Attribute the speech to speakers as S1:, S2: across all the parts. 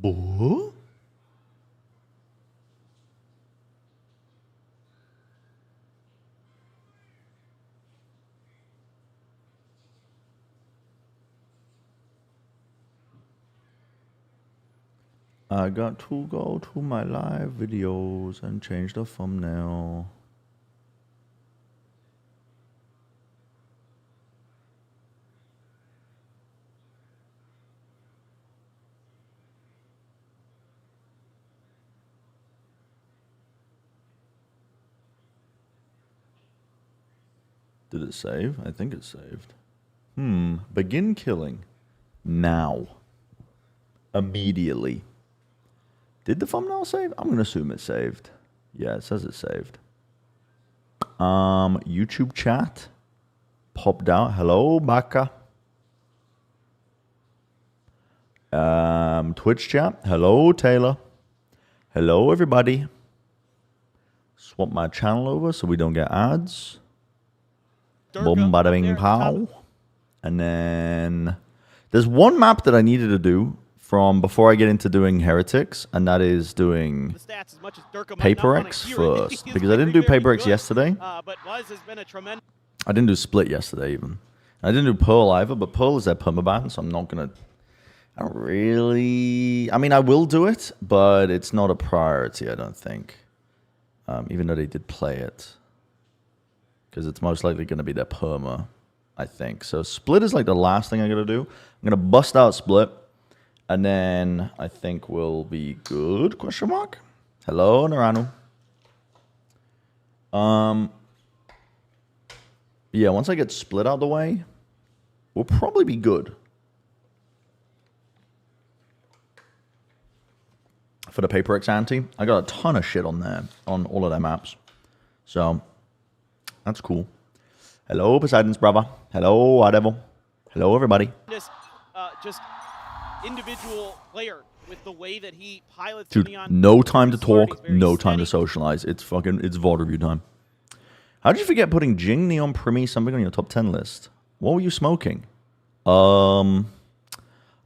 S1: What? I got to go to my live videos and change the thumbnail. Did it save? I think it saved. Begin killing. Now. Immediately. Did the thumbnail save? I'm going to assume it saved. Yeah, it says it saved. YouTube chat. Popped out. Hello, Baka. Twitch chat. Hello, Taylor. Hello, everybody. Swap my channel over so we don't get ads. Boom, bada bing, pow. And then there's one map that I needed to do from before I get into doing Heretics, and that is doing Paper X first. Because I didn't do Paper X yesterday. I didn't do Split yesterday even. I didn't do Pearl either, but Pearl is their permaban, so I'm not going to... I don't really... I mean, I will do it, but it's not a priority, I don't think. Even though they did play it. Because it's most likely going to be their perma, I think. So Split is like the last thing I got to do. I'm going to bust out Split. And then I think we'll be good, question mark. Hello, Naranu. Yeah, once I get Split out the way, we'll probably be good. For the Paper X Anti, I got a ton of shit on there, on all of their maps. So... that's cool. Hello, Poseidon's brother. Hello, Devil. Hello, everybody.
S2: Just individual player with the way that he pilots.
S1: Dude, no time to talk, no time to socialize. It's VOD review time. How did you forget putting Jing, Neon, Primi, something on your top 10 list? What were you smoking? I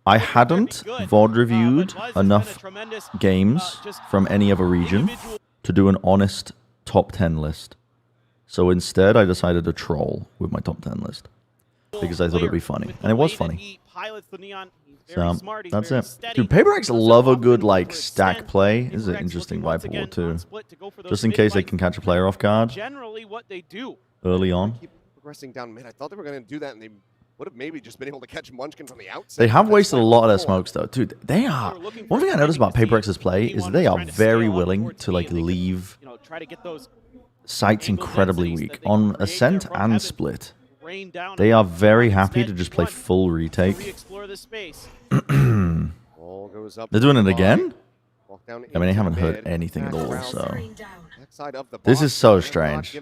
S1: hadn't VOD reviewed enough games from any other region to do an honest top 10 list. So instead, I decided to troll with my top 10 list. Because I thought it'd be funny. And it was funny. So, that's it. Dude, Paper X love a good, like, stack play. This is an interesting Viper War, too. Just in case they can catch a player off guard. Early on.
S3: Keep progressing down mid. I thought they were going to do that, and they would have maybe just been able to catch Munchkin from the outside.
S1: They have wasted a lot of their smokes, though. Dude, they are... One thing I noticed about Paper X's play is they are very willing to, like, leave... sites incredibly weak. On Ascent and Split, they are very happy to just play full retake. They're doing it again? I mean, they haven't heard anything at all, so... This is so strange.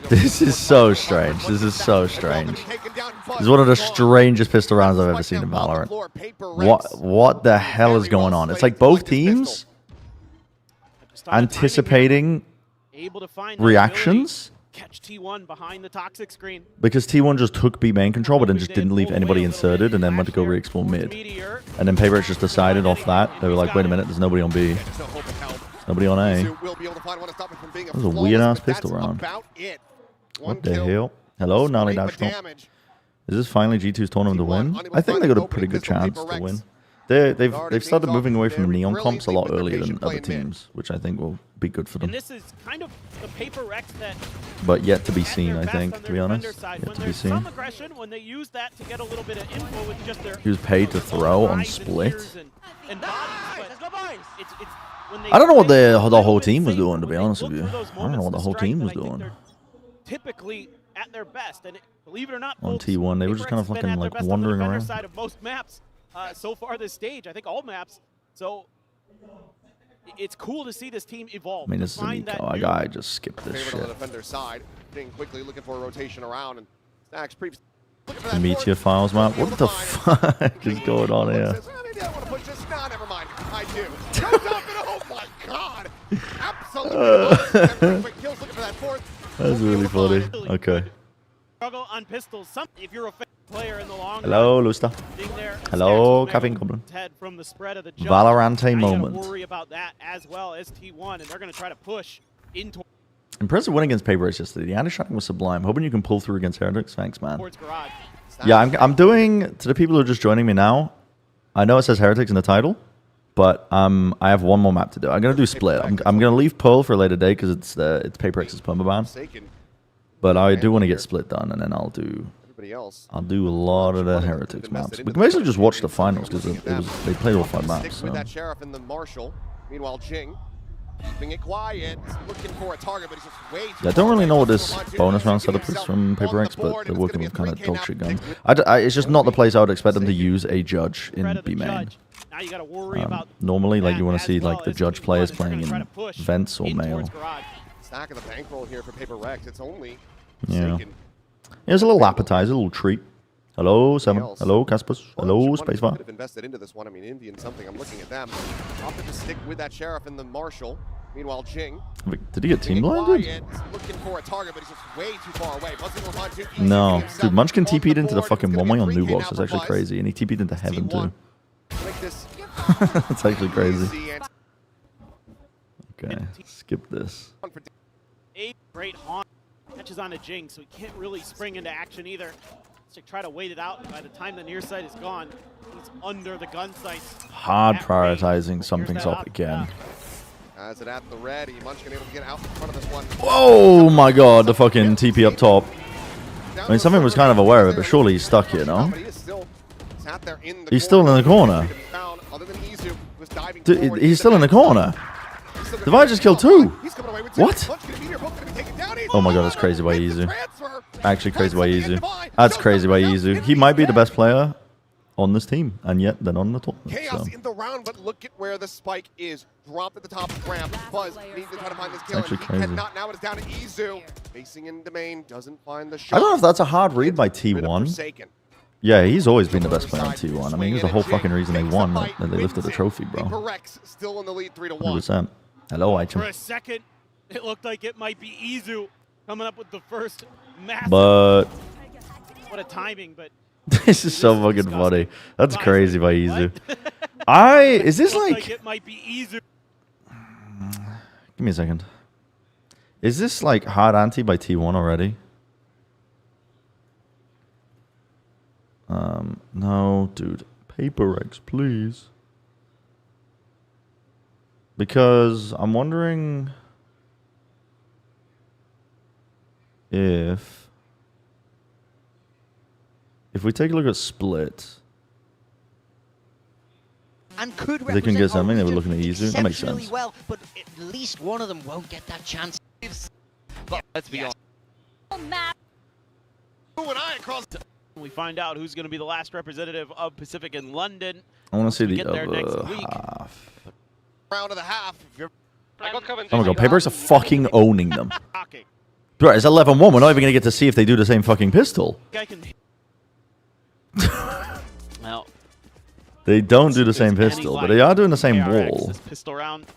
S1: This is so strange. This is so strange. This is one of the strangest pistol rounds I've ever seen in Valorant. What the hell is going on? It's like both teams anticipating reactions.
S2: Catch T1 behind the toxic screen.
S1: Because T1 just took B main control, but then just didn't leave anybody inserted, and then went to go re-explore mid. And then Paper X just decided off that. They were like, wait a minute, there's nobody on B. Nobody on A. That was a weird-ass pistol round. What the hell? Hello, Nali Dash. Is this finally G2's tournament to win? I think they got a pretty good chance to win. They've started moving away from the Neon comps a lot earlier than other teams, which I think will be good for them.
S2: And this is kind of the Paper X that,
S1: but yet to be seen, I think, to be honest. Yet to be seen.
S2: When they use that to get a little bit of info with just their
S1: he was paid to throw on Split. I don't know what the whole team was doing, to be honest with you. I don't know what the whole team was doing.
S2: Typically at their best, and believe it or not,
S1: on T1, they were just kind of fucking like wandering around.
S2: Side of most maps. So far this stage, I think all maps. So it's cool to see this team evolve.
S1: I mean, this is an eco. I just skipped this shit.
S3: On the defender's side, quickly looking for a rotation around, and Stacks previous.
S1: The Meteor Files map. What the fuck is going on here?
S3: Maybe I want to push this. Nah, never mind. I do. Oh my god! Absolutely. Quick kills looking for that fourth.
S1: That's really funny. Okay.
S2: Struggle on pistols. If you're a player in the long
S1: hello, Lusta. Hello, Caffeine Goblin.
S2: From the spread of the jump.
S1: Valorant
S2: Now you
S1: moment.
S2: gotta worry about that as well as T1, and they're gonna try to push into
S1: Impressive win against Paper X yesterday. The Anti-Stratting was sublime. Hoping you can pull through against Heretics. Thanks, man.
S2: towards Garage.
S1: Yeah, I'm doing, to the people who are just joining me now, I know it says Heretics in the title, but I have one more map to do. I'm going to do Split. I'm going to leave Pearl for a later day because it's Paper X's permaban. But I do want to get Split done, and then I'll do a lot of the Heretics maps. We can basically just watch the finals because they played all 5 maps. So.
S3: That Sheriff in the Marshall. Meanwhile, Jing keeping it quiet, looking for a target, but he's just way too
S1: Yeah, I don't really know what this bonus round setup is from Paper X, but they're working with kind of dog shit guns. It's just not the place I would expect them to use a judge in B main. Normally, like you want to see like the judge players playing in vents or male.
S3: Stack of the bankroll here for Paper Rex. It's only
S1: yeah. It's a little appetizer, a little treat. Hello, Seven. Hello, Caspus. Hello, Spacefire.
S3: Have invested into this one. I mean, Indian something. I'm looking at them. Opted to stick with that Sheriff in the Marshall. Meanwhile, Jing.
S1: Did he get team blinded?
S3: Looking for a target, but he's just way too far away.
S1: No, dude, Munchkin TP'd into the fucking one-way on New Box. That's actually crazy, and he TP'd into Heaven too. That's actually crazy. Okay, skip this.
S2: A great haunt catches on to Jing, so he can't really spring into action either. To try to wait it out, and by the time the near sight is gone, he's under the gun sights.
S1: Hard prioritizing something's up again.
S3: As it at the ready, Munchkin able to get out in front of this one.
S1: Oh my god, the fucking TP up top. I mean, something was kind of aware of it, but surely he's stuck here, no? He's still in the corner. Dude, he's still in the corner. Divide just killed 2. What? Oh my god, that's crazy by Izu. Actually crazy by Izu. That's crazy by Izu. He might be the best player on this team, and yet they're not in the tournament.
S3: Chaos in the round, but look at where the spike is. Dropped at the top of the ramp. Buzz needs to try to find this kill.
S1: Actually crazy.
S3: Cannot. Now it is down to Izu. Facing in domain, doesn't find the shot.
S1: I don't know if that's a hard read by T1. Yeah, he's always been the best player on T1. I mean, he was the whole fucking reason they won, that they lifted the trophy, bro.
S3: Still in the lead, 3-1.
S1: 100%. Hello, Item.
S2: For a second, it looked like it might be Izu coming up with the first massive.
S1: But
S2: what a timing, but
S1: this is so fucking funny. That's crazy by Izu. Is this like
S2: it might be Izu.
S1: Give me a second. Is this like hard anti by T1 already? No, dude. Paper X, please. Because I'm wondering if we take a look at Split,
S4: and could
S1: they can get something. They were looking at Izu. That makes sense.
S4: Well, but at least one of them won't get that chance.
S2: But let's be honest. We find out who's going to be the last representative of Pacific in London.
S1: I want to see the
S2: other
S1: half.
S3: Round of the half.
S1: Oh my god, Paper X are fucking owning them. Bro, it's 11-1. We're not even going to get to see if they do the same fucking pistol.
S2: Well,
S1: they don't do the same pistol, but they are doing the same wall.
S2: Pistol round,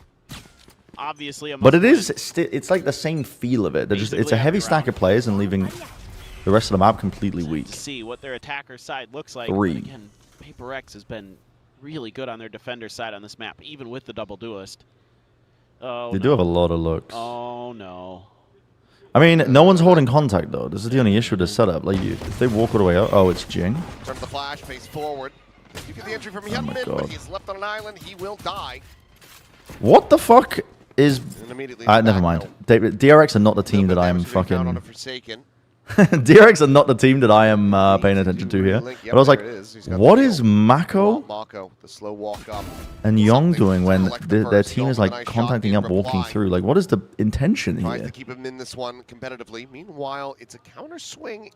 S2: obviously.
S1: But it is, it's like the same feel of it. They're just, it's a heavy stack of players and leaving the rest of the map completely weak.
S2: See what their attacker side looks like.
S1: 3.
S2: Again, Paper X has been really good on their defender side on this map, even with the double duelist. Oh,
S1: they do have a lot of looks.
S2: Oh no.
S1: I mean, no one's holding contact though. This is the only issue with this setup. Like, if they walk all the way out, oh, it's Jing.
S3: Turn the flash, face forward. You get the entry from Hyunmin, but he's left on an island. He will die.
S1: What the fuck is? Never mind. DRX are not the team that I am fucking. DRX are not the team that I am paying attention to here. But I was like, what is Mako and Young doing when their team is like contacting up, walking through? Like, what is the intention here?
S3: Tries to keep him in this one competitively. Meanwhile, it's a counter swing.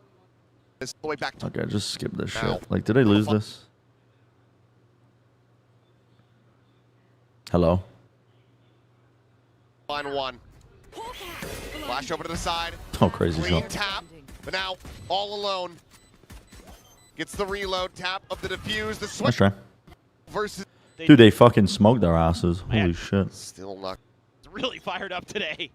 S3: It's the way back to
S1: okay, just skip this shit. Like, did they lose this? Hello.
S3: Line 1. Flash over to the side.
S1: Oh, crazy shot.
S3: Tap. But now, all alone, gets the reload, tap of the defuse, the switch.
S1: Nice try.
S3: Versus
S1: dude, they fucking smoked their asses. Holy shit.
S3: Still not.
S2: Really fired up today.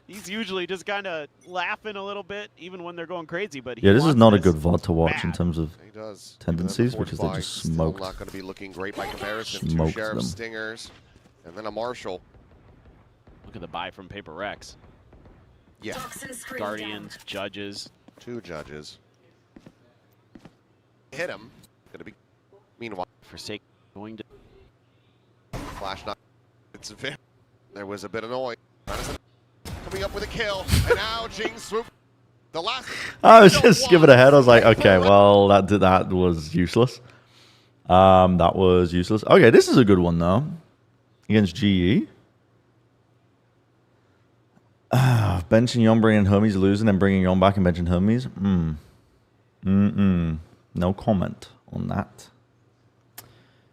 S2: He's usually just kind of laughing a little bit, even when they're going crazy. But
S1: Yeah, this is
S2: wants
S1: not a good VOD to watch in
S2: bad.
S1: terms of
S3: He does.
S1: tendencies, because they just smoked.
S3: Still not going to be looking great by comparison.
S1: Smoked
S3: Two Sheriff
S1: them.
S3: Stingers, and then a Marshall.
S2: Look at the buy from Paper Rex.
S3: Yeah,
S2: Guardians, Judges.
S3: 2 Judges. Hit him. Going to be. Meanwhile,
S2: Forsake going to.
S3: Flash not. It's very. There was a bit of noise. Coming up with a kill, and now Jing swoop. The last.
S1: I was just skipping ahead. I was like, okay, well, that was useless. That was useless. Okay, this is a good one though. Against GE. Benching Yon, bringing Hermes, losing, and bringing Yon back and benching Hermes. No comment on that.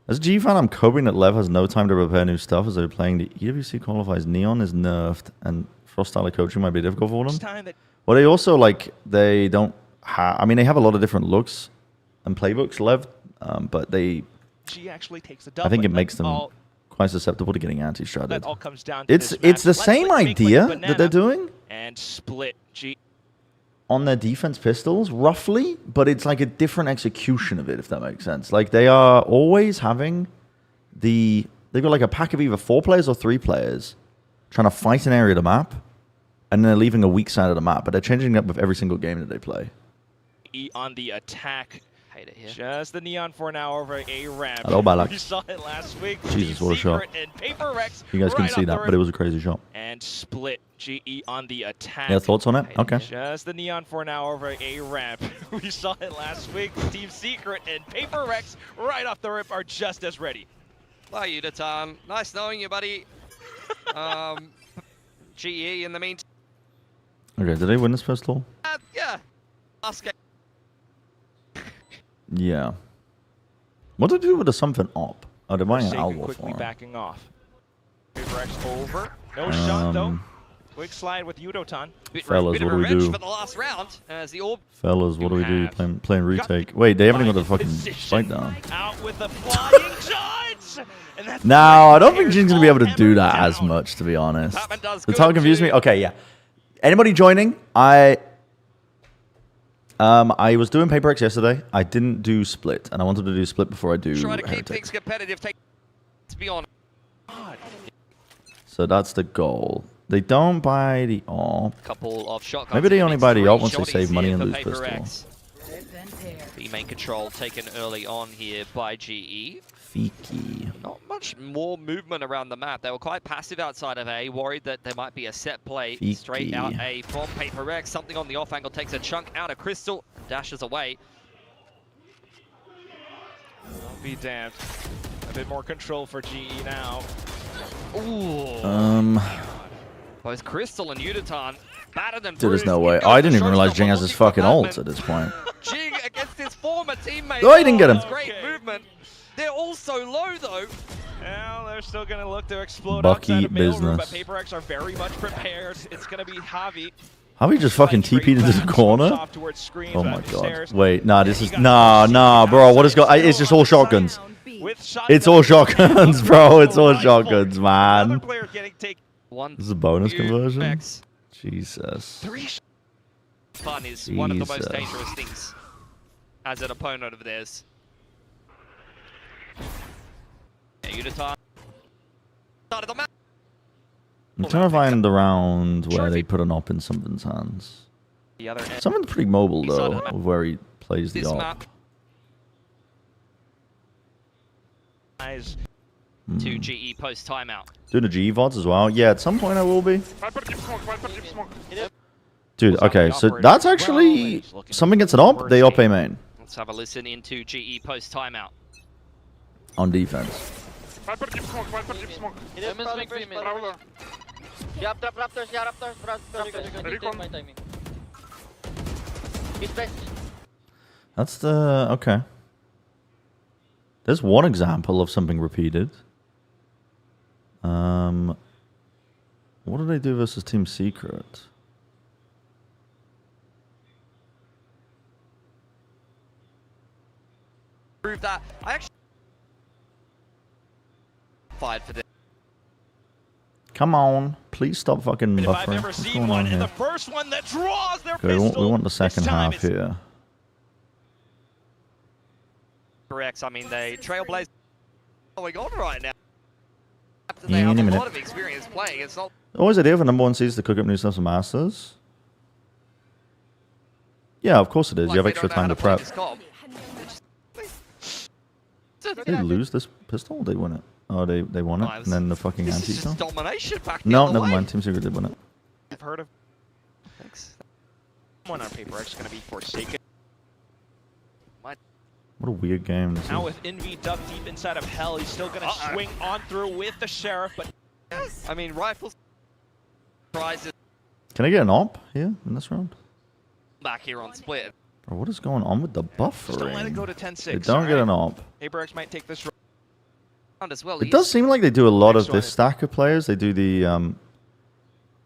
S1: As a G fan, I'm coping that Lev has no time to prepare new stuff as they're playing the EWC qualifiers. Neon is nerfed, and Frost-style coaching might be difficult for them. Well, they also, like, they don't have... I mean, they have a lot of different looks and playbooks, Lev, but they...
S5: She actually takes
S1: I think it makes them quite susceptible to getting anti-stratted.
S5: That all comes down to
S1: It's
S5: this
S1: the
S5: match.
S1: same
S5: Let's
S1: idea
S5: make
S1: that they're doing
S5: and split G.
S1: on their defense pistols, roughly, but it's like a different execution of it, if that makes sense. Like, they are always having they've got like a pack of either 4 players or 3 players trying to fight an area of the map, and then they're leaving a weak side of the map, but they're changing it up with every single game that they play.
S5: On the attack.
S4: Hate it here.
S5: Just the Neon for now over a ramp.
S1: Hello, Balak.
S5: We saw it last week.
S1: Jesus,
S5: Team
S1: what a shot.
S5: Secret and Paper Rex
S1: You guys couldn't
S5: right
S1: see
S5: off the
S1: that,
S5: rip.
S1: but it was a crazy shot.
S5: And split GE on the attack.
S1: Yeah, thoughts on it? Okay.
S5: Just the Neon for now over a ramp. We saw it last week. Team Secret and Paper Rex right off the rip are just as ready.
S6: Hi, Udatan. Nice knowing you, buddy. GE in the meantime.
S1: Okay, did they win this pistol?
S6: Yeah. Last game.
S1: Yeah. What did they do with the something op? Oh, they're buying an
S5: Forsaken
S1: Alva
S5: quickly
S1: for him.
S5: backing off. Paper Rex over. No shot though. Quick slide with Udotan.
S1: Fellas,
S6: bit
S1: what
S6: of
S1: do we
S6: revenge
S1: do?
S6: for the last round as the orb.
S1: Fellas, what do we do?
S5: have
S1: Playing retake. Wait, they haven't even got the fucking
S5: Position.
S1: spike down.
S5: Out with the flying shots. And that's
S1: No, I don't think Jin's gonna be able to do that as much, to be honest.
S6: Batman does
S1: The
S6: good,
S1: title confused me.
S6: too.
S1: Okay, yeah. Anybody joining? I was doing Paper X yesterday. I didn't do Split, and I wanted to do Split before I do
S6: Try to keep
S1: Heretics.
S6: things competitive. To be honest.
S1: So that's the goal. They don't buy the AWP.
S6: Couple of shotguns.
S1: Maybe they only buy the
S6: Three
S1: AWP once they
S6: shotties
S1: save money
S6: here
S1: and
S6: for
S1: lose
S6: Paper
S1: pistol.
S6: Rex. The main control taken early on here by GE.
S1: Fiki.
S6: Not much more movement around the map. They were quite passive outside of A, worried that there might be a set play straight
S1: Fiki.
S6: out A from Paper Rex. Something on the off angle takes a chunk out of Crystal, dashes away.
S5: I'll be damned. A bit more control for GE now.
S6: Ooh. Both Crystal and Udatan battered them
S1: Dude, there's
S6: through.
S1: no way.
S6: It
S1: Oh, I
S6: goes
S1: didn't
S6: to
S1: even realize
S6: showstopper,
S1: Jing has his
S6: looking for
S1: fucking ult
S6: Batman.
S1: at this point.
S6: Jing against his former teammate.
S1: Oh, he didn't get him.
S6: That's great movement. They're all so low though.
S5: Well, they're still going to look to explode
S1: Bucky
S5: outside of mailroom, but
S1: business.
S5: Paper Rex are very much prepared. It's going to be Javi.
S1: Javi just fucking TP'd into the corner?
S5: Off towards screens,
S1: Oh my
S5: back to
S1: god.
S5: stairs.
S1: Wait, nah, this is... Nah, bro. What is going... It's just all shotguns.
S5: With
S1: It's all shotguns, bro. It's all shotguns,
S5: Another
S1: man.
S5: player getting taken.
S6: One
S1: This is a bonus
S6: few
S1: conversion?
S6: Rex.
S1: Jesus.
S6: 3 fun is one of the most
S1: Jesus.
S6: dangerous things as an opponent of theirs. Yeah, Udatan started the map.
S1: I'm trying to find the round where they put an op in something's hands.
S6: The other end.
S1: Someone's pretty mobile,
S6: Side of
S1: though,
S6: the map.
S1: of where he plays the
S6: This
S1: op.
S6: map
S5: Eyes.
S6: to GE post timeout.
S1: Doing the G VODs as well? Yeah, at some point I will be. Dude, okay, so that's actually... Something gets an op, they op A main.
S6: Let's have a listen into GE post timeout.
S1: On defense. That's the... Okay. There's one example of something repeated. What did they do versus Team Secret?
S6: Prove that. I actually fired for this.
S1: Come on, please. please stop fucking
S5: If I've
S1: buffering.
S5: ever
S1: What's
S5: seen
S1: going
S5: one,
S1: on
S5: and
S1: here?
S5: the first one that draws their
S1: Okay,
S5: pistol.
S1: we want the second
S5: This time
S1: half
S5: it's
S1: here.
S6: Correct. I mean, they Trailblaze going on right now.
S1: Yeah,
S6: They have
S1: any
S6: a
S1: minute.
S6: lot of experience playing. It's not
S1: Always idea for number one seeds to cook up new stuff and masters. Yeah, of course it is.
S6: like
S1: You have
S6: they
S1: extra
S6: don't know how
S1: time to
S6: play
S1: prep.
S6: this comp.
S1: Did they lose this pistol? Or they won it. Oh, they won it. And then the fucking
S6: This is
S1: anti.
S6: just domination back the
S1: No,
S6: other
S1: never
S6: way.
S1: mind. Team Secret did win it.
S5: I've heard of.
S6: Thanks.
S5: One on paper, it's going to be Forsaken.
S1: What a weird game this
S5: Now
S1: is.
S5: with Envy dug deep inside of Hell, he's still going to swing on through with the Sheriff, but
S6: I mean, rifles prizes
S1: Can I get an op here in this round?
S6: back here on split.
S1: Bro, what is going on with the buffering?
S5: just don't let it go to 10-6.
S1: They don't get an op.
S5: Apex might take this
S6: Round as well.
S1: It does seem like they do a lot
S5: Next
S1: of
S5: one
S1: this
S5: is-
S1: stack of players. They do the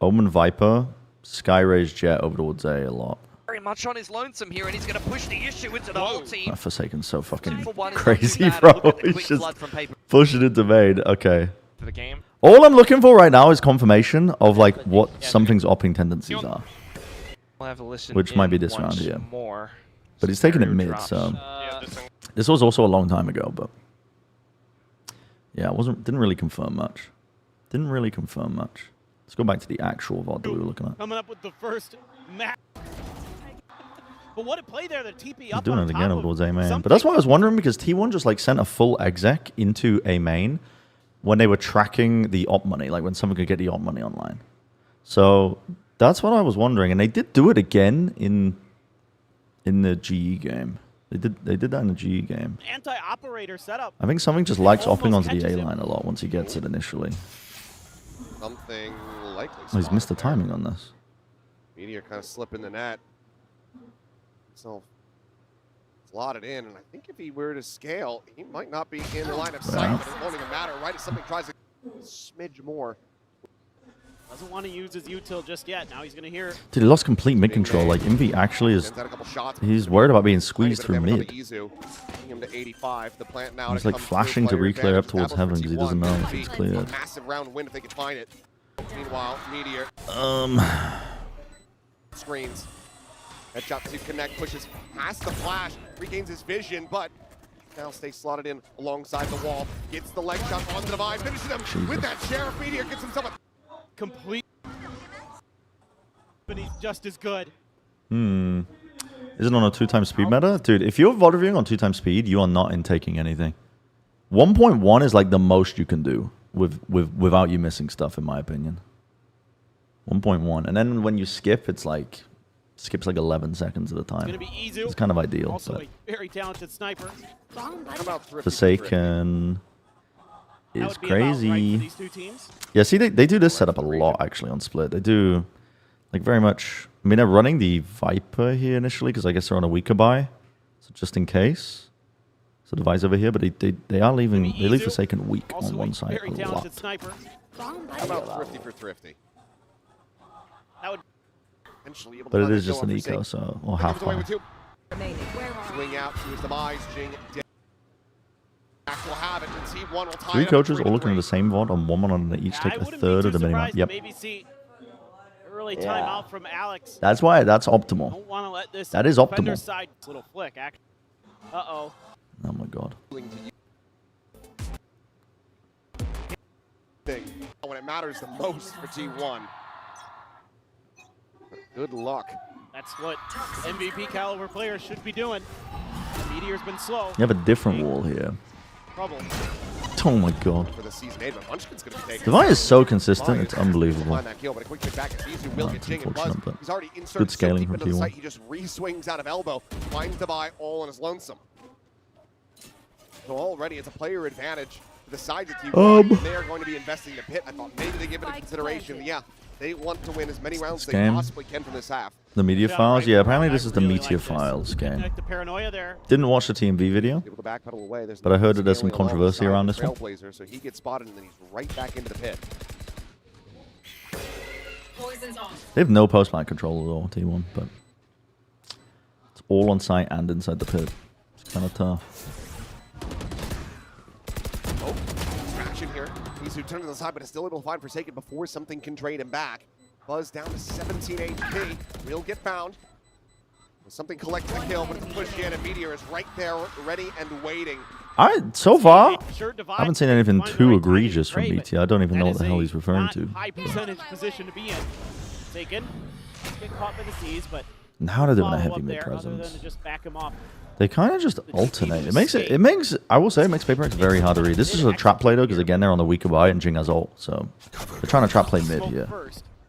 S1: Omen Viper, Skyrays Jet over towards A a lot.
S6: very much on his lonesome here, and he's going to push the issue into the whole team.
S1: Forsaken's so fucking
S6: For one, it's not
S1: crazy,
S6: too bad.
S1: bro.
S6: Look at the
S1: He's
S6: quick
S1: just
S6: flood from paper.
S1: pushing into main. Okay.
S5: for the game.
S1: All I'm looking for right now is confirmation of like what something's opping tendencies are.
S5: We'll have to listen
S1: Which might be
S5: in
S1: this round
S5: once
S1: here.
S5: More.
S1: But he's taking it
S5: Scenario
S1: mid,
S5: drops.
S1: so this was also a long time ago, but yeah, it didn't really confirm much. Didn't really confirm much. Let's go back to the actual VOD that we were looking at.
S2: Coming up with the first match. But what a play there, the TP
S1: He's
S2: up
S1: doing
S2: on
S1: it
S2: top
S1: again
S2: of
S1: over towards A main.
S2: something.
S1: But that's why I was wondering, because T1 just like sent a full exec into A main when they were tracking the op money, like when someone could get the op money online. So that's what I was wondering. And they did do it again in the GE game. They did that in the GE game.
S2: Anti-operator setup.
S1: I think something just likes
S2: Almost
S1: opping onto the
S2: catches
S1: A
S2: him.
S1: line a lot once he gets it initially.
S3: Something likely.
S1: Oh, he's missed the
S3: spotted there.
S1: timing on this.
S3: Meteor kind of slipping the net. So slotted in, and I think if he were to scale, he might not be in the line of sight,
S1: Yeah.
S3: but it won't even matter, right? If something tries a smidge more.
S2: Doesn't want to use his util just yet. Now he's going to hear
S1: Dude, he lost complete mid control. Like, Envy actually is...
S3: Sends out a couple shots.
S1: He's worried about being
S3: Tiny
S1: squeezed
S3: bit of
S1: through
S3: damage on
S1: mid.
S3: the Izu, taking him to 85. The plant now
S1: He's
S3: to
S1: like
S3: come through,
S1: flashing to
S3: player
S1: re-clear up
S3: advantage,
S1: towards
S3: establish
S1: heaven
S3: for
S1: because he doesn't know if
S3: T1.
S1: it's
S3: A
S1: cleared.
S3: massive round win if they can find it. Meanwhile, Meteor screens. Headshot to connect, pushes past the flash, regains his vision, but now stays slotted in alongside the wall. Gets the leg shot on the divide, finishes him with that Sheriff. Meteor gets himself a
S2: complete. But he's just as good.
S1: Is it on a 2x speed meta? Dude, if you're VOD reviewing on 2x speed, you are not intaking anything. 1.1 is like the most you can do without you missing stuff, in my opinion. 1.1. And then when you skip, it's like... Skips like 11 seconds at a time.
S2: Going to be Izu.
S1: It's kind of ideal.
S2: Also
S1: But
S2: a very talented sniper.
S3: How about Thrifty?
S1: Forsaken
S2: That
S1: is
S2: would be about right for
S1: crazy.
S2: these two teams.
S1: Yeah, see, they do this setup a lot, actually, on Split. They do, like, very much... I mean, they're running the Viper here initially, because I guess they're on a weaker buy. So just in case. So the Vi's over here, but they are leaving... They leave Forsaken weak
S2: Also
S1: on one
S2: a
S1: side
S2: very
S1: a lot.
S2: talented sniper.
S3: How about Thrifty for Thrifty?
S2: That would
S3: Potentially able to
S1: But it
S3: find
S1: is
S3: the
S1: just
S3: kill
S1: an
S3: on
S1: eco,
S3: Forsaken.
S1: so... Or
S3: Comes
S1: half
S3: away
S1: buy.
S3: with two. Swing out to his demise, Jing dead. Max will have it, and T1 will tie
S1: Three
S3: it up
S1: coaches
S3: 3-3.
S1: all looking at the same VOD on one on they each
S2: I
S1: take a
S2: wouldn't
S1: third
S2: be
S1: of the
S2: too
S1: minimap.
S2: surprised to
S1: Yep.
S2: maybe see early timeout from Alex.
S1: That's why that's optimal.
S2: Don't want to let this
S1: That is
S2: defender
S1: optimal.
S2: side little flick. Uh-oh.
S1: Oh my god.
S3: Thing when it matters the most for T1. Good luck.
S2: That's what MVP caliber players should be doing. Meteor's been slow.
S1: You have a different wall here.
S2: Trouble.
S1: Oh my god.
S3: For the season 8, but Munchkin's going to be taking
S1: Divine is so consistent, it's unbelievable.
S3: Find that kill, but a quick kick back at Izu will
S1: Oh,
S3: get
S1: it's
S3: Jing and Buzz.
S1: unfortunate, but
S3: He's already inserted
S1: good scaling
S3: so deep
S1: from
S3: into the
S1: T1.
S3: site, he just re-swings out of elbow, finds Divine all on his lonesome. So already it's a player advantage for the sides of T1. They are going to be investing the pit. I thought maybe they give it a consideration. Yeah, they want to win as many rounds as they
S1: game.
S3: possibly can from this half.
S1: The Meteor
S2: Yeah,
S1: Files?
S2: right.
S1: Yeah, apparently this
S2: I
S1: is the
S2: really
S1: Meteor
S2: like this.
S1: Files game.
S2: Connect the paranoia there.
S1: Didn't watch the TMV video.
S3: Able to backpedal away. There's
S1: But I heard that there's
S3: scaling
S1: some controversy
S3: alongside
S1: around
S3: the
S1: this one.
S3: Trailblazer, so he gets spotted and then he's right back into the pit.
S1: They have no post-plant control at all, T1, but it's all on site and inside the pit. It's kind of tough.
S3: action here. He's who turned to the side, but is still able to find Forsaken before something can trade him back. Buzz down to 17 HP. Will get found. Something collects the kill, but it's a push in, and Meteor is right there, ready and waiting.
S1: So far,
S2: Sure,
S1: I haven't seen anything
S2: find the
S1: too
S2: right
S1: egregious from
S2: timing to
S1: BT. I don't even
S2: trade,
S1: know
S2: but
S1: what the
S2: that
S1: hell
S2: is
S1: he's referring
S2: not
S1: to.
S2: high percentage position to be in. Forsaken get caught by the seas, but
S1: Now they're doing a
S2: follow
S1: heavy
S2: up
S1: mid
S2: there other than
S1: presence.
S2: to just back him off.
S1: They kind of just alternate. It makes, I will say, it makes PaperX very hard to read. This is a trap play though, because again, they're on the weaker buy and Jing has ult. So they're trying to trap play mid here.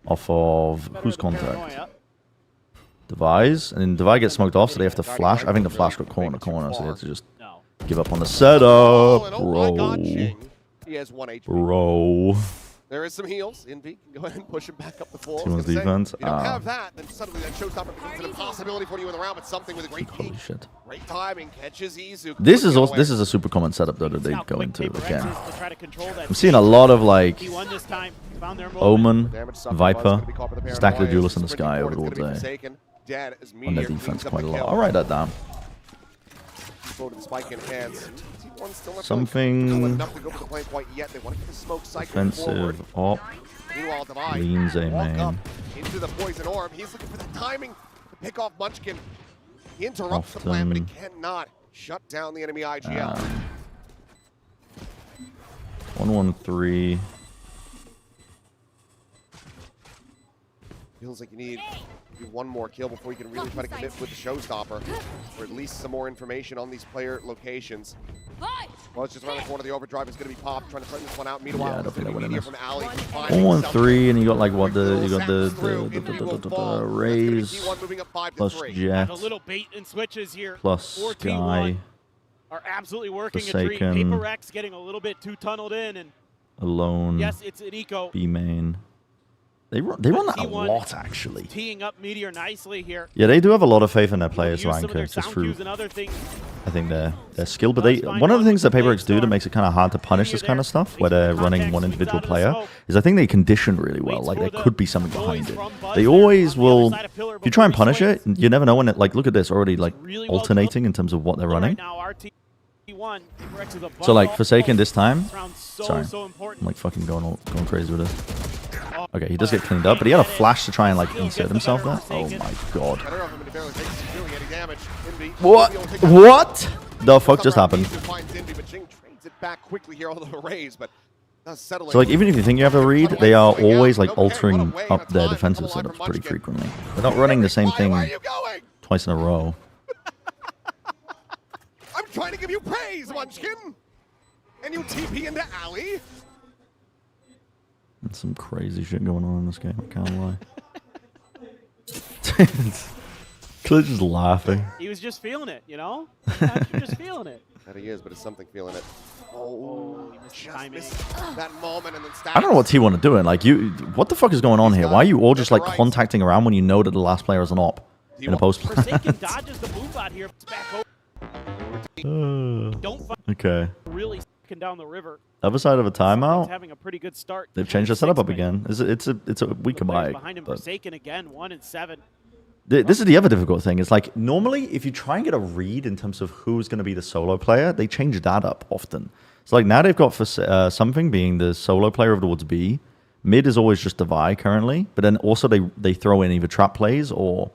S1: Off of who's contact? Devise, and then Devise gets smoked off, so they have to flash. I think the flash got caught in the corner, so they have to just give up on the setup. Bro.
S3: He has 1 HP.
S1: Bro.
S3: There is some heals. Envy can go ahead and push him back up the floor.
S1: T1's defense.
S3: If you don't have that, then suddenly that showstopper becomes an impossibility for you in the round, but something with a great
S1: Holy
S3: peek.
S1: shit.
S3: Great timing, catches Izu.
S1: This is also, this is a super common setup though that they go into again. I'm seeing a lot of like Omen, Viper, stack the duelists in the sky over all day on their defense quite a lot. I'll write that down. Something offensive op leans a main.
S3: Into the poison orb. He's looking for the timing to pick off Munchkin. He interrupts the plan, but he cannot shut down the enemy IGL.
S1: 113.
S3: Feels like you need one more kill before you can really try to commit with the showstopper, or at least some more information on these player locations. Well, it's just around the corner. The overdrive is going to be popped. Trying to play this one out. Meanwhile,
S1: Yeah, I don't think that would have
S3: from Ali.
S1: 113, and you got like what you got the raise plus jet
S2: A little bait and switches here.
S1: plus Sky
S2: are absolutely working a treat.
S1: Forsaken.
S2: PaperX getting a little bit too tunneled in, and
S1: alone.
S2: yes, it's an eco.
S1: B main. They run that a lot actually.
S2: Teeing up Meteor nicely here.
S1: Yeah, they do have a lot of faith in their players
S2: Use
S1: to
S2: some of their
S1: anchor just
S2: sound
S1: through.
S2: cues and other things.
S1: I think their skill, but one of the things that PaperX do that makes it kind of hard to punish this kind of stuff, where they're running one individual player, is I think they condition really well. Like there could be something behind it. They always will. If you try and punish it, you never know when it. Like look at this already, like alternating in terms of what they're running. So like Forsaken this time. Sorry, I'm like fucking going crazy with it. Okay, he does get cleaned up, but he had a flash to try and like insert himself there. Oh my god. What? What? The fuck just happened? So like even if you think you have a read, they are always like altering up their defensive setups pretty frequently. They're not running the same thing twice in a row.
S3: I'm trying to give you praise, Munchkin! And you TP into Ali?
S1: There's some crazy shit going on in this game, I can't lie. Clit's just laughing.
S2: He was just feeling it, you know? Sometimes you're just feeling it.
S3: That he is, but it's something feeling it. Oh, he missed that moment and then
S1: I don't know what T1 are doing. Like, what the fuck is going on here? Why are you all just like contacting around when you know that the last player is an op in a post plant?
S2: Forsaken dodges the move out here. Back over. Don't
S1: Okay.
S2: really down the river.
S1: Other side of a timeout.
S2: Having a pretty good start.
S1: They've changed their setup up again. It's a weaker buy.
S2: Behind him, Forsaken again, 1 and 7.
S1: This is the other difficult thing. It's like normally if you try and get a read in terms of who's going to be the solo player, they change that up often. So like now they've got for something being the solo player of towards B. Mid is always just Devi currently, but then also they throw in either trap plays or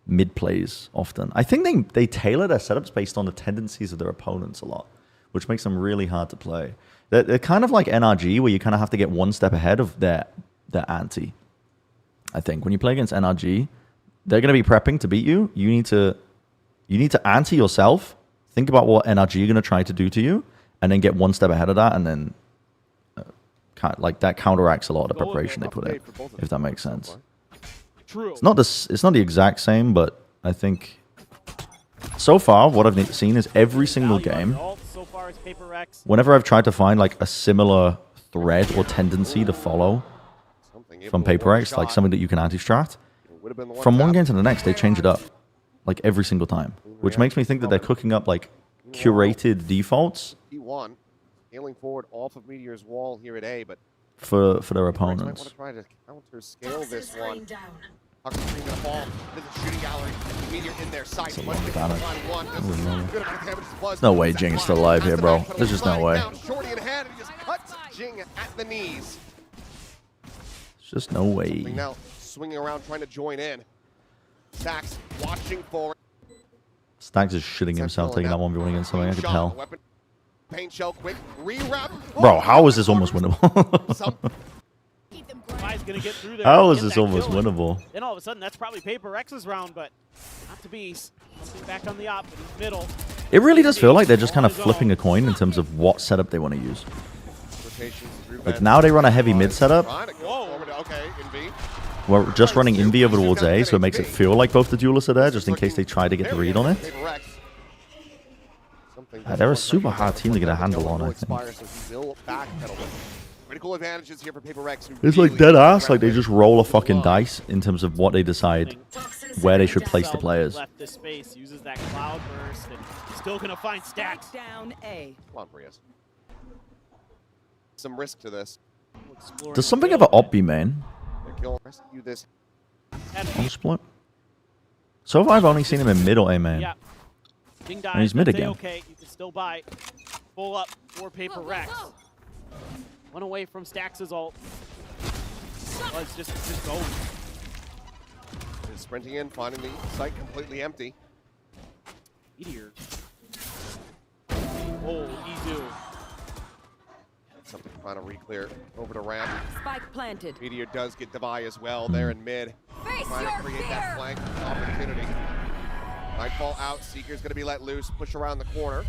S1: mid plays often. I think they tailor their setups based on the tendencies of their opponents a lot, which makes them really hard to play. They're kind of like NRG, where you kind of have to get one step ahead of their ante. I think when you play against NRG, they're going to be prepping to beat you. You need to ante yourself, think about what NRG are going to try to do to you, and then get one step ahead of that, and then kind of like that counteracts a lot of the preparation they put in, if that makes sense.
S2: True.
S1: It's not the exact same, but I think so far what I've seen is every single game, whenever I've tried to find like a similar thread or tendency to follow from PaperX, like something that you can anti-strat, from one game to the next, they change it up like every single time, which makes me think that they're cooking up like curated defaults
S3: Hailing forward off of Meteor's wall here at A, but
S1: for their opponents.
S3: I want to try to counter scale this one. Huck's going to fall into the shooting gallery. Meteor in their sight.
S1: No way Jing's still alive here, bro. There's just no way.
S3: Jing at the knees.
S1: There's just no way.
S3: Something now swinging around trying to join in. Stacks watching for it.
S1: Stacks is shitting himself taking that 1v1 against something, I could tell.
S3: Weapon. Paint shell quick. Re-wrap.
S1: Bro, how is this almost winnable?
S3: Some
S2: Devi's gonna get through there.
S1: How
S2: and
S1: is
S2: get
S1: this
S2: that
S1: almost
S2: kill.
S1: winnable?
S2: Then all of a sudden, that's probably Paper Rex's round, but not to be. Something back on the op, but he's middle.
S1: It really does feel like they're just kind of flipping a coin in terms of what setup they want to use. Like now they run a heavy mid setup.
S3: Okay, Envy.
S1: We're just running Envy over towards A, so it makes it feel like both the duelists are there, just in case they try to get the read on it. They're a super hard team to get a handle on, I think.
S3: Critical advantages here for Paper Rex.
S1: It's like dead ass, like they just roll a fucking dice in terms of what they decide where they should place the players.
S2: Left this space, uses that cloud burst, and still gonna find Stacks.
S7: Down A.
S3: Come on, Brias. Some risk to this.
S1: Does something ever op B main?
S3: Rescue this.
S1: On split? So far I've only seen him in mid or A main.
S2: Yeah. King dies,
S1: And he's mid
S2: that's
S1: again.
S2: okay, you can still buy. Full up for Paper Rex. One away from Stacks' ult. Well, it's just going.
S3: Just sprinting in, finding the site completely empty.
S2: Meteor. Oh, Izu.
S3: Something trying to re-clear over to ramp.
S7: Spike planted.
S3: Meteor does get Devi as well there in mid. Trying to create that flank opportunity. Nightfall out, Seeker's gonna be let loose, push around the corner.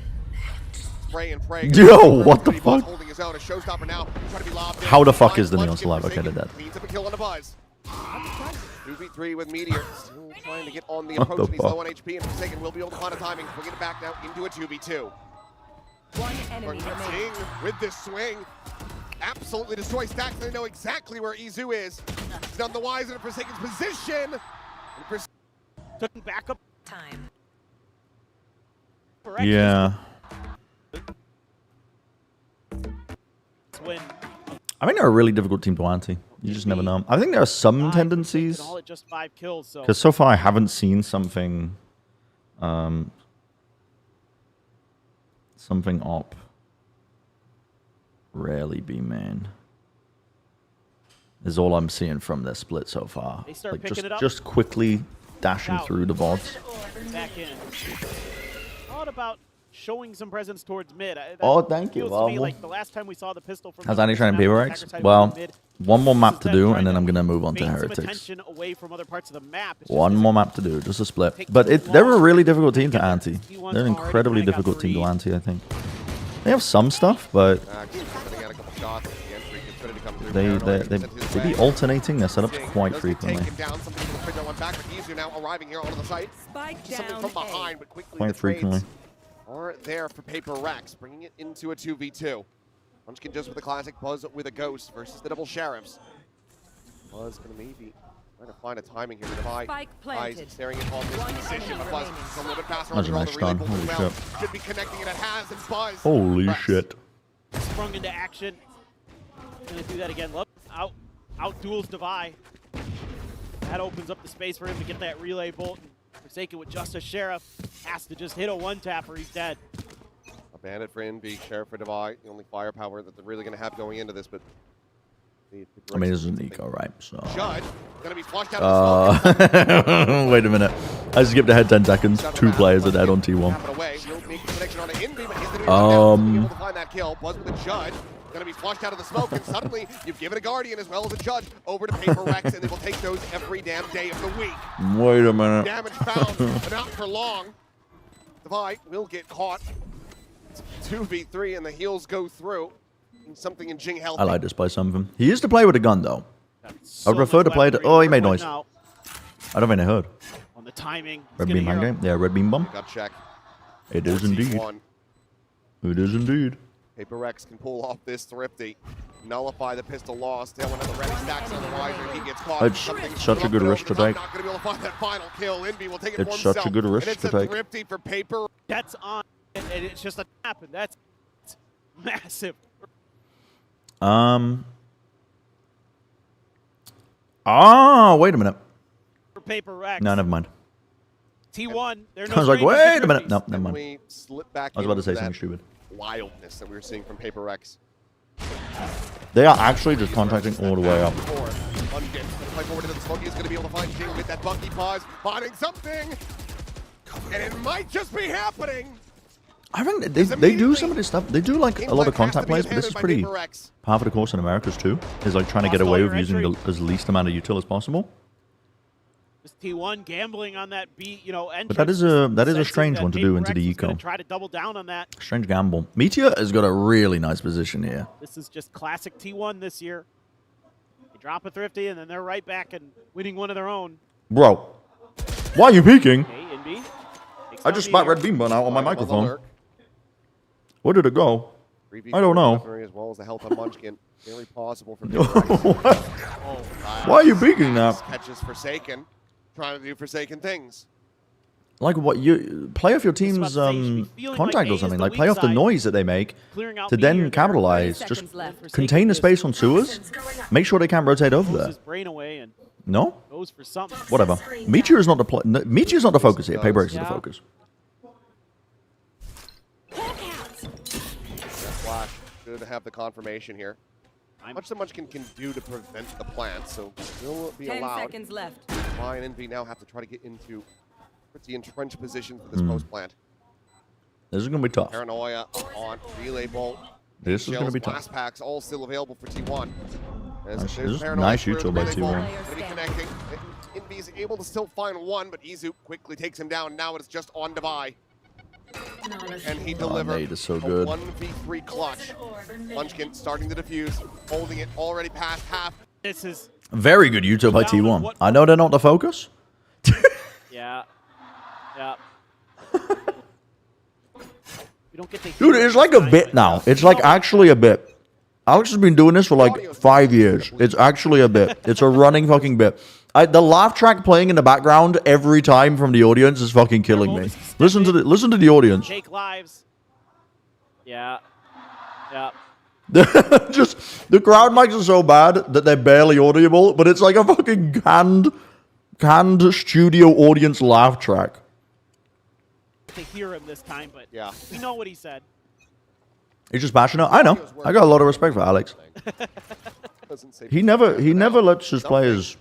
S3: Spray and pray.
S1: Yo, what the fuck?
S3: Holding his own, a showstopper now. Trying to be lobbed in.
S1: How the fuck is the Neos alive? Okay, did that.
S3: Means of a kill on the Buzz. 2v3 with Meteor. Still trying to get on the
S1: What
S3: approach,
S1: the
S3: and he's low
S1: fuck?
S3: on HP, and Forsaken will be able to find a timing. Bringing it back now into a 2v2.
S7: One enemy remaining.
S3: King with this swing. Absolutely destroys Stacks. They know exactly where Izu is. He's none the wiser in Forsaken's position. And
S2: Took back up.
S7: Time.
S1: Yeah.
S2: Win.
S1: I think they're a really difficult team to anti. You just never know. I think there are some tendencies.
S2: All at just 5 kills, so.
S1: Because so far I haven't seen something something op rarely be main. Is all I'm seeing from this split so far.
S2: They start
S1: Like
S2: picking it up.
S1: just quickly dashing
S2: Out.
S1: through the VODs.
S2: Back in. Thought about showing some presence towards mid. That
S1: Oh, thank you.
S2: feels to
S1: Well,
S2: me like the last time we saw the pistol from
S1: Has
S2: the
S1: Anti-Stratting
S2: map,
S1: Paper
S2: the
S1: Rex?
S2: attacker side
S1: Well,
S2: was mid.
S1: one more map
S2: This
S1: to
S2: is
S1: do,
S2: them
S1: and then
S2: trying
S1: I'm going to move on to
S2: feign some
S1: Heretics.
S2: attention away from other parts of the map. It's just
S1: One
S2: isn't-
S1: more map to do, just a split. But they're a really difficult team to anti. They're an incredibly difficult team to anti, I think. They have some stuff, but
S3: setting out a couple shots. The entry gets ready to come through.
S1: they be alternating their setups quite
S3: Does
S1: frequently.
S3: take him down. Something to figure one back, but Izu now arriving here onto the site.
S7: Spike
S3: Something
S7: down
S3: from
S7: A.
S3: behind, but quickly
S1: Quite
S3: the trades
S1: frequently.
S3: are there for Paper Rex, bringing it into a 2v2. Munchkin just with a classic, Buzz with a ghost versus the double sheriffs. Buzz gonna maybe try to find a timing here. Devi
S7: Spike planted.
S3: staring at all this
S7: One
S3: position,
S7: enemy
S3: but Buzz
S7: remaining.
S3: is a little bit faster.
S1: That's a
S3: on the
S1: nice
S3: relay,
S1: gun.
S3: pulls
S1: Holy
S3: him out.
S1: shit.
S3: Should be connecting, and it has, and Buzz.
S1: Holy
S3: Rex.
S1: shit.
S2: Sprung into action. Gonna do that again. Love out duels Devi. That opens up the space for him to get that relay bolt. Forsaken with just a sheriff. Has to just hit a one-tap or he's dead.
S3: A bandit for NB, sheriff for Devi. The only firepower that they're really going to have going into this, but
S1: I mean, this is an eco, right? So.
S3: Judge gonna be flushed out of the smoke.
S1: Wait a minute. I skipped ahead 10 seconds. 2 players are dead on T1.
S3: Tap it away. He'll make the connection on to Envy, but he's gonna be able to find that kill. Buzz with a Judge. Gonna be flushed out of the smoke, and suddenly you've given a Guardian as well as a Judge over to Paper Rex, and they will take those every damn day of the week.
S1: Wait a minute.
S3: Damage found, but not for long. Devi will get caught. It's 2v3, and the heals go through. And something in Jing health.
S1: I like this by something. He used to play with a gun, though.
S2: So
S1: I prefer
S2: much
S1: to play the...
S2: weaponry.
S1: Oh, he made
S2: One
S1: noise.
S2: now
S1: I don't think I heard.
S2: on the timing.
S1: Red
S2: He's
S1: beam
S2: gonna
S1: man game? Yeah, red beam bomb.
S3: Gut check.
S1: It is indeed.
S3: 4-1.
S1: It is indeed.
S3: Paper Rex can pull off this thrifty. Nullify the pistol loss. Tailwind on the ready, Stacks on the riser. He gets caught.
S1: It's
S3: Something
S1: such a good
S3: over
S1: risk
S3: the
S1: to
S3: top,
S1: take.
S3: Not going to be able to find that final kill. Envy will take it
S1: It's
S3: for
S1: such a
S3: himself.
S1: good risk
S3: and it's
S1: to
S3: a
S1: take.
S3: thrifty for Paper.
S2: That's on, and it's just a tap, and that's massive.
S1: Oh, wait a minute.
S2: For Paper Rex.
S1: No, never mind.
S2: T1. They're no
S1: I was like,
S2: strangers to
S1: wait a minute.
S2: thrifties.
S1: No, never
S3: And
S1: mind.
S3: we slip back
S1: I was about to
S3: into
S1: say
S3: that
S1: something stupid.
S3: wildness that we were seeing from Paper Rex.
S1: They are actually just contracting all the way up.
S3: Munchkin, play forward into the smoke. He's going to be able to find Jing with that Bucky pause, finding something, and it might just be happening.
S1: I think they do some of this stuff. They do like a lot of contact plays, but this is pretty par for the course in Americas too. Is like trying to get away with using as least amount of util as possible.
S2: This T1 gambling on that beat, you know,
S1: But that is a strange one to do into the eco.
S2: Try to double down on that.
S1: Strange gamble. Meteor has got a really nice position here.
S2: This is just classic T1 this year. They drop a Thrifty and then they're right back and winning one of their own.
S1: Bro, why are you peeking?
S2: Okay, NB.
S1: I just spat red beam burn out on my microphone. Where did it go? I don't know.
S3: As well as the health of Munchkin. Very possible for
S1: What? Why are you peeking that?
S3: Catches Forsaken. Trying to do Forsaken things.
S1: Like what you play off your team's contact or something. Like play off the noise that they make to then capitalize. Just contain the space on sewers. Make sure they can't rotate over there.
S2: Brain away and
S1: No?
S2: goes for something.
S1: Whatever. Meteor is not the Meteor is not the focus here. Paper X is the focus.
S3: Flash. Good to have the confirmation here. Much so Munchkin can do to prevent the plant, so will be
S7: 10
S3: allowed.
S7: seconds left.
S3: Why and Envy now have to try to get into pretty entrenched position for this post plant.
S1: This is gonna be tough.
S3: Paranoia on relay bolt.
S1: This is gonna be
S3: blast
S1: tough.
S3: packs all still available for T1.
S1: This is nice util by T1.
S3: Gonna be connecting. Envy's able to still find one, but Izu quickly takes him down. Now it's just on Devi. And he delivered
S1: Nate is so good.
S3: a 1v3 clutch. Munchkin starting to defuse, holding it already past half.
S2: This is
S1: Very good util by T1. I know they're not the focus.
S2: yeah. Yeah. We don't get to
S1: Dude,
S2: hear
S1: it's like a
S2: this
S1: bit
S2: time,
S1: now.
S2: but
S1: It's like actually a bit. Alex has been doing this for like 5 years. It's actually a bit. It's a running fucking bit. The laugh track playing in the background every time from the audience is fucking killing me. Listen to the audience.
S2: Take lives. Yeah. Yeah.
S1: Just the crowd mics are so bad that they're barely audible, but it's like a fucking canned studio audience laugh track.
S2: To hear him this time, but
S3: Yeah.
S2: we know what he said.
S1: He's just passionate. I know. I got a lot of respect for Alex.
S3: Doesn't say
S1: He never lets his players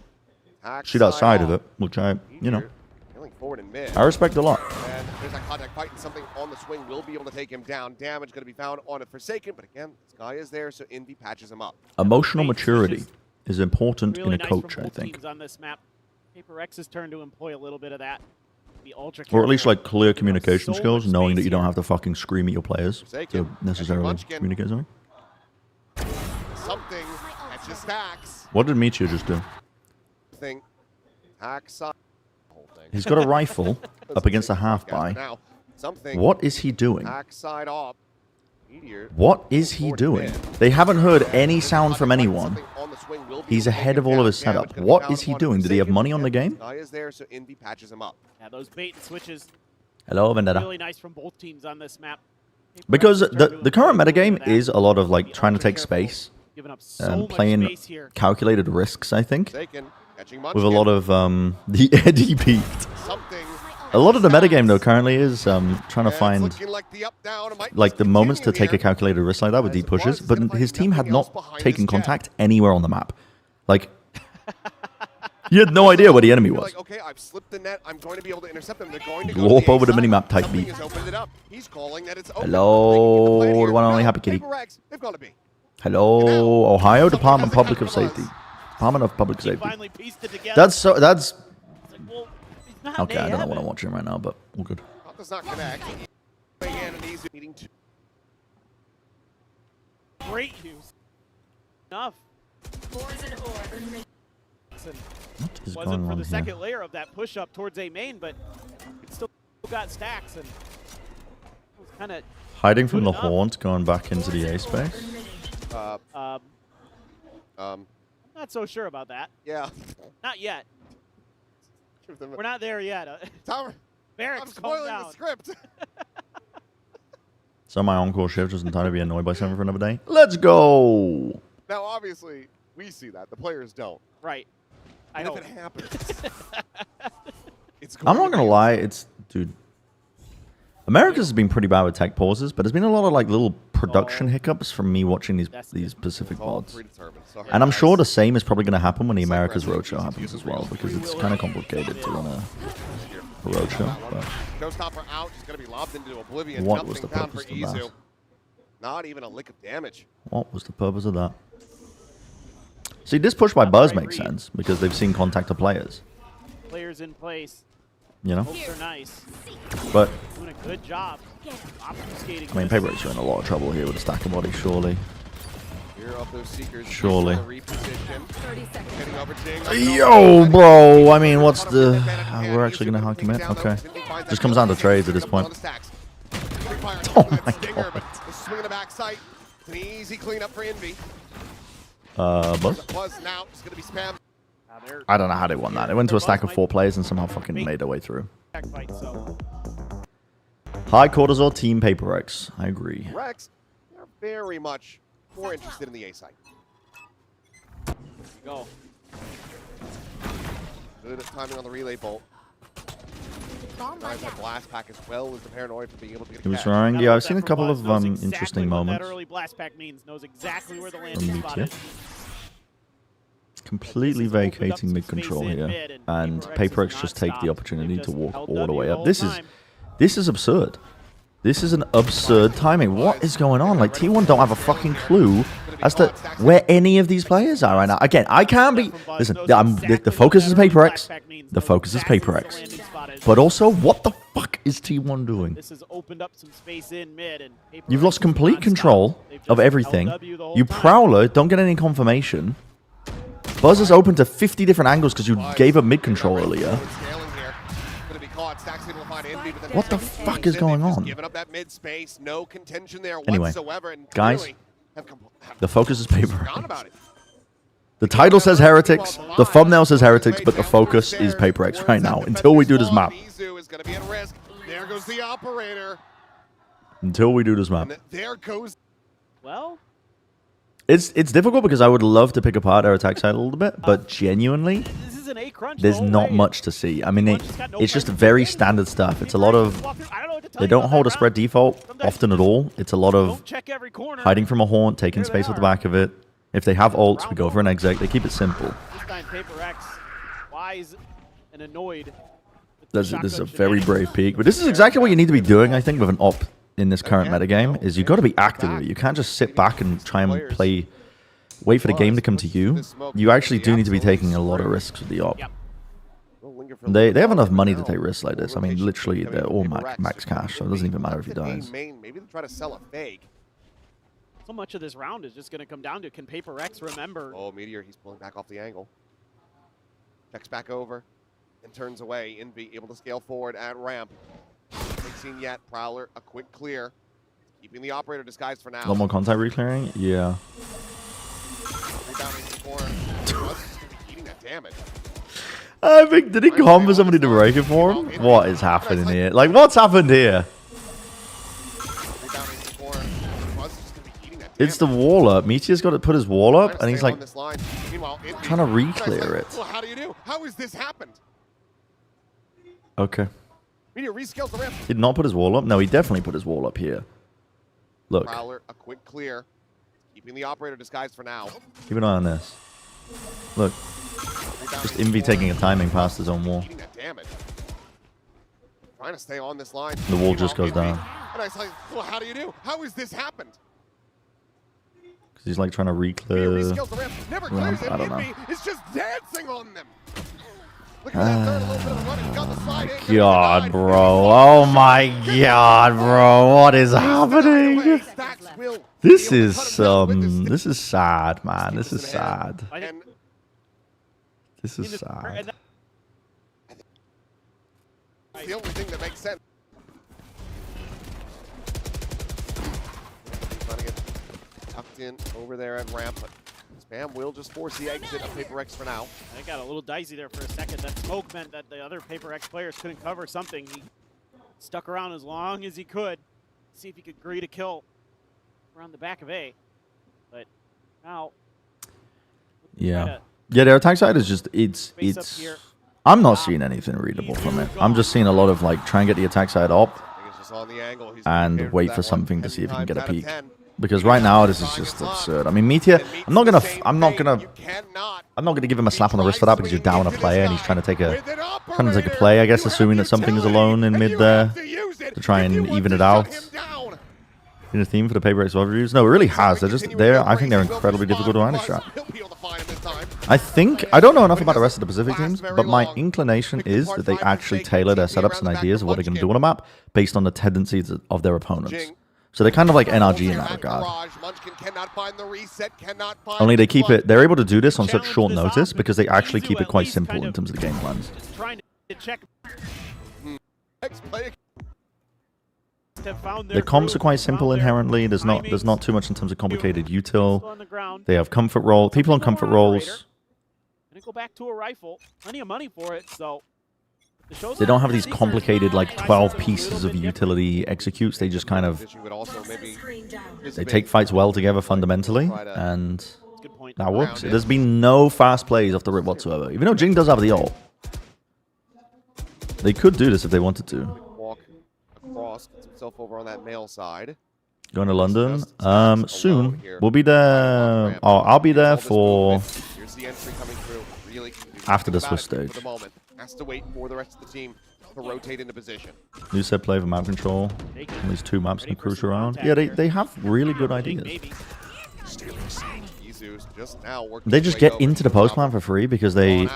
S1: see that side of it, which I
S3: Going forward in mid.
S1: I respect a lot.
S3: And there's that contact fight, and something on the swing will be able to take him down. Damage going to be found on a Forsaken, but again, this guy is there, so Envy patches him up.
S1: Emotional maturity is important
S2: Really
S1: in a
S2: nice
S1: coach,
S2: from
S1: I
S2: both
S1: think.
S2: teams on this map. Paper X's turn to employ a little bit of that. Be ultra
S1: Or at least
S2: careful.
S1: like clear communication
S2: So
S1: skills,
S2: much
S1: knowing that
S2: space
S1: you don't
S2: here.
S1: have to fucking scream at your players to
S3: Forsaken.
S1: necessarily
S3: Munchkin.
S1: communicate something.
S3: Something catches stacks.
S1: What did Meteor just do?
S3: Thing. Hack side. Whole thing.
S1: He's got a rifle up against a half by.
S3: Now, something.
S1: What is he doing?
S3: Hack side off. Meteor.
S1: What is he doing? They haven't heard any sound from anyone.
S3: Something on the swing will be
S1: He's
S3: able to
S1: ahead
S3: take
S1: of
S3: him
S1: all of
S3: down.
S1: his setup.
S3: Damage gonna be
S1: What
S3: found
S1: is he
S3: on a
S1: doing? Did he have
S3: Forsaken.
S1: money on the
S3: Again,
S1: game?
S3: this guy is there, so Envy patches him up.
S2: Yeah, those bait and switches
S1: Hello, Vendetta.
S2: really nice from both teams on this map. Paper
S1: Because
S2: X's turn to
S1: the current
S2: employ a little
S1: metagame
S2: bit of that.
S1: is a lot of like
S2: Be
S1: trying to
S2: ultra
S1: take
S2: careful,
S1: space
S2: giving up so
S1: and
S2: much
S1: playing
S2: space here.
S1: calculated risks, I think,
S3: Forsaken. Catching
S1: with a lot of the Eddie peaked.
S3: something.
S1: A lot of the metagame though currently is trying to
S3: And it's
S1: find
S3: looking like the up down. It might
S1: like
S3: just
S1: the moments to
S3: continue
S1: take a
S3: here.
S1: calculated risk like that with
S3: As
S1: deep
S3: it was,
S1: pushes, but
S3: Zip
S1: his team had
S3: nothing else
S1: not
S3: behind
S1: taken
S3: his jet.
S1: contact anywhere on the map. Like you had no idea where the enemy
S3: You're
S1: was.
S3: like, okay, I've slipped the net. I'm going to be able to intercept them. They're going to
S1: Glorp
S3: go
S1: over the
S3: side.
S1: minimap type
S3: Something
S1: beat.
S3: has opened it up. He's calling that it's open.
S1: Hello,
S3: They can get the play
S1: the one and only
S3: here.
S1: Happy Kitty.
S3: Paper X, they've got to be.
S1: Hello, Ohio Department of Public of Safety. Department of Public
S2: He
S1: Safety.
S2: finally pieced it together.
S1: That's
S2: It's like, well, he's not
S1: okay. I don't know
S2: May
S1: what I'm
S2: Heaven.
S1: watching right now, but all good.
S3: That does not connect. Again, and he's needing to.
S2: Great use. Enough.
S1: What is
S2: Wasn't
S1: going
S2: for
S1: on
S2: the
S1: here?
S2: second layer of that push up towards A main, but it still got stacks and it was kind of
S1: Hiding from
S2: good
S1: the
S2: enough.
S1: haunt, going back into the A space.
S2: Not so sure about that.
S3: Yeah.
S2: Not yet. We're not there yet.
S3: Tower. I'm
S2: Barracks, calm
S3: spoiling
S2: down.
S3: the script.
S1: So my encore shift was entirely to be annoyed by something for another day. Let's go.
S3: Now, obviously, we see that. The players don't.
S2: Right. I
S3: And
S2: know.
S3: if it happens, it's
S1: I'm
S3: going
S1: not
S3: to
S1: gonna
S3: be-
S1: lie, it's dude. America's has been pretty bad with tech pauses, but there's been a lot of like little production hiccups from me watching these Pacific
S3: All
S1: pods.
S3: predetermined. So
S1: And I'm
S3: Heretics-
S1: sure the same is probably going to happen when the America's Roadshow happens as well, because it's kind of complicated to run a roadshow. But
S3: Showstopper out. She's going to be lobbed into oblivion.
S1: What was
S3: Nothing
S1: the
S3: down
S1: purpose
S3: for
S1: of that?
S3: Izu. Not even a lick of damage.
S1: what was the purpose of that? See, this push by Buzz makes sense, because they've seen contact to players,
S2: Players in place.
S1: you know?
S2: Hopes are nice.
S1: But,
S2: Doing a good job. Obfuscating
S1: I mean,
S2: this.
S1: Paperworks are in a lot of trouble here with a stack of bodies, surely.
S3: Here up those Seekers.
S1: Surely.
S3: Reposition.
S7: 30 seconds.
S3: Getting over Jing.
S1: Yo, bro, I mean, what's the... we're actually going to hard commit? Okay. Just comes down to trades at this point. Oh my God.
S3: Swing in the backside. It's an easy cleanup for Envy.
S1: Buzz?
S3: Buzz now is going to be spammed.
S1: I don't know how they won that. They went to a stack of 4 players and somehow fucking made their way through.
S2: Fight, so.
S1: High cortisol team Paperworks. I agree.
S3: Rex, they're very much more interested in the A side.
S2: Go.
S3: Good timing on the relay bolt. Nice blast pack as well as the paranoid for being able to get a
S1: He was
S3: catch.
S1: trying.
S2: Gotta
S1: Yeah,
S2: love
S1: I've seen a
S2: that
S1: couple
S2: from
S1: of
S2: Buzz. Knows exactly
S1: interesting
S2: what
S1: moments.
S2: That early blast pack means. Knows exactly where the
S1: From
S2: landing spot
S1: Meteor.
S2: is.
S1: Completely
S2: This has opened up
S1: vacating
S2: some
S1: mid
S2: space
S1: control
S2: in
S1: here.
S2: mid,
S1: And
S2: Paperworks
S1: Paperworks
S2: has
S1: just
S2: not
S1: take the
S2: stopped.
S1: opportunity
S2: They've
S1: to
S2: just
S1: walk
S2: held
S1: all the
S2: W
S1: way
S2: the
S1: up.
S2: whole
S1: This is
S2: time.
S1: absurd. This is an absurd timing. What is going on? Like, T1 don't have a fucking clue as to where any of these players are right now. Again, I can't be... Listen, the focus is Paperworks. The focus is Paperworks. But also, what the fuck is T1 doing?
S2: This has opened up some space in mid, and
S1: You've lost
S2: Paperworks has
S1: complete
S2: not
S1: control
S2: stopped. They've
S1: of
S2: just
S1: everything.
S2: held W the whole
S1: You
S2: time.
S1: Prowler don't get any confirmation. Buzz is open to 50 different angles because you gave up mid control earlier. What the fuck is going on?
S3: Giving up that mid space, no contention there
S1: Anyway,
S3: whatsoever, and
S1: guys,
S3: clearly have
S1: The focus is
S3: forgotten
S1: Paperworks.
S3: about it.
S1: The title says Heretics, the thumbnail says Heretics, but the focus is Paperworks right now until we do this map.
S3: Izu is going to be at risk. There goes the operator.
S1: Until we do this map.
S3: And there goes.
S2: Well,
S1: It's difficult because I would love to pick apart our attack side a little bit, but genuinely,
S2: this is an A crunch.
S1: there's
S2: the whole
S1: not
S2: way.
S1: much to see. I mean,
S2: T1 just got no
S1: it's just
S2: pressure.
S1: very standard stuff. It's a lot of...
S2: I don't know what to tell
S1: They
S2: you
S1: don't
S2: about
S1: hold a
S2: that
S1: spread
S2: round.
S1: default
S2: Sometimes
S1: often at all. It's a lot of
S2: don't check every corner.
S1: hiding from a haunt, taking
S2: There they
S1: space at the
S2: are.
S1: back of it. If they have ults, we go for an exec. They keep it simple.
S2: This time, Paperworks, wise and annoyed. with the
S1: This is a
S2: shotgun
S1: very
S2: shenanigans.
S1: brave peak. But this is exactly what you need to be doing, I think, with an op in this current metagame, is you've got to be active with it. You can't just sit back and try and play, wait for the game to come to you. You actually do need to be taking a lot of risks with the op.
S2: Yep.
S1: They have enough money to take risks like this. I mean, literally, they're all max cash, so it doesn't even matter if he dies.
S3: Maybe they try to sell a fake.
S2: So much of this round is just going to come down to, can Paperworks remember?
S3: Oh, Meteor, he's pulling back off the angle. Checks back over and turns away. Envy able to scale forward at ramp. Ain't seen yet. Prowler, a quick clear. Keeping the operator disguised for now.
S1: A lot more contact reclearing? Yeah.
S3: Rebounding in the corner. Buzz is gonna be eating that damage.
S1: I think, did he come for somebody to break it for him? What is happening here? Like, what's happened here?
S3: Rebounding in the corner. Buzz is gonna be eating that damage.
S1: It's the wall up. Meteor's got to put his wall
S3: Trying
S1: up,
S3: to
S1: and he's
S3: stay
S1: like
S3: on this line. Meanwhile, Envy-
S1: trying to re-clear it.
S3: Well, how do you do? How has this happened?
S1: Okay.
S3: Meteor rescales the ramp.
S1: Did not put his wall up? No, he definitely put his wall up here. Look,
S3: Prowler, a quick clear. Keeping the operator disguised for now.
S1: keep an eye on this. Look,
S3: Rebounding
S1: just
S3: in the
S1: Envy
S3: corner.
S1: taking a timing past his own wall.
S3: Eating that damage. Trying to stay on this line.
S1: The wall just goes
S3: Meanwhile,
S1: down.
S3: Envy- And I was like, well, how do you do? How has this happened?
S1: Because he's like trying to
S3: Meteor
S1: re-clear.
S3: rescales the ramp. Never
S1: ramp,
S3: clears it.
S1: I don't know.
S3: Envy is just dancing on them. Look at that third, a little bit of running. He got the slide in. Gonna be
S1: God,
S3: denied.
S1: bro. Oh my God, bro. What is happening?
S3: Stacks will
S1: This
S3: be able to
S1: is
S3: cut him down with this stick.
S1: this is sad, man. This is sad.
S2: I think
S3: And
S1: This is sad.
S2: and
S3: it's the only thing that makes sense. Trying to get tucked in over there at ramp, but Spam will just force the exit of Paperworks for now.
S2: it got a little dicey there for a second. That smoke meant that the other Paperworks players couldn't cover something. He stuck around as long as he could, see if he could greet a kill around the back of A. But now,
S1: Yeah. Yeah, their attack side is just,
S2: Face up
S1: it's...
S2: here.
S1: I'm not seeing anything readable from it. I'm just seeing a lot of, like, try and get the attack side up.
S3: saw the angle. He's prepared
S1: and wait
S3: that
S1: for
S3: one
S1: something to
S3: 10
S1: see if he can get a
S3: times out of
S1: peek.
S3: 10.
S1: Because right now this is just absurd. I mean, Meteor, I'm not gonna give him a slap on the wrist for that because you're down a player and he's trying to take a play, I guess, assuming that something is alone in mid there to try and even it out. In a theme for the paper X reviews? No, it really has. I think they're incredibly difficult to anti-strat. I don't know enough about the rest of the Pacific teams, but my inclination is that they actually tailor their setups and ideas of what they're going to do on a map based on the tendencies of their opponents. So they're kind of like NRG in that regard. Only they're able to do this on such short notice because they actually keep it quite simple in terms of the game plans. The comps are quite simple inherently. There's not too much in terms of complicated util. They have comfort roll. People on comfort rolls.
S2: Go back to a rifle. Plenty of money for it, so
S1: they don't have these complicated like 12 pieces of utility executes. They just kind of they take fights well together fundamentally, and that works. There's been no fast plays off the rip whatsoever. Even though Jing does have the ult, they could do this if they wanted to.
S3: Walk across, gets himself over on that male side.
S1: Going to London soon. We'll be there. Oh, I'll be there for after the Swiss stage.
S3: Has to wait for the rest of the team to rotate into position.
S1: New set play for map control. At least 2 maps in cruise around. Yeah, they have really good ideas. They just get into the post plan for free because they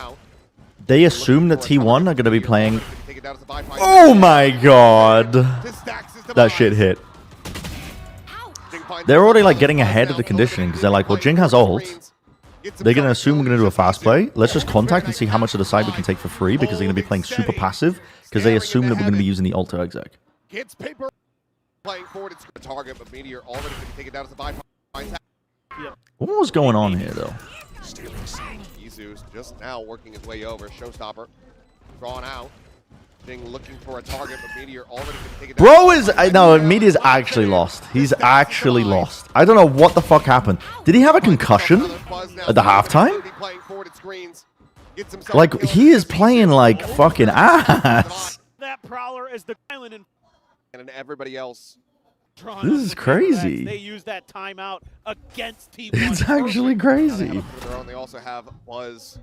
S1: assume that T1 are going to be playing. Oh my god, that shit hit. They're already like getting ahead of the conditioning because they're like, well, Jing has ult. They're going to assume we're going to do a fast play. Let's just contact and see how much of the side we can take for free because they're going to be playing super passive because they assume that we're going to be using the ult to exec.
S3: Gets paper playing forward. It's a target, but Meteor already going to take it down as a bypass.
S1: What was going on here, though?
S3: Jesus just now working his way over. Showstopper drawn out. Looking for a target, but Meteor already going to take it down.
S1: Bro is... No, Meteor's actually lost. He's actually lost. I don't know what the fuck happened. Did he have a concussion at the halftime? Like, he is playing like fucking ass.
S2: That Prowler is the island
S3: and everybody else.
S1: This is crazy.
S2: They use that timeout against T1.
S1: It's actually crazy.
S3: They also have Buzz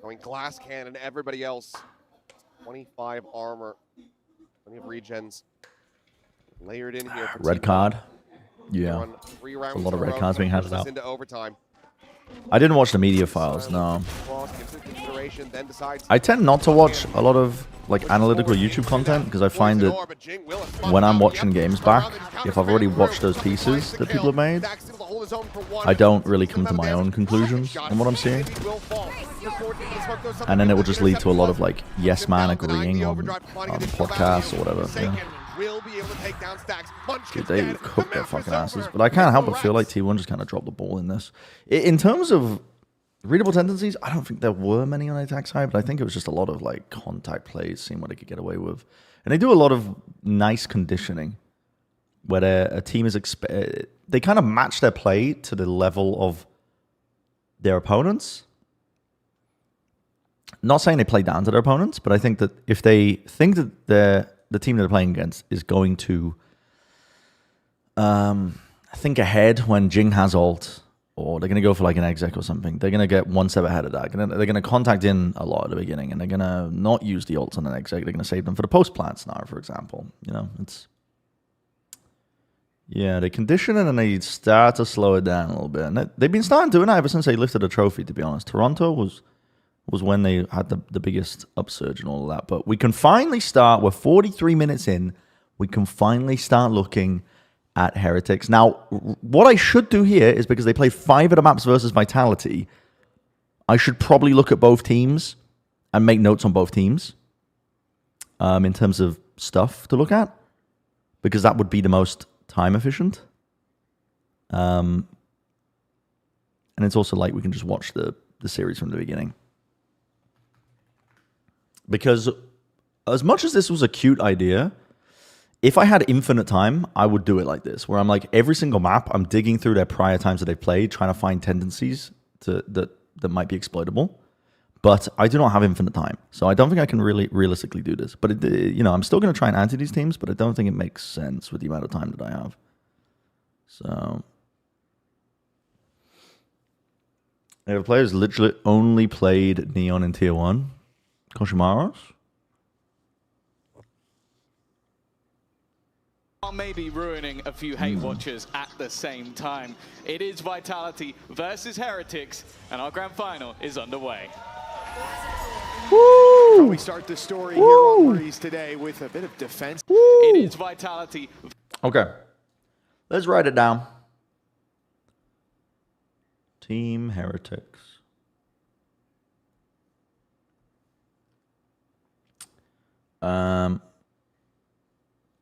S3: going glass cannon. Everybody else 25 armor, plenty of regens layered in here. For
S1: red card. Yeah, a lot of red cards being handed out.
S3: Into overtime.
S1: I didn't watch the media files. No, I tend not to watch a lot of like analytical YouTube content because I find that when I'm watching games back, if I've already watched those pieces that people have made, I don't really come to my own conclusions on what I'm seeing. And then it will just lead to a lot of like yes man agreeing on podcasts or whatever. Yeah. Dude, they cook their fucking asses. But I can't help but feel like T1 just kind of dropped the ball in this. In terms of readable tendencies, I don't think there were many on the attack side, but I think it was just a lot of like contact plays, seeing what they could get away with. And they do a lot of nice conditioning where a team is they kind of match their play to the level of their opponents. Not saying they play down to their opponents, but I think that if they think that the team that they're playing against is going to think ahead when Jing has ult, or they're going to go for like an exec or something, they're going to get one step ahead of that. They're going to contact in a lot at the beginning, and they're going to not use the ults on an exec. They're going to save them for the post-plant scenario, for example. You know, it's... Yeah, they condition it and they start to slow it down a little bit. And they've been starting doing that ever since they lifted the trophy, to be honest. Toronto was when they had the biggest upsurge and all of that. But we can finally start, we're 43 minutes in, we can finally start looking at Heretics. Now, what I should do here is, because they play 5 of the maps versus Vitality, I should probably look at both teams and make notes on both teams in terms of stuff to look at, because that would be the most time efficient. And it's also like we can just watch the series from the beginning. Because as much as this was a cute idea, if I had infinite time, I would do it like this, where I'm like, every single map, I'm digging through their prior times that they've played, trying to find tendencies that might be exploitable. But I do not have infinite time, so I don't think I can really realistically do this. But you know, I'm still going to try and anti these teams, but I don't think it makes sense with the amount of time that I have. So, if a player's literally only played Neon in Tier 1, Koshimaros?
S8: Maybe ruining a few hate watchers at the same time. It is Vitality versus Heretics, and our grand final is underway.
S1: Woo!
S9: We start the story here on Breeze today with a bit of defense.
S8: It is Vitality.
S1: Okay. Let's write it down. Team Heretics.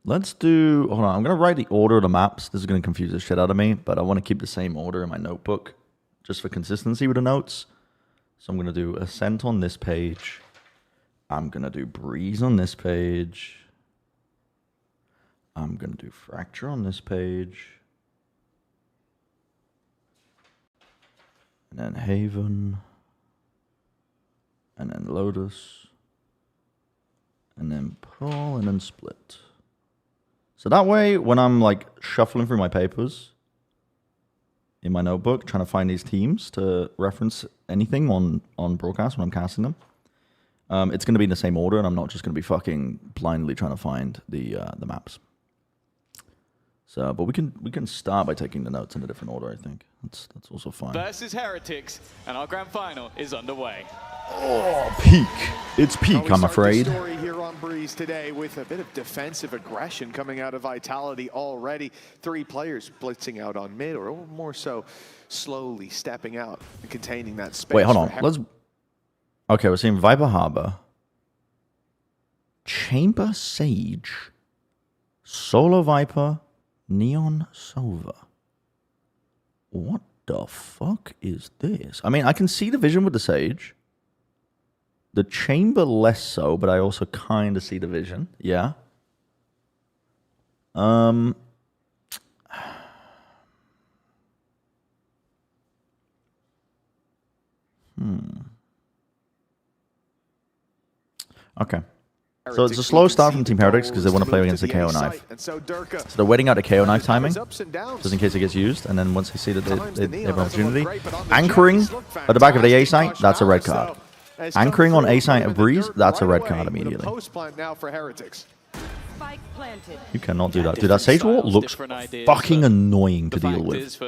S1: Let's do... Hold on. I'm going to write the order of the maps. This is going to confuse the shit out of me, but I want to keep the same order in my notebook just for consistency with the notes. So I'm going to do Ascent on this page. I'm going to do Breeze on this page. I'm going to do Fracture on this page. And then Haven. And then Lotus. And then Pull, and then Split. So that way, when I'm like shuffling through my papers in my notebook, trying to find these teams to reference anything on broadcast when I'm casting them, it's going to be in the same order, and I'm not just going to be fucking blindly trying to find the maps. So, but we can start by taking the notes in a different order. I think that's also fine.
S8: Versus Heretics, and our grand final is underway.
S1: Oh, peak! It's peak, I'm afraid.
S9: The story here on Breeze today with a bit of defensive aggression coming out of Vitality already. 3 players blitzing out on mid, or more so, slowly stepping out and containing that space.
S1: Wait, hold on. Okay, we're seeing Viper Harbor, Chamber Sage, Solo Viper, Neon Sova. What the fuck is this? I mean, I can see the vision with the Sage. The Chamber less so, but I also kind of see the vision. Yeah. Okay. So it's a slow start from Team Heretics because they want to play against the KO knife. So they're waiting out the KO knife timing, just in case it gets used. And then once they see that they have an opportunity, anchoring at the back of the A site, that's a red card. Anchoring on A site of Breeze, that's a red card immediately. You cannot do that. Dude, that Sage Wall looks fucking annoying to deal with.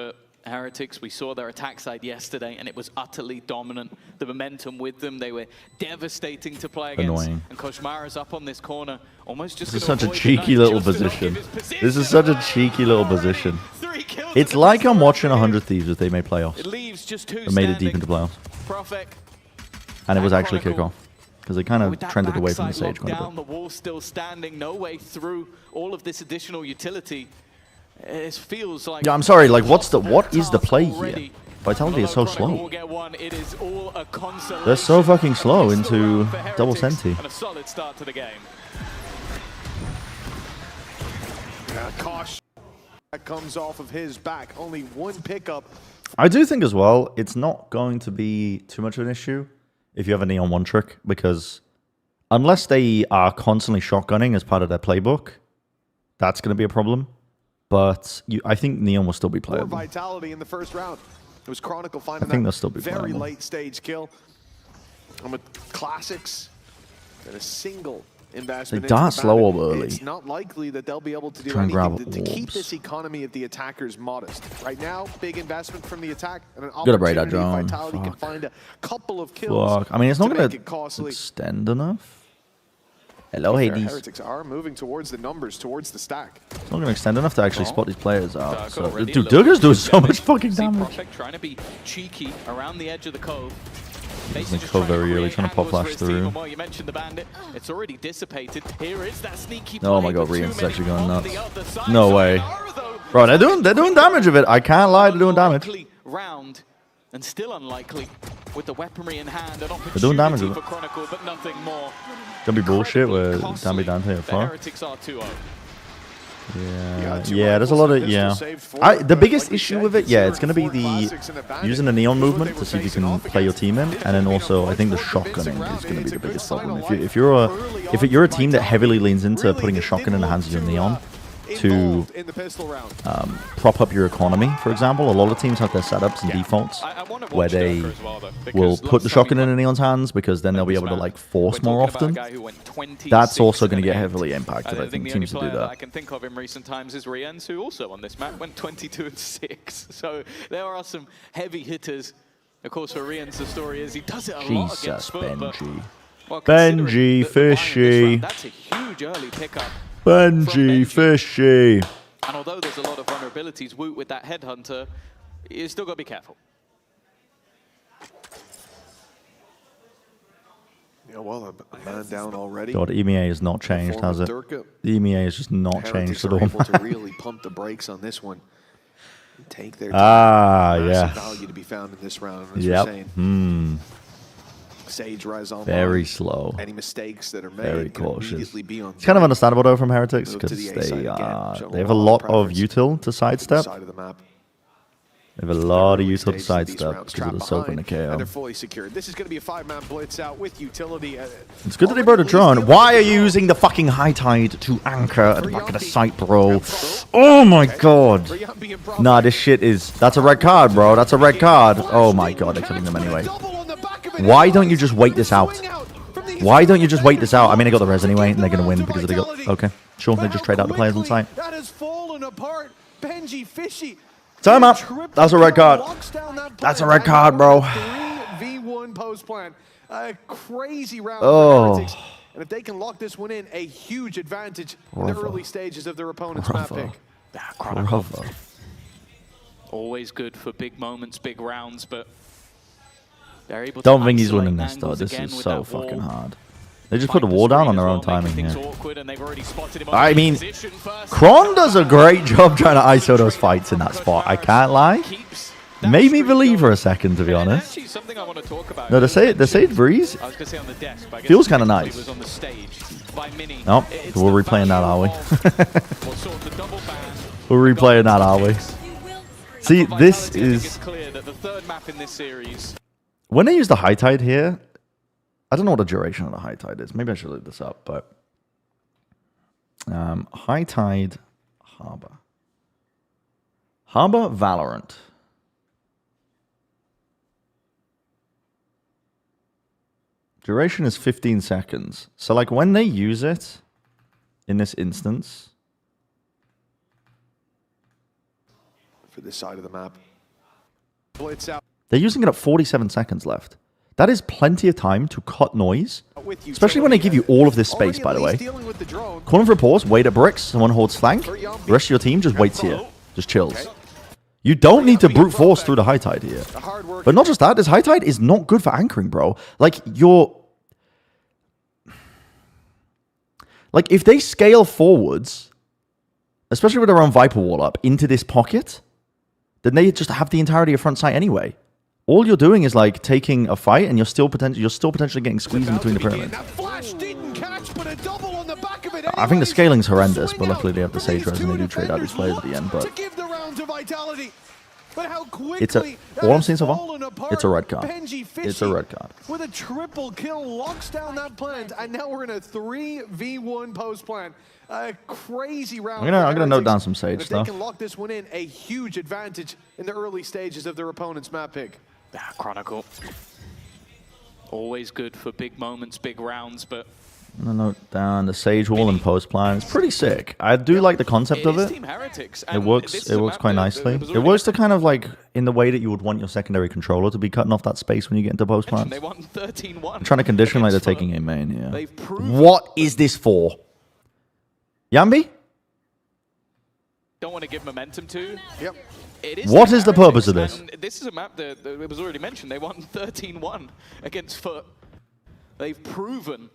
S8: Heretics, we saw their attack side yesterday, and it was utterly dominant. The momentum with them, they were devastating to play against.
S1: Annoying.
S8: And Koshmara's up on this corner, almost just.
S1: This is such a cheeky little position. This is such a cheeky little position. It's like I'm watching 100 Thieves if they made playoffs.
S8: It leaves just 2
S1: or made it deep into playoffs.
S8: Prophet
S1: and it was actually kickoff because they kind of trended away from the Sage quite a bit.
S8: The wall still standing, no way through all of this additional utility. It feels like...
S1: Yeah, I'm sorry, like what is the play here? Vitality is so slow. They're so fucking slow into double senti.
S8: And a solid start to the game.
S9: Caution that comes off of his back. Only 1 pickup.
S1: I do think as well, it's not going to be too much of an issue if you have a Neon 1 trick, because unless they are constantly shotgunning as part of their playbook, that's going to be a problem. But I think Neon will still be playable.
S9: Vitality in the first round. It was Chronicle finding
S1: they'll still be
S9: very
S1: playable.
S9: late stage kill. And with classics and a single investment.
S1: They dart slow up early.
S9: It's not likely that they'll be able to do
S1: Try and grab
S9: anything to keep
S1: orbs.
S9: this economy of the attackers modest. Right now, big investment from the attack and an
S1: Gotta break that
S9: opportunity.
S1: drone.
S9: Vitality can
S1: Fuck.
S9: find a couple of kills.
S1: Fuck. I mean, it's not
S9: to
S1: going
S9: make it
S1: to
S9: costly.
S1: extend enough. Hello,
S9: Their
S1: Hades.
S9: Heretics are moving towards the numbers, towards the stack.
S1: It's not going to extend enough to actually spot these players out. So,
S8: already
S1: dude,
S8: looking
S1: Durga's doing
S8: to
S1: so much
S8: damage.
S1: fucking
S8: See
S1: damage.
S8: Prophet trying to be cheeky around the edge of the cove.
S1: The cove very early, trying to pop flash through.
S8: You mentioned the bandit. It's already dissipated. Here is that sneaky
S1: Oh
S8: play,
S1: my god,
S8: but too
S1: Rian's
S8: many
S1: actually going
S8: on
S1: nuts.
S8: the other side.
S1: No
S8: So
S1: way.
S8: Naruto
S1: Bro, they're doing damage of it. I can't lie, they're doing damage.
S8: unlikely round and still unlikely with the weaponry in hand. An
S1: They're doing damage
S8: opportunity
S1: with
S8: for
S1: it.
S8: Chronicle, but nothing more.
S1: Gonna be bullshit where
S8: Incredibly
S1: Dambi Dante are
S8: The
S1: far.
S8: Heretics are 2-0.
S1: Yeah, there's a lot of, the biggest issue with it, it's going to be the using the neon movement to see if you can play your team in, and then also I think the shotgunning is going to be the biggest problem. If you're a team that heavily leans into putting a shotgun in the hands of your neon to prop up your economy, for example, a lot of teams have their setups and defaults where they will put the shotgun in the neon's hands because then they'll be able to like force more often. That's also going to get heavily impacted. I think teams to do that.
S8: I can think of in recent times is Riens, who also on this map went 22-6. So there are some heavy hitters. Of course, for Riens, the story is he does it a lot against Foot,
S1: Benji.
S8: well,
S1: Benji, fishy.
S8: That's a huge early pickup.
S1: Benji, fishy.
S8: And although there's a lot of vulnerabilities, Woot with that headhunter, you still got to be careful.
S9: Yeah, well, a man down already.
S1: God, EMEA has not changed, has it? The EMEA has just not changed at all.
S9: Able to really pump the brakes on this one. Take their time.
S1: Yeah.
S9: Value to be found in this round. As we're saying. Sage rise on.
S1: Very slow.
S9: Any mistakes that are made,
S1: very cautious.
S9: Be on
S1: it's kind of understandable though from Heretics because they have a lot of util to sidestep. They have a lot of util to sidestep because of the soak and the KO.
S9: They're fully secured. This is going to be a 5-man blitz out with utility.
S1: It's good that they brought a drone. Why are you using the fucking high tide to anchor at the back of the site, bro? Oh my god. Nah, this shit is... That's a red card, bro. That's a red card. Oh my god, they're killing them anyway. Why don't you just wait this out? Why don't you just wait this out? I mean, they got the res anyway, and they're going to win because they got... Okay, sure, they just trade out the players on site.
S9: That has fallen apart. Benji Fishy.
S1: Time up. That's a red card. That's a red card, bro.
S9: 3v1 post plan. A crazy round
S1: for
S9: Heretics. And if they can lock this one in, a huge advantage in the early stages of their opponent's map pick.
S1: Bravo.
S8: Always good for big moments, big rounds, but they're able to
S1: don't think he's winning
S8: isolate
S1: this, though. This is so fucking
S8: wall.
S1: hard. They just put the wall down on their own timing here. I mean,
S8: position
S1: Kron does a great job trying to ISO those fights in that spot. I can't lie. Made me believe for a second, to be honest. No, the Sage Breeze feels kind of nice. Nope, we're replaying that, are we? We're replaying that, are we? See, this is... When they use the high tide here, I don't know what the duration of the high tide is. Maybe I should look this up, but... high tide harbor. Harbor Valorant. Duration is 15 seconds. So, like, when they use it in this instance...
S9: For this side of the map. Blitz out.
S1: They're using it at 47 seconds left. That is plenty of time to cut noise. Especially when they give you all of this space, by the way. Calling for a pause, wait at bricks, someone holds flank. The rest of your team just waits here. Just chills. You don't need to brute force through the high tide here. But not just that, this high tide is not good for anchoring, bro. Like, if they scale forwards, especially with their own Viper wall up, into this pocket, then they just have the entirety of front sight anyway. All you're doing is like taking a fight, and you're still potentially getting squeezed in between the pyramid. I think the scaling's horrendous, but luckily they have the Sage Res and they do trade out these players at the end. But it's all I'm seeing so far. It's a red card. It's a red card.
S9: With a triple kill, locks down that plant, and now we're in a 3v1 post plan. A crazy round.
S1: I'm gonna note down some Sage
S9: stuff.
S1: stuff.
S9: They can lock this one in, a huge advantage in the early stages of their opponent's map pick.
S8: Chronicle. Always good for big moments, big rounds, but...
S1: I'm gonna note down the Sage wall and post plan. It's pretty sick. I do like the concept of it. It works quite nicely. It works to kind of like in the way that you would want your secondary controller to be cutting off that space when you get into post plans.
S8: They won 13-1.
S1: I'm trying to condition like they're taking a main here. What is this for? Yambi?
S8: Don't want to give momentum to.
S9: Yep.
S1: What is the purpose of this?
S8: And this is a map that it was already mentioned. They won 13-1 against Foot. They've proven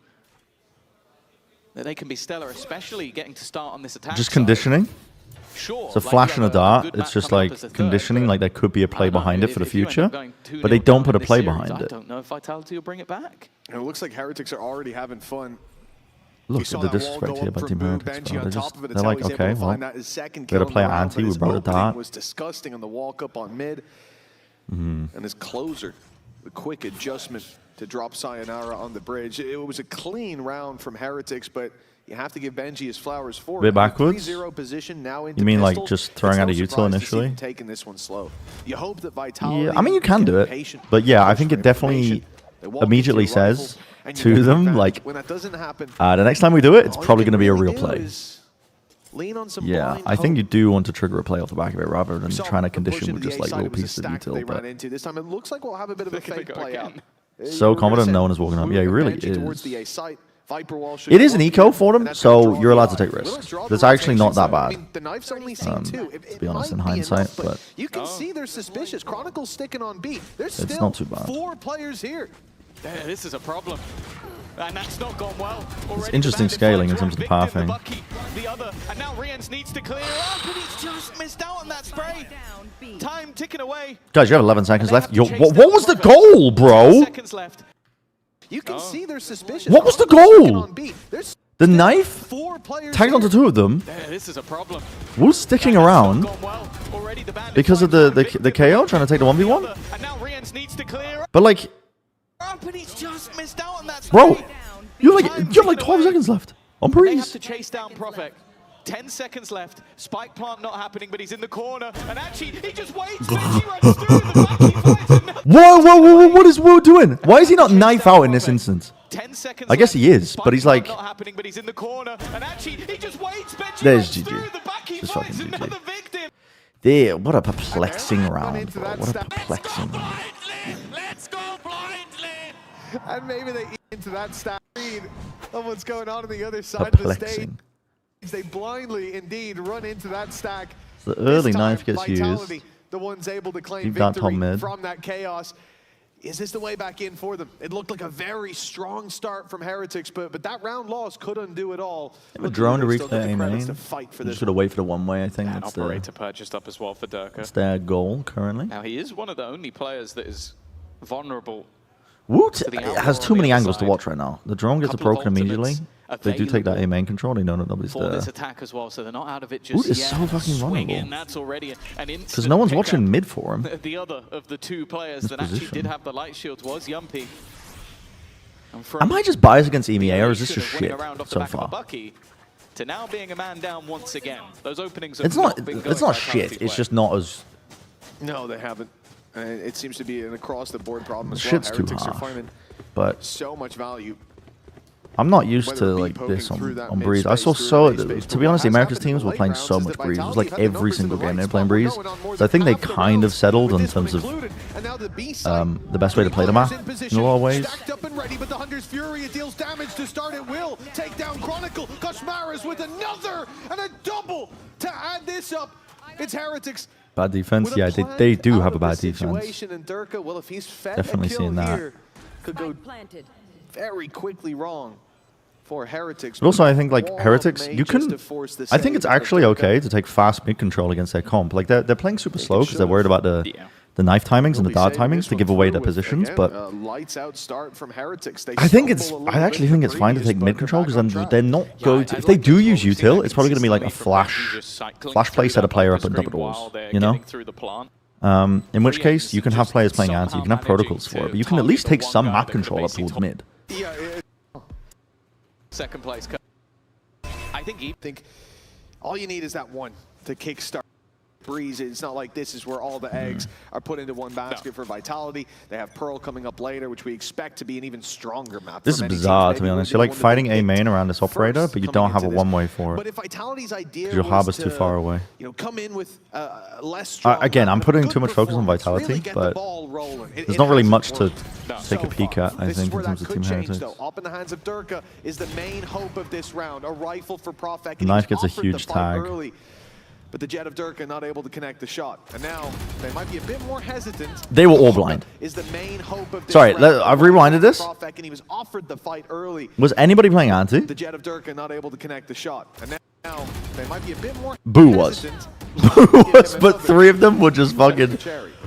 S8: that they can be stellar, especially getting to start on this attack.
S1: Just conditioning?
S8: Sure.
S1: It's a flash and a dart. It's just like conditioning, like there could be a play behind it for the future, but they don't put a play behind it.
S8: I don't know if Vitality will bring it back.
S9: And it looks like Heretics are already having fun.
S1: look at the disrespect here by Team Heretics, bro. They're like, okay, well, we had a player anti, we brought it that.
S9: Was disgusting on the walk up on mid. And his closer, the quick adjustment to drop Sayonara on the bridge. It was a clean round from Heretics, but you have to give Benji his flowers for
S1: Bit backwards?
S9: 3-0 position now into
S1: You mean like
S9: pistol.
S1: just throwing out a util initially?
S9: Taking this one slow. You hope that Vitality.
S1: Yeah, I mean you can do it, but yeah, I think it definitely immediately says to them like,
S9: when that doesn't happen,
S1: the next time we do it, it's
S9: all you
S1: probably
S9: can
S1: going to be a
S9: really
S1: real
S9: do
S1: play.
S9: is lean on some
S1: Yeah,
S9: blind
S1: I think
S9: hope.
S1: you do want to trigger a play off the back of it rather than
S9: We saw
S1: trying to
S9: the push
S1: condition
S9: into
S1: with
S9: the
S1: just
S9: A
S1: like
S9: side.
S1: little
S9: It was a
S1: pieces of
S9: stack that they
S1: util.
S9: ran
S1: But
S9: into. This time it looks like we'll have a bit of a fake play out.
S1: so confident no one is walking up. Yeah, he really
S9: Towards
S1: is.
S9: the A site. Viper wall should
S1: It
S9: go
S1: is an
S9: up
S1: eco
S9: here,
S1: for them,
S9: and that's gonna
S1: so
S9: draw
S1: you're
S9: the
S1: allowed to
S9: eye.
S1: take risks.
S9: Let's draw the
S1: That's actually not that
S9: rotation. I
S1: bad.
S9: mean, the knife's only seen two.
S1: To be honest, in
S9: might be
S1: hindsight,
S9: enough,
S1: but
S9: you can see they're suspicious. Chronicle's sticking on B. There's still
S1: not too bad.
S9: 4 players here.
S8: Yeah, this is a problem. And that's not gone well. Already
S1: interesting
S8: the bandit
S1: scaling in
S8: finds
S1: terms of the
S8: one
S1: pathing.
S8: victim, the Bucky, the other, and now Riens needs to clear up, but he's just missed out on that spray.
S7: Down B.
S8: Time ticking away.
S1: Guys, you have 11 seconds
S8: And they
S1: left.
S8: have to chase
S1: What
S8: down
S1: was the
S8: Prophet.
S1: goal,
S8: 10
S1: bro?
S8: seconds left.
S9: You can see they're suspicious.
S1: What was the
S9: Chronicle's sticking
S1: goal?
S9: on B. There's
S1: The knife
S9: 4 players
S1: tagged onto
S9: here.
S1: 2 of them
S8: Yeah, this is a problem.
S1: was sticking
S8: And that's not
S1: around
S8: gone well. Already the bandit
S1: because of
S8: finds one
S1: the
S8: victim,
S1: KO trying to take the 1v1.
S8: And now Riens needs to clear up,
S1: But like,
S8: but he's just missed out on that
S1: bro,
S8: spray.
S1: you have like 12 seconds left on
S8: They have
S1: breeze.
S8: to chase down Prophet. 10 seconds left. Spike plant not happening, but he's in the corner. And actually, he just waits. Benji runs through the back. He finds another.
S1: Whoa, what is Wu doing? Why is he not knife out in this instance?
S8: 10 seconds
S1: I guess he
S8: left.
S1: is,
S8: Spike
S1: but he's
S8: plant
S1: like-
S8: not happening, but he's in the corner. And actually, he just waits. Benji
S1: There's
S8: runs
S1: GG.
S8: through the back. He
S1: Just
S8: finds
S1: fucking GG.
S8: another victim.
S1: There, what a perplexing round, bro. What a perplexing round.
S3: Let's go blindly.
S9: And maybe they eat into that stat read of what's going on the other side of the stage.
S1: Perplexing.
S9: They blindly, indeed, run into that stack.
S1: So the early
S9: This time,
S1: knife gets
S9: Vitality,
S1: used.
S9: the ones able to claim
S1: Leave that top
S9: victory
S1: mid.
S9: from that chaos. Is this the way back in for them? It looked like a very strong start from Heretics, but that round loss could undo it all.
S1: Have a drone to
S9: They've still
S1: replay
S9: got the
S1: A
S9: credits
S1: main.
S9: to fight for
S1: I'm
S9: this
S1: just gonna wait for the one way. I think
S8: An
S1: that's
S8: operator purchased up as well for Durka.
S1: their goal currently.
S8: Now, he is one of the only players that is vulnerable.
S1: Woot
S8: To the
S1: it
S8: outlaw
S1: has
S8: on
S1: too
S8: the
S1: many
S8: other
S1: angles to
S8: side.
S1: watch right now. The drone gets
S8: Couple of
S1: broken immediately.
S8: ultimates
S1: They do take that
S8: available
S1: A main control. They know that nobody's
S8: for this
S1: there.
S8: attack as well, so they're not out of it just
S1: Ooh, it's
S8: yet.
S1: so fucking
S8: Swing
S1: vulnerable.
S8: in, that's already an instant
S1: Because no one's
S8: pickup.
S1: watching mid for him.
S8: The other of the two players
S1: This
S8: that actually
S1: position.
S8: did have the light shields was Yumpy. And from
S1: Am I just biased against EMEA or is this
S8: elimination
S1: just
S8: of winning
S1: shit
S8: a round off the
S1: so
S8: back of a
S1: far?
S8: Bucky to now being a man down once again. Those openings have
S1: It's not.
S8: been
S1: It's
S8: going
S1: not
S8: Vitality's
S1: shit. It's
S8: way.
S1: just not as.
S9: No, they haven't. And it seems to be an across-the-board problem as
S1: Shit's
S9: well.
S1: too
S9: Heretics are
S1: harsh.
S9: finding
S1: But
S9: so much value.
S1: I'm not used
S9: Whether
S1: to
S9: it be
S1: like
S9: poking
S1: this
S9: through that
S1: on
S9: mid
S1: Breeze. I
S9: space,
S1: saw
S9: through
S1: so.
S9: the A space,
S1: To
S9: but
S1: be
S9: what
S1: honest, the
S9: has
S1: Americas
S9: happened in
S1: teams
S9: the
S1: were
S9: late
S1: playing
S9: rounds
S1: so
S9: is
S1: much
S9: that
S1: Breeze. It was
S9: Vitality
S1: like
S9: had the
S1: every
S9: numbers
S1: single
S9: in the
S1: game they
S9: right
S1: were playing
S9: spot,
S1: Breeze.
S9: going on more
S1: So I
S9: than
S1: think they
S9: half the
S1: kind of
S9: rounds
S1: settled
S9: with
S1: in
S9: this one
S1: terms of
S9: included. And now the B side,
S1: the best way to play the map
S9: in
S1: in
S9: position,
S1: a lot of ways.
S9: stacked up and ready, but the Hunter's Fury, it deals damage to start at will. Take down Chronicle. Koshmaras with another and a double to add this up. It's Heretics.
S1: Bad defense.
S9: with a
S1: Yeah, they do
S9: planned
S1: have a
S9: out
S1: bad
S9: of the
S1: defense.
S9: situation, and Durka, well, if he's fed
S1: Definitely
S9: a kill
S1: seeing that.
S9: here, could go
S7: Spike planted.
S9: very quickly wrong for Heretics.
S1: But also, I think like
S9: Wall
S1: Heretics,
S9: may
S1: you
S9: just
S1: can.
S9: to force the
S1: I think
S9: save
S1: it's
S9: of
S1: actually
S9: Durka.
S1: okay to take fast mid control against their comp. Like they're playing super slow because they're worried about the knife timings and
S9: We'll
S1: the
S9: be
S1: dart
S9: saving
S1: timings
S9: this
S1: to
S9: one
S1: give away
S9: through
S1: their
S9: with,
S1: positions.
S9: again,
S1: But
S9: lights out start from Heretics. They
S1: I think it's.
S9: stumble a little
S1: I
S9: bit
S1: actually
S9: from
S1: think it's fine to
S9: previous,
S1: take
S9: but
S1: mid
S9: they're
S1: control
S9: back
S1: because
S9: on
S1: then
S9: track.
S1: they're not
S8: Yeah,
S1: going to.
S8: I'd
S1: If they
S8: like
S1: do
S8: as
S1: use
S8: well. We've seen
S1: util,
S8: that
S1: it's probably going to be like a
S8: consistently from Benji
S1: flash.
S8: just cycling
S1: Flash play
S8: through
S1: set a
S8: that
S1: player
S8: bunker
S1: up and
S8: screen
S1: double
S8: while
S1: doors,
S8: they're
S1: you know?
S8: getting through the plant.
S1: In which
S8: Riens
S1: case, you can have
S8: just
S1: players playing anti. You can have
S8: somehow
S1: protocols for it,
S8: managing
S1: but you
S8: to
S1: can at least
S8: target
S1: take
S8: the
S1: some
S8: one guy
S1: map
S8: that could
S1: control up
S8: basically
S1: towards mid.
S9: Yeah,
S8: Second place. I think he.
S9: think all you need is that one to kickstart Breeze. It's not like this is where all the eggs are put into one basket for Vitality. They have Pearl coming up later, which we expect to be an even stronger map.
S1: This
S9: for
S1: is
S9: many
S1: bizarre,
S9: teams.
S1: to be
S9: Maybe
S1: honest.
S9: we're
S1: You're like
S9: the one
S1: fighting
S9: that
S1: A
S9: picked
S1: main around this operator,
S9: first
S1: but you
S9: coming
S1: don't have a
S9: into this.
S1: one-way for
S9: But
S1: it.
S9: if Vitality's idea
S1: Because your
S9: was
S1: harbor's
S9: to,
S1: too far away.
S9: you know, come in with less strong
S1: Again, I'm
S9: map,
S1: putting
S9: good
S1: too much focus on
S9: performance,
S1: Vitality,
S9: really get the
S1: but
S9: ball rolling.
S1: there's not really much to
S9: worked
S1: take a peek
S9: far.
S1: at, I
S9: This is
S1: think, in
S9: where
S1: terms
S9: that
S1: of
S9: could
S1: Team
S9: change,
S1: Heretics.
S9: though. Up in the hands of Durka is the main hope of this round. A rifle for Profek. and he
S1: Knife
S9: was
S1: gets a
S9: offered the
S1: huge
S9: fight
S1: tag.
S9: early, but the Jet of Durka not able to connect the shot. And now they might be a bit more hesitant.
S1: They were all blind.
S9: Is the main hope of this
S1: Sorry,
S9: round.
S1: I've rewinded this.
S9: Profek, and he was offered the fight early.
S1: Was anybody playing anti?
S9: The Jet of Durka not able to connect the shot. And now they might be a bit more
S1: Boo was.
S9: hesitant.
S1: Boo was, but three of them were just fucking.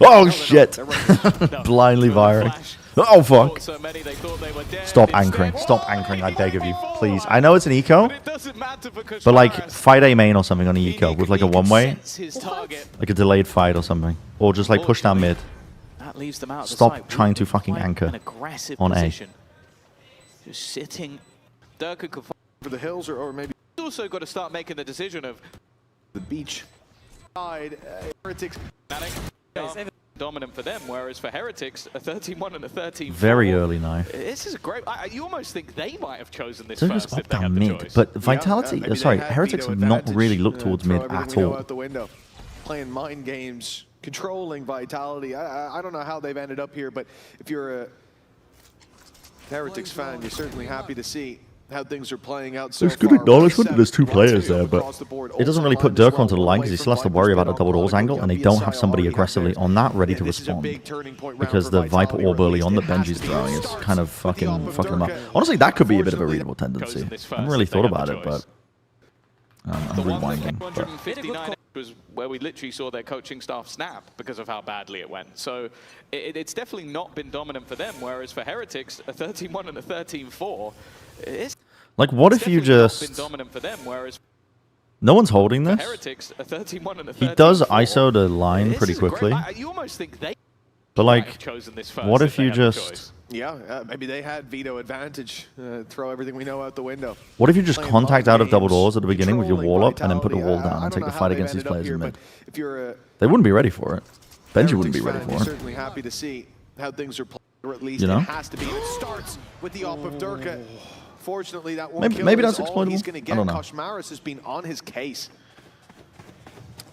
S1: Oh shit! Blindly firing. Oh, fuck.
S8: So many, they thought they were dead.
S1: Stop
S8: Instead,
S1: anchoring. Stop anchoring, I beg of you.
S8: 1v4.
S1: Please. I know it's an eco,
S8: But it doesn't matter for
S1: but like,
S8: Kushmaris.
S1: fight A main or something on an
S8: He
S1: eco with like a
S8: can
S1: one-way.
S8: sense his target.
S1: Like a delayed fight or something. Or just like push down mid.
S8: That leaves them out of the
S1: Stop
S8: sight.
S1: trying
S8: We're
S1: to
S8: in
S1: fucking
S8: quite
S1: anchor
S8: an aggressive
S1: on A.
S8: position. Just sitting. Durka could
S9: For the hills, or maybe
S8: He's also got to start making the decision of
S9: the beach. Side, Heretics.
S8: dominant for them, whereas for Heretics, a 13-1 and a 13-4.
S1: Very early knife.
S8: This is a great. You almost think they might have chosen this
S1: So
S8: first
S1: just
S8: if
S1: up
S8: they had
S1: down
S8: the
S1: mid.
S8: choice.
S1: But Vitality,
S9: maybe they
S1: sorry,
S9: had
S1: Heretics
S9: veto
S1: have not
S9: advantage,
S1: really looked towards
S9: throw
S1: mid
S9: everything
S1: at
S9: we know
S1: all.
S9: out the window. Playing mind games, controlling Vitality. I don't know how they've ended up here, but if you're a Heretics fan, you're certainly happy to see how things are playing out so
S1: There's good
S9: far.
S1: acknowledgement that there's two
S9: 1-7,
S1: players there,
S9: across
S1: but
S9: the board.
S1: it doesn't
S9: Also
S1: really put
S9: aligned as
S1: Dirk onto the
S9: well,
S1: line
S9: away
S1: because he
S9: from
S1: still has to
S9: Viper's
S1: worry
S9: bid
S1: about a
S9: on
S1: double doors
S9: Chronicle.
S1: angle, and they
S9: Yeah,
S1: don't
S9: BSI
S1: have somebody
S9: already had
S1: aggressively
S9: their-
S1: on that ready
S9: Yeah,
S1: to
S9: this is a
S1: respond.
S9: big turning point round
S1: Because
S9: for
S1: the
S9: Vitality,
S1: Viper
S9: or
S1: orb
S9: at
S1: early
S9: least
S1: on that
S9: it has
S1: Benji's
S9: to be.
S1: throwing
S9: It
S1: is
S9: starts
S1: kind of
S9: with the op
S1: fucking
S9: of
S1: fucking them up.
S9: Durka.
S1: Honestly, that could be a bit of a
S9: Unfortunately,
S1: readable tendency.
S8: chosen this
S1: I haven't
S8: first
S1: really
S8: if they
S1: thought
S8: had
S1: about
S8: the
S1: it, but
S8: choice.
S1: I'm
S8: The one
S1: rewinding.
S8: with
S1: But
S8: 159 was where we literally saw their coaching staff snap because of how badly it went. So it's definitely not been dominant for them, whereas for Heretics, a 13-1 and a 13-4, it's
S1: like, what if you
S8: definitely not
S1: just...
S8: been dominant for them, whereas
S1: No one's holding
S8: for
S1: this?
S8: Heretics, a 13-1 and a 13-4.
S1: He does ISO the line
S8: This
S1: pretty
S8: is a great-
S1: quickly.
S8: You almost think they
S1: But
S8: might have
S1: like,
S8: chosen this first
S1: what if
S8: they
S1: you
S8: had the
S1: just...
S8: choice.
S9: Yeah, maybe they had veto advantage. Throw everything we know out the window.
S1: What if you just
S9: Playing
S1: contact
S9: mind
S1: out of double
S9: games,
S1: doors at the beginning with your
S9: controlling
S1: wall up and then put a
S9: Vitality.
S1: wall down
S9: I
S1: and
S9: don't
S1: take the
S9: know
S1: fight
S9: how they've
S1: against these
S9: ended up
S1: players
S9: here,
S1: in mid?
S9: but if you're a
S1: They wouldn't be ready for it. Benji wouldn't be
S9: Heretics
S1: ready
S9: fan,
S1: for
S9: you're
S1: it.
S9: certainly happy to see how things are playing, or at least
S1: You know?
S9: it has to be. And it starts with the op of Durka. Fortunately, that one kill
S1: Maybe
S9: is
S1: that's
S9: all
S1: exploitable.
S9: he's going to
S1: I
S9: get.
S1: don't know.
S9: Koshmaris has been on his case.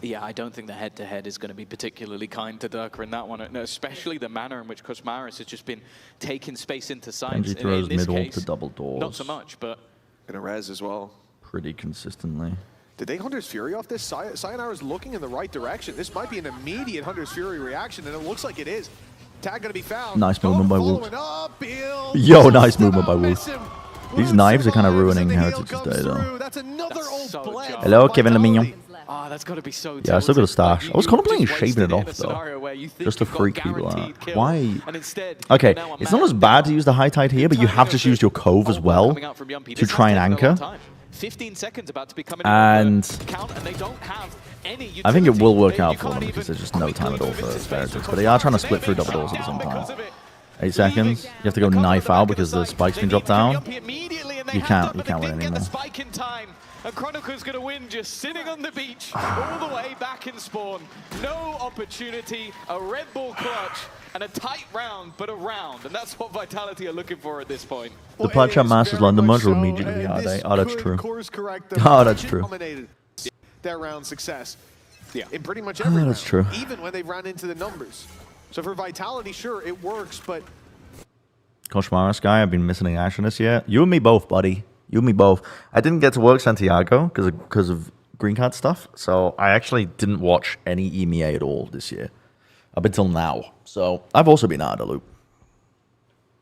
S8: Yeah, I don't think the head-to-head is going to be particularly kind to Durka in that one, and especially the manner in which Kushmaris has just been taking space into sides.
S1: Benji throws
S8: in this
S1: mid ult
S8: case,
S1: to double doors.
S8: not so much, but
S9: And a res as well.
S1: Pretty consistently.
S9: Did they Hunter's Fury off this? Sayonara's looking in the right direction. This might be an immediate Hunter's Fury reaction, and it looks like it is. Tag going to be found.
S1: Nice movement by
S9: Following
S1: Wolves.
S9: up, Bill.
S1: Yo, nice movement by
S9: Miss
S1: Wolves.
S9: him.
S1: These
S9: Wolves
S1: knives are kind of
S9: survives,
S1: ruining
S9: and the heal
S1: Heretics'
S9: comes
S1: day, though.
S9: through. That's another
S8: That's
S9: old
S8: so
S9: blend.
S8: jarring.
S1: Hello, Kevin
S9: Vitality.
S1: Lemignon.
S8: that's got to be so
S1: Yeah, I still got a
S8: tilted.
S1: stash. I was
S8: You
S1: contemplating
S8: just
S1: shaving it
S8: wasted in
S1: off,
S8: a
S1: though.
S8: scenario where you think
S1: Just to
S8: you've got
S1: freak people out.
S8: guaranteed kill,
S1: Why?
S8: and instead
S1: Okay,
S8: you're now a
S1: it's not
S8: man
S1: as bad to
S8: down.
S1: use the high tide here, but you have just used your cove as well
S8: Coming out from Yumpy.
S1: to
S8: This
S1: try
S8: has
S1: and
S8: taken a long
S1: anchor.
S8: time. 15 seconds about to be coming
S1: And
S8: in on the count, and they don't have any
S1: I think it will work
S8: utility.
S1: out
S8: You
S1: for them
S8: can't
S1: because
S8: even
S1: there's just no time at all
S8: quickly
S1: for
S8: move into
S1: Heretics.
S8: space
S1: But they are trying to
S8: because
S1: split through
S8: they've
S1: double
S8: been
S1: doors at the
S8: shut
S1: same
S8: down
S1: time.
S8: because of it.
S1: 8 seconds. You have to go knife out because the spike's been dropped down. You can't win
S8: Get
S1: anymore.
S8: the spike in time, and Chronicle's going to win just sitting on the beach all the way back in spawn. No opportunity, a Red Bull clutch, and a tight round, but a round, and that's what Vitality are looking for at this point.
S1: The Patch Up Masters London merge will immediately be out, eh? Oh, that's true. Oh, that's true.
S9: Their round success. Yeah, in pretty much
S1: Ah,
S9: every
S1: that's
S9: round,
S1: true.
S9: even when they've ran into the numbers. So for Vitality, sure, it works, but
S1: Koshmaris guy, I've been missing in action this year. You and me both, buddy. You and me both. I didn't get to work Santiago because of green card stuff, so I actually didn't watch any EMEA at all this year, up until now. So I've also been out of the loop.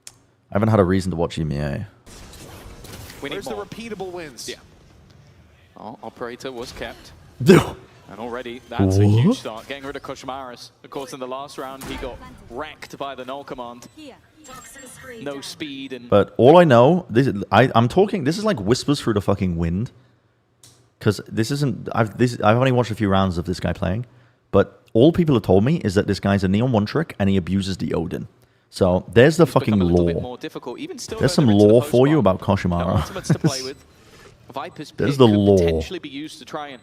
S1: I haven't had a reason to watch EMEA.
S9: where's the repeatable wins?
S8: Yeah. Oh, Operator was kept.
S1: Dude.
S8: And already, that's a huge start. Getting rid of Koshmaris. Of course, in the last round, he got wrecked by the null command. No speed and...
S1: But all I know, I'm talking, this is like whispers through the fucking wind. Because this isn't, I've only watched a few rounds of this guy playing. But all people have told me is that this guy's a Neon one trick and he abuses the Odin. So there's the fucking
S8: become a little bit
S1: lore.
S8: more difficult. Even still,
S1: There's
S8: though,
S1: some
S8: they're into the
S1: lore for you
S8: post-bomb.
S1: about Koshimara.
S8: No ultimates to play with. Viper's
S1: There's
S8: pick
S1: the
S8: could
S1: lore.
S8: potentially be used to try and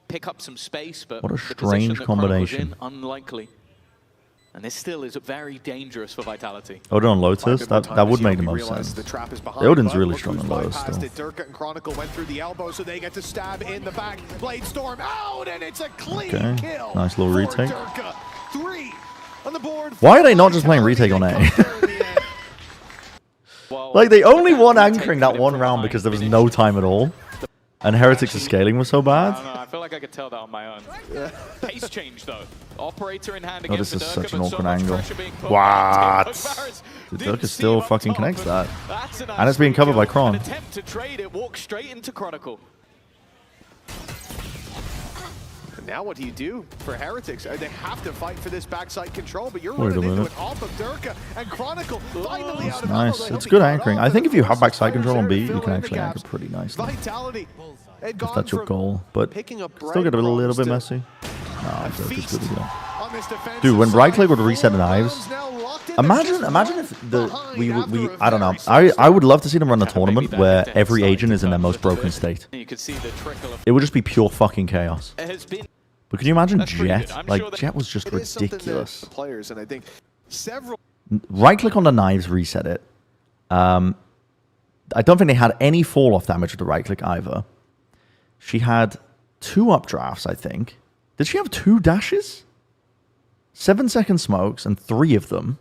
S8: pick up some space, but
S1: What a
S8: the position
S1: strange
S8: that Chronicle's
S1: combination.
S8: in, unlikely. And this still is very dangerous for Vitality.
S1: Odin on Lotus, that would make the most sense.
S9: The trap is behind,
S1: The Odin's
S9: but
S1: really
S9: look
S1: strong
S9: who's
S1: on Lotus
S9: bypassed
S1: still.
S9: it. Durka and Chronicle went through the elbow, so they get to stab in the back. Blade Storm out, and it's a clean
S1: Okay,
S9: kill.
S1: nice little
S9: for
S1: retake.
S9: Durka. 3 on the board.
S1: Why are they not just playing retake on A?
S8: Well,
S1: Like, they only won
S8: retake
S1: anchoring that
S8: put him
S1: one
S8: from
S1: round
S8: behind
S1: because there was
S8: finish.
S1: no time at all. And Heretics' scaling was so
S8: I
S1: bad.
S8: don't know, I feel like I could tell that on my own. Pace change, though. Operator in hand
S1: Oh,
S8: against
S1: this is
S8: the
S1: such
S8: Durka,
S1: an
S8: but so
S1: awkward
S8: much
S1: angle.
S8: pressure being put
S1: What?
S8: on Tim. Koshmaris
S1: The
S8: didn't
S1: Durka
S8: see
S1: still
S8: him up
S1: fucking
S8: top,
S1: connects
S8: and
S1: that.
S8: that's a nice
S1: And it's being covered by
S8: kill.
S1: Kron.
S8: An attempt to trade it, walk straight into Chronicle.
S9: Now what do you do for Heretics? They have to fight for this backside control, but you're
S1: Wait a
S9: running into
S1: minute.
S9: it off of Durka and Chronicle finally out of
S1: Nice.
S9: ammo.
S1: It's good anchoring. I think if you have backside control on B, you can actually anchor pretty nicely.
S9: Vitality.
S1: If that's your goal. But still get a little bit messy. Nah, Durka's good to go. Dude, when right click would reset the knives, imagine if we I don't know. I would love to see them run a tournament where every agent is in their most broken state.
S8: You could see the trickle of
S1: It would just be pure fucking chaos.
S8: it has been.
S1: But can you imagine
S8: That's pretty
S1: Jet?
S8: good. I'm
S1: Like
S8: sure that-
S1: Jet was just
S9: It is something that
S1: ridiculous.
S9: the players, and I think several
S1: Right click on the knives, reset it. I don't think they had any fall off damage with the right click either. She had 2 updrafts, I think. Did she have 2 dashes? 7-second smokes and 3 of them.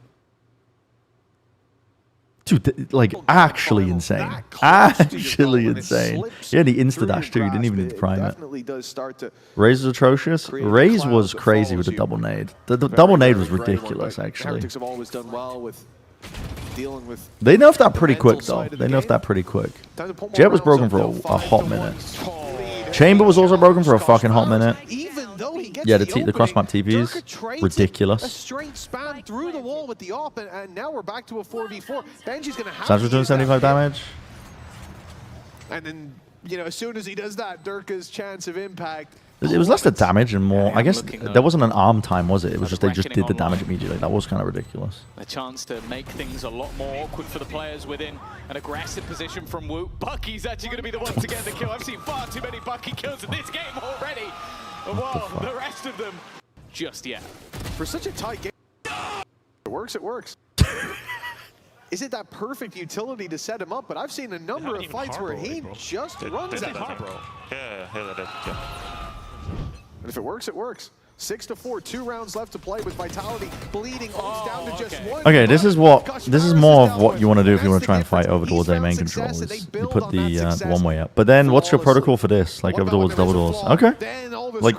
S1: Dude, like, actually insane. Actually insane. Yeah, the insta-dash, too. You didn't even need to prime it.
S9: definitely does start to
S1: Raze was atrocious. Raze was crazy with the double nade. The double nade was ridiculous, actually.
S9: Heretics have always done well with dealing with.
S1: They nerfed that pretty quick, though. They nerfed that pretty quick. Jet was broken for a hot minute. Chamber was also broken for a fucking hot minute.
S9: Even though he gets
S1: Yeah, the cross-map TPs,
S9: Durka trades
S1: ridiculous.
S9: A straight span through the wall with the op, and now we're back to a 4v4. Benji's gonna have
S1: Sandra's
S9: to
S1: doing
S9: use that
S1: 75
S9: hit.
S1: damage.
S9: And then, you know, as soon as he does that, Durka's chance of impact.
S1: It was less the damage and more. I guess
S8: looking
S1: there wasn't an arm time, was it? It was just they just
S8: reckoning
S1: did the damage
S8: online.
S1: immediately. That was kind of ridiculous.
S8: A chance to make things a lot more awkward for the players within an aggressive position from Wu. Bucky's actually going to be the one to get the kill. I've seen far too many Bucky kills in this game already. Well, the rest of them, just yet.
S9: For such a tight game, it works, it works. Is it that perfect utility to set him up? But I've seen a number of fights where he just runs at him. And if it works, it works. 6-4, 2 rounds left to play with Vitality bleeding almost down to just one.
S1: Okay, this is more of what you want to do if you want to try and fight over towards A main control. Is you put the one way up. But then, what's your protocol for this? Like over towards double doors. Okay. Like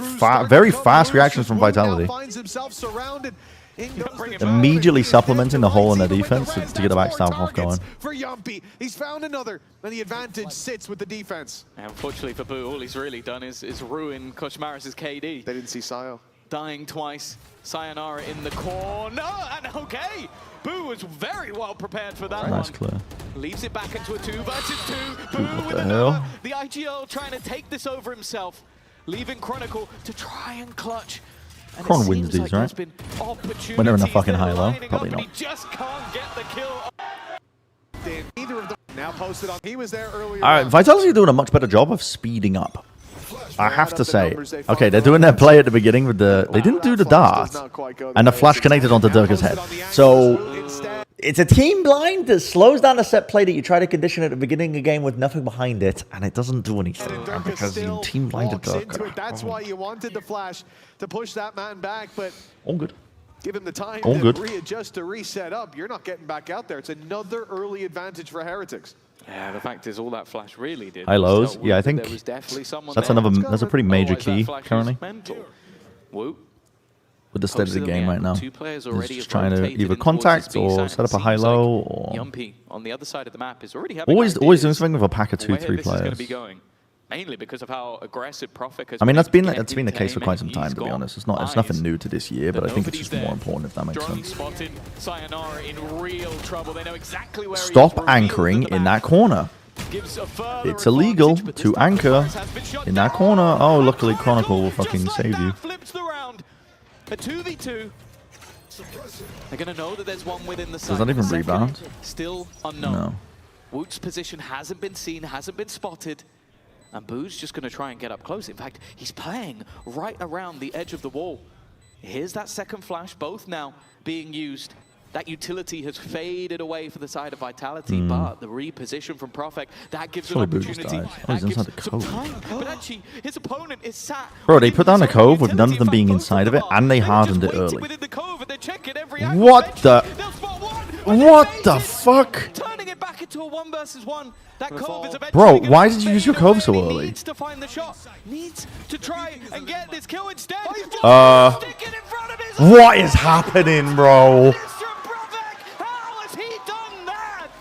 S1: very fast reactions from Vitality. Immediately supplementing the hole in their defense to get a backstab off going.
S9: For Yumpy, he's found another, and the advantage sits with the defense.
S8: And unfortunately for Boo, all he's really done is ruin Koshmaris' KD.
S9: They didn't see Sayo.
S8: Dying twice. Sayonara in the corner, and okay! Boo was very well prepared for that
S1: Nice
S8: one.
S1: clear.
S8: Leaves it back into a 2 versus 2. Boo
S1: What
S8: with
S1: the
S8: another.
S1: hell?
S8: The IGL trying to take this over himself, leaving Chronicle to try and clutch. And
S1: Chron
S8: it
S1: wins
S8: seems
S1: these,
S8: like
S1: right?
S8: there's been
S1: When they're in a
S8: opportunities
S1: fucking
S8: that are
S1: high-low?
S8: lining
S1: Probably
S8: up, but
S1: not.
S8: he just can't get the kill.
S9: Neither of them now posted on. He was there earlier.
S1: All right, Vitality are doing a much better job of speeding up. I have to say. Okay, they're doing their play at the beginning with the... They didn't do the dart. And the flash connected onto Durka's head. So... It's a team blind that slows down a set play that you try to condition at the beginning of the game with nothing behind it, and it doesn't do anything because you team blinded Durka.
S9: That's why you wanted the flash to push that man back, but
S1: All good.
S9: give him the time
S1: All
S9: to
S1: good.
S9: readjust, to reset up. You're not getting back out there. It's another early advantage for Heretics.
S8: Yeah, the fact is all that flash really did.
S1: High lows.
S8: was tell
S1: Yeah, I
S8: Wu that
S1: think
S8: there was definitely someone
S1: that's
S8: there.
S1: another. That's a pretty major
S8: Otherwise, that
S1: key
S8: flash is
S1: currently
S8: mental. Wu
S1: with the state of the
S8: posted them
S1: game
S8: in.
S1: right now.
S8: Two players
S1: He's
S8: already
S1: just
S8: have
S1: trying to
S8: rotated
S1: either
S8: in towards
S1: contact
S8: his B
S1: or
S8: side.
S1: set up a
S8: Seems
S1: high-low
S8: like
S1: or
S8: Yumpy on the other side of the map is already having
S1: always doing
S8: ideas
S1: something with a pack of
S8: where
S1: 2-3
S8: this is going to
S1: players.
S8: be going. Mainly because of how aggressive Prophet has
S1: I mean, that's
S8: been
S1: been
S8: to
S1: that's
S8: get
S1: been the
S8: into
S1: case for
S8: aim,
S1: quite
S8: and
S1: some time,
S8: he's
S1: to be
S8: got
S1: honest. It's nothing
S8: eyes.
S1: new to this year, but I think it's just
S8: Nobody's
S1: more
S8: there.
S1: important if that makes
S8: Drone
S1: sense.
S8: spotted. Sayonara in real trouble. They know exactly where he is.
S1: Stop
S8: Revealed
S1: anchoring
S8: at the
S1: in
S8: back.
S1: that corner.
S8: Gives a further
S1: It's illegal
S8: advantage, but this
S1: to
S8: time the
S1: anchor
S8: fires has been shut
S1: in that
S8: down.
S1: corner. Oh,
S8: And
S1: luckily Chronicle will fucking
S8: just like
S1: save
S8: that,
S1: you.
S8: Flips the round. A 2v2. They're going to know that there's one within the site.
S1: Does that even
S8: The second,
S1: rebound?
S8: Still unknown.
S1: No.
S8: Woot's position hasn't been seen, hasn't been spotted. And Boo's just going to try and get up close. In fact, he's playing right around the edge of the wall. Here's that second flash, both now being used. That utility has faded away for the side of Vitality, but the reposition from Prophet, that gives
S1: Surely
S8: an
S1: Boo just
S8: opportunity.
S1: died. Oh, he's
S8: That
S1: inside
S8: gives
S1: the
S8: some
S1: cove.
S8: time. But actually, his opponent is sat.
S1: Bro, they
S8: within
S1: put down the
S8: his
S1: cove with
S8: utility.
S1: none of them
S8: In fact,
S1: being
S8: both
S1: inside of it,
S8: them are.
S1: and they
S8: were
S1: hardened
S8: just
S1: it
S8: waiting
S1: early.
S8: within the cove, and they're checking every angle.
S1: What
S8: Eventually,
S1: the-
S8: they'll spot one, and
S1: What
S8: they
S1: the
S8: make it.
S1: fuck?
S8: Turning it back into a 1v1. That cove is eventually
S1: Bro,
S8: gonna
S1: why did you use your
S8: fade
S1: cove
S8: away,
S1: so
S8: and he
S1: early?
S8: Needs to find the shot. Needs to try and get this kill instead. Stick it in front of his
S1: What is happening, bro?
S8: Mr. Prophet, how has he done that?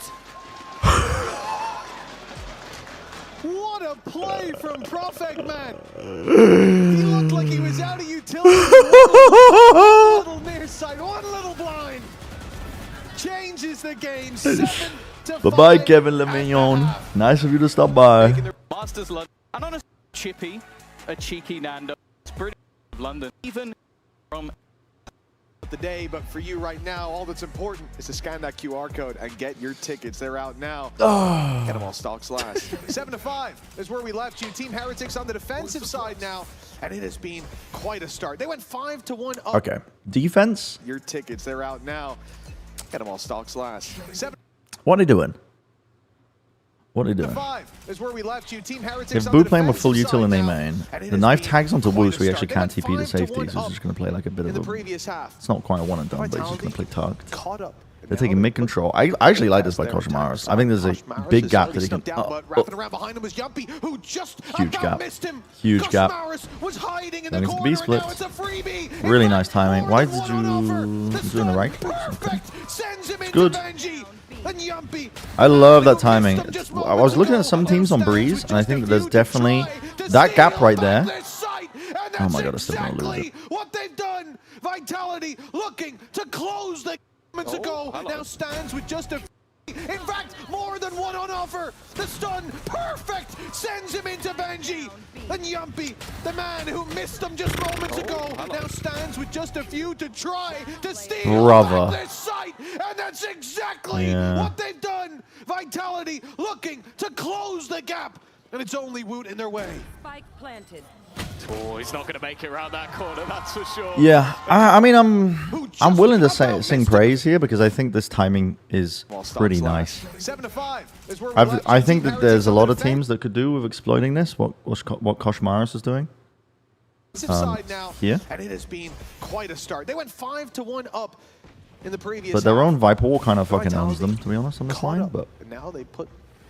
S9: What a play from Prophet, man. He looked like he was changes the game. 7 to 5.
S1: Bye-bye, Kevin Lemignon. Nice of you to stop by.
S8: Masters London. And on a chippy, a cheeky Nando. It's British London. Even from
S9: The day, but for you right now, all that's important is to scan that QR code and get your tickets. They're out now. Get them all stocks last. 7 to 5 is where we left you. Team Heretics on the defensive side now, and it has been quite a start. They went 5 to 1 up.
S1: Okay. Defense?
S9: Your tickets, they're out now. Get them all stocks last. 7
S1: What are they doing? What are they
S9: to
S1: doing?
S9: 5 is where we left you. Team Heretics
S1: If
S9: on
S1: Boo
S9: the
S1: playing with full
S9: defensive
S1: util in
S9: side
S1: A
S9: now,
S1: main,
S9: and it
S1: the
S9: has
S1: knife
S9: been
S1: tags onto
S9: quite
S1: Woo, so we
S9: a
S1: actually
S9: start.
S1: can't
S9: They
S1: TP the
S9: went 5 to
S1: safety,
S9: 1
S1: so it's
S9: up
S1: just going to play like a bit
S9: in
S1: of
S9: the
S1: a...
S9: previous half.
S1: It's not quite a one and done, but he's just going to play tugged.
S9: Caught up.
S1: They're taking mid-control. I actually like this by Koshmaris. I think there's a big gap that he can...
S9: Wrapping around behind him was Yumpy, who just
S1: Huge
S9: about
S1: gap.
S9: missed him.
S1: Huge gap.
S9: Koshmaris was hiding in
S1: Then
S9: the
S1: it's the
S9: corner,
S1: B split.
S9: and now it's a freebie.
S1: Really
S9: In
S1: nice
S9: fact,
S1: timing.
S9: more
S1: Why
S9: than
S1: did
S9: one on offer.
S1: you
S9: The
S1: do in the
S9: stun,
S1: right?
S9: perfect. Sends him into
S1: Good.
S9: Benji. And Yumpy,
S1: I love
S9: who
S1: that
S9: missed
S1: timing.
S9: him just
S1: I was looking at
S9: moments
S1: some
S9: ago,
S1: teams on
S9: now stands
S1: Breeze,
S9: with
S1: and I
S9: just
S1: think
S9: a
S1: that there's
S9: few to
S1: definitely
S9: try to
S1: that gap
S9: steal
S1: right
S9: back
S1: there.
S9: this site. And
S1: Oh my
S9: that's
S1: God, it's still gonna lose
S9: exactly
S1: it.
S9: what they've done. Vitality looking to close the moments ago. Now stands with just a... In fact, more than one on offer. The stun, perfect, sends him into Benji. And Yumpy, the man who missed him just moments ago, now stands with just a few to try to steal
S1: Brother.
S9: back this site. And that's exactly
S1: Yeah.
S9: what they've done. Vitality looking to close the gap. And it's only Woot in their way.
S7: Spike planted.
S8: Oh, he's not going to make it around that corner, that's for sure.
S1: Yeah, I mean, I'm willing to sing praise here because I think this timing is pretty nice.
S9: 7 to 5 is where we
S1: I
S9: left
S1: think
S9: you.
S1: that
S9: Team
S1: there's a
S9: Heretics
S1: lot
S9: on
S1: of
S9: the
S1: teams that could do with exploiting this. What Koshmaris is doing.
S9: defensive side now,
S1: here.
S9: and it has been quite a start. They went 5 to 1 up in the previous
S1: But their
S9: half.
S1: own Viper Wall kind of fucking
S9: Vitality
S1: owns them, to be honest, on this
S9: caught
S1: line.
S9: up,
S1: But
S9: and now they put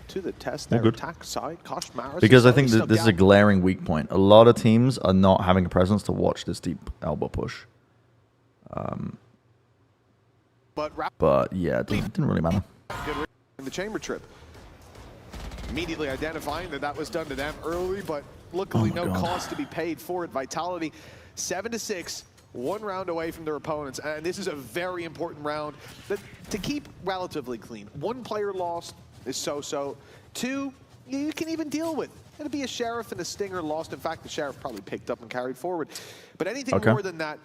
S9: to the test
S1: All
S9: their
S1: good.
S9: attack side. Koshmaris
S1: because I
S9: is
S1: think
S9: slightly
S1: that this is a
S9: stuck out.
S1: glaring weak point. A lot of teams are not having a presence to watch this deep elbow push. But yeah, it didn't really matter.
S9: Good in the chamber trip. Immediately identifying that was done to them early, but luckily
S1: Oh my
S9: no
S1: God.
S9: cost to be paid for it. Vitality 7 to 6, 1 round away from their opponents, and this is a very important round that to keep relatively clean. 1 player lost is so-so. 2, you can even deal with. It'll be a Sheriff and a Stinger lost. In fact, the Sheriff probably picked up and carried forward. But anything
S1: Okay.
S9: more than that,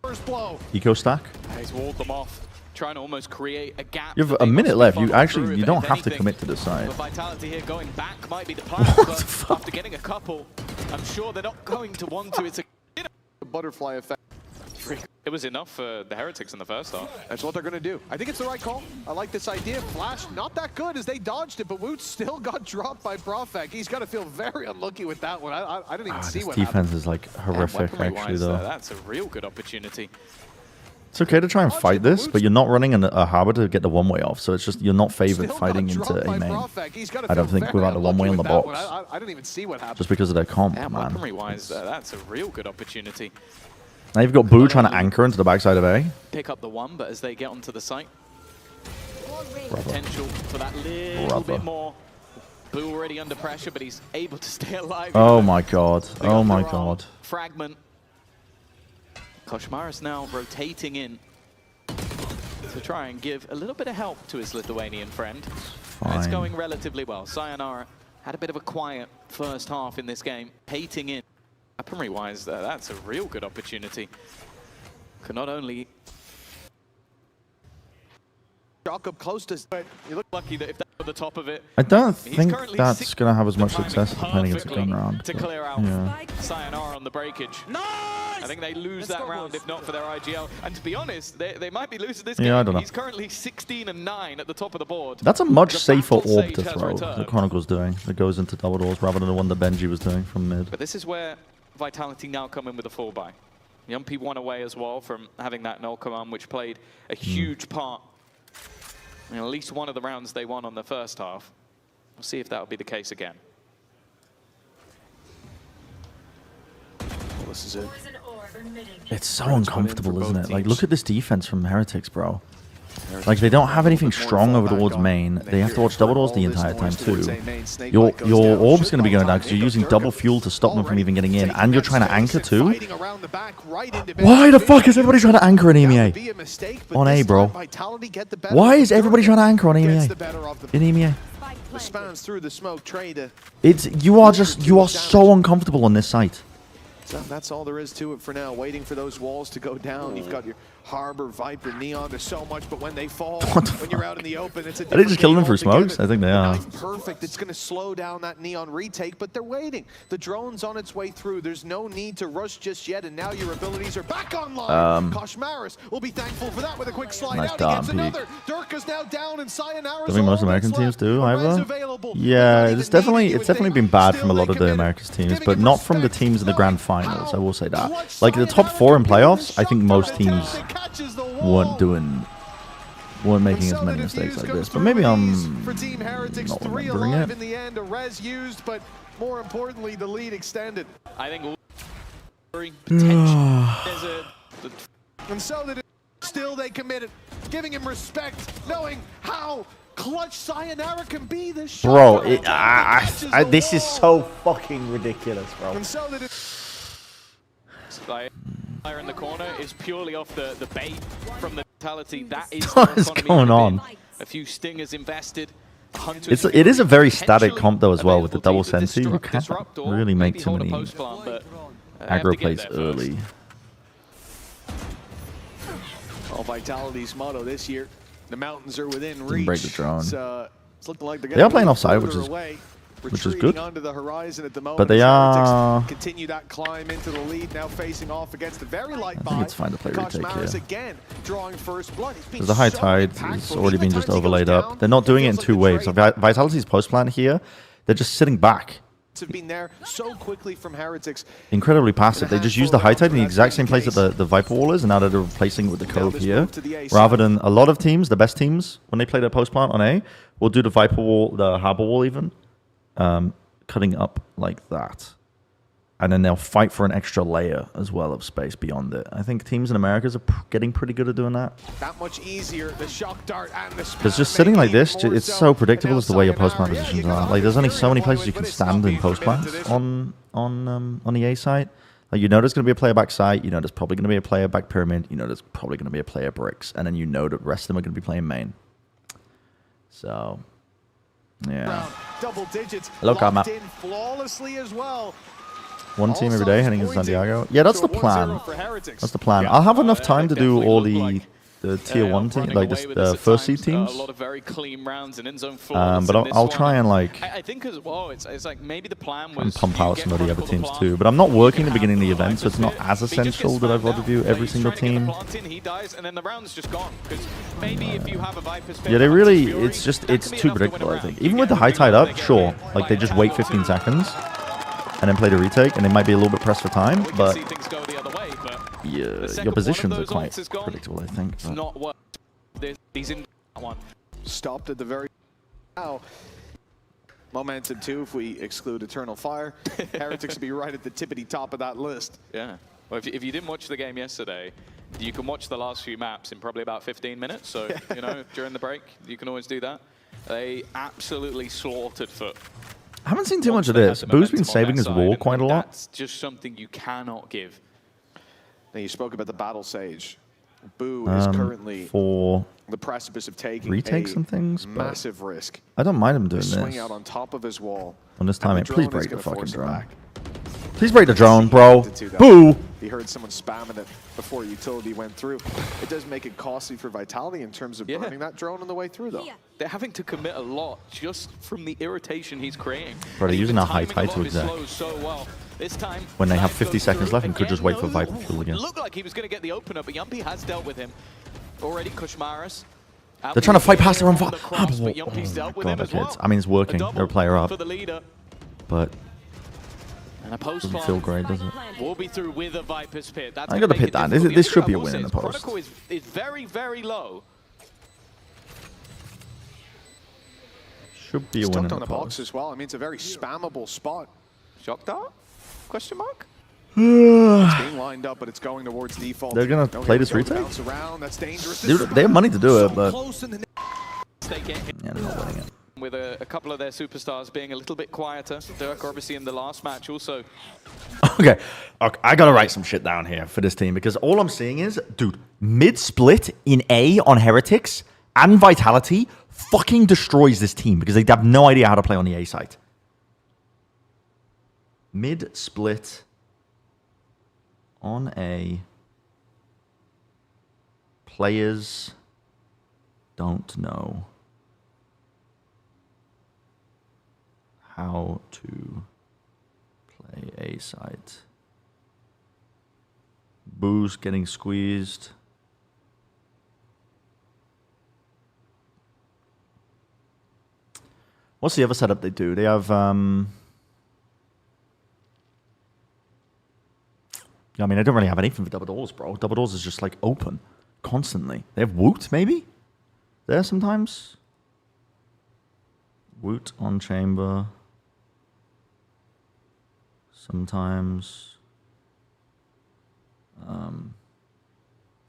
S9: first blow.
S1: Eco stack.
S8: And he's walled them off, trying to almost create a gap.
S1: You have
S8: that
S1: a
S8: they
S1: minute
S8: must
S1: left.
S8: be
S1: You
S8: following
S1: actually
S8: through
S1: you
S8: with,
S1: don't
S8: if
S1: have to
S8: anything.
S1: commit to the side.
S8: But Vitality here going back might be the plan.
S1: What
S8: but
S1: the fuck?
S8: after getting a couple, I'm sure they're not going to want to. It's a
S9: Butterfly effect.
S8: It was enough for the Heretics in the first half.
S9: That's what they're going to do. I think it's the right call. I like this idea. Flash, not that good as they dodged it, but Woot still got dropped by Profek. He's got to feel very unlucky with that one. I didn't even see
S1: This
S9: what
S1: defense
S9: happened.
S1: is like
S8: And
S1: horrific,
S8: weaponry-wise,
S1: actually, though.
S8: that's a real good opportunity.
S1: It's okay to try and fight this, but you're not running a harbor to get the one-way off, so it's just you're not favored
S9: Still
S1: fighting
S9: got dropped
S1: into
S9: by
S1: a main.
S9: Profek. He's gotta
S1: I don't
S9: feel
S1: think
S9: very
S1: without the one-way on the
S9: unlucky with
S1: box.
S9: that one. I didn't even see what happened.
S1: Just because of their comp,
S8: Yeah,
S1: man.
S8: weaponry-wise, that's a real good opportunity.
S1: Now you've got Boo trying to anchor into the backside of A.
S8: Pick up the one, but as they get onto the site,
S1: Brother.
S8: potential for that little
S1: Brother.
S8: bit more. Boo already under pressure, but he's able to stay alive.
S1: Oh my God.
S8: The
S1: Oh my
S8: underarm
S1: God.
S8: Fragment. Koshmaris now rotating in to try and give a little bit of help to his Lithuanian friend. And it's
S1: Fine.
S8: going relatively well. Sayonara had a bit of a quiet first half in this game, hating in. Weaponry-wise, that's a real good opportunity. Could not only
S9: Chalk up close to, but
S8: you look lucky that if they're at the top of it,
S1: I don't
S8: He's
S1: think
S8: currently
S1: that's going to have as much
S8: timing
S1: success as playing against a gun
S8: perfectly
S1: round.
S8: to
S1: but
S8: clear out.
S1: Yeah.
S8: Sayonara on the breakage. I think they lose that round if not for their IGL. And to be honest, they might be losing this game.
S1: Yeah, I don't know.
S8: He's currently 16-9 at the top of the board.
S1: That's a much
S8: The
S1: safer
S8: battle
S1: orb
S8: stage
S1: to
S8: has
S1: throw
S8: returned.
S1: that Chronicle's doing. That goes into double doors rather than the one that Benji was doing from mid.
S8: But this is where Vitality now come in with a full buy. Yumpy won away as well from having that null command, which played a huge part in at least one of the rounds they won on the first half. We'll see if that will be the case again.
S9: well, this is it.
S1: It's so uncomfortable, isn't it? Like, look at this defense from Heretics, bro. Like, they don't have anything strong over towards main. They have to watch double doors the entire time, too. Your orb's going to be going down because you're using double fuel to stop them from even getting in, and you're trying to anchor, too? Why the fuck is everybody trying to anchor an EMEA? On A, bro. Why is everybody trying to anchor on EMEA? In EMEA? You are so uncomfortable on this site.
S9: So that's all there is to it for now. Waiting for those walls to go down. You've got your Harbor, Viper, Neon. There's so much, but when they fall, when you're out in the open, it's a
S1: Are they just killing them for smokes? I think they are.
S9: Perfect. It's going to slow down that Neon retake, but they're waiting. The drone's on its way through. There's no need to rush just yet, and now your abilities are back online. Koshmaris will be thankful for that with a quick slide out. He gets another. Durka's now down, and Sayonara's
S1: I think most American teams do either. Yeah, it's definitely been bad from a lot of the Americas teams, but not from the teams in the grand finals. I will say that. Like the top 4 in playoffs, I think most teams weren't making as many mistakes like this. But maybe I'm not remembering it.
S9: In the end, a res used, but more importantly, the lead extended.
S8: I think potential.
S9: And so that still they committed, giving him respect, knowing how clutch Sayonara can be this shot.
S1: Bro, this is so fucking ridiculous, bro.
S9: And so that
S8: Fire in the corner is purely off the bait from the mentality. That is
S1: what is going on?
S8: A few stingers invested.
S1: It is a very static comp though as well with the double sensi. You can't really make too many aggro plays early.
S9: Vitality's motto this year: the mountains are within reach.
S1: Didn't break the drone.
S9: It's looking like
S1: they are playing offside, which is good. But they are.
S9: Continue that climb into the lead. Now facing off against the very light.
S1: I think it's fine to play retake here.
S9: Again, drawing first blood.
S1: Because the high tide has already been just overlaid up. They're not doing it in 2 waves. Vitality's post plant here. They're just sitting back.
S9: Have been there so quickly from Heretics.
S1: Incredibly passive. They just use the high tide in the exact same place that the Viper wall is, and now they're replacing it with the cove here. Rather than a lot of teams, the best teams, when they play their post plant on A, will do the Viper wall, the Harbor wall even, cutting up like that. And then they'll fight for an extra layer as well of space beyond it. I think teams in Americas are getting pretty good at doing that.
S9: That much easier. The shock dart and the
S1: because just sitting like this, it's so predictable as the way your post plant positions are. Like there's only so many places you can stand in post plants on the A site. Like you know there's going to be a player back site. You know there's probably going to be a player back pyramid. You know there's probably going to be a player bricks, and then you know the rest of them are going to be playing main. So, yeah.
S9: Double digits.
S1: Hello, Karma.
S9: Flawlessly as well.
S1: One team every day heading into Santiago. Yeah, that's the plan. That's the plan. I'll have enough time to do all the tier 1 team, like the first seed teams.
S8: A lot of very clean rounds and in zone
S1: but I'll try and like.
S8: I think as well. It's like maybe the plan was.
S1: And pump out some of the other teams too. But I'm not working the beginning of the event, so it's not as essential that I've got to do every single team.
S8: He dies, and then the round's just gone. Because maybe if you have a Viper
S1: yeah, they really. It's too predictable. I think even with the high tide up, sure, like they just wait 15 seconds. And then play the retake, and they might be a little bit pressed for time, but yeah, your positions are quite predictable, I think.
S8: It's not what he's in that one.
S9: Stopped at the very now. Momentum 2, if we exclude Eternal Fire. Heretics will be right at the tippity top of that list.
S8: Yeah. Well, if you didn't watch the game yesterday, you can watch the last few maps in probably about 15 minutes. So, you know, during the break, you can always do that. They absolutely slaughtered Foot.
S1: I haven't seen too much of this. Boo's been saving his wall quite a lot.
S8: That's just something you cannot give.
S9: Now you spoke about the Battle Sage. Boo is currently
S1: for
S9: the precipice of taking
S1: retakes and things.
S9: Massive risk.
S1: I don't mind him doing this.
S9: Swing out on top of his wall.
S1: On this time, please break the fucking drone. Please break the drone, bro.
S9: Boo! He heard someone spamming it before utility went through. It does make it costly for Vitality in terms of burning that drone on the way through, though.
S8: They're having to commit a lot just from the irritation he's creating.
S1: Bro, they're using a high tide to exec.
S8: This time,
S1: when they have 50 seconds left and could just wait for Viper fuel again.
S8: Looked like he was going to get the opener, but Yumpy has dealt with him. Already Koshmaris.
S1: They're trying to fight past their own fire. Oh my god, kids. I mean, it's working. They're a player up. But
S8: and a post
S1: doesn't feel great, does it?
S8: We'll be through with a Viper's Pit.
S1: I gotta pit that. This should be a win in the post.
S8: Protocol is very, very low.
S1: Should be a win in the
S9: on the box
S1: post.
S9: as well. I mean, it's a very spammable spot.
S8: Shock dart? Question mark?
S9: It's being lined up, but it's going towards default.
S1: They're gonna play this retake?
S9: Bounce around. That's dangerous.
S1: Dude, they have money to do it, but
S8: They get hit
S1: yeah, they're not winning it.
S8: with a couple of their superstars being a little bit quieter. Dirk, obviously, in the last match also.
S1: Okay, I gotta write some shit down here for this team because all I'm seeing is, dude, mid-split in A on Heretics and Vitality fucking destroys this team because they have no idea how to play on the A side. Mid-split on A. Players don't know how to play A side. Boo's getting squeezed. What's the other setup they do? They have I mean, I don't really have anything for double doors, bro. Double doors is just like open constantly. They have Woot, maybe? There sometimes? Woot on chamber. Sometimes.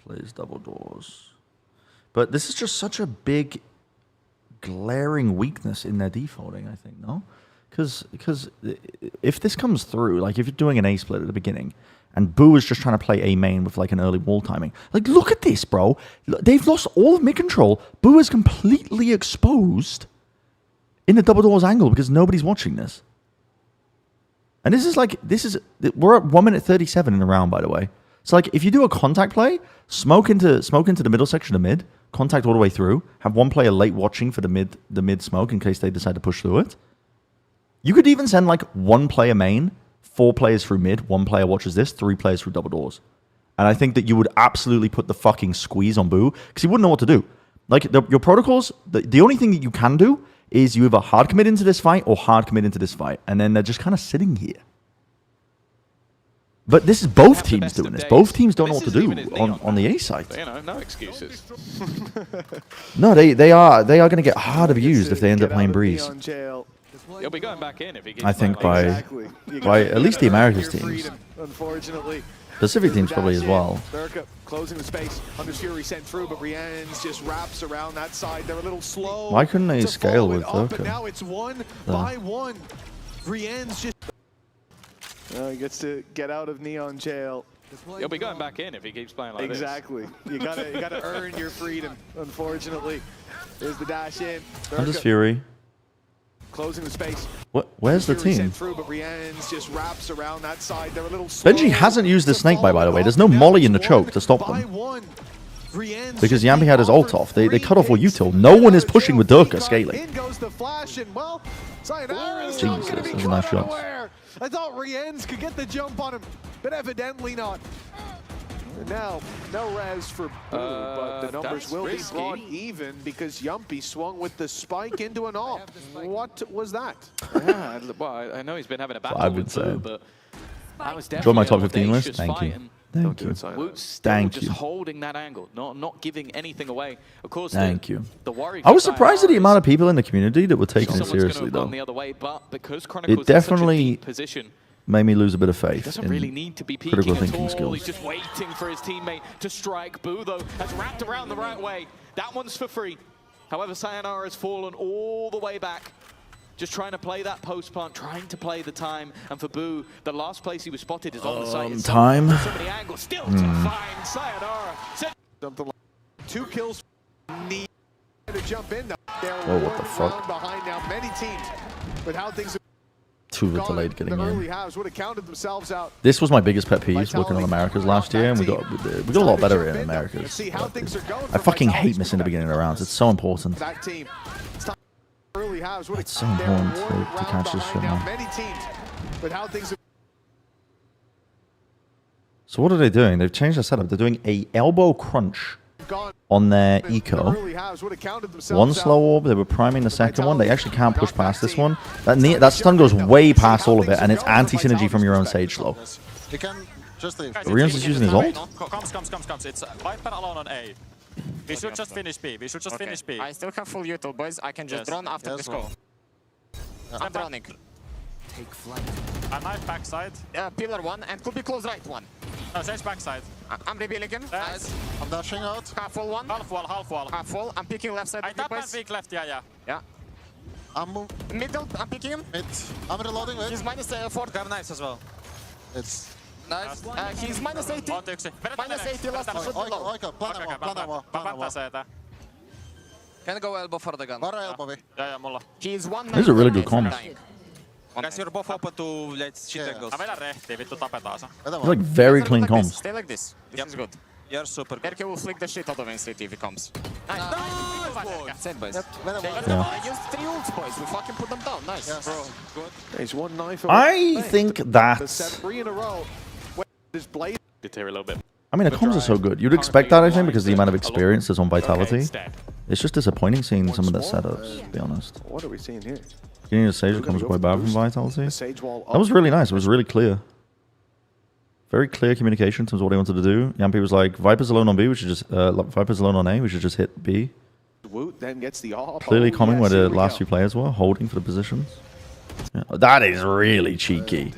S1: Plays double doors. But this is just such a big, glaring weakness in their defaulting, I think, no? Because if this comes through, like if you're doing an A split at the beginning, and Boo is just trying to play A main with like an early wall timing. Like, look at this, bro. They've lost all of mid control. Boo is completely exposed in the double doors angle because nobody's watching this. And we're at 1 minute 37 in the round, by the way. So like, if you do a contact play, smoke into the middle section of mid, contact all the way through, have one player late watching for the mid smoke in case they decide to push through it. You could even send like one player main, 4 players through mid, 1 player watches this, 3 players through double doors. And I think that you would absolutely put the fucking squeeze on Boo because he wouldn't know what to do. Like, your protocols, the only thing that you can do is you either hard commit into this fight or hard commit into this fight. And then they're just kind of sitting here. But this is both teams doing this. Both teams don't know what to do on the A side.
S8: You know, no excuses.
S1: No, they are going to get hard abused if they end up playing Breeze.
S8: He'll be going back in if he keeps
S1: I think
S8: playing
S1: by at least the Americas teams.
S9: Unfortunately.
S1: Pacific teams probably as well.
S9: Durka closing the space. Hunter's Fury sent through, but Rien's just wraps around that side. They're a little slow.
S1: Why couldn't they scale with
S9: Durka?
S1: Durka?
S9: Now it's 1 by 1. Rien's just... he gets to get out of Neon jail.
S8: He'll be going back in if he keeps playing like
S9: Exactly. You gotta earn your freedom, unfortunately. There's the dash in.
S1: Hunter's Fury.
S9: Closing the space.
S1: Where's the team?
S9: Through, but Rien's just wraps around that side. They're a little slow.
S1: Benji hasn't used the snake bite, by the way. There's no molly in the choke to stop them. Because Yampi had his ult off. They cut off all util. No one is pushing with Durka scaling.
S9: In goes the flash, and well, Sayonara's
S1: Jesus,
S9: gonna be
S1: those are nice
S9: going
S1: shots.
S9: nowhere. I thought Rien's could get the jump on him, but evidently not. And now, no res for Boo, but the numbers will be brought even because Yumpy swung with the spike into an op. What was that?
S8: Yeah, well, I know he's been having a battle
S1: I've been
S8: with Boo,
S1: saying.
S8: but that was
S1: Join my top
S8: definitely
S1: 15
S8: an
S1: list.
S8: audacious
S1: Thank
S8: fight,
S1: you.
S8: and
S1: Thank you.
S8: Woot's still
S1: Thank
S8: just
S1: you.
S8: holding that angle, not giving anything away. Of course,
S1: Thank you.
S8: The worry
S1: I was
S8: for
S1: surprised at the
S8: Sayonara
S1: amount
S8: is
S1: of people in the community that were taking it
S8: someone's
S1: seriously,
S8: gonna have gone
S1: though.
S8: the other way, but because Chronicles
S1: It definitely
S8: is such a deep position,
S1: made me lose a bit of
S8: he
S1: faith
S8: doesn't
S1: in
S8: really need to be peeking
S1: critical
S8: at
S1: thinking
S8: all.
S1: skills.
S8: He's just waiting for his teammate to strike. Boo, though, has wrapped around the right way. That one's for free. However, Sayonara has fallen all the way back. Just trying to play that post plant, trying to play the time. And for Boo, the last place he was spotted is on the site itself.
S1: Time?
S8: So many angles, still to find Sayonara.
S9: Something like 2 kills. Need to jump in now.
S1: Oh, what the fuck?
S9: Behind now, many teams with how things have
S1: Two of the
S9: gone
S1: delayed getting
S9: the early
S1: in.
S9: halves would have counted themselves out.
S1: This was my biggest pet peeve working on Americas last year, and we got a lot better in Americas.
S9: Let's see how things are going
S1: I
S9: for
S1: fucking
S9: Vitality's
S1: hate missing the beginning of the rounds. It's so important.
S9: that team. It's time. Early halves would have
S1: It's so important to catch this shit, man.
S9: Many teams with how things have
S1: So what are they doing? They've changed their setup. They're doing a elbow crunch
S9: gone.
S1: on their eco.
S9: Early halves would have counted themselves
S1: One
S9: out.
S1: slow orb. They were priming the second one. They actually can't push past this one. That stun goes way past all of it, and it's anti-synergy from your own Sage slow.
S10: You can just leave.
S1: Rion's is using his ult.
S10: Comes. It's Viper alone on A. We should just finish B. Finish B.
S11: I still have full util, boys. I can just drone after this call.
S10: I'm
S11: droning.
S7: Take flight.
S10: I knife backside.
S11: Pillar one and could be close right one.
S10: No, Sage backside.
S11: I'm revealing him.
S10: Nice.
S11: I'm dashing out. Half full one.
S10: Half wall, half wall.
S11: Half full. I'm picking left side.
S10: I tap and peek left, yeah.
S11: Yeah. Middle. I'm picking him. I'm reloading. He's minus 4.
S10: Grab knives as well.
S11: It's nice. He's minus 80. Minus 80 last time.
S6: Can go elbow for the gun.
S10: Yeah, mulla.
S11: He's one.
S1: These are really good comms.
S10: Guys, you're both open to let's shit angles. Vedän rehtiin, vittu tapetaan se.
S1: It's like very clean comms.
S11: Stay like this. This is good.
S10: You're super good.
S11: Erke will flick the shit out of NCT if he comes. Nice. Same boys.
S1: Yeah.
S11: Use 3 ults, boys. We fucking put them down. Nice. Bro.
S9: Good. He's one knife.
S1: I think that's...
S9: 3 in a row. This blade.
S8: Here a little bit.
S1: I mean, the comms are so good. You'd expect that, I think, because of the amount of experience that's on Vitality. It's just disappointing seeing some of the setups, to be honest.
S9: What are we seeing here?
S1: Getting a Sage that comes quite bad from Vitality.
S9: Sage wall
S1: That was really nice. It was really clear. Very clear communication in terms of what he wanted to do. Yampi was like, Viper's alone on B, we should just... Viper's alone on A, we should just hit B.
S9: Woot then gets the
S1: Clearly coming where the last 2 players were, holding for the positions. Yeah. That is really cheeky.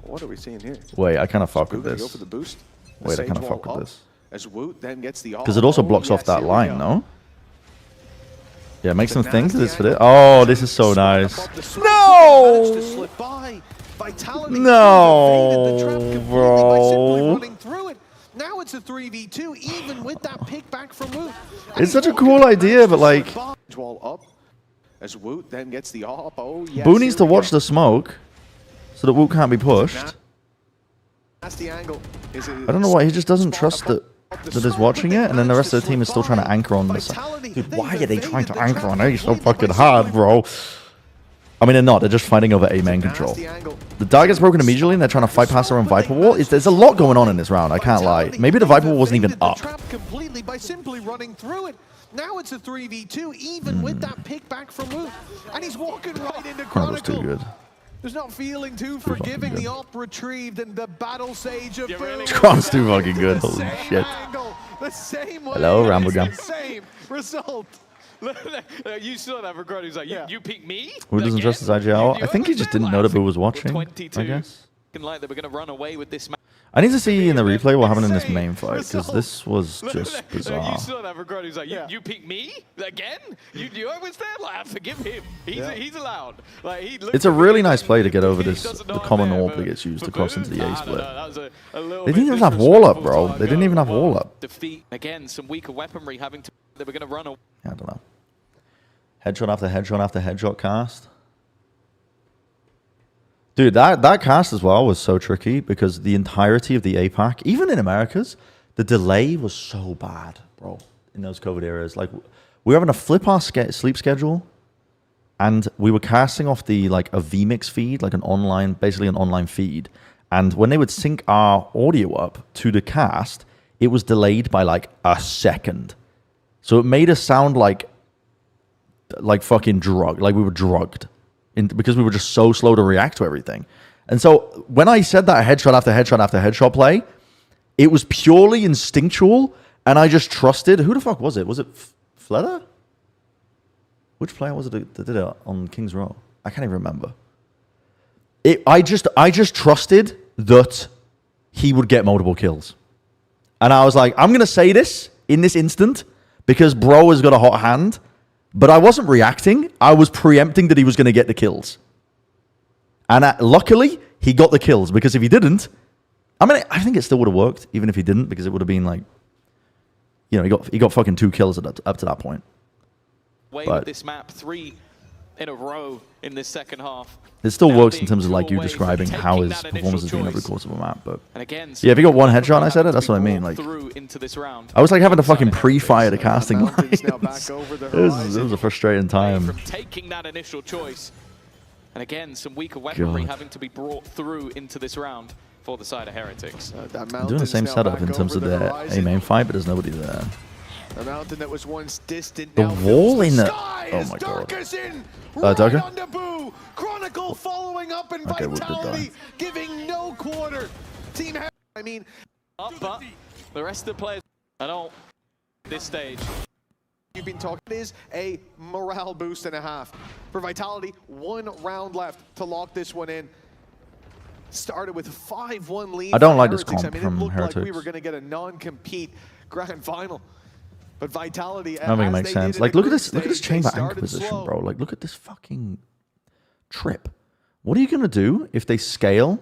S9: What are we seeing here?
S1: Wait, I kind of fuck with
S9: Go
S1: this.
S9: for the boost.
S1: Wait, I kind of fuck with this.
S9: As Woot then gets the
S1: Because it also blocks off that line, no? Yeah, it makes them think that it's for this. Oh, this is so nice. No! No, bro.
S9: Now it's a 3v2, even with that pick back from Woot.
S1: It's such a cool idea, but like...
S9: Wall up. As Woot then gets the op. Oh, yes.
S1: Boo needs to watch the smoke so that Woot can't be pushed.
S9: That's the angle.
S1: I don't know why, he just doesn't trust that is watching it, and then the rest of the team is still trying to anchor on the side. Dude, why are they trying to anchor on A so fucking hard, bro? I mean, they're not. They're just fighting over A main control. The die gets broken immediately, and they're trying to fight past their own Viper Wall. There's a lot going on in this round, I can't lie. Maybe the Viper Wall wasn't even up.
S9: Completely by simply running through it. Now it's a 3v2, even with that pick back from Woot. And he's walking right into Chronicle.
S1: Too good.
S9: There's not feeling too forgiving. The op retrieved and the battle sage of Boom.
S1: Chron's too fucking good. Holy shit.
S9: The same way.
S1: Hello, Rambo Jam.
S9: Same result.
S8: You still have a crowd who's like, you pick me?
S1: Who doesn't trust his IGL? I think he just didn't know that Boo was watching, I guess.
S8: Like that we're going to run away with this match.
S1: I need to see in the replay what happened in this main fight, because this was just bizarre.
S8: You still have a crowd who's like, you pick me? Again? You was there? Like, forgive him. He's allowed. Like,
S1: It's a really nice play to get over this the common orb that gets used to cross into the A split. They didn't even have wall up, bro. They didn't even have wall up.
S8: Defeat again, some weaker weaponry having to. They were going to run away.
S1: I don't know. Headshot after headshot after headshot cast. Dude, that cast as well was so tricky because the entirety of the APAC, even in Americas, the delay was so bad, bro, in those COVID eras. Like, we were having to flip our sleep schedule, and we were casting off the, like, a vMix feed, like basically an online feed. And when they would sync our audio up to the cast, it was delayed by, like, a second. So it made us sound like fucking drugged, like we were drugged. Because we were just so slow to react to everything. And so when I said that headshot after headshot after headshot play, it was purely instinctual, and I just trusted. Who the fuck was it? Was it Fleda? Which player was it that did it on King's Row? I can't even remember. I just trusted that he would get multiple kills. And I was like, I'm going to say this in this instant because bro has got a hot hand. But I wasn't reacting. I was preempting that he was going to get the kills. And luckily, he got the kills. Because if he didn't... I mean, I think it still would have worked. Even if he didn't. Because it would have been like... You know, he got fucking 2 kills up to that point.
S8: With this map, 3 in a row in this second half.
S1: It still works in terms of like you describing how his performance has been over the course of a map. But yeah, if he got 1 headshot and I said it, that's what I mean. Like, I was like having to fucking pre-fire the casting lines. It was a frustrating time.
S8: From taking that initial choice. And again, some weaker weaponry having to be brought through into this round for the side of Heretics.
S1: I'm doing the same setup in terms of their A main fight, but there's nobody there.
S9: A mountain that was once distant.
S1: The wall in the... Oh my god. Darker?
S9: Chronicle following up in Vitality, giving no quarter. Team I mean...
S8: But the rest of the players... I don't... This stage.
S9: You've been talking is a morale boost and a half. For Vitality, 1 round left to lock this one in. started with a 5-1 lead.
S1: I don't
S9: for
S1: like this
S9: Heretics.
S1: comp
S9: I mean,
S1: from
S9: it looked like we
S1: Heretics.
S9: were going to get a non-compete grand final. But Vitality,
S1: I don't think it
S9: as
S1: makes
S9: they
S1: sense.
S9: did in
S1: Like,
S9: the
S1: look at
S9: group
S1: this. Look at this
S9: stage, they
S1: chamber anchor
S9: started
S1: position,
S9: slow.
S1: bro. Like, look at this fucking trip. What are you gonna do if they scale?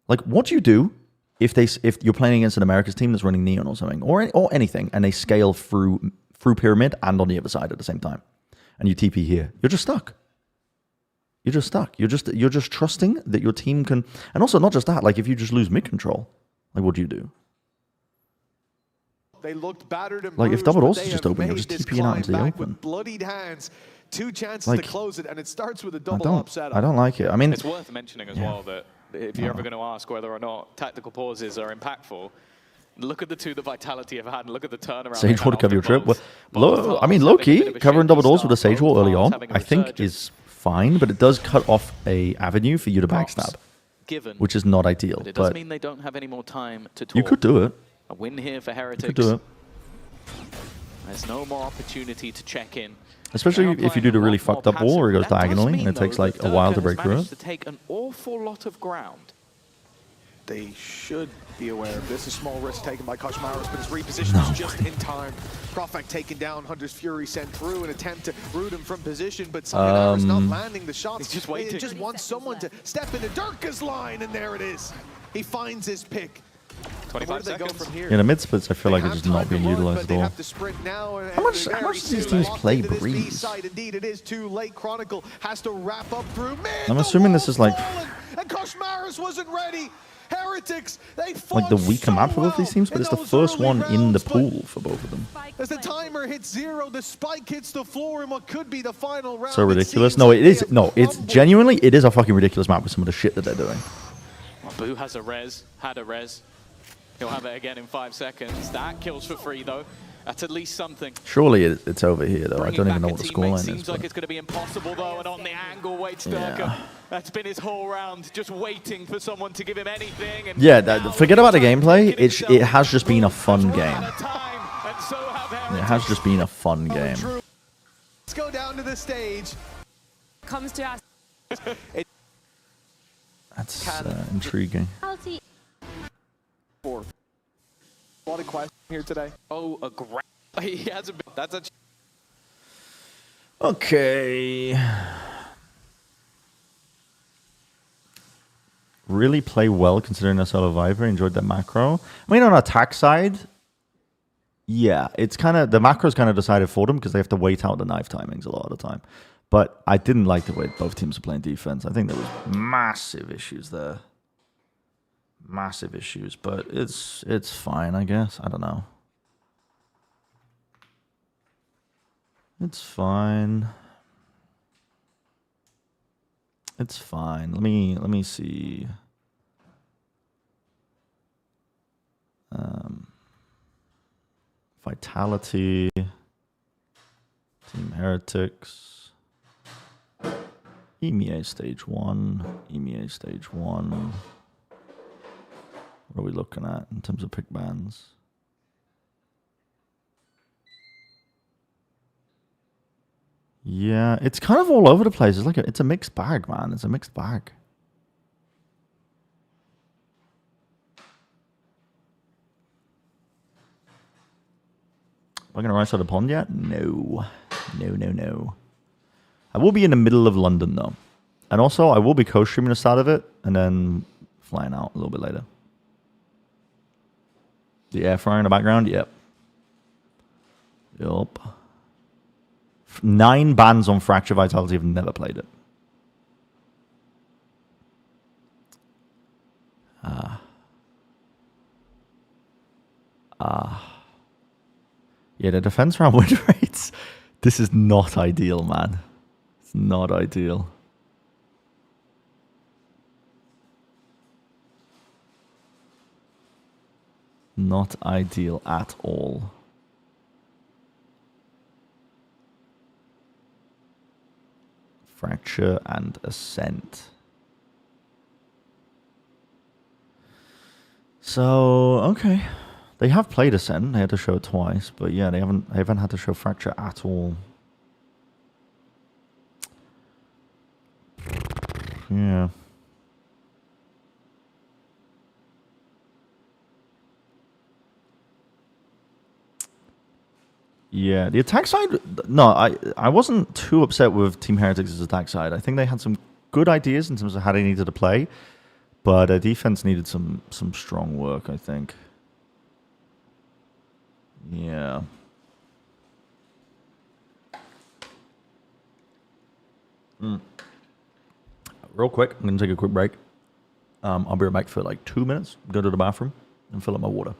S1: Like, what do you do if you're playing against an America's team that's running Neon or something, or anything, and they scale through pyramid and on the other side at the same time, and you TP here? You're just stuck. You're just stuck. You're just trusting that your team can, and also not just that. Like, if you just lose mid control, like, what do you do?
S9: They looked battered and
S1: Like, if
S9: bruised,
S1: double
S9: but
S1: doors
S9: they
S1: is just
S9: have
S1: open, you're
S9: made
S1: just
S9: this
S1: TPing out into the
S9: climb back
S1: open.
S9: with bloodied hands. 2 chances
S1: Like,
S9: to close it, and it starts with a
S1: I
S9: double up setup.
S1: don't like it. I mean,
S8: It's worth mentioning as well that if you're ever going to ask whether or not tactical pauses are impactful, look at the 2 that Vitality have had and look at the turnaround.
S1: Sage
S8: they've
S1: wall
S8: had
S1: to cover your
S8: off
S1: trip.
S8: of both.
S1: Well, I mean,
S8: Both
S1: low
S8: halves having a bit
S1: key
S8: of a
S1: covering
S8: shaky
S1: double doors with a
S8: start,
S1: Sage wall
S8: both
S1: early
S8: halves
S1: on,
S8: having a
S1: I think
S8: resurgence.
S1: is fine, but it does cut off a avenue for you to
S8: Props
S1: backstab,
S8: given,
S1: which is not ideal.
S8: but it does
S1: But
S8: mean they don't have any more time to talk.
S1: you could do it.
S8: A win here for Heretics.
S1: You could do it.
S8: There's no more opportunity to check in.
S1: Especially
S8: Now
S1: if you
S8: playing
S1: do
S8: a
S1: the really
S8: lot more
S1: fucked up wall where it goes
S8: passive. That does
S1: diagonally
S8: mean,
S1: and it takes
S8: though,
S1: like
S8: that
S1: a while to
S8: Durka
S1: break
S8: has
S1: through
S8: managed
S1: it.
S8: to take an awful lot of ground.
S9: They should be aware of this. A small risk taken by Koshmaros, but his reposition is just in time. Profak taken down, Hunter's Fury sent through an attempt to root him from position, but Sayonara's not landing the shots.
S8: He's just waiting.
S9: He just wants someone to step into Durka's line, and there it is. He finds his pick.
S8: 25
S9: Where do they go
S8: seconds.
S9: from here?
S1: Yeah, the mid splits I feel like
S9: They
S1: are just
S9: have
S1: not
S9: time
S1: being
S9: to run,
S1: utilized
S9: but
S1: at
S9: they
S1: all.
S9: have to sprint now, and
S1: How much
S9: very
S1: do these
S9: soon
S1: teams
S9: locked
S1: play
S9: into this B
S1: Breeze?
S9: side. Indeed, it is too late. Chronicle has to wrap up through mid.
S1: I'm
S9: The
S1: assuming this
S9: wall's
S1: is like-
S9: fallen, and Koshmaros wasn't ready. Heretics, they
S1: Like the
S9: fought
S1: weaker
S9: so
S1: map for both
S9: well
S1: these teams, but
S9: in
S1: it's the
S9: those
S1: first
S9: early
S1: one in the
S9: rounds, but
S1: pool for both of them.
S9: as the timer hits 0, the spike hits the floor in what could be the final round.
S1: So
S9: It
S1: ridiculous.
S9: seems
S1: No,
S9: like
S1: it
S9: they
S1: is.
S9: have
S1: No, it's
S9: crumbled.
S1: genuinely, it is a fucking ridiculous map with some of the shit that they're doing.
S8: Well, Boo has a res, had a res. He'll have it again in 5 seconds. That kills for free, though. That's at least something.
S1: Surely it's over here, though. I
S8: Bringing
S1: don't even
S8: back
S1: know
S8: a
S1: what the
S8: teammate
S1: scoreline is.
S8: seems like
S1: but-
S8: it's going to be impossible, though, and on the angle waits Durka.
S1: Yeah.
S8: That's been his whole round, just waiting for someone to give him anything. And
S1: Yeah,
S8: now
S1: forget about the
S8: he's
S1: gameplay.
S8: making
S1: It
S8: himself
S1: has just been a fun
S8: run
S1: game.
S8: out of time, and so have
S1: It has just been a fun game.
S9: Drew, let's go down to the stage.
S7: Comes to us.
S1: That's intriguing.
S9: Fourth. A lot of questions here today.
S8: Oh, a grab. He hasn't been. That's a.
S1: Okay. Really play well considering a solo Viper. Enjoyed that macro. I mean, on attack side, yeah, it's kind of, the macro's kind of decided for them because they have to wait out the knife timings a lot of the time. But I didn't like the way both teams are playing defense. I think there was massive issues there. Massive issues, but it's fine, I guess. I don't know. It's fine. It's fine. Let me see. Vitality. Team Heretics. EMEA stage 1. EMEA stage 1. What are we looking at in terms of pick bands? Yeah, it's kind of all over the place. It's like it's a mixed bag, man. It's a mixed bag. Am I going to rise out of the pond yet? No. No. I will be in the middle of London, though. And also, I will be co-streaming the start of it, and then flying out a little bit later. The air fryer in the background? Yep. 9 bans on Fracture Vitality. I've never played it. Yeah, the defense round win rates. This is not ideal, man. It's not ideal. Not ideal at all. Fracture and Ascent. So, okay. They have played Ascent. They had to show it twice, but yeah, they haven't had to show Fracture at all. Yeah. Yeah, the attack side. No, I wasn't too upset with Team Heretics' attack side. I think they had some good ideas in terms of how they needed to play, but their defense needed some strong work, I think. Yeah. Real quick, I'm gonna take a quick break. I'll be right back for like 2 minutes. Go to the bathroom and fill up my water.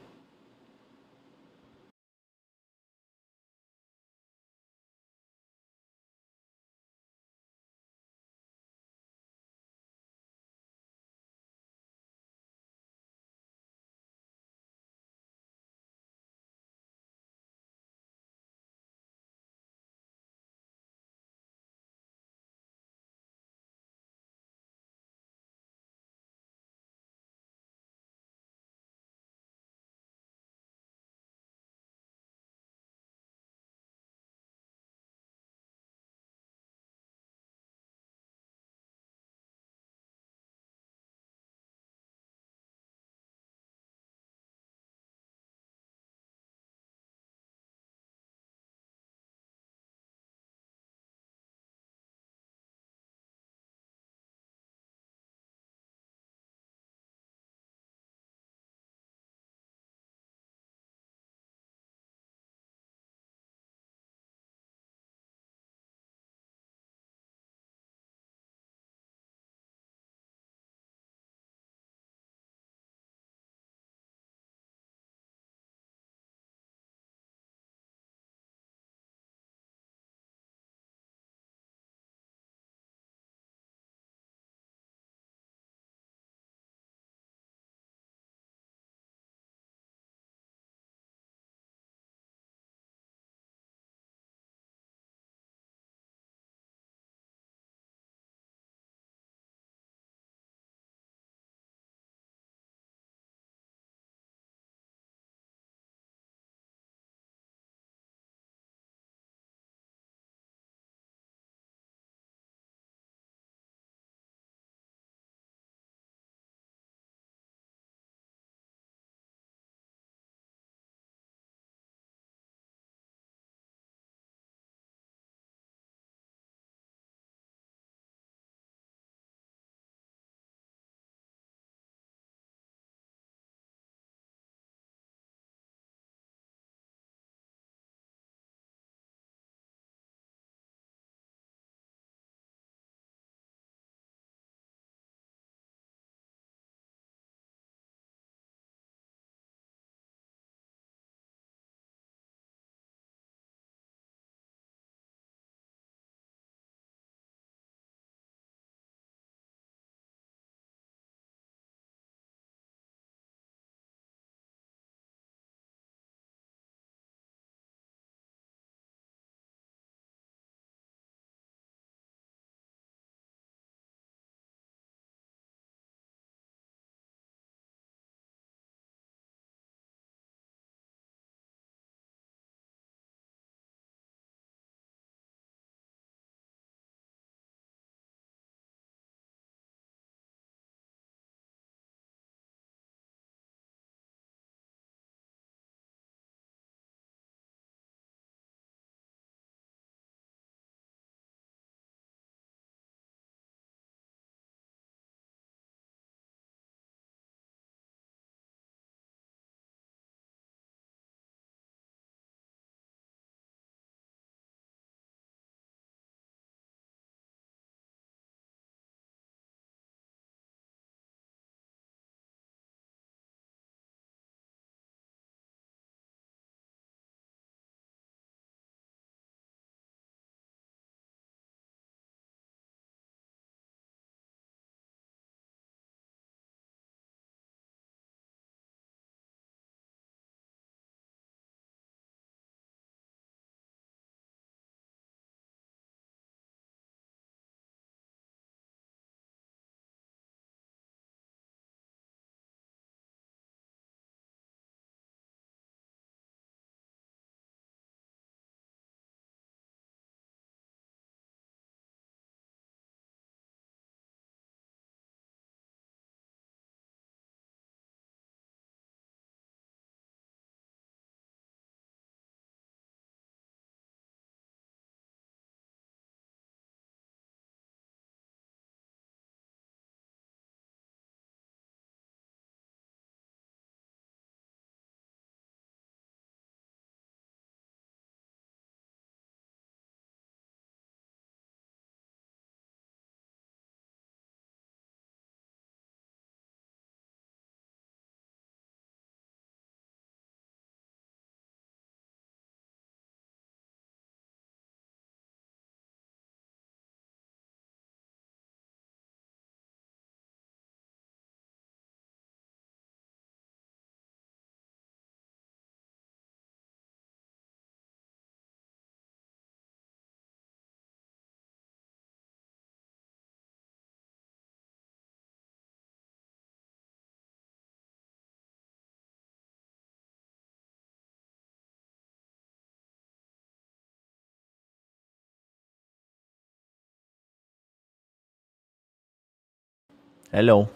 S1: Hello.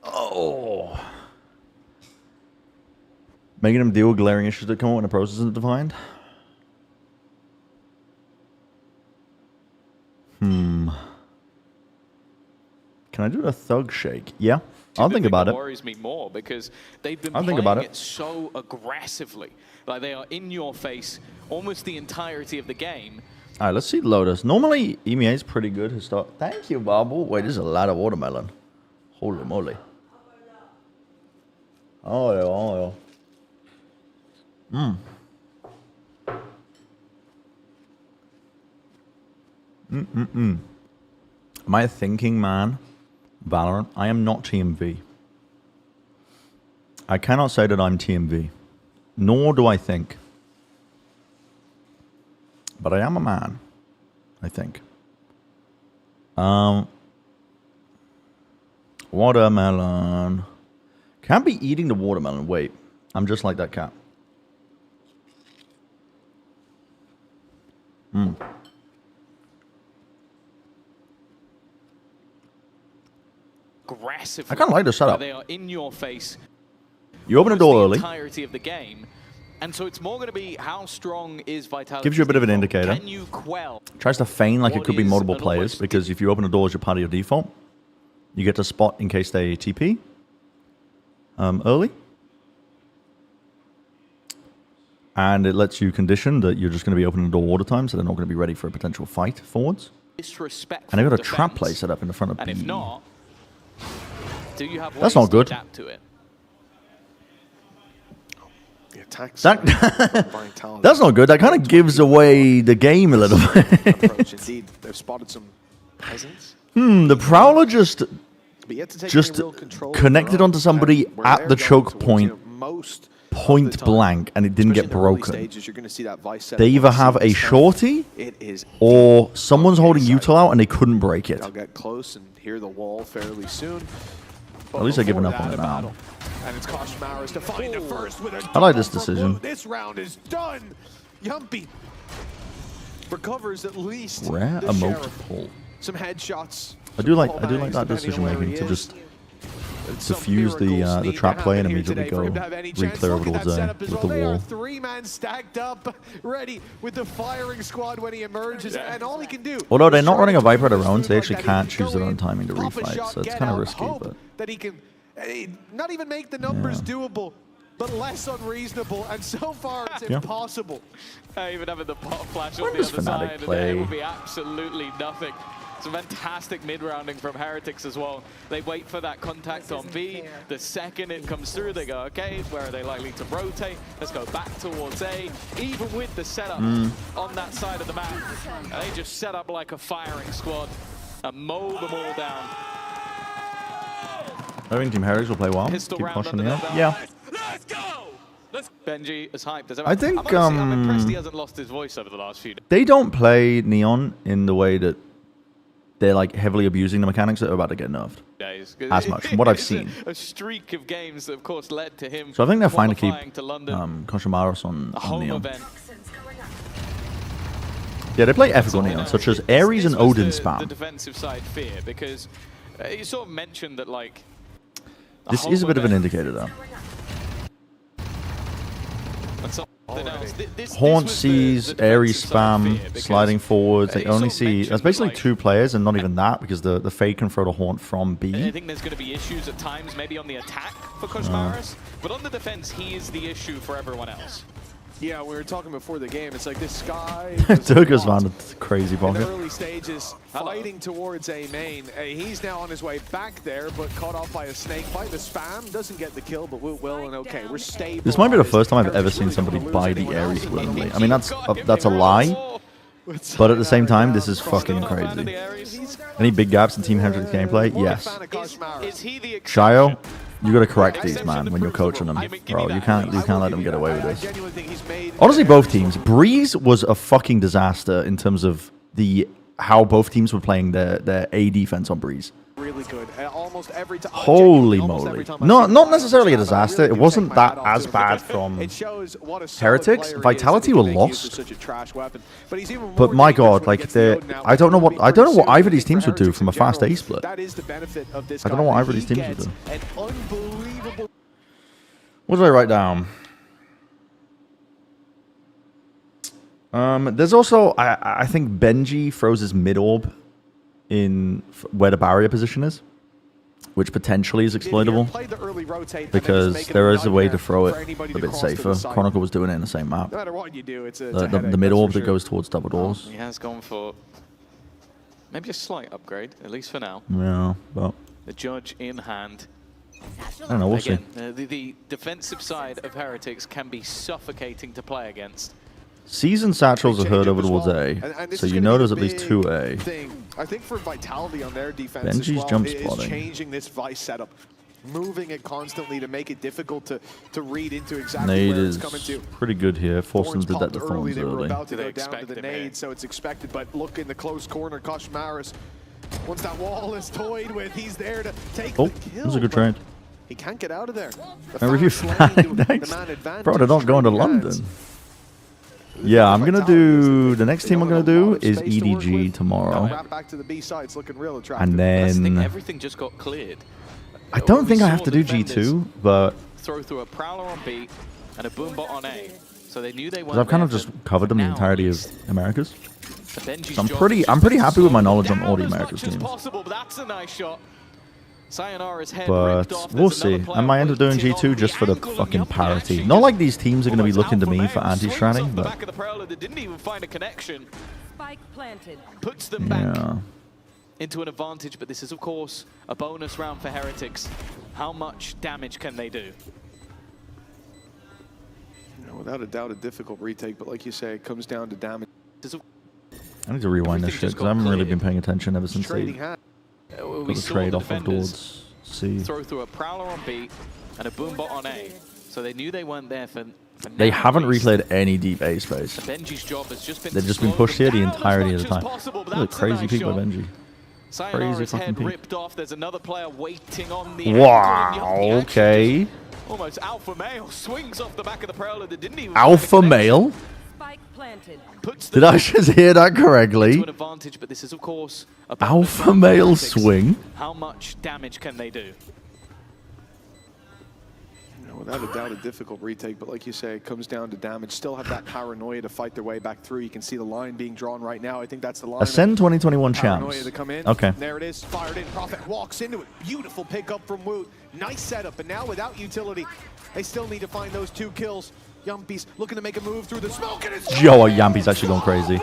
S1: Oh. Making him deal with glaring issues that come up when a process isn't defined. Can I do a thug shake? Yeah. I'll think about it.
S8: Worries me more because they've been
S1: I'll think
S8: playing
S1: about
S8: it so aggressively. Like they are in your face almost the entirety of the game.
S1: All right, let's see Lotus. Normally, EMEA is pretty good. Thank you, Bobble. Wait, there's a lot of watermelon. Holy moly. Oh, yeah. Am I a thinking man? Valorant. I am not TMV. I cannot say that I'm TMV. Nor do I think. But I am a man. I think. Watermelon. Can't be eating the watermelon. Wait. I'm just like that cat.
S8: Aggressively.
S1: I kind of like the setup.
S8: They are in your face.
S1: You open the door early.
S8: Entirety of the game. And so it's more going to be how strong is Vitality.
S1: Gives you a bit of an indicator.
S8: Can you quell?
S1: Tries to feign like it could be
S8: what is
S1: multiple
S8: an
S1: players
S8: almost
S1: because if you open the door as your part of your default, you get to spot in case they TP early. And it lets you condition that you're just going to be opening the door all the time, so they're not going to be ready for a potential fight forwards.
S8: Disrespectful
S1: And they've got a
S8: defense.
S1: trap play set up in the front of
S8: And
S1: B.
S8: if not, do you have
S1: That's
S8: ways
S1: not good.
S8: to adapt to it?
S9: The attacks.
S1: That,
S9: Vitality.
S1: that's not good. That kind of gives away the game a little bit.
S9: Approach. Indeed, they've spotted some presence.
S1: The Prowler just
S9: But yet to take any real control of
S1: connected
S9: their own,
S1: onto somebody
S9: and where
S1: at
S9: they're
S1: the
S9: going
S1: choke
S9: towards,
S1: point,
S9: most
S1: point
S9: of the time,
S1: blank, and it didn't
S9: especially
S1: get
S9: in the early
S1: broken.
S9: stages, you're going to see that vice set
S1: They
S9: up
S1: either
S9: on the
S1: have a
S9: scene stuff.
S1: shorty
S9: It is
S1: or
S9: deep
S1: someone's
S9: on the
S1: holding
S9: inside.
S1: util out and they couldn't break it.
S9: They'll get close and hear the wall fairly soon.
S1: At least they're giving up on it now.
S9: And it's Koshmaris to find a first with a
S1: I like this
S9: double from
S1: decision.
S9: Blue. This round is done. Yumpy recovers at least
S1: Rare
S9: the
S1: emote
S9: Sheriff.
S1: pull.
S9: Some headshots.
S1: I do like that decision making to just diffuse the trap play and immediately go re-clear over towards with the wall.
S9: Three-man stacked up, ready with the firing squad when he emerges, and all he can do.
S1: Although they're not running a Viper of their own, so they actually can't choose their own timing to refight, so it's kind of risky. But
S9: that he can not even make the numbers doable, but less unreasonable, and so far it's impossible.
S8: Even having the pot flash
S1: When
S8: on the
S1: does
S8: other
S1: Fnatic
S8: side,
S1: play?
S8: and it would be absolutely nothing. Some fantastic mid-rounding from Heretics as well. They wait for that contact on B. The second it comes through, they go, okay, where are they likely to rotate? Let's go back towards A. Even with the setup on that side of the map, they just set up like a firing squad and mow them all down.
S1: I think Team Heretics will play well.
S8: Pistol
S1: Keep
S8: round
S1: pushing
S8: under
S1: it
S8: their
S1: up.
S8: belt.
S1: Yeah.
S8: Let's go! Benji is hyped as ever.
S1: I think,
S8: I'm impressed he hasn't lost his voice over the last few days.
S1: They don't play Neon in the way that they're like heavily abusing the mechanics that are about to get nerfed. As much, from what I've seen.
S8: A streak of games that, of course, led to him.
S1: So I think they're fine to keep
S8: qualifying to London,
S1: Koshmaris on
S8: home
S1: Neon.
S8: event.
S1: Yeah, they play ethical Neon, such as Ares and Odin
S8: The
S1: spam.
S8: defensive side fear, because you sort of mentioned that, like,
S1: This is a bit of an indicator, though. Haunt sees Ares spam, sliding forwards. They only see... That's basically two players, and not even that, because the Fade can throw the Haunt from B.
S8: I think there's going to be issues at times, maybe on the attack for Koshmaris, but on the defense, he is the issue for everyone else.
S9: Yeah, we were talking before the game. It's like this guy
S1: Turkers found a crazy
S9: in the
S1: pocket.
S9: early stages, fighting towards A main. He's now on his way back there, but caught off by a snake bite. The spam doesn't get the kill, but will. And okay, we're stable.
S1: This might be the first time I've ever seen somebody buy the Ares willingly. I mean, that's a lie, but at the same time, this is fucking crazy. Any big gaps in Team Heretics gameplay? Yes. Shio, you gotta correct these, man, when you're coaching them, bro. You can't let them get away with this. Honestly, both teams. Breeze was a fucking disaster in terms of how both teams were playing their A defense on Breeze.
S9: really good. Almost every time.
S1: Holy moly. No, not necessarily a disaster. It wasn't that as bad from Heretics. Vitality were lost. But my god, like I don't know what either of these teams would do from a fast A split. I don't know what either of these teams would do. What did I write down? There's also I think Benji throws his mid orb in where the barrier position is, which potentially is exploitable because there is a way to throw it a bit safer. Chronicle was doing it in the same map. The mid orb that goes towards double doors.
S8: He has gone for maybe a slight upgrade, at least for now.
S1: Yeah, but
S8: the judge in hand.
S1: I don't know, we'll see.
S8: The defensive side of Heretics can be suffocating to play against.
S1: Season satchels are heard over towards A, so you know there's at least 2A.
S9: I think for Vitality on their defense
S1: Benji's jump
S9: is
S1: spotting.
S9: changing this Vice setup, moving it constantly to make it difficult to read into exactly where it's coming to.
S1: Nade is pretty good here, forcing them to detect the Thorns
S9: They were
S1: early.
S9: about to go down to the nade, so it's expected, but look in the close corner, Kosh Maris. Once that wall is toyed with, he's there to take the kill.
S1: That was a good trade.
S9: He can't get out of there.
S1: I review Thanks. Bro, they're not going to London. Yeah, I'm gonna do the next team I'm gonna do is EDG tomorrow, and then
S8: everything just got cleared.
S1: I don't think I have to do G2, but
S8: throw through a prowler on B and a boombot on A, so they knew they weren't.
S1: I've kind of just covered them the entirety of Americas. So I'm pretty happy with my knowledge on all the Americas teams.
S8: That's a nice shot.
S1: But we'll see. I might end up doing G2 just for the fucking parity. Not like these teams are going to be looking to me for anti-stratting, but
S8: puts them back into an advantage. But this is, of course, a bonus round for Heretics. How much damage can they do?
S9: Without a doubt, a difficult retake, but like you say, it comes down to damage.
S1: I need to rewind this shit because I haven't really been paying attention ever since they got the trade off of towards C.
S8: Throw through a prowler on B and a boombot on A, so they knew they weren't there for
S1: they haven't replayed any deep A space.
S8: Benji's job has just been
S1: They've just been pushed here the entirety of the time. Look, crazy pick by Benji. Crazy fucking pick.
S8: ripped off. There's another player waiting on the
S1: wow, okay.
S8: Almost alpha male swings off the back of the prowler that didn't even
S1: alpha male? Did I just hear that correctly?
S8: An advantage, but this is, of course, a
S1: alpha male swing.
S8: How much damage can they do?
S9: Without a doubt, a difficult retake, but like you say, it comes down to damage. Still have that paranoia to fight their way back through. You can see the line being drawn right now. I think that's the line.
S1: Ascend 2021 champs.
S9: To come in.
S1: Okay.
S9: There it is. Fired in. Prophet walks into it. Beautiful pickup from Woot. Nice setup, but now without utility, they still need to find those 2 kills. Yumpy's looking to make a move through the smoke, and it's
S1: Yo, Yumpy's actually going crazy.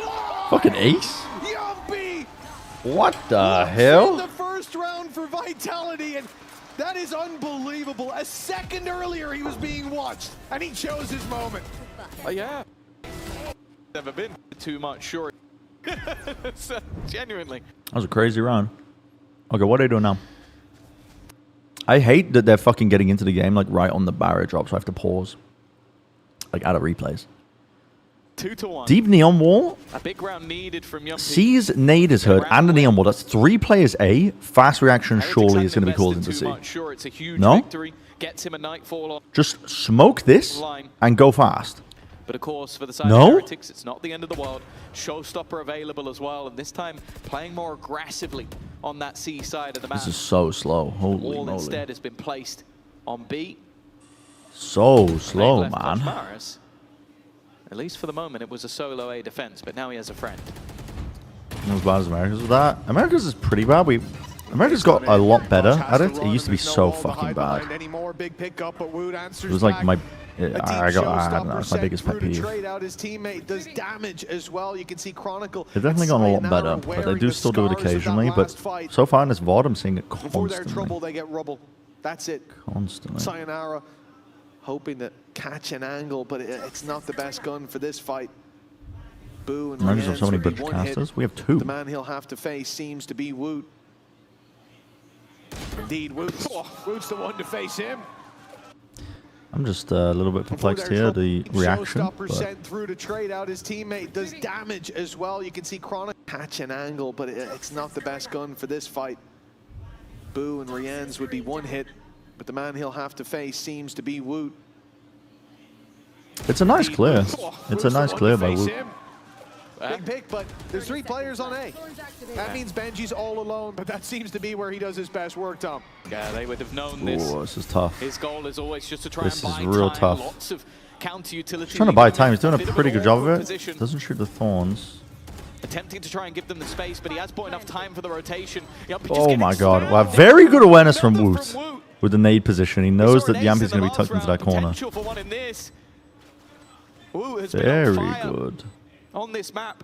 S1: Fucking ace.
S9: Yumpy!
S1: What the hell?
S9: The first round for Vitality, and that is unbelievable. A second earlier, he was being watched, and he chose his moment.
S8: Yeah. Never been too much, sure. Genuinely.
S1: That was a crazy round. Okay, what are they doing now? I hate that they're fucking getting into the game like right on the barrier drop, so I have to pause. Like out of replays.
S8: 2-1.
S1: Deep neon wall.
S8: A big round needed from Yumpy.
S1: C's nade is heard and a neon wall. That's 3 players A. Fast reaction surely is going to be called into C.
S8: Sure, it's a huge
S1: no?
S8: victory. Gets him a nightfall on.
S1: Just smoke this and go fast.
S8: But of course, for the side of Heretics, it's not the end of the world. Showstopper available as well, and this time playing more aggressively on that C side of the map.
S1: This is so slow. Holy
S8: Wall
S1: moly.
S8: instead has been placed on B.
S1: So slow, man.
S8: Maris. At least for the moment, it was a solo A defense, but now he has a friend.
S1: Not as bad as Americas with that. Americas is pretty bad. America's got a lot better at it. It used to be so fucking bad. It was like my... I don't know, it's my biggest pet peeve. They've definitely gotten a lot better, but they do still do it occasionally. But so far in this VOD, I'm seeing it constantly.
S9: They get rubble. That's it.
S1: Constantly.
S9: Sayonara, hoping to catch an angle, but it's not the best gun for this fight. Boo and
S1: Americans have so many British casters. We have 2.
S9: The man he'll have to face seems to be Woot. Indeed, Woot's the one to face him.
S1: I'm just a little bit perplexed here, the reaction.
S9: Sent through to trade out his teammate, does damage as well. You can see Chronic catch an angle, but it's not the best gun for this fight. Boo and Rienz would be one hit, but the man he'll have to face seems to be Woot.
S1: It's a nice clear. It's a nice clear by Woot.
S9: Big pick, but there's 3 players on A. That means Benji's all alone, but that seems to be where he does his best work, Tom.
S8: Yeah, they would have known this.
S1: Oh, this is tough.
S8: His goal is always just to try
S1: This
S8: and
S1: is
S8: buy
S1: real
S8: time.
S1: tough.
S8: Lots of counter utility.
S1: He's trying to buy time. He's doing a
S8: bit of
S1: pretty
S8: an
S1: good job of
S8: awkward
S1: it.
S8: position.
S1: Doesn't shoot the thorns.
S8: Attempting to try and give them the space, but he has bought enough time for the rotation. Yampi just
S1: Oh
S8: getting
S1: my god.
S8: slammed.
S1: Wow, very good awareness from
S8: Another
S1: Woot.
S8: from Woot.
S1: With the nade position. He
S8: We
S1: knows
S8: saw
S1: that
S8: an ace
S1: Yampi's
S8: in
S1: going to be
S8: the
S1: tucked into
S8: last
S1: that
S8: round.
S1: corner.
S8: Potential for one in this. Woot has been on
S1: Very
S8: fire
S1: good.
S8: on this map.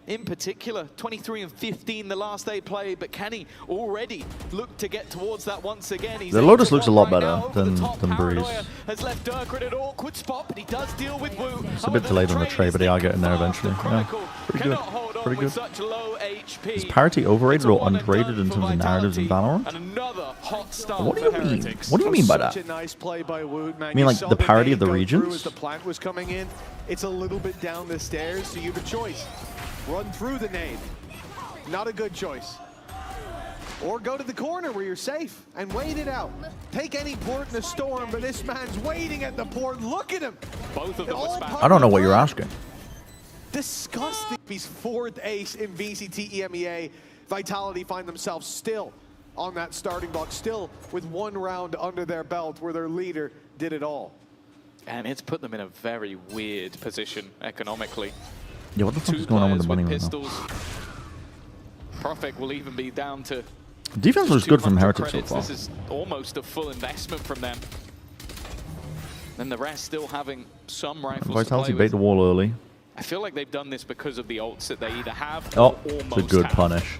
S8: In particular, 23 and 15 the last 8 played, but can he already look to get towards that once again? He's
S1: The
S8: able
S1: Lotus
S8: to
S1: looks a
S8: run
S1: lot
S8: right
S1: better
S8: now over the
S1: than
S8: top.
S1: Breeze.
S8: Paranoia has left Durker in an awkward spot, but he does deal with Wu.
S1: It's a bit delayed on the trade, but they are getting there eventually. Yeah, pretty good. Pretty good.
S8: Such low HP.
S1: Is parity overrated or
S8: It's a one and
S1: underrated in
S8: done
S1: terms
S8: for
S1: of narratives in
S8: Vitality,
S1: Valorant?
S8: and another hot start
S1: What do
S8: for
S1: you mean?
S8: Heretics.
S1: What do you mean by
S9: Such
S1: that?
S9: a nice play by Woot, man.
S1: I mean,
S9: You
S1: like,
S9: saw
S1: the parity
S9: nade
S1: of the
S9: go through
S1: regions?
S9: As the plant was coming in, it's a little bit down the stairs, so you have a choice. Run through the nade. Not a good choice. Or go to the corner where you're safe and wait it out. Take any port in a storm, but this man's waiting at the port. Look at him.
S8: Both of them were spam.
S1: I don't know what you're asking.
S9: Disgusting. He's 4th ace in VCT EMEA. Vitality find themselves still on that starting block, still with 1 round under their belt where their leader did it all.
S8: And it's put them in a very weird position economically.
S1: Yeah, what the fuck
S8: 2
S1: is going on with the
S8: players
S1: money right now?
S8: pistols. Profit will even be down to
S1: Defense looks good from
S8: 200
S1: Heretics so
S8: credits.
S1: far.
S8: This is almost a full investment from them. And the rest still having some rifles
S1: Vitality
S8: to play
S1: bait the
S8: with.
S1: wall early.
S8: I feel like they've done this because of the ults that they either have
S1: Oh,
S8: or
S1: it's a
S8: almost
S1: good
S8: have.
S1: punish.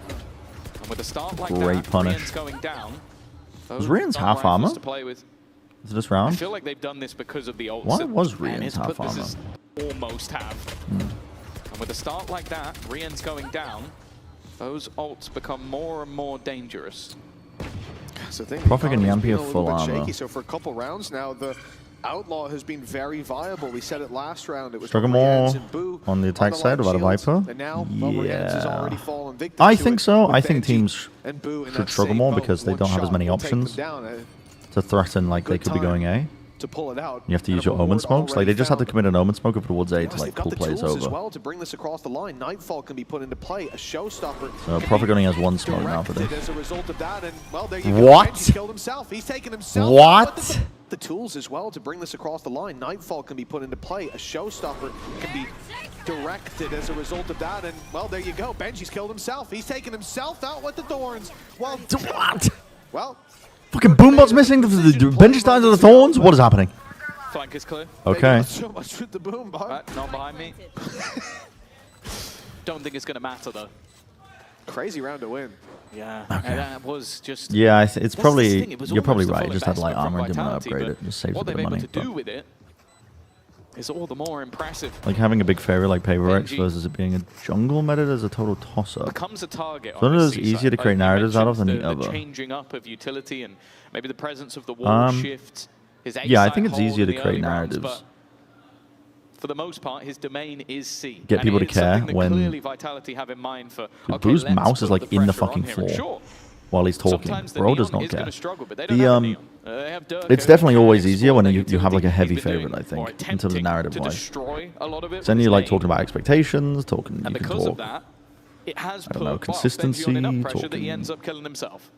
S8: And with a start like
S1: Great
S8: that,
S1: punish.
S8: Rien's going down.
S1: Was
S8: those
S1: Rien's
S8: are
S1: half
S8: rifles
S1: armor?
S8: to play with.
S1: Is it this
S8: I
S1: round?
S8: feel like they've done this because of the ults.
S1: Why
S8: that-
S1: was
S8: and
S1: Rien's
S8: it's
S1: half
S8: put this
S1: armor?
S8: as almost half. And with a start like that, Rien's going down. Those ults become more and more dangerous.
S9: So I think
S1: Profit and
S9: economy's
S1: Yampi
S9: been
S1: are
S9: a little
S1: full
S9: bit
S1: armor.
S9: shaky. So for a couple rounds now, the Outlaw has been very viable. We said it last round. It was
S1: Struggle
S9: Rienz
S1: more
S9: and Boo
S1: on the attack
S9: the
S1: side
S9: light
S1: without a
S9: shields.
S1: Viper?
S9: And now, well, Rienz has
S1: Yeah.
S9: already fallen victim
S1: I
S9: to
S1: think
S9: it
S1: so.
S9: with
S1: I think
S9: Benji
S1: teams
S9: and Boo in
S1: should
S9: that
S1: struggle
S9: same
S1: more
S9: boat.
S1: because they
S9: One
S1: don't have as
S9: shot
S1: many
S9: will take them
S1: options
S9: down.
S1: to threaten, like, they
S9: Good
S1: could be
S9: time
S1: going A.
S9: to pull it out.
S1: You have to
S9: And
S1: use
S9: a
S1: your Omen
S9: reward
S1: smokes. Like,
S9: already
S1: they just have to
S9: found.
S1: commit an Omen smoke over towards A to,
S9: Plus,
S1: like,
S9: they've got
S1: pull
S9: the
S1: players
S9: tools as
S1: over.
S9: well to bring this across the line. Nightfall can be put into play. A showstopper.
S1: So
S9: can
S1: Profit
S9: be
S1: only has 1 smoke now for
S9: directed
S1: this.
S9: as a result of that, and well, there you go.
S1: What?
S9: Benji killed himself. He's taken himself.
S1: What?
S9: But the tools as well to bring this across the line. Nightfall can be put into play. A showstopper can be directed as a result of that, and well, there you go. Benji's killed himself. He's taken himself out with the thorns. Well,
S1: What?
S9: well,
S1: Fucking Boombot's missing. The Benji started to the thorns. What is happening?
S8: Flank is clear.
S9: maybe
S1: Okay.
S9: not so much with the boom, but
S8: Right, not behind me. Don't think it's going to matter though.
S9: crazy round to win.
S8: Yeah, and that was just.
S1: Yeah, it's
S8: That's the
S1: probably
S8: thing, it was
S1: you're probably
S8: almost a
S1: right.
S8: full
S1: It just had light
S8: investment
S1: armor
S8: from
S1: and didn't want
S8: Vitality,
S1: to upgrade
S8: but
S1: it. Just saves a
S8: what
S1: bit
S8: they've
S1: of
S8: been
S1: money.
S8: able to do
S1: But,
S8: with it is all the more impressive.
S1: like, having a big fairy like Paper Rex
S8: Benji
S1: versus it being a jungle meta is a total toss-up.
S8: Becomes a target.
S1: So
S8: on
S1: it
S8: the
S1: is
S8: C
S1: easier
S8: side.
S1: to create
S8: you
S1: narratives out of
S8: mentioned
S1: than the
S8: the
S1: other.
S8: changing up of utility and maybe the presence of the wall shift. His
S1: Yeah, I
S8: A-side
S1: think it's
S8: hold
S1: easier
S8: in
S1: to
S8: the
S1: create
S8: early rounds,
S1: narratives.
S8: but for the most part, his domain is C.
S1: Get
S8: and
S1: people
S8: it
S1: to
S8: is something
S1: care
S8: that
S1: when-
S8: clearly Vitality have in mind for.
S1: Dude,
S8: Okay,
S1: Boo's
S8: let's
S1: mouse is
S8: put
S1: like in the
S8: pressure on
S1: fucking
S8: him.
S1: floor
S8: Sure,
S1: while he's talking.
S8: sometimes the
S1: Bro
S8: Neon
S1: does not
S8: is
S1: care.
S8: going to struggle, but they don't
S1: The
S8: have a Neon. They have Durka,
S1: it's
S8: who
S1: definitely
S8: can
S1: always
S8: explore
S1: easier when
S8: their
S1: you have like a
S8: utility.
S1: heavy
S8: He's been
S1: favorite,
S8: doing
S1: I think,
S8: or
S1: in terms of
S8: attempting
S1: narrative
S8: to
S1: wise.
S8: destroy a lot of it.
S1: So then
S8: with
S1: you
S8: his
S1: like
S8: name.
S1: talking about expectations, talking.
S8: And
S1: You can
S8: because
S1: talk.
S8: of that, it has
S1: I don't
S8: put
S1: know,
S8: well,
S1: consistency,
S8: Benji on enough pressure that he
S1: talking-
S8: ends up killing himself.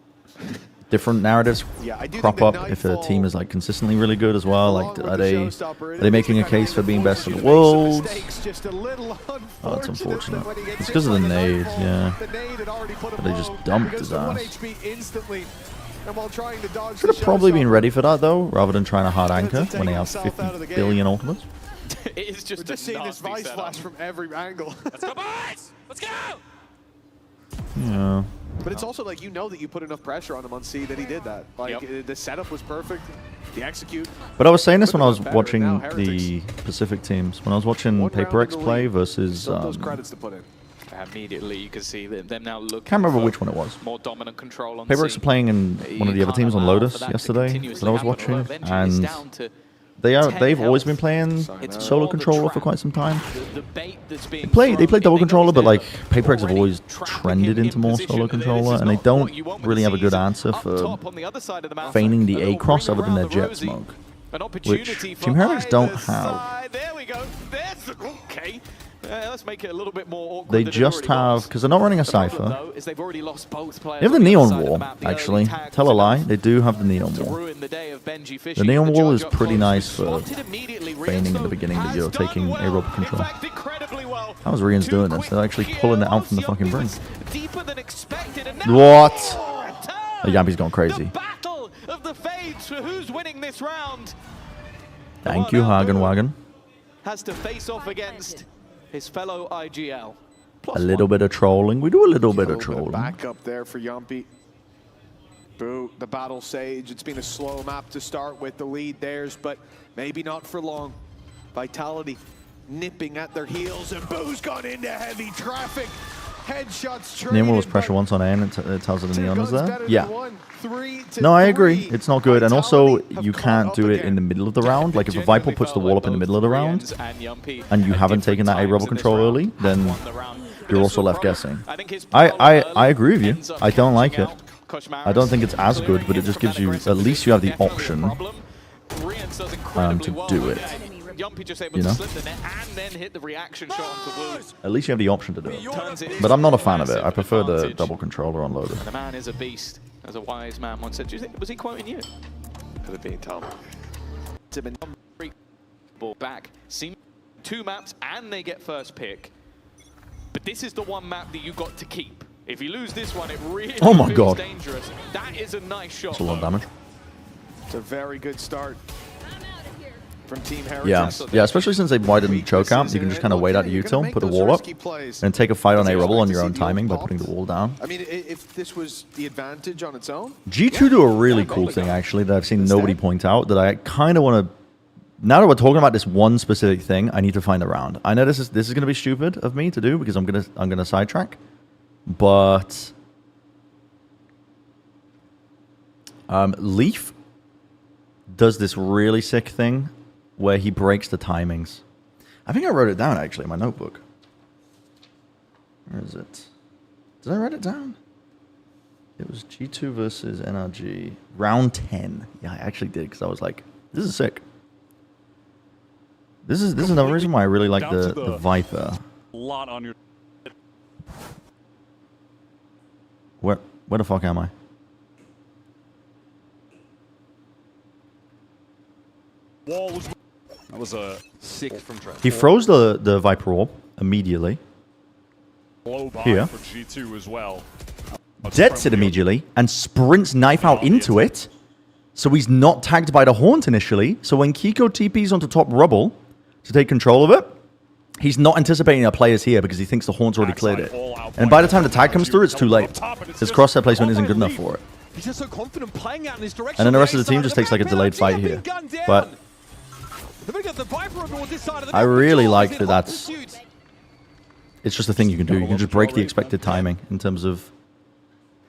S1: Different narratives
S9: Yeah, I do
S1: crop
S9: think
S1: up
S9: that
S1: if a
S9: Nightfall,
S1: team is like consistently really good as well.
S9: along
S1: Like,
S9: with
S1: are
S9: the
S1: they
S9: showstopper,
S1: are they making a case for being best in the world?
S9: Mistakes, just a little
S1: Oh, that's
S9: unfortunate
S1: unfortunate.
S9: that when he gets
S1: It's
S9: hit
S1: because of the
S9: by
S1: nade,
S9: Nightfall,
S1: yeah.
S9: the nade had already put him
S1: But they just
S9: low.
S1: dumped
S9: He
S1: his
S9: goes to 1
S1: ass.
S9: HP instantly. And while trying to dodge
S1: Should
S9: the
S1: have probably been
S9: showstopper,
S1: ready for that though, rather than trying to hard
S9: Minutes
S1: anchor
S9: of
S1: when they
S9: taking
S1: have
S9: himself
S1: 50
S9: out of the game.
S1: billion ultimates.
S8: It is just
S9: We're just
S8: a
S9: seeing this
S8: nasty
S9: Vice
S8: setup.
S9: flash from every angle.
S10: Let's go, boys! Let's go!
S1: Yeah.
S9: But it's also like, you know that you put enough pressure on him on C that he did that. Like, the setup was perfect, the execute.
S1: But I was saying this when I was
S9: Better,
S1: watching
S9: now
S1: the Pacific teams. When I was watching
S9: One
S1: Paper
S9: round
S1: X
S9: in the
S1: play
S9: league.
S1: versus.
S9: Still those credits to put in.
S8: Immediately, you can see them now looking.
S1: Can't remember
S8: for
S1: which one it was.
S8: More dominant control on
S1: Paper X
S8: C.
S1: are playing in one of the
S8: You
S1: other
S8: can't
S1: teams on
S8: allow
S1: Lotus
S8: for that to
S1: yesterday
S8: continuously
S1: that I was
S8: happen,
S1: watching,
S8: although eventually it's
S1: and
S8: down to
S1: they've always been playing
S8: It's
S1: solo
S8: more the
S1: controller for
S8: trap.
S1: quite some time.
S8: The bait that's being
S1: They play double controller, but like
S8: They're
S1: PaperX have
S8: already
S1: always
S8: trapping
S1: trended
S8: him
S1: into
S8: in
S1: more
S8: position.
S1: solo
S8: This is
S1: controller, and they
S8: not
S1: don't
S8: what you want with
S1: really
S8: the
S1: have a good
S8: season.
S1: answer
S8: Up
S1: for
S8: top on the other side of the map,
S1: feigning the
S8: a
S1: A
S8: little
S1: cross
S8: ring
S1: other than their
S8: around the
S1: jet
S8: rosy.
S1: smoke,
S8: An
S1: which
S8: opportunity for
S1: Team Heretics don't
S8: either
S1: have.
S8: side. There we go. There's okay. Let's make it a little bit more awkward.
S1: They
S8: than it
S1: just
S8: already
S1: have,
S8: was.
S1: because they're not running a
S8: The problem,
S1: Cypher.
S8: though, is they've already lost both players
S1: They have the
S8: on other
S1: Neon
S8: side of the
S1: Wall,
S8: map. The early
S1: actually.
S8: tag
S1: Tell a
S8: was
S1: lie,
S8: enough
S1: they do have the Neon
S8: to
S1: Wall.
S8: ruin the day of Benji
S1: The
S8: fishing.
S1: Neon Wall is
S8: judge got
S1: pretty
S8: close,
S1: nice for
S8: spotted immediately.
S1: feigning in the beginning that
S8: has
S1: you're
S8: done
S1: taking
S8: well.
S1: A-Rope control.
S8: In fact, incredibly well.
S1: How is Rian's
S8: Two
S1: doing this?
S8: quick
S1: They're actually pulling it out from the
S8: kills.
S1: fucking
S8: Yompi
S1: brink.
S8: was deeper than expected, and now
S1: What?
S8: turn.
S1: Yampi's gone
S8: The
S1: crazy.
S8: battle of the fades for who's winning this round.
S1: Thank you, Hagenwagen.
S8: Has to face off against his fellow IGL.
S1: A little bit of trolling. We do a little bit of trolling.
S9: Back up there for Yompi. Boo, the Battle Sage. It's been a slow map to start with. The lead theirs, but maybe not for long. Vitality nipping at their heels, and Boo's gone into heavy traffic. Headshots.
S1: Neon Wall is pressure once on A and it tells her the Neon is there. Yeah. No, I agree. It's not good. And also, you can't do it in the middle of the round. Like, if a Viper puts the wall up in the middle of the round, and you haven't taken that A-Rebel control early, then you're also left guessing. I agree with you. I don't like it. I don't think it's as good, but it just gives you, at least you have the option to do it.
S8: Yompi just able
S1: You
S8: to
S1: know?
S8: slip the net and then hit the reaction shot onto Blue.
S1: At least you have the option to do it.
S8: Turns it
S1: But I'm not a fan of it. I
S8: massive
S1: prefer the
S8: advantage.
S1: double controller on loader.
S8: The man is a beast, as a wise man once said. Was he quoting you?
S9: Could have been Tom.
S8: Ball back. Seem 2 maps and they get first pick. But this is the one map that you got to keep. If you lose this one, it really
S1: Oh my
S8: feels
S1: God.
S8: dangerous. That is a nice shot.
S1: That's a lot of damage.
S9: It's a very good start from Team Heretics.
S1: Yeah, especially since they widened choke out, you can just kind of wait out the util, put a wall up, and take a fight on A-Rebel on your own timing by putting the wall down.
S9: I mean, if this was the advantage on its own.
S1: G2 do a really cool thing, actually, that I've seen nobody point out, that I kind of want to... Now that we're talking about this one specific thing, I need to find a round. I know this is going to be stupid of me to do, because I'm gonna sidetrack, but... Leaf does this really sick thing where he breaks the timings. I think I wrote it down, actually, in my notebook. Where is it? Did I write it down? It was G2 versus NRG. Round 10. Yeah, I actually did, because I was like, this is sick. This is another reason why I really like the Viper.
S10: Lot on your...
S1: Where the fuck am I?
S10: Wall was... That was a sick from Trent.
S1: He froze the Viper orb immediately.
S10: Blow by
S1: Here.
S10: for G2 as well.
S1: Deads it immediately and sprints knife out into it. So he's not tagged by the haunt initially. So when Kiko TPs onto top rubble to take control of it, he's not anticipating our players here because he thinks the haunt's already cleared it. And by the time the tag comes through, it's too late. His crosshair placement isn't good enough for it.
S12: He's just so confident playing out in his direction.
S1: And then the rest of the team just takes like a delayed fight here. But I really like that that's... It's just a thing you can do. You can just break the expected timing in terms of...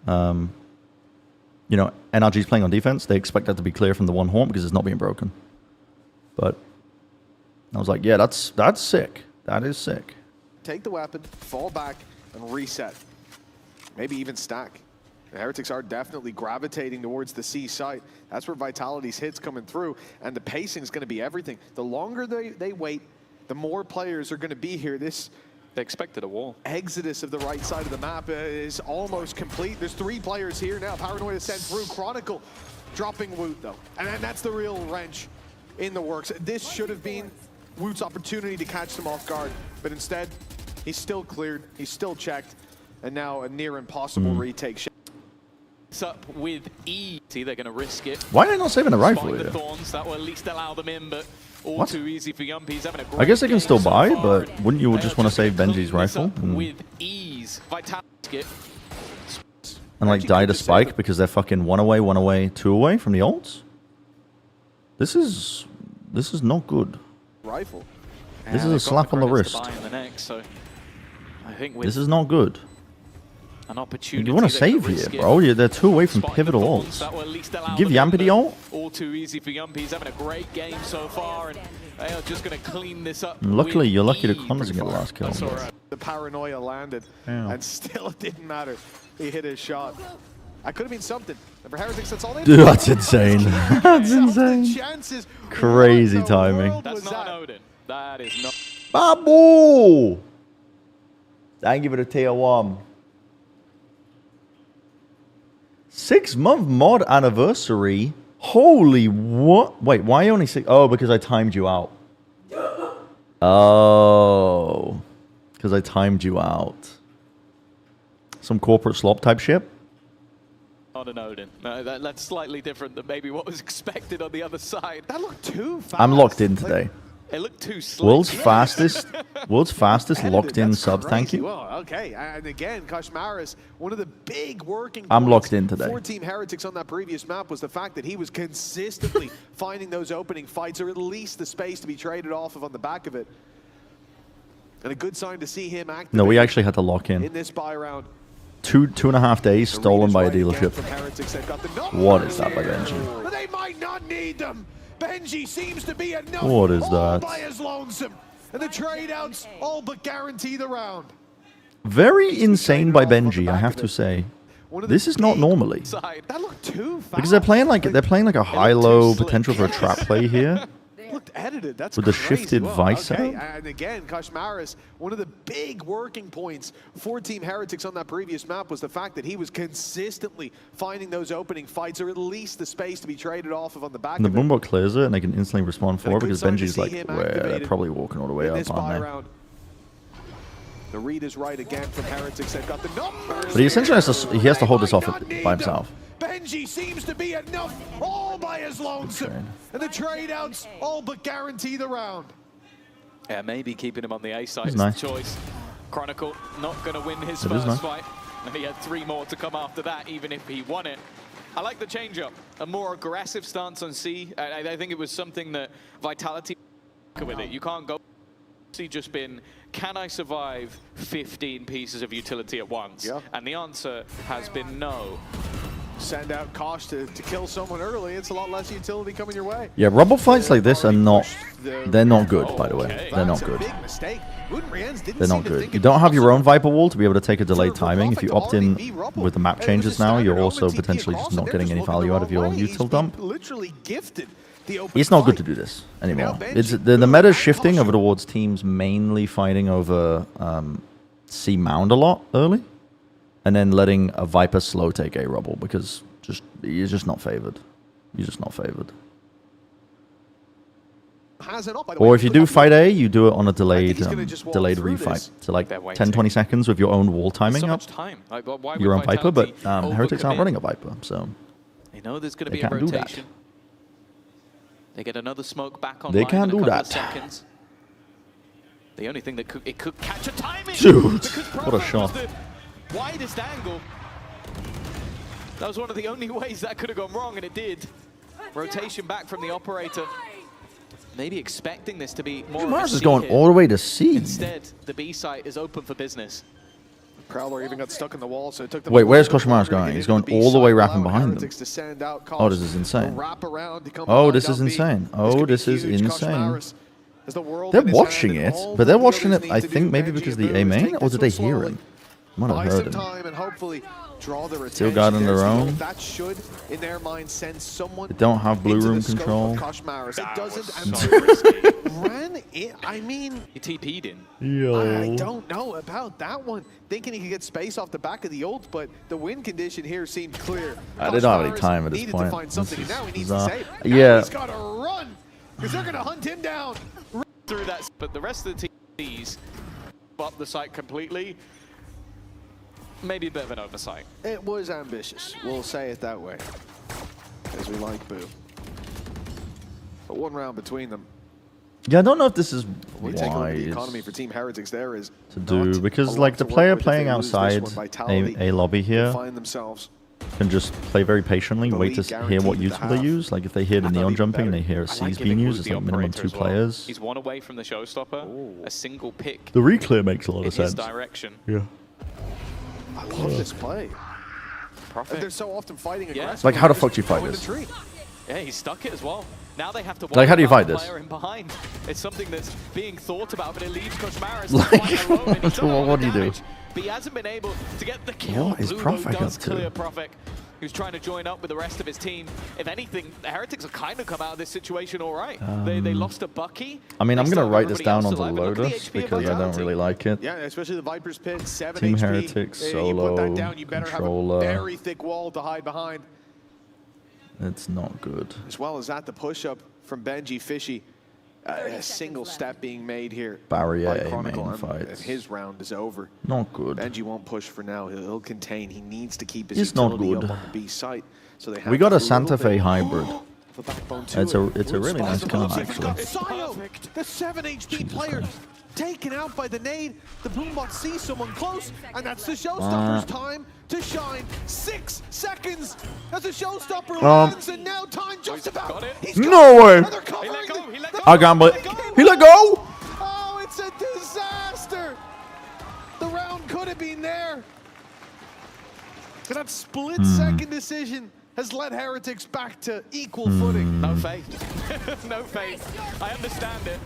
S1: you know, NRG's playing on defense. They expect that to be clear from the one haunt because it's not being broken. But I was like, yeah, that's sick. That is sick.
S9: Take the weapon, fall back, and reset. Maybe even stack. The Heretics are definitely gravitating towards the C site. That's where Vitality's hits coming through, and the pacing is going to be everything. The longer they wait, the more players are going to be here.
S8: They expected a wall.
S9: Exodus of the right side of the map is almost complete. There's 3 players here now. Paranoia is sent through. Chronicle dropping Woot, though. And that's the real wrench in the works. This should have been Woot's opportunity to catch them off guard, but instead, he's still cleared, he's still checked, and now a near impossible retake shot.
S8: It's up with E. See, they're going to risk it.
S1: Why are they not saving a rifle
S8: Despite the
S1: here?
S8: thorns, that will at least allow them in, but all
S1: What?
S8: too easy for Yompi. He's having a great
S1: I guess they can
S8: game
S1: still
S8: so
S1: buy,
S8: far.
S1: but wouldn't you just want to save Benji's
S8: Clean this
S1: rifle?
S8: up
S1: And,
S8: with ease. Vitality.
S1: like die to spike because they're fucking 1 away, 2 away from the ults? This is not good.
S9: Rifle.
S1: This is a slap on the wrist.
S8: I think
S1: This is not good.
S8: An opportunity.
S1: You want to save here, bro. They're 2 away from pivotal ults. Give Yampy the ult.
S8: All too easy for Yumpy. He's having a great game so far, and they are just going to clean this up.
S1: Luckily,
S8: with
S1: you're lucky the
S8: ease.
S1: Con doesn't get the last kill.
S9: That's all right. The paranoia landed,
S1: Yeah.
S9: and still it didn't matter. He hit his shot. That could have been something. And for Heretics, that's all they
S1: Dude, that's insane. That's insane.
S9: Chances.
S1: Crazy
S9: What the
S1: timing.
S9: world
S8: That's
S9: was
S8: not
S9: that?
S8: Odin. That is not.
S1: Babu! Thank you for the tier 1. 6-month mod anniversary. Holy what? Wait, why only 6? Oh, because I timed you out. Oh. Because I timed you out. Some corporate slop type shit?
S8: Not an Odin. No, that's slightly different than maybe what was expected on the other side.
S9: That looked too fast.
S1: I'm locked in today.
S8: It looked too slick.
S1: World's fastest locked in sub, thank you.
S9: Well, okay, and again, Kashmaris, one of the big working
S1: I'm
S9: points
S1: locked in today.
S9: for Team Heretics on that previous map was the fact that he was consistently finding those opening fights, or at least the space to be traded off of on the back of it. And a good sign to see him activate.
S1: No, we actually had to lock in.
S9: In this buy round.
S1: 2.5 days stolen by a dealership.
S9: From Heretics, they've got the
S1: What is that by Benji?
S9: But they might not need them. Benji seems to be enough.
S1: What is
S9: all
S1: that?
S9: by his lonesome. And the trade outs all but guarantee the round.
S1: Very insane by Benji, I have to say. This is not normally.
S9: That looked too fast.
S1: Because they're playing like a high-low potential for a trap play here.
S9: Looked edited. That's
S1: with the
S9: crazy.
S1: shifted
S9: Well,
S1: vice
S9: okay.
S1: setup.
S9: And again, Kashmaris, one of the big working points for Team Heretics on that previous map was the fact that he was consistently finding those opening fights, or at least the space to be traded off of on the back
S1: And the
S9: of it.
S1: Boombot clears it, and they can instantly respond for it because
S9: sign to
S1: Benji's
S9: see
S1: like,
S9: him
S1: they're
S9: activated
S1: probably walking all the way
S9: in
S1: up,
S9: this buy
S1: aren't they?
S9: round. The read is right again from Heretics. They've got the numbers.
S1: But he essentially has to hold this off by himself.
S9: Benji seems to be enough all by his lonesome. And the trade outs all but guarantee the round.
S8: Yeah, maybe keeping him on the A side
S1: He's
S8: is
S1: nice.
S8: the choice. Chronicle not going to win his
S1: It is
S8: first
S1: nice.
S8: fight. And he had 3 more to come after that, even if he won it. I like the change-up. A more aggressive stance on C. I think it was something that Vitality with it. You can't go... just been, can I survive 15 pieces of utility at once?
S9: Yeah.
S8: And the answer has been no.
S9: Send out Kosh to kill someone early. It's a lot less utility coming your way.
S1: Yeah, rubble fights like this are not... They're not good, by the way. They're not good.
S9: Big mistake.
S1: They're not good. You don't have your own Viper wall to be able to take a delayed timing. If you opt in with the map changes now, you're also potentially just not getting any value out of your util dump.
S9: Literally gifted the open
S1: It's not good to
S9: fight.
S1: do this anymore. It's the meta's shifting over towards teams mainly fighting over C Mound a lot early, and then letting a Viper slow take A rubble because you're just not favored. You're just not favored. Or if you do fight A, you do it on a delayed refight. So like 10-20 seconds with your own wall timing
S8: so
S1: up.
S8: much time. Like, why would
S1: Your own Viper, but
S8: Vitality
S1: Heretics aren't
S8: overcommit?
S1: running a Viper, so
S8: They know there's going to
S1: they
S8: be a
S1: can't do that.
S8: rotation. They get another smoke back on.
S1: They can't
S8: in a
S1: do
S8: couple of
S1: that.
S8: seconds. The only thing that could catch a timing.
S1: Dude,
S8: because
S1: what a
S8: Provo
S1: shot.
S8: was the widest angle. That was one of the only ways that could have gone wrong, and it did. Rotation back from the operator. Maybe expecting this to be more of a
S1: Mars is
S8: C
S1: going
S8: hit.
S1: all the way to C.
S8: Instead, the B site is open for business.
S9: Prowler even got stuck in the wall, so it took them
S1: Wait,
S9: a
S1: where's
S9: little bit
S1: Koshmars
S9: longer to
S1: going?
S9: get
S1: He's
S9: into
S1: going
S9: the B
S1: all the way
S9: site,
S1: wrapping
S9: allowing
S1: behind
S9: Heretics
S1: them.
S9: to send out
S1: Oh,
S9: Kosh.
S1: this is insane.
S9: A wrap around to come
S1: Oh,
S9: behind
S1: this is
S9: down B.
S1: insane.
S9: This
S1: Oh,
S9: could be
S1: this is
S9: huge.
S1: insane.
S9: Koshmaris has the world
S1: They're
S9: in his hand,
S1: watching
S9: and
S1: it,
S9: all
S1: but they're
S9: the
S1: watching
S9: others
S1: it,
S9: need
S1: I
S9: to
S1: think,
S9: do,
S1: maybe
S9: Benji
S1: because
S9: and
S1: the
S9: Boo,
S1: A
S9: is
S1: main,
S9: take
S1: or
S9: this
S1: did they
S9: one
S1: hear
S9: slowly.
S1: him? Might have
S9: Buy
S1: heard
S9: some
S1: him.
S9: time and hopefully draw their attention.
S1: Still guarding
S9: There's
S1: their
S9: the
S1: own.
S9: ult. That should, in their mind, send someone
S1: They don't have blue
S9: into
S1: room
S9: the scope
S1: control.
S9: of Koshmaris. It doesn't, and
S8: so
S9: Risky ran it. I mean,
S8: He TP'd in.
S9: I don't know about that one. Thinking he could get space off the back of the ult, but the win condition here seemed clear.
S1: They don't have any
S9: Koshmaris
S1: time at this
S9: needed
S1: point.
S9: to find something,
S1: This
S9: and now he
S1: is
S9: needs to
S1: bizarre.
S9: save.
S1: Yeah.
S9: Now he's got to run because they're going to hunt him down.
S8: Through that, but the rest of the teams up the site completely. Maybe a bit of an oversight.
S9: It was ambitious. We'll say it that way, as we like Boo. But one round between them.
S1: Yeah, I don't know if this is
S9: We take a look at the
S1: wise
S9: economy for Team Heretics. There is
S1: to
S9: not
S1: do, because
S9: a
S1: like
S9: lot
S1: the
S9: to work
S1: player
S9: with if
S1: playing
S9: they lose this
S1: outside
S9: one. Vitality
S1: a lobby
S9: will
S1: here
S9: find themselves.
S1: can just play very patiently,
S9: The
S1: wait
S9: lead
S1: to hear what
S9: guaranteed
S1: util
S9: to
S1: they
S9: have.
S1: use. Like if they hear the
S9: I thought
S1: neon
S9: even
S1: jumping and
S9: better.
S1: they hear a
S8: I like
S1: C's
S8: giving
S1: being
S8: Wood
S1: used, it's
S8: the
S1: like minimum
S8: operator
S1: 2
S8: as well.
S1: players.
S8: He's one away from the showstopper. A single pick
S1: The reclear makes a lot
S8: in
S1: of
S8: his
S1: sense.
S8: direction.
S1: Yeah.
S9: I love this play.
S5: Profit.
S9: They're so often fighting aggressively.
S1: Like, how the fuck do you fight
S9: Go in
S1: this?
S9: the tree.
S8: Yeah, he stuck it as well. Now they have to
S1: Like, how do you
S8: fight
S1: fight this?
S8: player in behind. It's something that's being thought about, but it leaves Koshmaris
S1: Like,
S8: alone. And he's done a lot
S1: what
S8: of
S1: do you do?
S8: damage, but he hasn't been able to get the kill.
S1: What is
S8: Blue
S1: Profek
S8: does
S1: up to?
S8: clear Profek, who's trying to join up with the rest of his team. If anything, the Heretics have kind of come out of this situation all right. They lost a Bucky.
S1: I mean, I'm
S8: They
S1: going to
S8: still have
S1: write this
S8: everybody
S1: down
S8: else
S1: onto
S8: alive, but look at the
S1: Lotus
S8: HP of
S1: because I don't
S8: Vitality.
S1: really like it.
S9: Yeah, especially the Viper's Pit, 7
S1: Team
S9: HP.
S1: Heretics,
S9: You
S1: solo,
S9: put that down, you better
S1: controller.
S9: have a very thick wall to hide behind.
S1: It's not good.
S9: As well as that, the push-up from Benji Fishy. A single step being made here.
S1: Barrier
S9: by
S1: A
S9: Chronicle,
S1: main
S9: and
S1: fights.
S9: his round is over.
S1: Not good.
S9: Benji won't push for now. He'll contain. He needs to keep his
S1: It's not
S9: utility
S1: good.
S9: up on the B site. So they have
S1: We got a
S9: little
S1: Santa
S9: bit
S1: Fe hybrid.
S9: of a backbone to
S1: It's
S9: it.
S1: a really nice car, actually.
S11: Sayo, the 7 HP player, taken out by the nade. The Boombot sees someone close, and that's the showstopper's time to shine. 6 seconds as the showstopper lands, and now time just about. He's
S1: No way!
S11: and they're covering
S1: I can't believe he let go.
S11: Oh, it's a disaster. The round could have been there. That split-second decision has led Heretics back to equal footing.
S8: No faith. No faith. I understand it.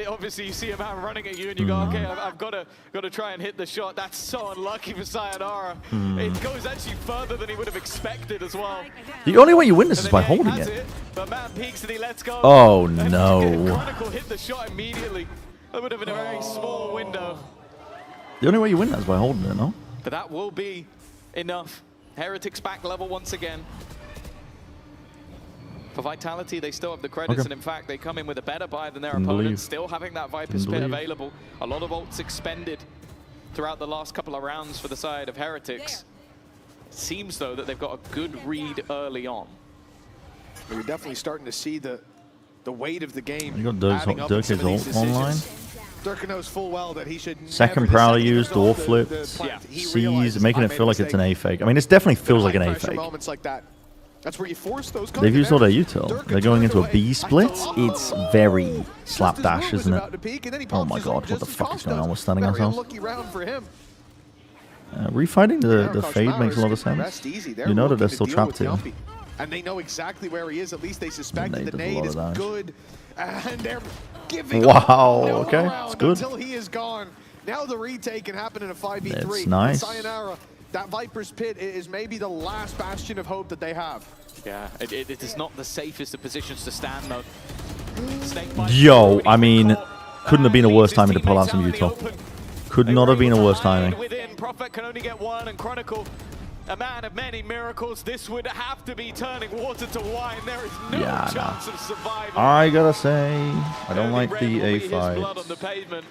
S8: Obviously, you see a man running at you, and you go, "Okay, I've got to try and hit the shot." That's so unlucky for Sayonara. It goes actually further than he would have expected as well.
S1: The only way you win this is by
S8: And then, yeah, he
S1: holding
S8: has
S1: it.
S8: But man peeks and he lets go.
S1: Oh,
S8: And
S1: no.
S8: Chronicle hit the shot immediately. That would have been a very small window.
S1: The only way you win that is by holding it, no?
S8: But that will be enough. Heretics back level once again. For Vitality, they still have the credits, and in fact, they come in with a better buy than their opponents, still having that Viper's Pit available. A lot of ults expended throughout the last couple of rounds for the side of Heretics. Seems, though, that they've got a good read early on.
S9: We're definitely starting to see the weight of the game.
S1: You got
S9: adding up in
S1: Dirk's
S9: some of these
S1: ult online.
S9: decisions. Durka knows full well that he should
S1: Second
S9: never,
S1: prowler
S9: the
S1: used,
S9: second
S1: door
S9: he goes
S1: flipped,
S9: off the plant, he
S1: sees,
S9: realizes,
S1: making
S9: "I
S1: it
S9: made
S1: feel
S9: a
S1: like it's an
S9: mistake."
S1: A fake. I mean, it definitely feels like an A
S9: High-pressure
S1: fake.
S9: moments like that. That's where you force those.
S1: They've used all their util. They're going into a B split. It's very slapdash, isn't it? Oh my god, what the fuck is going on? We're stunning ourselves. Refighting the fade makes a lot of sense. You know that they're still trapped here.
S9: And they know exactly where he is. At least they suspect
S1: The
S9: that the
S1: nade
S9: nade
S1: does a lot
S9: is
S1: of
S9: good. And they're giving
S1: Wow,
S9: up no
S1: okay,
S9: round
S1: it's good.
S9: until he is gone. Now the retake can happen in a 5v3.
S1: It's nice.
S9: Sayonara, that Viper's Pit is maybe the last bastion of hope that they have.
S8: Yeah, it is not the safest of positions to stand, though.
S1: Yo, I mean, couldn't have been a worse timing to pull out some util. Could not have been a worse timing.
S8: Within, Prophet can only get one, and Chronicle, a man of many miracles. This would have to be turning water to wine. There is no chance of survival.
S1: I gotta say, I don't like the A
S8: His blood on the
S1: fight.
S8: pavement.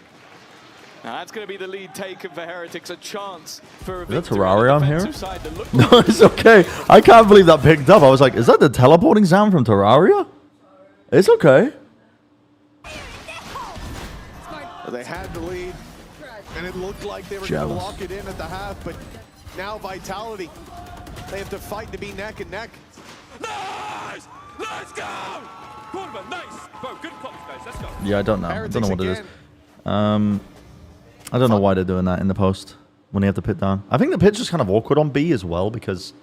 S8: Now that's going to be the lead taken for Heretics. A chance for a
S1: Is that
S8: victory
S1: Terraria
S8: on
S1: on
S8: the
S1: here?
S8: defensive side that looked
S1: No, it's okay. I can't believe that picked up. I was like, is that the teleporting sound from Terraria? It's okay.
S9: They had the lead, and it looked like they were going to
S1: Jealous.
S9: lock it in at the half, but now Vitality, they have to fight to be neck and neck.
S10: Nice! Let's go! Quarterback, nice! Bro, good pops, guys. Let's go.
S1: Yeah, I don't know. I don't know what it is. I don't know why they're doing that in the post when they have to pit down. I think the pit's just kind of awkward on B as well because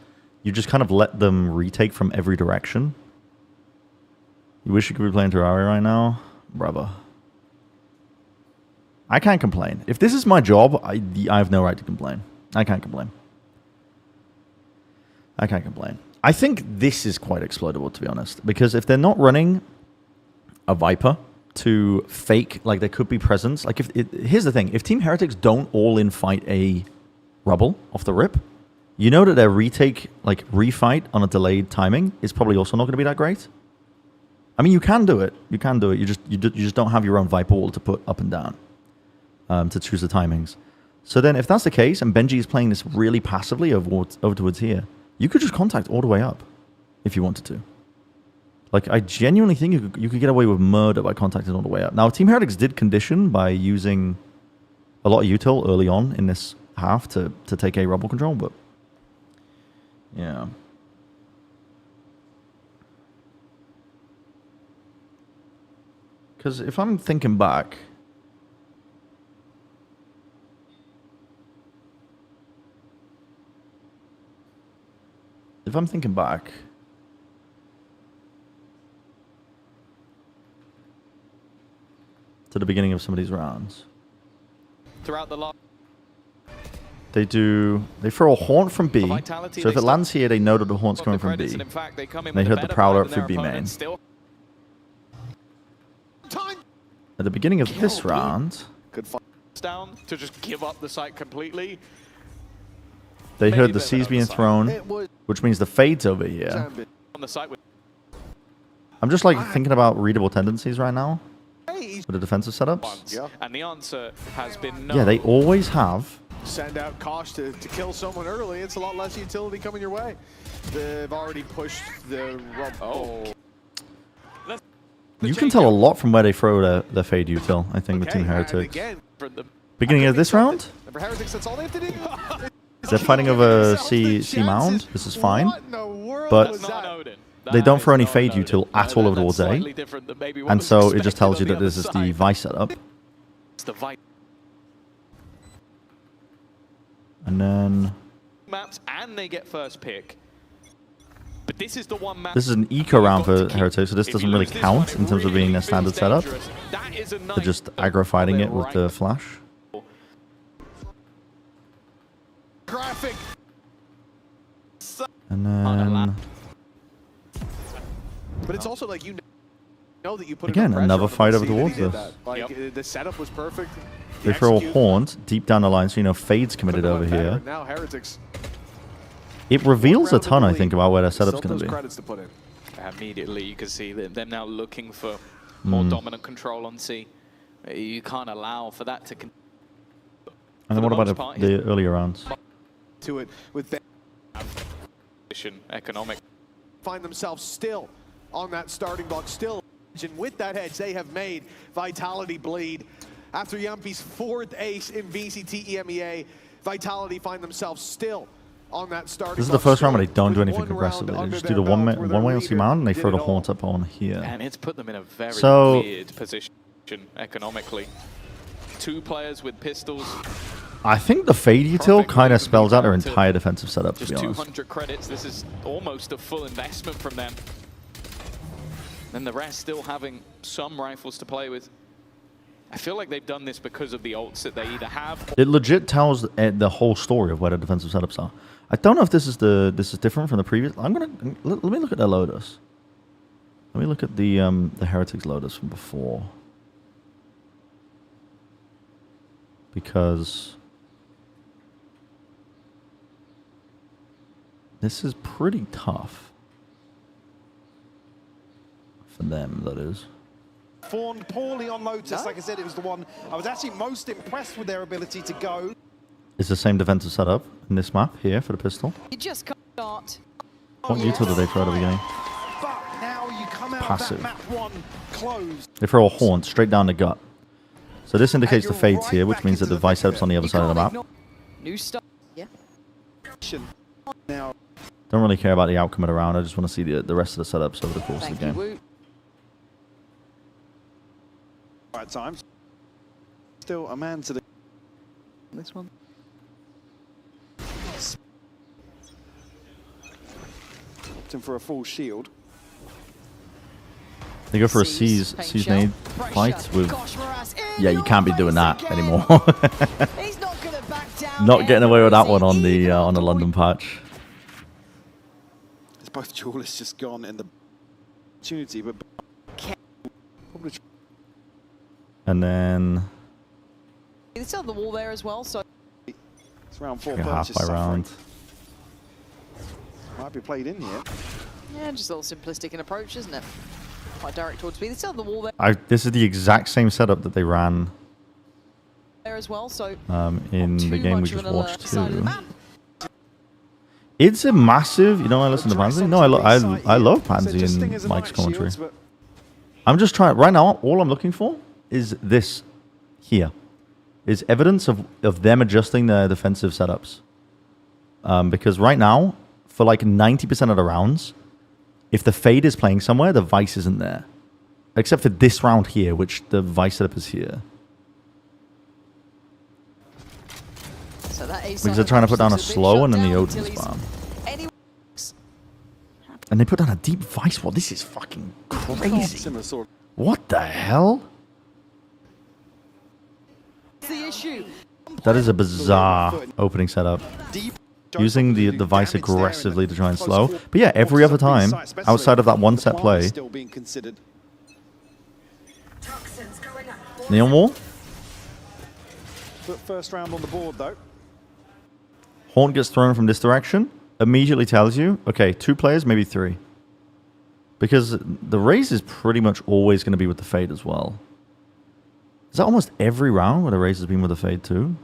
S1: you just kind of let them retake from every direction. You wish you could be playing Terraria right now? Brother. I can't complain. If this is my job, I have no right to complain. I can't complain. I can't complain. I think this is quite exploitable, to be honest. Because if they're not running a Viper to fake, like there could be presence. Like here's the thing. If Team Heretics don't all-in fight a Rubble off the rip, you know that their retake, like refight on a delayed timing is probably also not going to be that great. I mean, you can do it. You can do it. You just don't have your own Viper wall to put up and down to choose the timings. So then if that's the case, and Benji is playing this really passively over towards here, you could just contact all the way up if you wanted to. Like, I genuinely think you could get away with murder by contacting all the way up. Now, Team Heretics did condition by using a lot of util early on in this half to take a Rubble control, but yeah. Because if I'm thinking back, if I'm thinking back, to the beginning of some of these rounds,
S8: Throughout the lot.
S1: they throw a haunt from B.
S8: Vitality,
S1: So if
S8: they
S1: it lands here, they know that the haunt's
S8: got
S1: coming
S8: the
S1: from
S8: credits,
S1: B.
S8: and in fact, they come in
S1: They
S8: with a
S1: hit the
S8: better
S1: Prowler
S8: plan
S1: up for
S8: than
S1: B
S8: their
S1: main.
S8: opponents still.
S1: At the beginning of this round,
S9: Could find
S8: Down to just give up the site completely.
S1: they
S8: Maybe
S1: heard the
S8: a bit
S1: C's
S8: of
S1: being
S8: oversight.
S1: thrown,
S9: it was
S1: which means the fade's over here.
S9: Zambit.
S8: On the site with
S1: I'm just like thinking about readable tendencies right now
S11: Hey,
S1: for the defensive setups.
S8: once.
S9: Yeah.
S8: And the answer has been no.
S1: Yeah, they always have.
S9: Send out Kosh to kill someone early. It's a lot less utility coming your way. They've already pushed the
S8: Oh.
S1: You can tell a lot from where they throw their fade util, I think, between
S9: and
S1: Heretics.
S9: again,
S8: From the
S1: Beginning of this round,
S9: for Heretics, that's all they have to do.
S1: they're fighting over C mound. This is fine.
S9: What in the world
S1: But
S9: was
S8: That's not
S9: that?
S8: an Odin.
S1: They
S8: That
S1: don't
S8: is
S1: throw any
S8: not
S1: fade
S8: an
S1: util
S8: Odin.
S1: at all over
S8: That's
S1: towards A.
S8: slightly different than maybe what
S1: And
S8: was
S1: so it just
S8: expected
S1: tells you
S8: on
S1: that
S8: the
S1: this is
S8: other
S1: the
S8: side.
S1: Vice setup.
S8: It's the Vice
S1: And then
S8: maps, and they get first pick. But this is the one map.
S1: this is an eco round for
S8: You've got to keep.
S1: Heretics, so this
S8: If
S1: doesn't
S8: you
S1: really
S8: lose this
S1: count
S8: one,
S1: in
S8: it
S1: terms of being
S8: really
S1: a standard
S8: feels
S1: setup.
S8: dangerous. That is a
S1: They're
S8: knife
S1: just
S8: that-
S1: aggro fighting
S8: they're
S1: it with
S8: right
S1: the flash.
S9: Graphic.
S1: And then
S9: But it's also like you know that you put
S1: Again,
S9: enough pressure
S1: another
S9: on them
S1: fight
S9: to
S1: over
S9: see that
S1: towards
S9: he did
S1: this.
S9: that. Like the setup was perfect.
S1: they
S9: The
S1: throw a
S9: execution
S1: haunt deep down the line, so you know fade's committed
S9: couldn't
S1: over
S9: have went better.
S1: here.
S9: Now Heretics.
S1: It reveals a
S9: round in
S1: ton,
S9: the
S1: I
S9: lead.
S1: think, about where their
S9: Still
S1: setup's going
S9: those
S1: to be.
S9: credits to put in.
S8: Immediately, you can see them now looking for more dominant control on C. You can't allow for that to.
S1: And then what about the earlier rounds?
S9: To it with that
S8: Economic.
S9: find themselves still on that starting block, still. And with that hedge, they have made Vitality bleed. After Yumpi's 4th ace in VCT EMEA, Vitality find themselves still on that starting block.
S1: This is the first round where they don't do
S9: with
S1: anything
S9: 1 round
S1: progressively. They
S9: under
S1: just do
S9: their
S1: the
S9: belt where
S1: one way on
S9: leader
S1: C mound, and they
S9: did
S1: throw the
S9: it all.
S1: haunt up on here.
S8: And it's put them in a very
S1: So-
S8: weird position economically. 2 players with pistols,
S1: I think the fade util
S8: Perfect
S1: kind
S8: move
S1: of spells out their
S8: to
S1: entire defensive setup, to
S8: just
S1: be honest.
S8: 200 credits. This is almost a full investment from them. And the rest still having some rifles to play with. I feel like they've done this because of the ults that they either have.
S1: It legit tells the whole story of where the defensive setups are. I don't know if this is different from the previous. Let me look at their loaders. Let me look at the Heretics loaders from before, because this is pretty tough for them. That is.
S12: Fawned poorly on Lotus. Like I said, it was the one I was actually most impressed with their ability to go.
S1: It's the same defensive setup in this map here for the pistol.
S7: You just can't start.
S1: What util did they throw at the beginning?
S12: But now you come out
S1: Passive.
S12: of that map 1 closed.
S1: They throw a haunt straight down the gut. So this indicates the
S12: you're
S1: fades
S12: right
S1: here, which
S12: back
S1: means that
S12: into
S1: the
S12: the
S1: Vice
S12: thick
S1: setup's on the other
S7: You
S1: side of the
S7: can't
S1: map.
S7: ignore- New start. Yeah.
S12: Now,
S1: Don't really care about the outcome of the round. I just want to see the rest of the setups over the course
S7: Thank
S1: of the
S7: you,
S1: game.
S7: Woot.
S12: right times. Still a man to the. This one. Opting for a full shield.
S1: They go for a
S7: C's,
S1: C's
S7: paint
S1: nade
S7: shell.
S1: fight with.
S7: Gosh, Moraz, in
S1: Yeah, you
S7: your
S1: can't be doing
S7: face
S1: that
S7: again.
S1: anymore.
S7: He's not gonna back down.
S1: Not getting away with that one on
S7: Even
S1: the
S7: after
S1: London patch.
S12: It's both duelists just gone in the opportunity, but probably
S1: And then
S7: They still have the wall there as well, so
S12: it's round 4.
S1: like a half
S12: Purchase
S1: by
S12: suffering.
S1: round.
S12: Might be played in here.
S7: yeah, just a little simplistic in approach, isn't it? Quite direct towards B. They still have the wall
S1: This is the exact same setup that they ran
S7: there as well, so
S1: in
S7: too
S1: the game we
S7: much of
S1: just
S7: an alert
S1: watched
S7: side of the
S1: too.
S7: map.
S1: It's a massive. You know, I listen to Pansy. No, I love Pansy and Mike's commentary. I'm just trying right now. All I'm looking for is this here, is evidence of them adjusting their defensive setups. Because right now, for like 90% of the rounds, if the fade is playing somewhere, the Vice isn't there, except for this round here, which the Vice setup is here.
S7: So that
S1: Because they're trying to put down a slow and then the Odin spam. And they put down a deep vice wall. This is fucking crazy. What the hell?
S7: The issue.
S1: That is a bizarre opening setup. Using the vice aggressively to try and slow. But yeah, every other time, outside of that one set play. Neon wall.
S12: First round on the board, though.
S1: Horn gets thrown from this direction. Immediately tells you, okay, 2 players, maybe 3. Because the raise is pretty much always going to be with the fade as well. Is that almost every round where the raise has been with the fade too?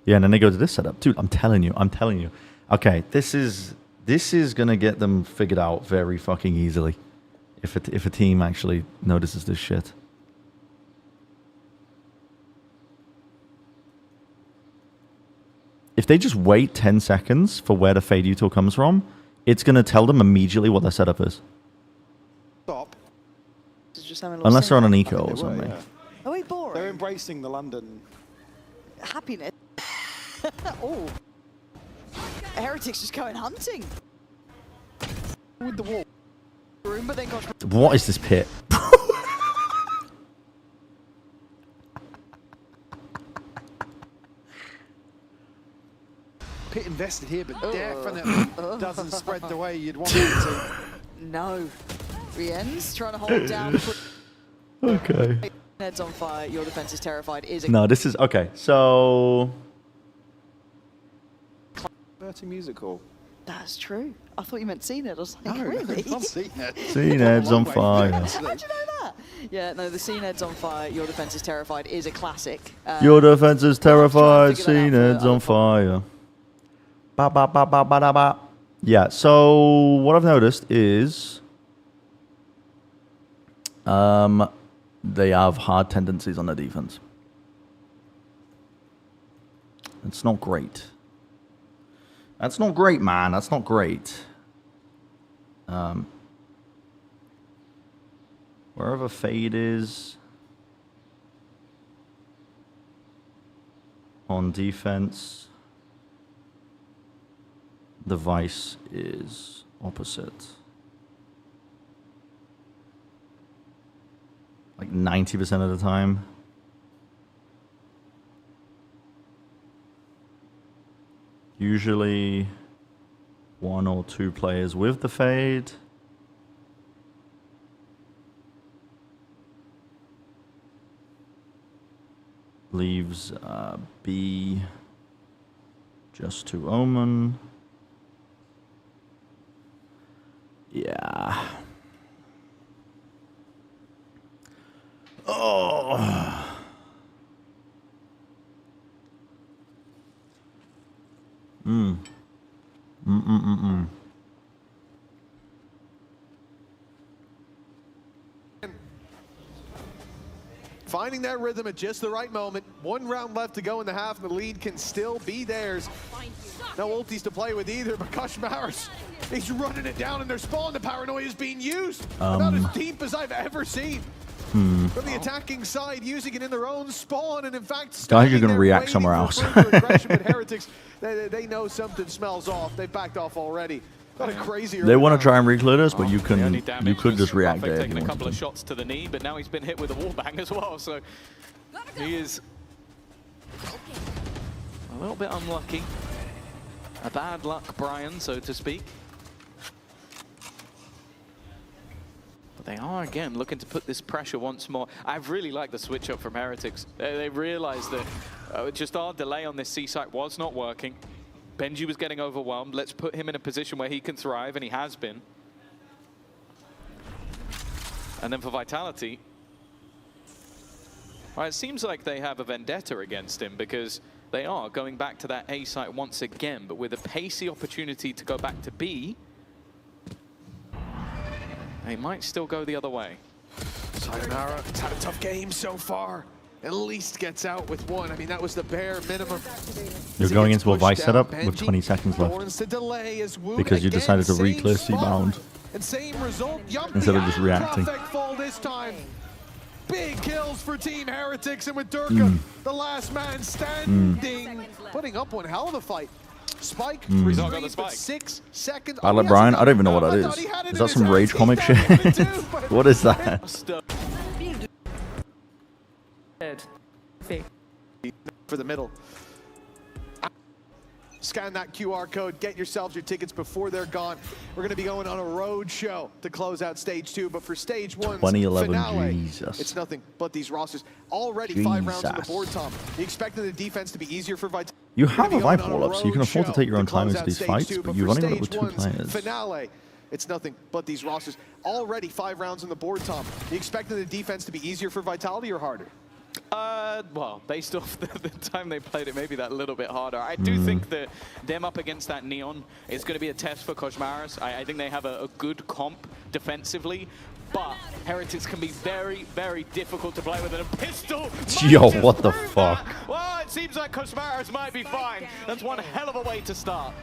S1: Yeah, and then they go to this setup. Dude, I'm telling you. Okay, this is going to get them figured out very fucking easily. If a team actually notices this shit. If they just wait 10 seconds for where the fade util comes from, it's going to tell them immediately what their setup is.
S12: Stop.
S1: Unless they're on an eco or something.
S12: Yeah.
S7: Are we boring?
S12: They're embracing the London
S7: happiness. Oh. Heretics just going hunting.
S12: with the wall.
S7: But then got
S1: What is this pit?
S12: Pit invested here, but definitely doesn't spread the way you'd want it to.
S7: No. Rien's trying to hold down.
S1: Okay.
S7: Heads on fire. Your defense is terrified. Is it?
S1: No, this is okay. So.
S12: Musical.
S7: That's true. I thought you meant CNED. I was like,
S12: No,
S7: really?
S12: not CNED.
S1: CNED's on fire.
S7: How'd you know that? Yeah, no, the CNED's on fire. Your defense is terrified is a classic.
S1: Your defense is terrified. CNED's on fire. Ba ba ba ba ba da ba. Yeah. So what I've noticed is, they have hard tendencies on their defense. It's not great. That's not great, man. That's not great. Wherever Fade is on defense, the Vice is opposite. Like 90% of the time. Usually 1 or 2 players with the Fade. Leaves B just to Omen. Yeah. Oh.
S9: Finding that rhythm at just the right moment. 1 round left to go in the half, and the lead can still be theirs. No ultis to play with either, but Kushmaris, he's running it down in their spawn. The paranoia is being used about as deep as I've ever seen. From the attacking side, using it in their own spawn, and in fact,
S1: guys, you're going to react somewhere else.
S9: But Heretics, they know something smells off. They've backed off already. Got a crazy.
S1: They want to try and reclear this, but you could just react there.
S8: Taking a couple of shots to the knee, but now he's been hit with a wallbang as well, so he is a little bit unlucky. A bad luck Brian, so to speak. But they are, again, looking to put this pressure once more. I've really liked the switch up from Heretics. They realized that just our delay on this C site was not working. Benji was getting overwhelmed. Let's put him in a position where he can thrive, and he has been. And then for Vitality, well, it seems like they have a vendetta against him, because they are going back to that A site once again, but with a pacey opportunity to go back to B, they might still go the other way.
S9: Sayonara, it's had a tough game so far. At least gets out with 1. I mean, that was the bare minimum.
S1: You're going into a Vice setup with 20 seconds left because you decided to re-clear C-bound instead of just reacting.
S9: This time. Big kills for Team Heretics, and with Durka, the last man standing, putting up one hell of a fight.
S11: Spike,
S5: He's not got the
S11: but
S5: spike.
S11: 6 seconds.
S1: I like Brian. I don't even know what that is. Is that some rage comic shit? What is that?
S9: For the middle. Scan that QR code, get yourselves your tickets before they're gone. We're going to be going on a road show to close out stage 2, but for stage 1's
S1: 2011,
S9: finale,
S1: Jesus.
S9: it's nothing but these rosters. Already 5 rounds on the board, Tom. You expected the defense to be easier for Vitality.
S1: You have a Vibe wall up, so you can afford to take your own time into these fights, but you've only got it with 2 players.
S9: Finale. It's nothing but these rosters. Already 5 rounds on the board, Tom. You expected the defense to be easier for Vitality or harder?
S8: Well, based off the time they played it, maybe that little bit harder. I do think that them up against that Neon is going to be a test for Koshmaras. I think they have a good comp defensively, but Heretics can be very, very difficult to play with. And a pistol.
S1: Yo, what the fuck?
S8: Well, it seems like Koshmaras might be fine. That's one hell of a way to start.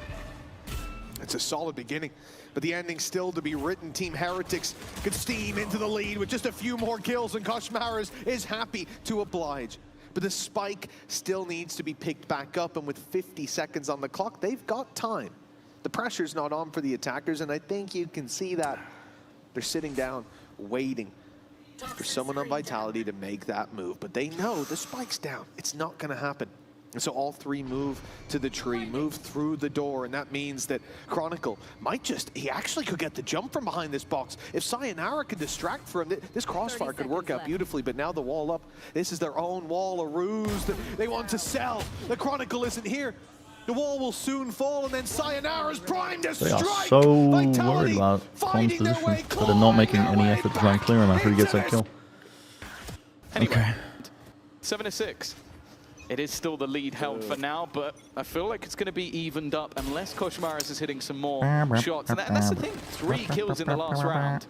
S9: It's a solid beginning, but the ending still to be written. Team Heretics could steam into the lead with just a few more kills, and Koshmaras is happy to oblige. But the spike still needs to be picked back up, and with 50 seconds on the clock, they've got time. The pressure's not on for the attackers, and I think you can see that. They're sitting down, waiting for someone on Vitality to make that move, but they know the spike's down. It's not going to happen. And so all 3 move to the tree, move through the door, and that means that Chronicle might he actually could get the jump from behind this box. If Sayonara could distract for him, this crossfire could work out beautifully, but now the wall up, this is their own wall, a ruse that they want to sell. The Chronicle isn't here. The wall will soon fall, and then Sayonara's primed to strike.
S1: They are so
S9: Vitality
S1: worried about Quan's
S9: fighting their
S1: position
S9: way,
S1: that they're not making any effort to try and clear him after he gets that kill.
S8: Anyway,
S1: Okay.
S8: 7-6. It is still the lead held for now, but I feel like it's going to be evened up unless Koshmaras is hitting some more shots. And that's the thing, 3 kills in the last round.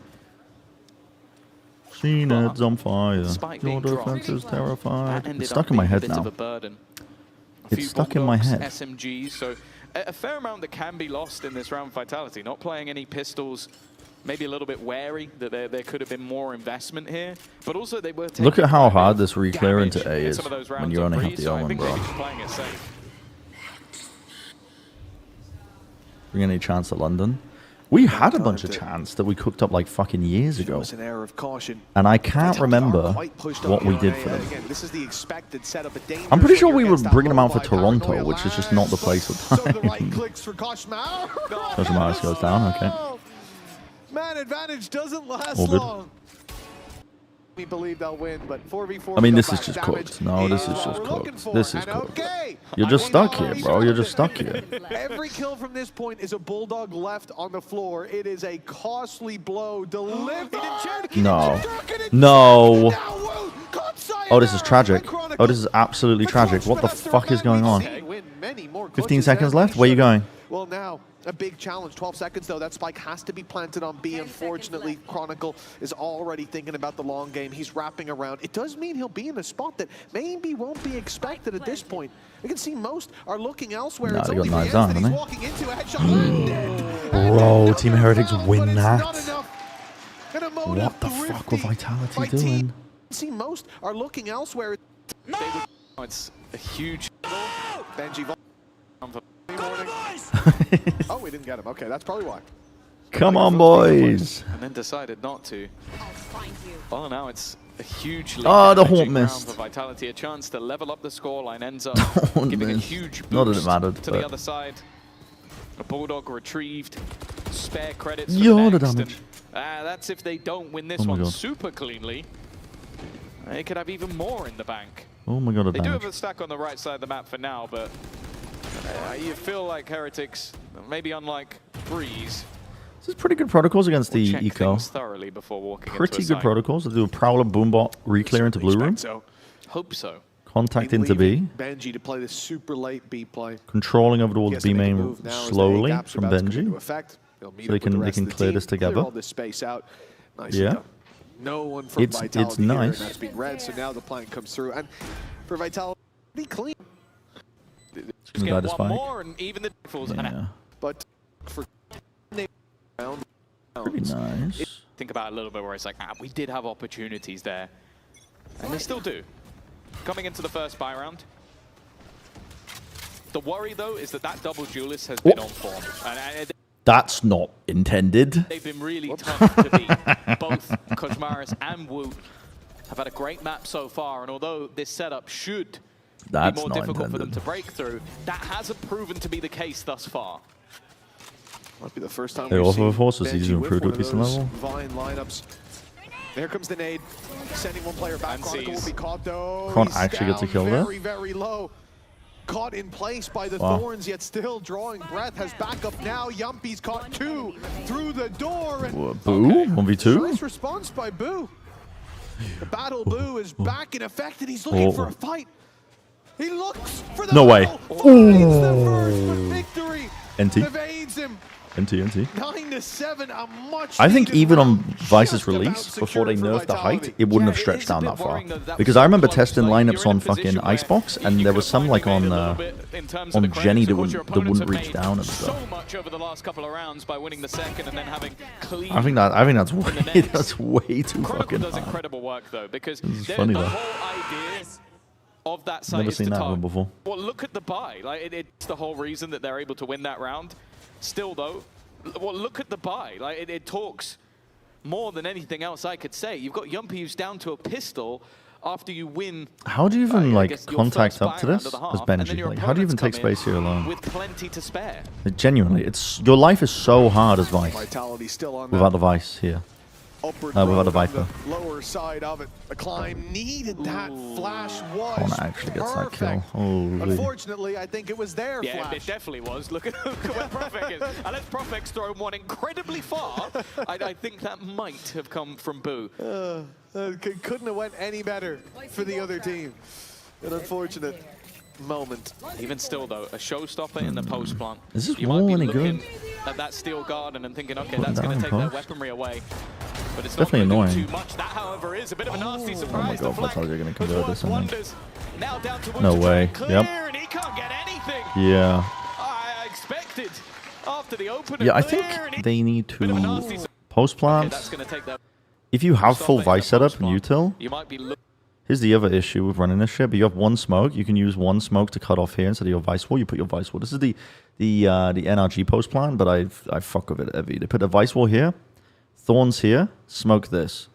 S1: CNED's on fire.
S8: Spike
S1: Your
S8: being dropped.
S1: defense is terrified.
S8: That ended
S1: It's
S8: up
S1: stuck in my
S8: being a
S1: head
S8: bit
S1: now.
S8: of a burden.
S1: It's stuck in my head.
S8: SMGs, so a fair amount that can be lost in this round Vitality. Not playing any pistols, maybe a little bit wary that there could have been more investment here, but also they were taking
S1: Look at how hard this re-clear into A
S8: in
S1: is
S8: some of those
S1: when
S8: rounds
S1: you
S8: on
S1: only have
S8: Breeze,
S1: the
S8: so I
S1: Omen,
S8: think
S1: bro.
S8: maybe just playing it safe.
S1: Bring any chance at London? We had a bunch of chance that we cooked up like fucking years ago.
S9: An air of caution.
S1: And I can't remember what we did for them.
S9: Again, this is the expected setup.
S1: I'm pretty sure we were bringing them out for Toronto, which is just not the place for time. Koshmaras goes down, okay.
S9: Man advantage doesn't last
S1: All good.
S9: long. We believe they'll win, but 4v4.
S1: I mean, this is just cooked. No, this is just cooked. This is cooked. You're just stuck here, bro. You're just stuck here.
S9: Every kill from this point is a bulldog left on the floor. It is a costly blow delivered.
S1: No. No. Oh, this is tragic. Oh, this is absolutely tragic. What the fuck is going on? 15 seconds left? Where are you going?
S9: Well, now, a big challenge. 12 seconds, though. That spike has to be planted on B. Unfortunately, Chronicle is already thinking about the long game. He's wrapping around. It does mean he'll be in a spot that maybe won't be expected at this point. You can see most are looking elsewhere.
S1: Nah,
S9: it's
S1: they
S9: only
S1: got knives
S9: Rienz
S1: on,
S9: that he's
S1: haven't
S9: walking into. A headshot landed.
S1: Bro, Team Heretics win that.
S9: What
S1: the fuck were Vitality doing?
S9: See, most are looking elsewhere. No!
S8: It's a huge
S9: Benji. Oh, we didn't get him. Okay, that's probably why.
S1: Come on, boys.
S8: And then decided not to. Well, now it's a huge lead.
S1: Oh, the Haunt
S8: round
S1: missed.
S8: for Vitality, a chance to level up the scoreline, ends up
S1: Haunt
S8: giving a
S1: missed.
S8: huge boost
S1: Not that it mattered,
S8: to
S1: but-
S8: the other side. A Bulldog retrieved, spare credits
S1: Yo,
S8: for
S1: the
S8: next,
S1: damage.
S8: and that's if they don't win this
S1: Oh my
S8: one
S1: God.
S8: super cleanly. They could have even more in the bank.
S1: Oh my god, the
S8: They do
S1: damage.
S8: have a stack on the right side of the map for now, but you feel like Heretics, maybe unlike Breeze,
S1: This is pretty good protocols against the
S8: check
S1: Eco.
S8: things thoroughly before walking
S1: Pretty
S8: into a
S1: good protocols. They do a Prowler Boombot re-clear into Blue Room.
S9: So,
S8: Hope so.
S1: Contact into B.
S9: Benji to play this super late B play.
S1: Controlling over towards
S9: He has
S1: B
S9: to make a
S1: main
S9: move now as the
S1: slowly
S9: A-gap's
S1: from
S9: about to come into
S1: Benji.
S9: effect. They'll meet
S1: So they
S9: up with the
S1: can
S9: rest of the
S1: clear
S9: team,
S1: this together.
S9: all this space out. Nicely
S1: Yeah.
S9: done. No one from
S1: It's
S9: Vitality here,
S1: nice.
S9: and that's been read, so now the plan comes through. And for Vitality, pretty clean.
S8: Just
S1: Gonna
S8: get
S1: die to
S8: one
S1: Spike.
S8: more and even the falls.
S1: Yeah.
S9: But for round,
S1: Pretty nice.
S8: Think about it a little bit where it's like, we did have opportunities there. And they still do. Coming into the first buy round. The worry, though, is that double duelist has been on form. And
S1: That's not intended.
S8: they've been really tough to beat. Both Kojmaris and Wu have had a great map so far, and although this setup should be more difficult for them to break through, that hasn't proven to be the case thus far.
S9: Might be the first time
S1: They
S9: we've
S1: also
S9: seen
S1: have forces. He's
S9: Benji
S1: improved
S9: with
S1: a decent
S9: one of those
S1: level.
S9: Vine lineups. There comes the nade, sending one player back. Chronicle will be caught though.
S1: Can't
S9: He's
S1: actually get to
S9: down
S1: kill there.
S9: very, very low. Caught in place by the
S1: Wow.
S9: thorns, yet still drawing breath. Has backup now. Yumpy's caught 2 through the door. And
S1: Boo, 1v2.
S9: nice response by Boo. The battle Boo is back in effect, and he's looking for a fight. He looks for the
S1: No way.
S9: battle, finds the first for victory.
S1: NT.
S9: Evades him.
S1: NT.
S9: 9-7, a much.
S1: I think
S9: needed
S1: even on
S9: round
S1: Vice's
S9: just about
S1: release, before they
S9: secured for
S1: nerfed the height,
S9: Vitality.
S1: it wouldn't have
S8: Yeah,
S1: stretched
S8: it is a
S1: down
S8: bit
S1: that far.
S8: worrying that that
S1: Because
S8: was
S1: I remember
S8: close.
S1: testing
S8: Like,
S1: lineups
S8: you're in
S1: on
S8: a position
S1: fucking
S8: where
S1: Icebox,
S8: you
S1: and there
S8: could
S1: was some
S8: have
S1: like
S8: finally
S1: on
S8: made a little bit in terms of the
S1: on
S8: credits.
S1: Jenny
S8: Of
S1: that
S8: course, your
S1: wouldn't
S8: opponents have
S1: reach
S8: made
S1: down and stuff.
S8: so much over the last couple of rounds by winning the second and then having clean.
S1: I think that's
S8: in the
S1: way
S8: next.
S1: that's way too
S8: Chronicle
S1: fucking
S8: does
S1: hard.
S8: incredible work though, because
S1: is
S8: the
S1: funny, though.
S8: whole idea of that site
S1: Never
S8: is
S1: seen
S8: to
S1: that
S8: target.
S1: one before.
S8: Well, look at the buy. Like it's the whole reason that they're able to win that round. Still though, well, look at the buy. Like it talks more than anything else I could say. You've got Yumpy who's down to a pistol after you win.
S1: How do you even
S8: I
S1: like
S8: guess your
S1: contact
S8: first
S1: up to
S8: buy
S1: this
S8: round of the
S1: as
S8: half, and then
S1: Benji?
S8: your
S1: Like, how do you even
S8: opponents
S1: take
S8: come in
S1: space here alone?
S8: with plenty to spare?
S1: Like, genuinely, it's your life is so hard as Vice
S9: Vitality still on
S1: without the Vice here.
S9: upward
S1: without
S9: road
S1: the
S9: on
S1: Viper.
S9: the lower side of it. The climb needed that flash was
S1: I want to actually get that kill.
S9: perfect.
S1: Holy.
S9: Unfortunately, I think it was their
S8: Yeah,
S9: flash.
S8: it definitely was. Look at where Profek is. Unless Profek's thrown one incredibly far, I think that might have come from Boo.
S9: Couldn't have went any better for the other team. An unfortunate moment.
S8: Even still, though, a showstopper in the post plant.
S1: Is this
S8: You might
S1: wall
S8: be
S1: any
S8: looking
S1: good?
S8: at that steel garden and thinking, okay,
S1: Put
S8: that's
S1: it
S8: going to
S1: down
S8: take their
S1: post.
S8: weaponry away. But it's
S1: Definitely
S8: not going to do
S1: annoying.
S8: too much. That, however, is a bit of a nasty
S1: Oh
S8: surprise.
S1: my
S8: The
S1: god, that's how
S8: flank
S1: you're going to
S8: has
S1: convert
S8: worked
S1: this, I think.
S8: wonders. Now down to
S1: No
S8: Wu to try
S1: way.
S8: and clear,
S1: Yep.
S8: and he can't get anything.
S1: Yeah.
S8: I expected after the opener.
S1: Yeah, I
S8: clear,
S1: think
S8: and he-
S1: they need
S8: bit of a nasty
S1: to post
S8: Okay, that's
S1: plants.
S8: going to take that.
S1: If you have full
S8: Stop it in
S1: Vice
S8: the
S1: setup
S8: post
S1: and
S8: plant.
S1: util,
S8: You might be looking.
S1: here's the other issue with running this shit, but you have one smoke. You can use one smoke to cut off here instead of your Vice wall. You put your Vice wall. This is the NRG post plan, but I fuck with it heavy. They put a Vice wall here, thorns here, smoke this.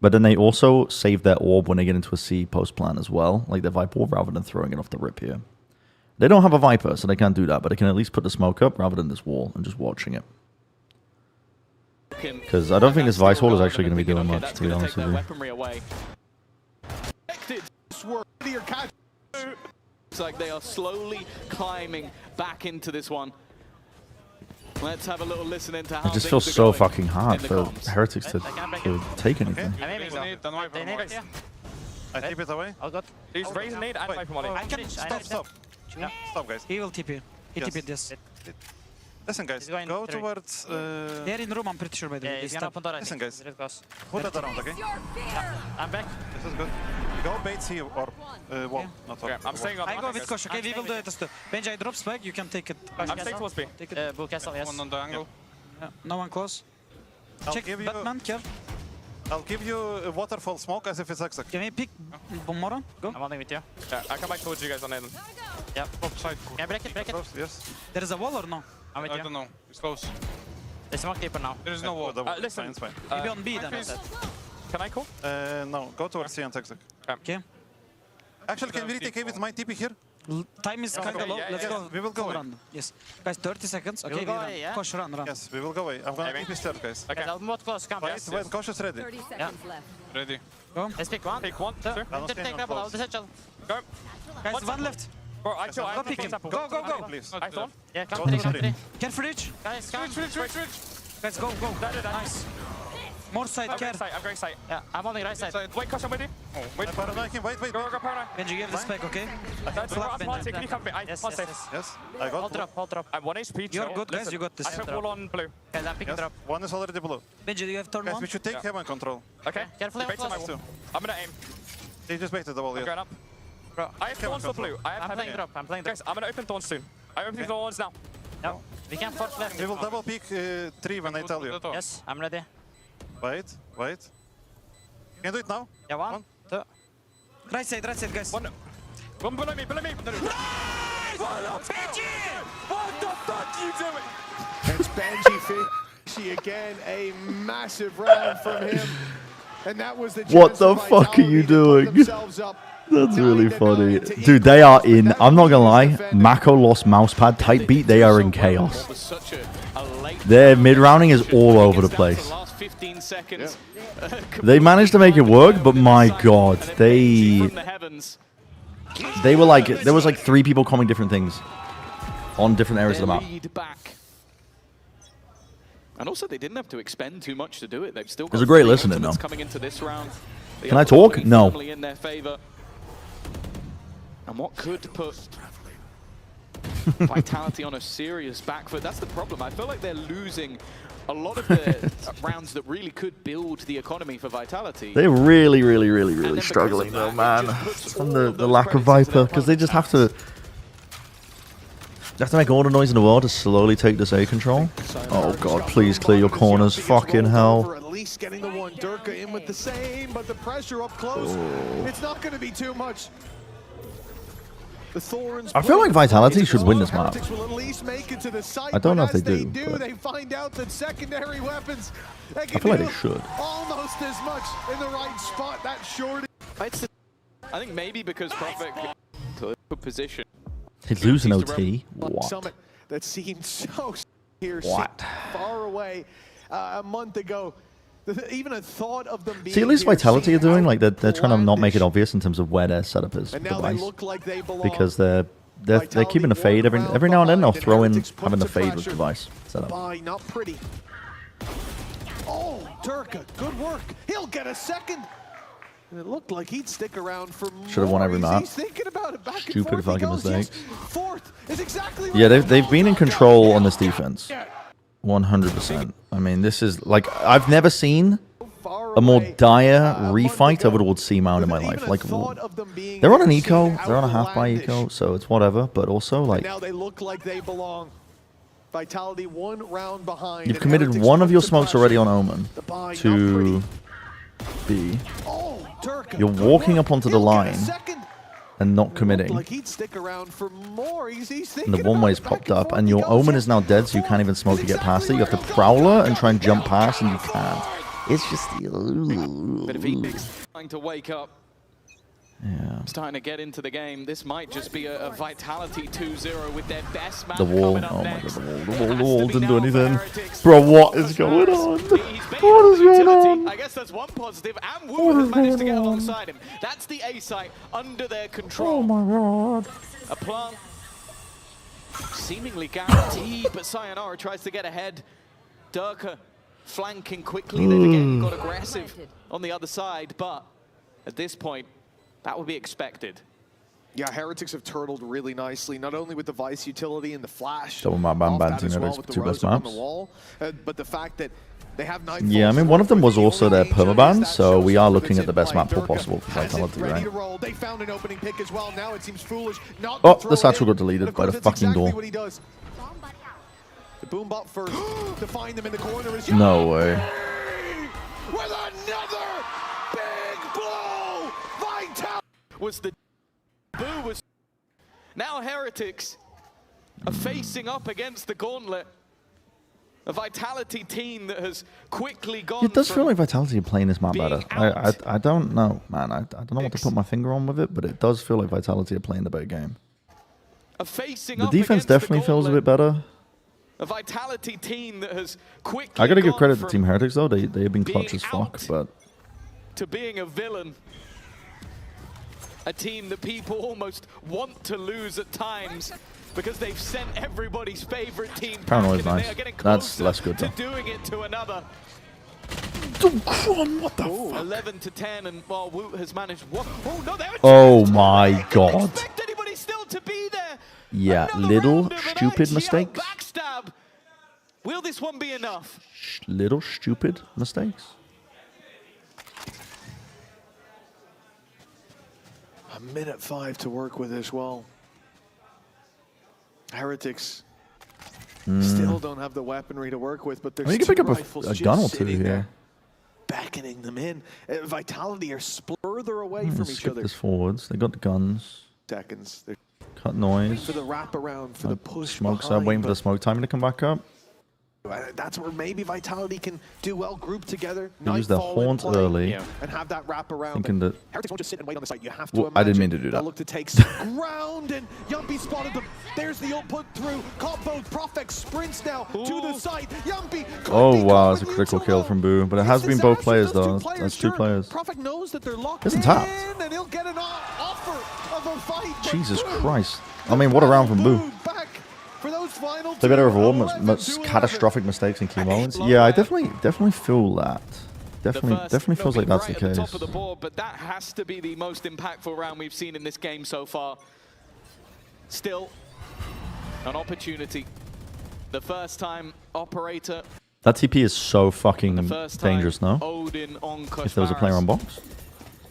S1: But then they also save their orb when they get into a C post plan as well, like their Viper orb, rather than throwing it off the rip here. They don't have a Viper, so they can't do that, but they can at least put the smoke up rather than this wall and just watching it. Because I don't think this Vice wall is actually going to be doing much, to be honest with you.
S8: Weaponry away. It's like they are slowly climbing back into this one. Let's have a little listen into how
S1: It just
S8: things
S1: feels
S8: are
S1: so
S8: going
S1: fucking hard
S8: in the
S1: for
S8: comms.
S1: Heretics to take anything.
S10: I tip it away.
S5: I'll go. He's raising nade and Viper money.
S10: I can stop. Yeah, stop, guys.
S13: He will TP you. He
S10: Yes.
S13: TP'd this.
S10: Listen, guys.
S13: He's going
S10: Go
S13: through.
S10: towards.
S13: They're in the room, I'm pretty sure by the way. They stop.
S10: Listen, guys. Put that around, okay?
S13: I'm back.
S10: This is good. Go bait C or wall. Not
S5: Okay, I'm staying on.
S13: I go with Kosh, okay? We will do it as two. Benji, I drop spike, you can take it.
S5: I'm staying towards B.
S13: Take it.
S7: Blue castle, yes.
S10: One on the angle.
S13: Yeah, no one close.
S10: I'll
S13: Check
S10: give you.
S13: Batman, care.
S10: I'll give you a waterfall smoke as if it's Exec.
S13: Can we pick Moron? Go.
S7: I'm holding with you.
S5: Yeah, I come back towards you guys on Nathan.
S7: Yep.
S10: Side.
S7: Can I break it, break it?
S10: Close, yes.
S13: There is a wall or no?
S7: I'm with you.
S10: know. It's close.
S7: They smoke deeper now.
S10: There is no wall.
S5: Listen.
S10: It's fine.
S13: Maybe on B then.
S5: please. Can I call?
S10: No, go towards C and Exec.
S13: Okay.
S10: Actually, can we retake A with my TP here?
S13: Time is kinda low.
S5: yeah,
S13: Let's
S5: yeah,
S13: go.
S10: we will go
S13: Full
S10: away.
S13: run. Yes. Guys, 30 seconds. Okay,
S7: will
S13: we
S7: go
S13: run.
S7: away, yeah?
S13: Kosh, run.
S10: Yes, we will go away. I'm gonna TP stairs, guys.
S7: Okay, I'll move close, come.
S10: Wait, wait, cautious ready.
S14: 30 seconds left.
S10: Ready.
S13: Go.
S7: Let's pick one.
S5: Pick one, two.
S10: I don't
S7: Take
S10: stand on
S7: double, I'll
S10: close.
S7: essential.
S5: Go.
S13: Guys, one left.
S5: Bro, I kill. I
S13: Go
S5: have
S13: pick him.
S5: sample.
S13: Go, go, go.
S10: Please.
S5: I thought.
S7: Yeah,
S10: Go
S7: come three,
S10: to
S7: come
S10: three.
S7: three.
S13: Careful reach.
S7: Guys, come.
S13: Guys, go, go. Nice. More side,
S5: I'm
S13: care.
S5: going side. I'm going side.
S7: Yeah, I'm holding right side.
S5: Wait, Kosh, I'm with you. Wait.
S10: Paranoid him. Wait, wait.
S5: Go, go, Paranoid.
S13: Benji, give the spike, okay?
S5: That's
S13: Flat
S5: I'm
S13: Benji.
S5: planting. Can you come? I
S7: Yes,
S5: plant
S7: yes,
S5: safe.
S7: yes.
S10: Yes, I got.
S7: Hold drop, hold drop.
S5: I'm 1 HP.
S13: You're
S5: chill.
S13: good, guys.
S5: Listen,
S13: You got this.
S5: I have wall on blue.
S7: Guys, I'm picking
S10: Yes,
S7: drop.
S10: one is already below.
S13: Benji, do you have turn
S10: Guys,
S13: one?
S10: we should take heaven control.
S5: Okay.
S7: Carefully,
S5: Bait to my
S7: close.
S5: wall. I'm gonna aim.
S10: They just baited the wall,
S5: I'm
S10: yeah.
S5: going up.
S7: Bro,
S5: I have thorns for blue. I have
S7: I'm
S5: heavy.
S7: playing drop, I'm playing drop.
S5: Guys, I'm gonna open thorns soon. I'm opening thorns now.
S7: No, we can force left.
S10: We will double peek 3 when I tell you.
S7: Yes, I'm ready.
S10: Wait, wait. Can you do it now?
S7: Yeah, one, two.
S13: Right side, guys.
S5: One below me, below me.
S10: What the fuck are you doing?
S9: It's Benji Fishy again. A massive round from him. And that was the
S1: What the fuck are you doing? That's really funny. Dude, they are in, I'm not gonna lie, Mako lost mousepad tight beat, they are in chaos. Their mid-rounding is all over the place. They managed to make it work, but my god, they were like, there was like 3 people commenting different things on different areas of the map.
S8: And also, they didn't have to expend too much to do it. They've still got
S1: It was a great listening, though.
S8: coming into this round.
S1: Can I talk? No.
S8: In their favor. And what could put Vitality on a serious back foot? That's the problem. I feel like they're losing a lot of the rounds that really could build the economy for Vitality.
S1: They're really struggling, though, man. From the lack of Viper, because they just have to... They have to make all the noise in the world to slowly take this A control. Oh god, please clear your corners. Fucking hell.
S11: At least getting the one Durka in with the same, but the pressure up close. It's not going to be too much. The Thorns.
S1: I feel like Vitality should win this map.
S11: Will at least make it to the site,
S1: I don't know if
S11: but
S1: they
S11: as
S1: do.
S11: They find out that secondary weapons.
S1: I feel like they should.
S11: Almost as much in the right spot. That short.
S8: I think maybe because Prophet could put position.
S1: He's losing OT. What?
S11: Summit that seemed so here,
S1: What?
S11: far away a month ago. Even a thought of them being.
S1: See, at least Vitality are doing, like, they're trying to not make it obvious in terms of where their setup is.
S11: And now
S1: Device.
S11: they look like they belong.
S1: Because they're keeping the fade every now and then. They'll throw in having the fade with device setup.
S11: Not pretty. Oh, Durka, good work. He'll get a second. And it looked like he'd stick around for more.
S1: Should have won every map.
S11: He's thinking about it. Back
S1: Stupid
S11: and forth
S1: fucking
S11: he goes.
S1: mistakes.
S11: Yes, fourth is exactly
S1: Yeah,
S11: right.
S1: they've been in control on this defense. 100%. I mean, this is like, I've never seen a more dire refight over towards C-Mount in my life. Like, they're on an eco, they're on a half-buy eco, so it's whatever, but also, like,
S11: Now they look like they belong. Vitality 1 round behind.
S1: you've committed one of your smokes already on Omen to B. You're walking up onto the line and not committing.
S11: Like he'd stick around for more. He's
S1: And the one-way's popped up, and your Omen is now dead, so you can't even smoke to get past it. You have to Prowler and try and jump past, and you can't. It's just...
S8: But if he's trying to wake up,
S1: yeah.
S8: starting to get into the game, this might just be a Vitality 2-0 with their best map
S1: The wall.
S8: coming up
S1: Oh my
S8: next.
S1: god, the wall didn't do anything. Bro, what is going on? What is going on?
S8: I guess that's one positive, and Wu has managed to get alongside him. That's the A site under their control.
S1: Oh my god.
S8: A plant seemingly guaranteed, but Sayonara tries to get ahead. Durka flanking quickly. They've again got aggressive on the other side, but at this point, that would be expected.
S9: Yeah, Heretics have turtled really nicely, not only with the Vice utility and the Flash,
S1: Double map ban bans in Heretics,
S9: with the
S1: two best
S9: Rose on the
S1: maps.
S9: wall, but the fact that they have
S1: Yeah, I mean, one of them was also their permaban, so we are looking at the best map pool possible for Vitality, right?
S11: They found an opening pick as well. Now it seems foolish not
S1: Oh,
S11: to
S1: the
S11: throw it
S1: satchel
S11: in.
S1: got deleted
S11: Of
S1: by the
S11: course,
S1: fucking
S11: that's exactly
S1: door.
S11: what he does. The boom bot first to find them in the corner is
S1: No way.
S11: with another big blow. Vitality
S8: Was the Boo was now Heretics are facing up against the gauntlet. A Vitality team that has quickly gone.
S1: It does
S8: from
S1: feel like Vitality are playing this map better. I don't know, man. I don't know what to put my finger on with it, but it does feel like Vitality are playing the better game. The defense definitely feels a bit better.
S8: A Vitality team that has quickly
S1: I gotta give
S8: gone
S1: credit to
S8: from
S1: Team Heretics though. They have been
S8: being
S1: clutch as fuck,
S8: out
S1: but
S8: to being a villain. A team that people almost want to lose at times because they've sent everybody's favorite team
S1: Paranoid's
S8: packing, and
S1: nice.
S8: they are getting
S1: That's
S8: closer
S1: less good
S8: to
S1: though.
S8: doing it to another.
S1: What the fuck?
S8: 11 to 10, and while Woot has managed one. Oh no, they haven't.
S1: Oh my god.
S8: Expect anybody still to be there.
S1: Yeah, little stupid mistakes.
S8: Backstab. Will this one be enough?
S1: Little stupid mistakes.
S9: A minute 5 to work with as well. Heretics still don't have the weaponry to work with, but there's
S1: You can pick up
S9: rifles
S1: a
S9: just
S1: gun or two
S9: sitting there,
S1: here.
S9: beckoning them in. Vitality are further away from each
S1: Skip
S9: other.
S1: this forwards. They got the guns.
S9: Seconds.
S1: Cut noise.
S11: For the wraparound, for the push
S1: Smokes
S11: behind,
S1: up, waiting for the smoke timing to come back up.
S11: That's where maybe Vitality can do well, group together.
S1: They use their horns early.
S11: And have that wrap around.
S1: Thinking that.
S11: Heretics won't just sit and wait on the site. You have to
S1: I didn't mean to do that.
S11: they'll look to take some ground, and Yumpy spotted them. There's the ult put through. Caught both. Profex sprints now to the site. Yumpy.
S1: Oh wow, it's a critical kill from Boo, but it has been both players though. That's two players.
S11: Profex knows that they're locked
S1: Isn't
S11: in,
S1: tapped.
S11: and he'll get an offer of a fight.
S1: Jesus Christ. I mean, what a round from Boo. They better avoid much catastrophic mistakes in key moments. Yeah, I definitely feel that. Definitely feels like that's the case.
S8: Top of the board, but that has to be the most impactful round we've seen in this game so far. Still, an opportunity. The first time Operator.
S1: That TP is so fucking dangerous now.
S8: Odin on
S1: If there was a player on box.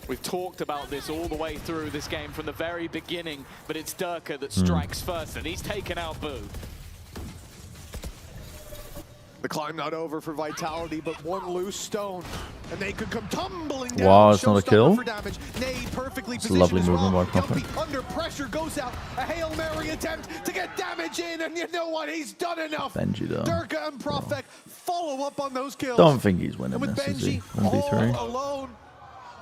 S8: We've talked about this all the way through this game from the very beginning, but it's Durka that strikes first, and he's taken out Boo.
S11: The climb not over for Vitality, but one loose stone, and they could come tumbling down.
S1: Wow, it's not a kill.
S11: For damage. Nade perfectly
S1: It's a lovely movement by Profex.
S11: Under pressure goes out. A Hail Mary attempt to get damage in, and you know what? He's done enough.
S1: Benji though.
S11: Durka and Profex follow up on those kills.
S1: Don't think he's winning
S11: and with
S1: this, is he?
S11: Benji
S1: 1v3.
S11: all alone,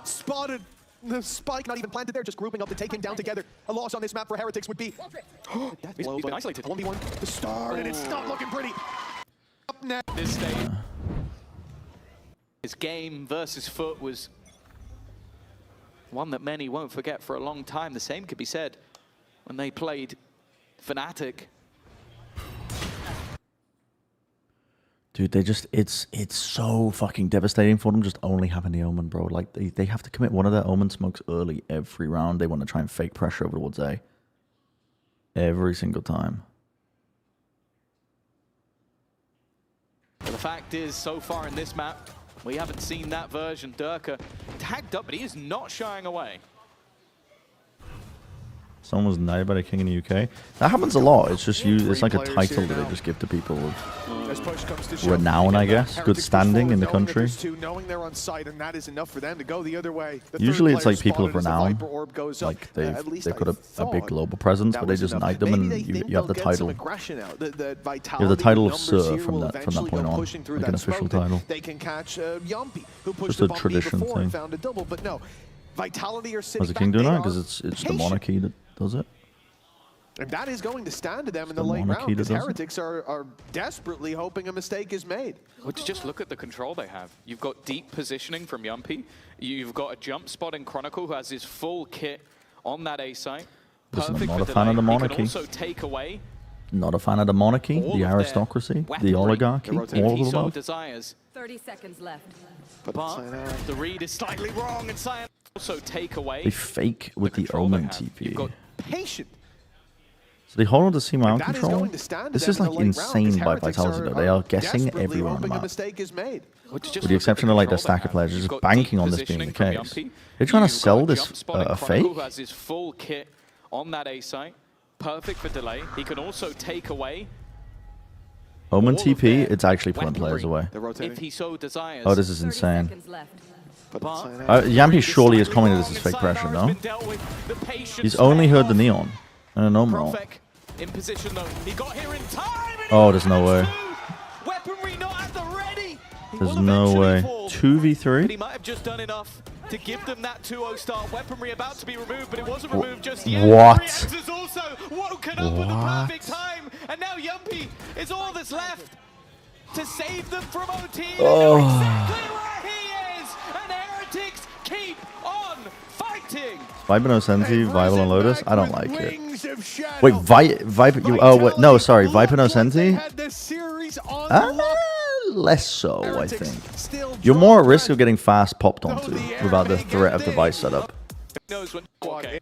S11: spotted. The spike not even planted there, just grouping up to take him down together. A loss on this map for Heretics would be. He's been isolated. 1v1 to start, and it's not looking pretty. Up next.
S8: This stage, his game versus Foot was one that many won't forget for a long time. The same could be said when they played Fnatic.
S1: Dude, it's so fucking devastating for them just only having the Omen, bro. Like, they have to commit one of their Omen smokes early every round. They want to try and fake pressure over towards A. Every single time.
S8: But the fact is, so far in this map, we haven't seen that version. Durka tagged up, but he is not shying away.
S1: Someone was knighted by the king in the UK. That happens a lot. It's just it's like a title that they just give to people with renown, I guess. Good standing in the country.
S11: Knowing they're on site, and that is enough for them to go the other way.
S1: Usually it's like people of renown. Like they've got a big global presence, but they just knight them, and you have the title. You have the title of Sir from that point on, like an official title.
S11: They can catch Yumpy, who pushed
S1: Just a tradition thing.
S11: found a double, but no. Vitality are sitting
S1: Was the king doing that? Because it's the monarchy that does it.
S11: And that is going to stand to them in the late round, because Heretics are desperately hoping a mistake is made.
S8: Well, just look at the control they have. You've got deep positioning from Yumpy. You've got a jump spot in Chronicle who has his full kit on that A site.
S1: Listen, I'm
S8: Perfect
S1: not a
S8: for
S1: fan of the
S8: delay. He
S1: monarchy.
S8: can also take away
S1: Not a fan of the monarchy,
S8: all
S1: the
S8: of their
S1: aristocracy,
S8: weaponry,
S1: the oligarchy, all
S8: if
S1: of
S8: he
S1: the
S8: so
S1: above.
S8: desires.
S7: 30 seconds left.
S8: But the read is slightly wrong, and Cyan also take away.
S1: They fake with the Omen TP.
S8: You've got
S11: patient.
S1: So they hold on to C-Mount
S11: That is
S1: control.
S11: going to stand
S1: This
S11: them
S1: is
S11: in the
S1: like
S11: late round,
S1: insane
S11: because
S1: by
S11: Heretics
S1: Vitality though. They are guessing
S11: desperately
S1: everyone on the
S11: hoping a
S1: map.
S11: mistake is made.
S1: With the exception of like their stacker players,
S8: You've
S1: just
S8: got
S1: banking
S8: deep
S1: on this being the
S8: positioning
S1: case.
S8: from Yumpy.
S1: They're trying to
S8: You've
S1: sell
S8: got a
S1: this
S8: jump spot in
S1: a
S8: Chronicle
S1: fake.
S8: who has his full kit on that A site. Perfect for delay. He can also take away
S1: Omen
S8: all of
S1: TP,
S8: their
S1: it's actually pulling players away.
S8: if he so desires.
S1: Oh, this is insane.
S8: But
S1: Yampy surely has commented this is fake pressure, no? He's only heard the neon. I don't know more.
S8: In position though, he got here in time.
S1: Oh, there's no way.
S8: Weaponry not at the ready.
S1: There's no way. 2v3?
S8: But he might have just done enough to give them that 2-0 start. Weaponry about to be removed, but it wasn't removed just yet.
S1: What?
S8: Reactors also woken up at the perfect time, and now Yumpy is all that's left to save them from OT.
S1: Oh.
S8: They know exactly where he is, and Heretics keep on fighting.
S1: Viper no Sensi, Vival and Lotus? I don't like it. Wait, Viper, oh, wait, no, sorry, Viper no Sensi? Less so, I think. You're more at risk of getting fast popped onto without the threat of device setup.
S8: Okay.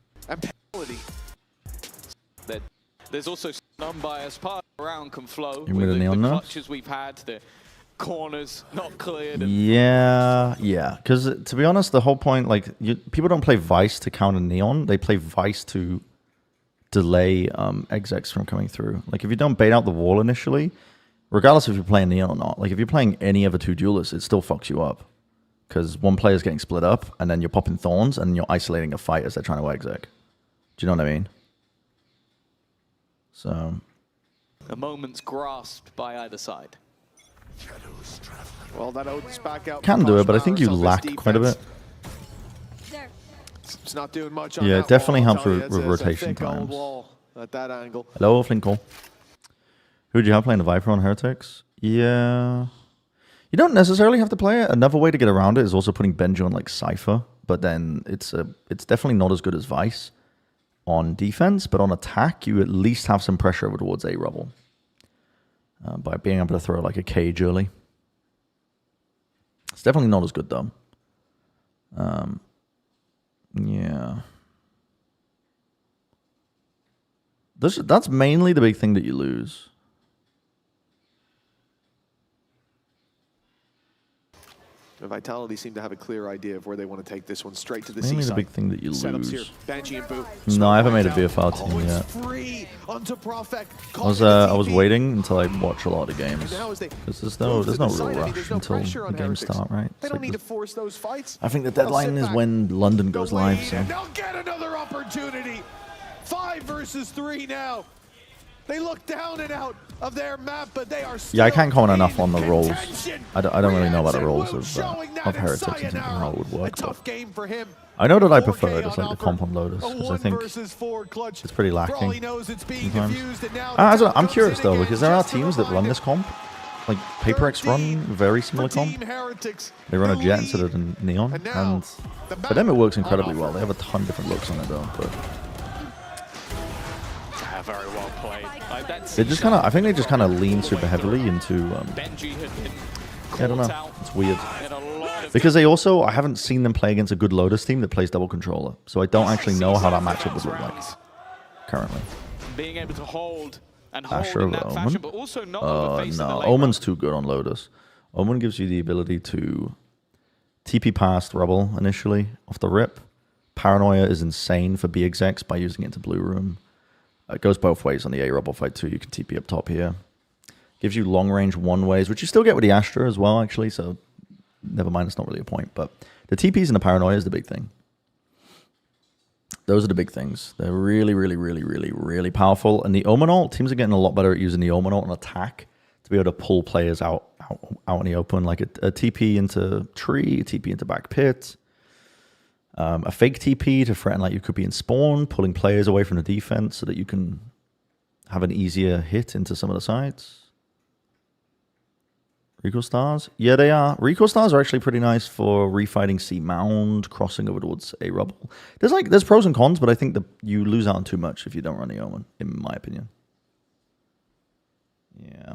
S8: There's also some unbiased part around can flow
S1: You
S8: with
S1: with a
S8: the
S1: neon now?
S8: clutches we've had, the corners not cleared. And
S1: Yeah. Because to be honest, the whole point, like, people don't play Vice to counter Neon. They play Vice to delay execs from coming through. Like, if you don't bait out the wall initially, regardless if you're playing Neon or not, like, if you're playing any of the two duelists, it still fucks you up. Because one player's getting split up, and then you're popping Thorns, and you're isolating a fight as they're trying to exec. Do you know what I mean? So
S8: A moment's grasped by either side.
S9: Well, that Odin's back out.
S1: can do it, but I think you lack quite a bit.
S9: It's not doing much on
S1: Yeah,
S9: that
S1: it definitely
S9: wall, I'll
S1: helps
S9: tell you.
S1: with
S9: It's a
S1: rotation
S9: thick old
S1: times.
S9: wall at that angle.
S1: Hello, Flinkle. Who do you have playing the Viper on Heretics? Yeah. You don't necessarily have to play it. Another way to get around it is also putting Benji on like Cypher, but then it's definitely not as good as Vice on defense, but on attack, you at least have some pressure over towards A rubble by being able to throw like a cage early. It's definitely not as good though. Yeah. That's mainly the big thing that you lose.
S9: Vitality seem to have a clear idea of where they want to take this one straight to the
S1: Mainly
S9: seaside.
S1: the big thing that you
S9: Setups
S1: lose.
S9: here. Banshee and Boo.
S1: No, I haven't made a VFL team yet.
S11: Free onto Prophet.
S1: I was waiting until I watch a lot of games because there's no real rush until the games start, right?
S9: They don't need to force those fights.
S1: I think the deadline is when London goes live. So
S11: They'll get another opportunity. 5 versus 3 now. They look down and out of their map, but they are still
S1: yeah, I can't comment enough on the roles.
S11: contention.
S1: I don't really know about the roles
S11: Showing that
S1: of
S11: in
S1: Heretics and
S11: Sayonara.
S1: how it would
S11: A
S1: work.
S11: tough
S1: But
S11: game for him.
S1: I know that I prefer
S11: 4K
S1: just like
S11: on
S1: the comp on Lotus
S11: A
S1: because I
S11: 1
S1: think
S11: versus 4 clutch.
S1: it's pretty
S11: For all
S1: lacking
S11: he knows, it's being
S1: sometimes.
S11: confused, and now
S1: I
S11: the
S1: don't know, I'm
S11: comes
S1: curious
S11: in
S1: though
S11: again,
S1: because there are
S11: just a
S1: teams that run
S11: reminder.
S1: this comp. Like Paperex run very similar comp.
S11: Team Heretics.
S1: They run a
S11: the
S1: Jet
S11: lead.
S1: instead of a Neon,
S11: And now,
S1: and
S11: the
S1: for them it works
S11: battle
S1: incredibly
S11: on
S1: well.
S11: offer.
S1: They have a ton of different looks on it though, but
S8: Very well played.
S1: they just kind of, I think they just kind of lean super heavily into.
S8: Benji had been
S1: I don't know.
S8: caught out
S1: It's weird
S8: in a lot of
S1: because they also, I haven't seen them play against a good Lotus team that plays double controller, so I don't actually know how that matchup would look like currently.
S8: being able to hold and
S1: Asher
S8: hold in
S1: over
S8: that fashion,
S1: Omen?
S8: but also not overfacing the
S1: No,
S8: lane.
S1: Omen's too good on Lotus. Omen gives you the ability to TP past Rubble initially off the rip. Paranoia is insane for B execs by using it into Blue Room. It goes both ways on the A Rubble fight too. You can TP up top here. Gives you long range one ways, which you still get with the Astra as well, actually. So never mind, it's not really a point. But the TPs and the Paranoia is the big thing. Those are the big things. They're really, really, really, really, really powerful. And the Omen ult, teams are getting a lot better at using the Omen ult on attack to be able to pull players out in the open, like a TP into tree, a TP into back pit, a fake TP to threaten like you could be in spawn, pulling players away from the defense so that you can have an easier hit into some of the sides. Recall Stars? Yeah, they are. Recall Stars are actually pretty nice for refighting C Mound, crossing over towards A Rubble. There's pros and cons, but I think that you lose out on too much if you don't run the Omen, in my opinion. Yeah.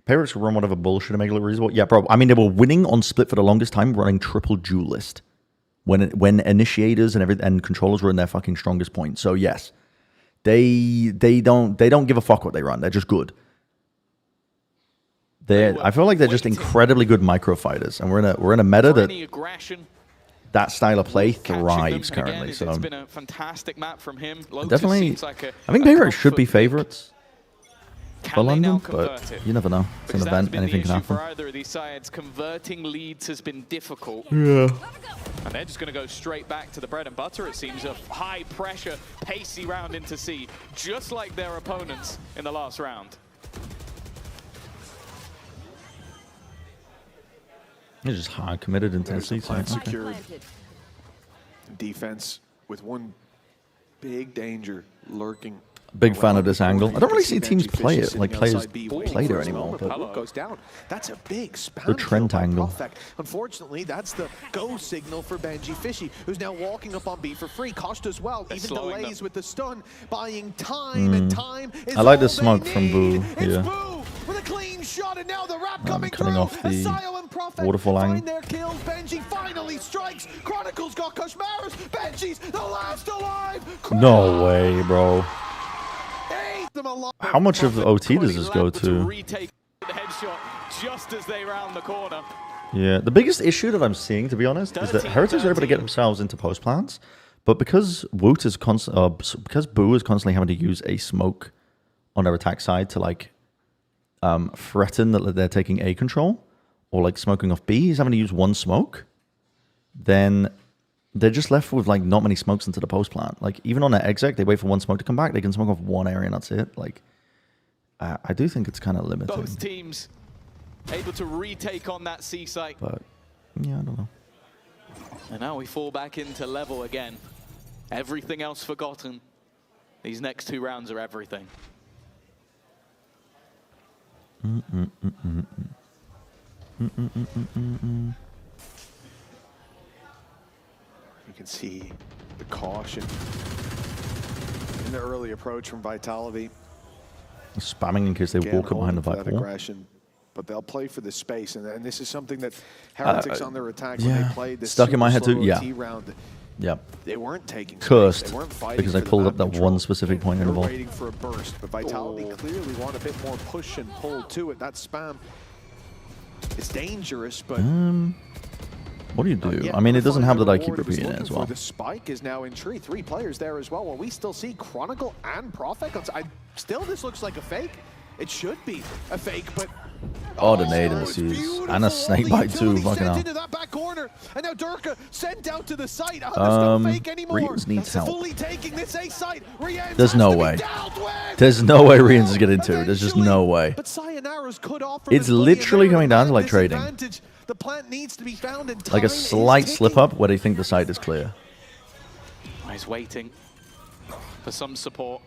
S1: Payrix will run whatever bullshit to make it look reasonable. Yeah, bro. I mean, they were winning on split for the longest time, running triple duelist when initiators and controllers were in their fucking strongest point. So yes, they don't give a fuck what they run. They're just good. I feel like they're just incredibly good micro fighters, and we're in a meta that style of play thrives currently. So
S8: it's been a fantastic map from him. Lotus
S1: definitely,
S8: seems like
S1: I think Payrix should be favorites for
S8: they now
S1: London,
S8: convert
S1: but
S8: it?
S1: you never know. It's an
S8: Because that's
S1: event;
S8: been
S1: anything
S8: the
S1: can
S8: issue for
S1: happen.
S8: either of these sides. Converting leads has been difficult.
S1: Yeah.
S8: And they're just going to go straight back to the bread and butter, it seems. A high pressure, pacey round into C, just like their opponents in the last round.
S1: They're just hard committed into the season. Okay.
S9: Secured defense with one big danger lurking.
S1: Big fan of this angle. I don't really see teams play it, like players play there anymore. But
S11: Boot goes down. That's a big spam
S1: the Trent
S11: kill by
S1: angle.
S11: Prophet. Unfortunately, that's the go signal for Benji Fishy, who's now walking up on B for free. Kost as well, even
S8: slowing
S11: delays
S8: them.
S11: with the stun, buying time, and time is
S1: I like
S11: all
S1: the
S11: they
S1: smoke from
S11: need.
S1: Boo
S11: It's
S1: here.
S11: Boo with a clean shot, and now the wrap coming
S1: cutting
S11: through.
S1: off the
S11: Asayo and Prophet
S1: waterfall
S11: find
S1: angle.
S11: their kills. Benji finally strikes. Chronicles got Kashmaras. Benji's the last alive.
S1: No way, bro.
S11: Ate them alive.
S1: How much of OT does this go to?
S8: Retake the headshot just as they round the corner.
S1: Yeah, the biggest issue that I'm seeing, to be honest, is that Heretics are able to get themselves into post plants, but because Woot is because Boo is constantly having to use a smoke on their attack side to like threaten that they're taking A control, or like smoking off B, he's having to use one smoke. Then they're just left with like not many smokes into the post plant. Like even on their exec, they wait for one smoke to come back. They can smoke off one area and that's it. Like I do think it's kind of limiting.
S8: Both teams able to retake on that C site.
S1: But yeah, I don't know.
S8: And now we fall back into level again. Everything else forgotten. These next 2 rounds are everything.
S9: You can see the caution in the early approach from Vitality.
S1: Spamming in case they walk up behind the Viper wall.
S9: Aggression, but they'll play for the space, and this is something that Heretics on their attack when they played this
S1: stuck in my head too. Yeah.
S9: round.
S1: Yep.
S9: They weren't taking
S1: cursed
S9: space. They weren't fighting
S1: because I pulled up that one specific point in the ball.
S9: Waiting for a burst, but Vitality clearly want a bit more push and pull to it. That spam, it's dangerous, but
S1: what do you do? I mean, it doesn't have that I keep repeating it as well.
S9: The spike is now in tree. 3 players there as well. Well, we still see Chronicle and Prophet. Still, this looks like a fake. It should be a fake, but
S1: oh, the nade in the seas. And a snake bite too, fucking hell.
S11: Into that back corner, and now Durka sent out to the site. There's no fake anymore.
S1: Rians needs help.
S11: Fully taking this A site.
S1: There's no way. There's no way Rians is getting 2. There's just no way.
S11: But Sayonara's could offer
S1: it's literally coming down to like trading.
S11: The plant needs to be found in time.
S1: Like a slight slip up where they think the site is clear.
S8: He's waiting for some support.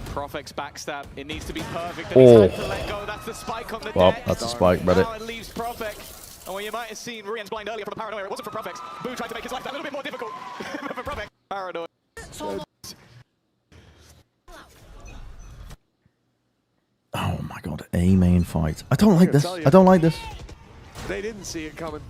S8: Profex backstab. It needs to be perfect.
S1: Oh.
S8: To let go. That's the spike on the
S1: Well,
S8: deck.
S1: that's a spike, Reddit.
S8: Now it leaves Profex. And when you might have seen Rian's blind earlier from the paranoia, it wasn't for Profex. Boo tried to make his life a little bit more difficult for Profex. Paranoia.
S1: Oh my god, A main fight. I don't like this. I don't like this.
S9: They didn't see it coming.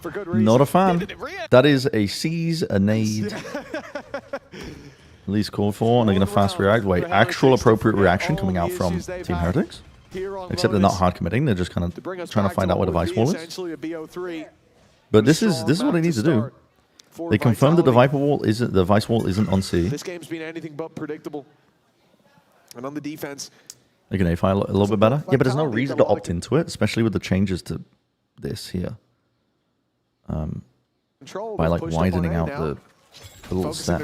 S9: For good reason.
S1: Not a fan. That is a seize, a nade. At least called for, and they're going to fast react. Wait, actual appropriate reaction coming out from Team Heretics? Except they're not hard committing, they're just kind of trying to find out where the Vice Wall is. But this is what they need to do. They confirmed that the Viper Wall isn't, the Vice Wall isn't on C.
S9: This game's been anything but predictable. And on the defense,
S1: They can A-file a little bit better. Yeah, but there's no reason to opt into it, especially with the changes to this here. By like widening out the little step.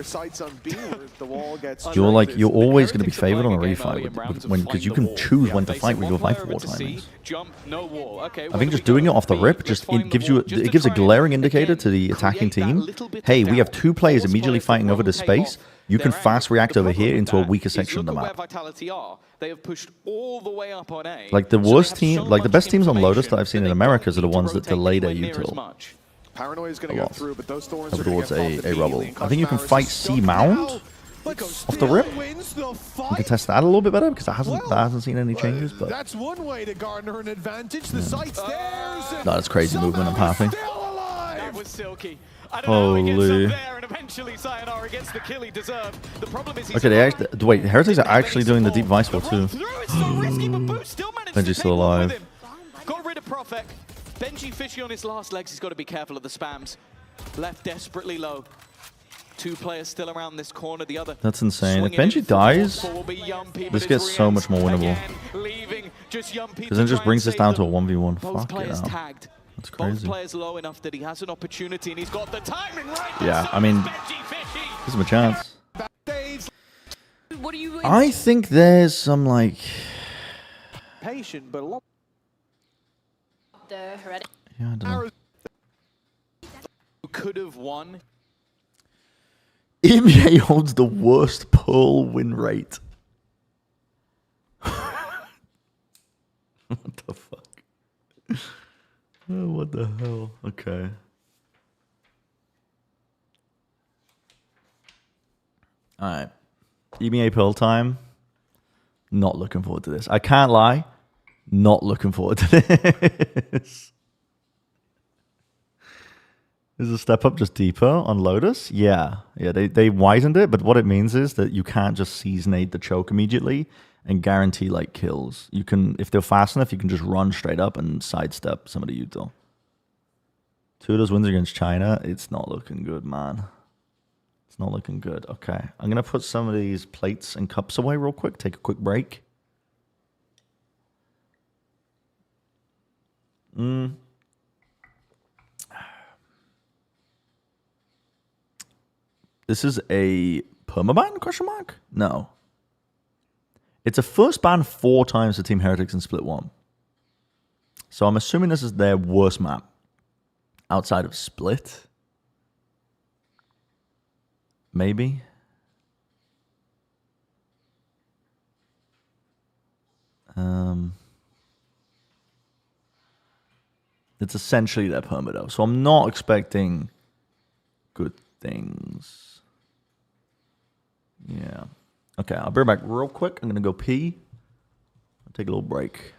S1: You're always going to be favored on a refight because you can choose when to fight with your Viper Wall timings. I think just doing it off the rip just it gives a glaring indicator to the attacking team. Hey, we have 2 players immediately fighting over the space. You can fast react over here into a weaker section of the map.
S8: They have pushed all the way up on A.
S1: Like the worst team, like the best teams on Lotus that I've seen in America are the ones that delay their util.
S9: Paranoia is going to go through, but those thorns are
S1: towards a rubble. I think you can fight C Mound off the rip. You can test that a little bit better because that hasn't seen any changes. But
S11: that's one way to garner an advantage. The site's there.
S1: No, that's crazy movement and pathing.
S8: That was silky.
S1: Holy. Okay, they actually wait. Heretics are actually doing the deep Vice Wall too. Benji's still alive.
S8: Got rid of Profek. Benji fishy on his last legs. He's got to be careful of the spams. Left desperately low. 2 players still around this corner. The other.
S1: That's insane. If Benji dies, this gets so much more winnable. Because then it just brings this down to a 1v1. Fuck it out. That's crazy.
S8: Both players low enough that he has an opportunity and he's got the timing right.
S1: Yeah, I mean, gives him a chance. I think there's some like
S11: patient, but a lot.
S7: The Heretics.
S1: Yeah, I don't know.
S8: Could have won.
S1: EMEA holds the worst Pearl win rate. What the fuck? Oh, what the hell? Okay. Alright. EMEA Pearl time. Not looking forward to this. I can't lie. Not looking forward to this. Is a step up just deeper on Lotus? Yeah. Yeah, they widened it, but what it means is that you can't just seasonate the choke immediately and guarantee like kills. You can, if they're fast enough, you can just run straight up and sidestep some of the util. 2 of those wins against China, it's not looking good, man. It's not looking good. Okay. I'm going to put some of these plates and cups away real quick, take a quick break. This is a permaban, question mark? No. It's a first ban 4 times for Team Heretics in Split 1. So I'm assuming this is their worst map. Outside of Split? Maybe? It's essentially their perma, so I'm not expecting good things. Yeah. Okay, I'll be back real quick. I'm going to go pee. I'll take a little break.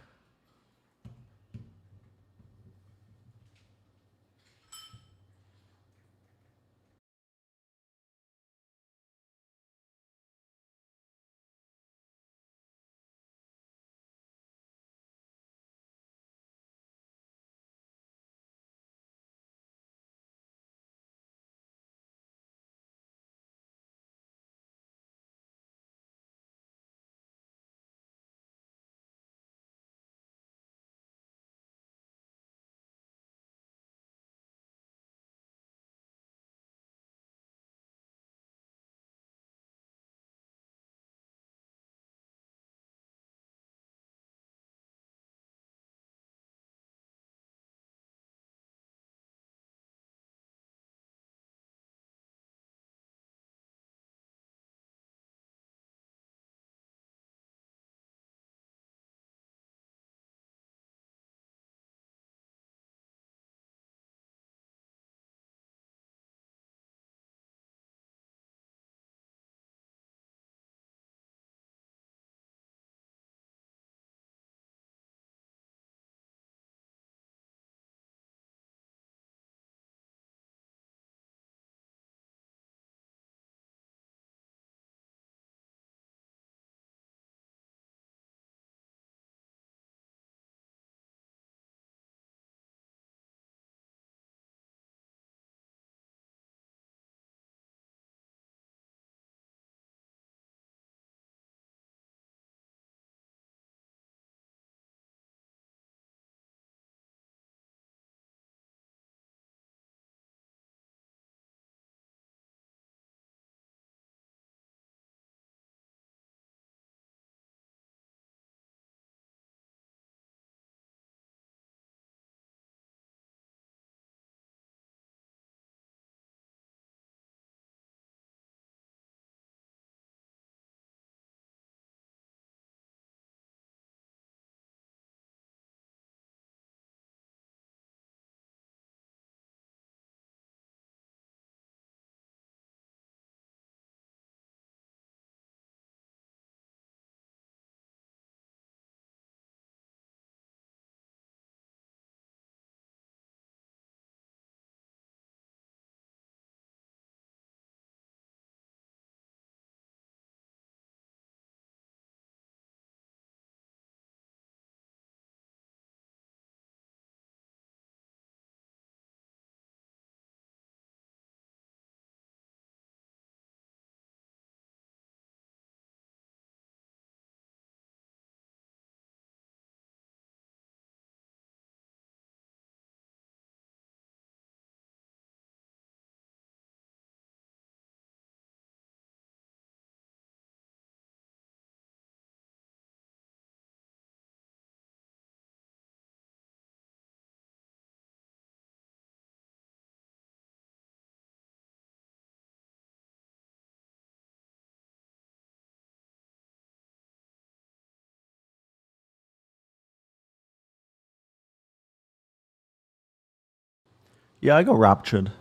S1: Yeah, I got raptured.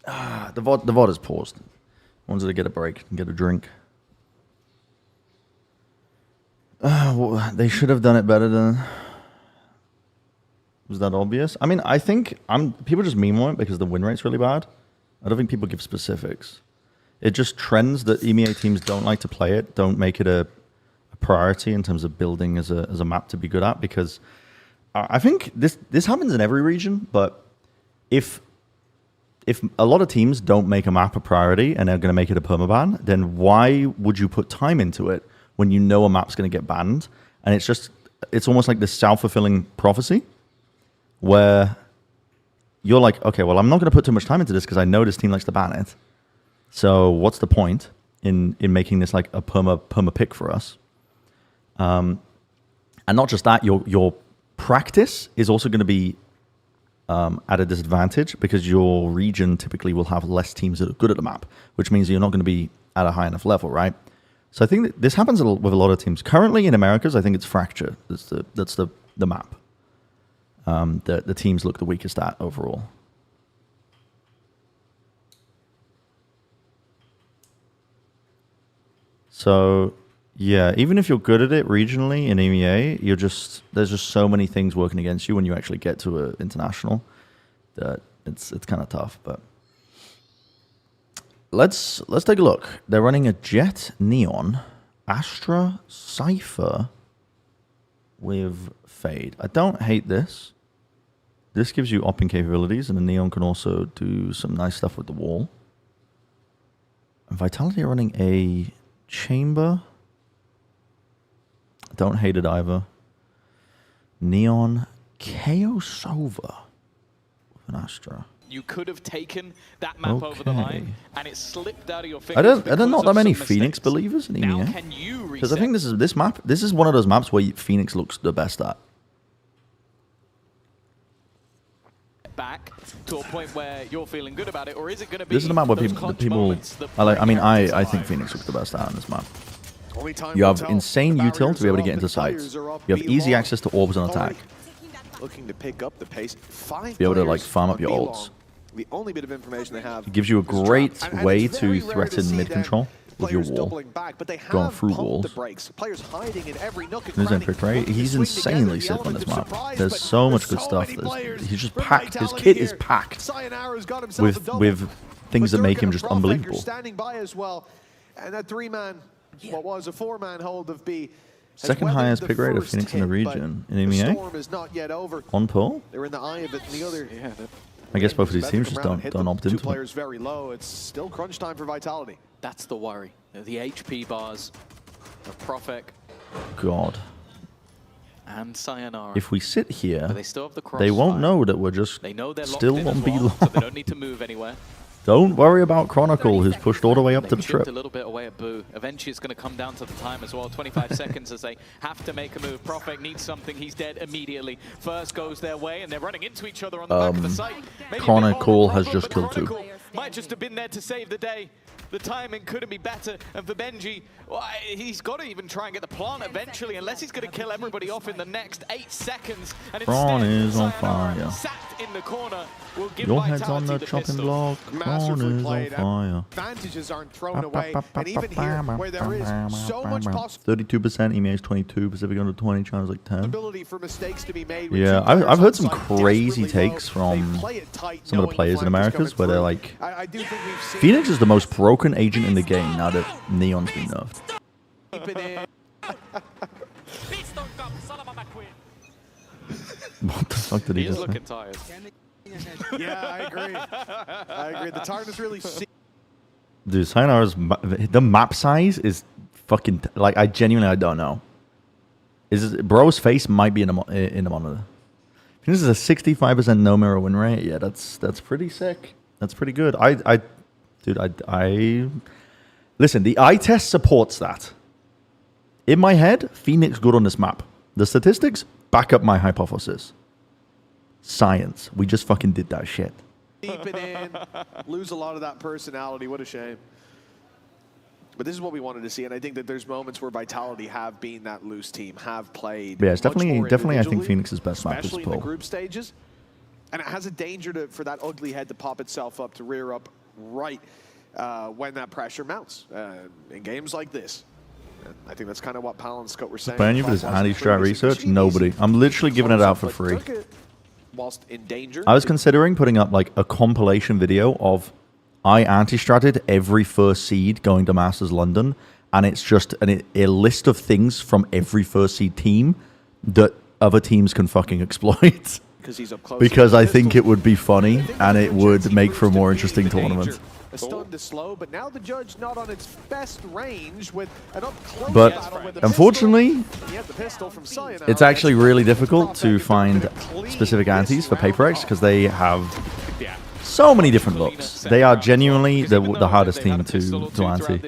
S1: The VOD is paused. I wanted to get a break and get a drink. Well, they should have done it better than... Was that obvious? I mean, I think people just meme on it because the win rate's really bad. I don't think people give specifics. It just trends that EMEA teams don't like to play it, don't make it a priority in terms of building as a map to be good at, because I think this happens in every region, but if a lot of teams don't make a map a priority and are going to make it a permaban, then why would you put time into it when you know a map's going to get banned? And it's almost like this self-fulfilling prophecy where you're like, okay, well, I'm not going to put too much time into this because I know this team likes to ban it. So what's the point in making this like a perma pick for us? And not just that, your practice is also going to be at a disadvantage because your region typically will have less teams that are good at the map, which means you're not going to be at a high enough level, right? So I think that this happens with a lot of teams. Currently in Americas, I think it's Fracture. That's the map. The teams look the weakest at overall. So yeah, even if you're good at it regionally in EMEA, there's just so many things working against you when you actually get to an international that it's kind of tough. But let's take a look. They're running a Jet, Neon, Astra, Cypher with Fade. I don't hate this. This gives you opping capabilities, and the Neon can also do some nice stuff with the wall. And Vitality are running a Chamber. Don't hate it either. Neon, KO Sova with an Astra.
S8: You could have taken that map over the line, and it slipped out of your fingers.
S1: Are there not that many Phoenix believers in EMEA? Because I think this is one of those maps where Phoenix looks the best at.
S8: Back to a point where you're feeling good about it, or is it going to be?
S1: This is the map where people I think Phoenix looks the best at on this map. You have insane util to be able to get into sights. You have easy access to orbs on attack.
S9: Looking to pick up the pace.
S1: Be able to like farm up your ults.
S9: The only bit of information they have.
S1: It gives you a great way to threaten mid control with your wall. Going through walls. There's Impic, right? He's insanely sick on this map. There's so much good stuff. He's just packed. His kit is packed with things that make him just unbelievable.
S9: And that what was a 4-man hold of B.
S1: Second highest pick rate of Phoenix in the region in EMEA. On pull?
S9: They're in the eye of it. And the other,
S1: I guess both of these teams just don't opt into it.
S9: 2 players very low. It's still crunch time for Vitality.
S8: That's the worry. The HP bars of Profek.
S1: God.
S8: And Sayonara.
S1: If we sit here,
S8: they still have the
S1: they won't know that we're just still on B long.
S8: So they don't need to move anywhere.
S1: Don't worry about Chronicle, who's pushed all the way up to the trip.
S8: A little bit away at Boo. Eventually, it's going to come down to the time as well. 25 seconds as they have to make a move. Profek needs something. He's dead immediately. First goes their way, and they're running into each other on the back of the site.
S1: Chronicle has just killed 2.
S8: Might just have been there to save the day. The timing couldn't be better. And for Benji, well, he's got to even try and get the plant eventually, unless he's going to kill everybody off in the next 8 seconds. And
S1: Braun is on fire.
S8: Sat in the corner. Will give
S1: Your head's on the chopping block. Braun is on fire.
S9: Advantages aren't thrown away. And even here, where there is so much possible.
S1: 32%, EMEA is 22, Pacific under 20, China's like 10.
S9: Ability for mistakes to be made.
S1: Yeah, I've heard some crazy takes from some of the players in Americas where they're like, Phoenix is the most broken agent in the game now that Neon's been nerfed. What the fuck did he just say?
S8: Looking tired.
S9: Yeah, I agree. I agree. The tiredness really.
S1: Dude, Sayonara's the map size is fucking like I don't know. Bro's face might be in the monitor. This is a 65% no mirror win rate. Yeah, that's pretty sick. That's pretty good. Dude, listen. The eye test supports that. In my head, Phoenix good on this map. The statistics back up my hypothesis. Science. We just fucking did that shit.
S9: Deep it in, lose a lot of that personality. What a shame. But this is what we wanted to see, and I think that there's moments where Vitality have been that loose team, have played.
S1: Yeah, it's definitely. I think Phoenix's best map is
S9: especially in the group stages, and it has a danger for that ugly head to pop itself up, to rear up right when that pressure mounts in games like this. And I think that's kind of what Pal and Scott were saying.
S1: Paying you for this anti-strat research? Nobody. I'm literally giving it out for free.
S9: Whilst in danger.
S1: I was considering putting up like a compilation video of I anti-stratted every first seed going to Masters London, and it's just a list of things from every first seed team that other teams can fucking exploit.
S9: Because he's up close.
S1: Because I think it would be funny and it would make for a more interesting tournament.
S11: a stun to slow, but now the judge not on its best range with an up-close
S1: But
S11: battle with the
S1: unfortunately,
S11: pistol. He had the pistol from Sayonara.
S1: it's actually really difficult to find specific antis for PaperX because they have so many different looks. They are genuinely the hardest team to anti.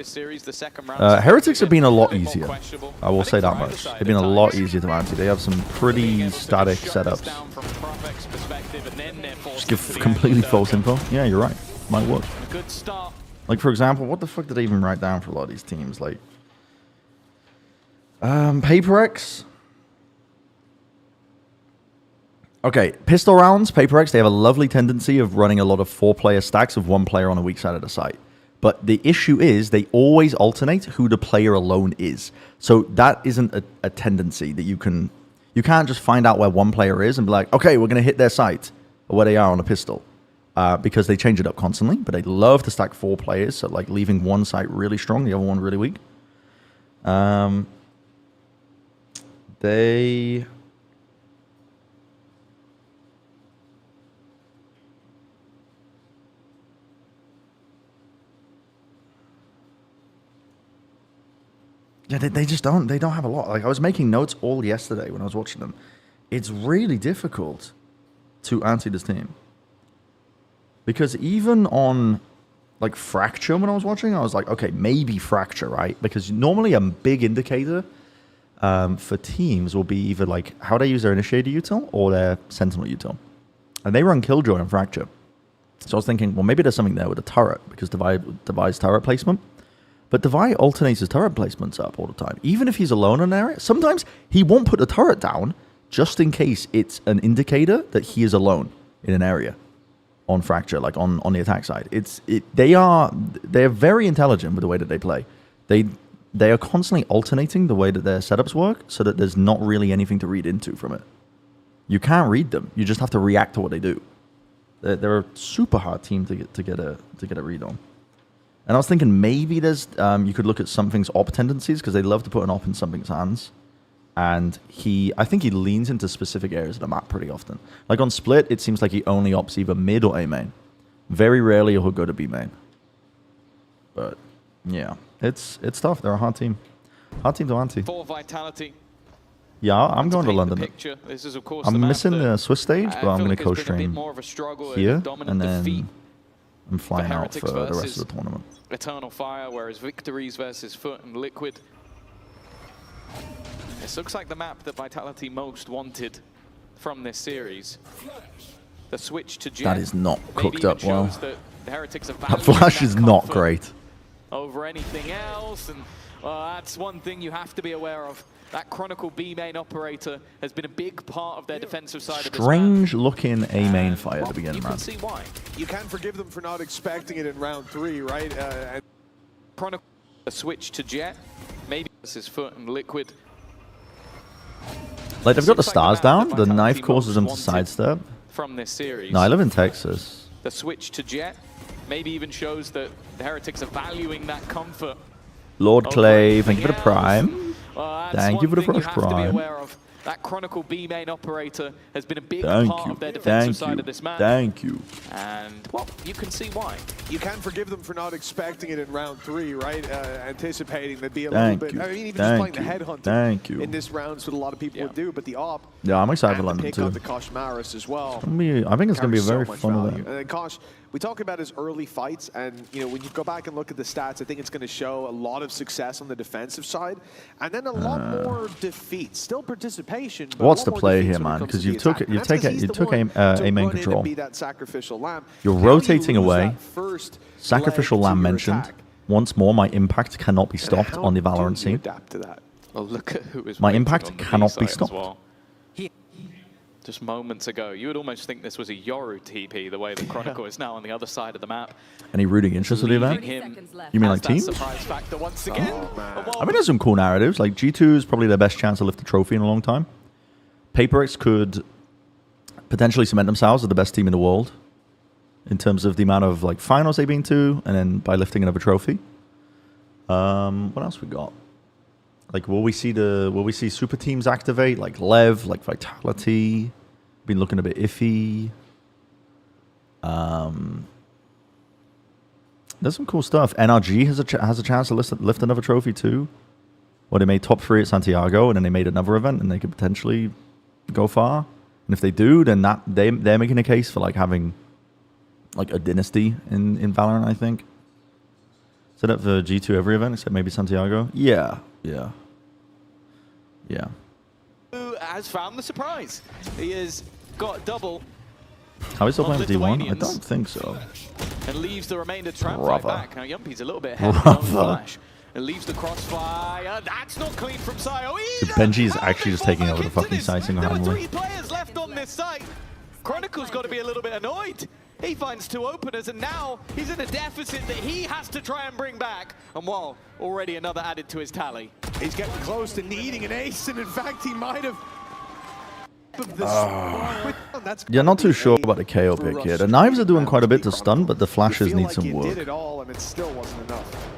S1: Heretics have been a lot easier. I will say that much. They've been a lot easier to anti. They have some pretty static setups. Just give completely false info. Yeah, you're right. Might work. Like, for example, what the fuck did I even write down for a lot of these teams? Like, PaperX. Okay, pistol rounds, PaperX, they have a lovely tendency of running a lot of 4-player stacks of 1 player on a weak side of the site. But the issue is they always alternate who the player alone is. So that isn't a tendency that you can... You can't just find out where one player is and be like, okay, we're going to hit their site, or where they are on a pistol. Because they change it up constantly, but they love to stack 4 players, so like leaving one site really strong, the other one really weak. They... Yeah, they just don't. They don't have a lot. Like, I was making notes all yesterday when I was watching them. It's really difficult to anti this team. Because even on, like, Fracture when I was watching, I was like, okay, maybe Fracture, right? Because normally a big indicator for teams will be either, like, how they use their Initiator util or their Sentinel util. And they run Killjoy on Fracture. So I was thinking, well, maybe there's something there with the turret, because Devi's turret placement. But Devi alternates his turret placements up all the time. Even if he's alone in an area, sometimes he won't put the turret down just in case it's an indicator that he is alone in an area on Fracture, like on the attack side. They're very intelligent with the way that they play. They are constantly alternating the way that their setups work so that there's not really anything to read into from it. You can't read them. You just have to react to what they do. They're a super hard team to get a read on. And I was thinking maybe there's you could look at something's op tendencies because they love to put an op in something's hands. And I think he leans into specific areas of the map pretty often. Like on Split, it seems like he only opts either mid or A main. Very rarely he'll go to B main. But yeah, it's tough. They're a hard team. Hard team to anti.
S8: For Vitality.
S1: Yeah, I'm going to London.
S8: This is, of course,
S1: I'm missing the Swiss stage, but I'm going to co-stream here, and then I'm flying out for the rest of the tournament.
S8: Eternal Fire, whereas victories versus Foot and Liquid. This looks like the map that Vitality most wanted from this series. The switch to Jet.
S1: That is not cooked up well.
S8: That the Heretics are
S1: that flash is not great.
S8: Over anything else, and that's one thing you have to be aware of. That Chronicle B main operator has been a big part of their defensive side of this map.
S1: Strange looking A main fire at the beginning, man.
S8: You can see why.
S11: You can't forgive them for not expecting it in round 3, right? And
S8: Chronicle, a switch to Jet, maybe this is Foot and Liquid.
S1: Like, they've got the stars down, the knife causes them to sidestep.
S8: From this series.
S1: No, I live in Texas.
S8: The switch to Jet maybe even shows that the Heretics are valuing that comfort.
S1: Lord Clay, thank you for the prime. Thank you for the first prime.
S8: That Chronicle B main operator has been a big part of their defensive side of this map.
S1: Thank you.
S8: And, well, you can see why.
S11: You can't forgive them for not expecting it in round 3, right? Anticipating there'd be a little bit. I mean, even just playing the headhunter in this round is what a lot of people would do, but the op.
S1: Yeah, I'm excited for London too.
S11: The Kosh Maris as well.
S1: I think it's going to be a very fun event.
S11: And then Kosh, we talk about his early fights, and you know, when you go back and look at the stats, I think it's going to show a lot of success on the defensive side, and then a lot more defeats. Still participation. But
S1: what's the play here, man? Because you took A main control. You're rotating away. Sacrificial Lamb mentioned. Once more, my impact cannot be stopped on the Valorant scene.
S8: Well, look at who is
S1: my impact cannot be stopped.
S8: Well. Just moments ago, you would almost think this was a Yoru TP, the way the Chronicle is now on the other side of the map.
S1: Any rooting interest of the event? You mean like teams?
S8: Once again.
S1: I mean, there's some cool narratives. Like G2 is probably their best chance to lift the trophy in a long time. PaperX could potentially cement themselves as the best team in the world in terms of the amount of like finals they've been to, and then by lifting another trophy. What else we got? Like, will we see super teams activate like Lev, like Vitality? Been looking a bit iffy. There's some cool stuff. NRG has a chance to lift another trophy too. Well, they made top 3 at Santiago, and then they made another event, and they could potentially go far. And if they do, then they're making a case for like having like a dynasty in Valorant, I think. Set up for G2 every event except maybe Santiago. Yeah.
S8: Who has found the surprise? He has got double.
S1: Are we still playing with D1? I don't think so.
S8: And leaves the remainder trap
S1: Brother.
S8: right back. Now Yumpy's a little bit ahead of his own flash. And leaves the crossfire. That's not clean from Sayo either.
S1: Benji is actually just taking over the fucking site single-handedly.
S8: 3 players left on this site. Chronicle's got to be a little bit annoyed. He finds 2 openers, and now he's in a deficit that he has to try and bring back. And well, already another added to his tally.
S11: He's getting close to needing an ace, and in fact, he might have.
S1: Yeah, not too sure about the KO pick here. The knives are doing quite a bit to stun, but the flashes need some work.
S11: Did it all, and it still wasn't enough.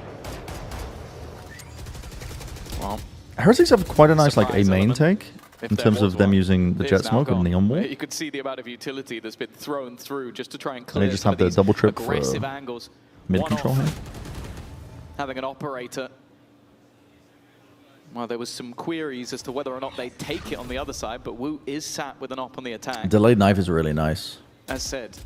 S8: Well,
S1: Heretics have quite a nice like A main take in terms of them using the jet smoke and neon wall.
S8: You could see the amount of utility that's been thrown through just to try and
S1: And
S8: clear
S1: they just have the double trip for
S8: aggressive angles.
S1: mid control here.
S8: Having an operator. Well, there was some queries as to whether or not they take it on the other side, but Wu is sat with an op on the attack.
S1: Delayed knife is really nice.
S8: As said.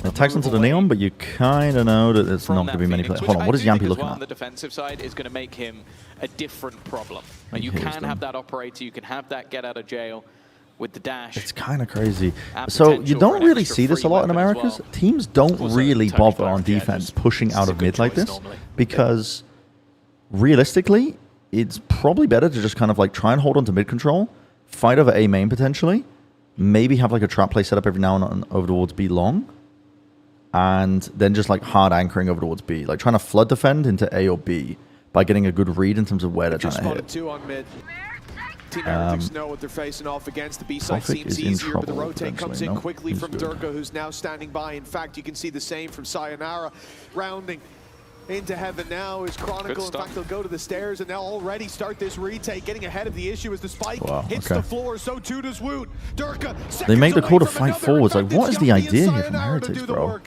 S1: It attacks into the neon, but you kind of know that it's not going to be many players. Hold on, what is Yampy looking
S8: On
S1: at?
S8: the defensive side is going to make him a different problem. Like, you
S1: Here's
S8: can have that operator, you can have that get out of jail with the dash.
S1: It's kind of crazy. So you don't really see this a lot in Americas. Teams don't really bother on defense pushing out of mid like this because realistically, it's probably better to just kind of like try and hold on to mid control, fight over A main potentially, maybe have like a trap play set up every now and then over towards B long, and then just like hard anchoring over towards B, like trying to flood defend into A or B by getting a good read in terms of where they're trying to hit.
S11: 2 on mid. Team Heretics know what they're facing off against. The B side seems easier, but the rotate comes in quickly from Durka, who's now standing by. In fact, you can see the same from Sayonara, rounding into heaven now is Chronicle. In fact, they'll go to the stairs and they'll already start this retake, getting ahead of the issue as the spike hits the floor. So too does Woot. Durka,
S1: they make the call to fight forwards. Like, what is the idea here from Heretics, bro?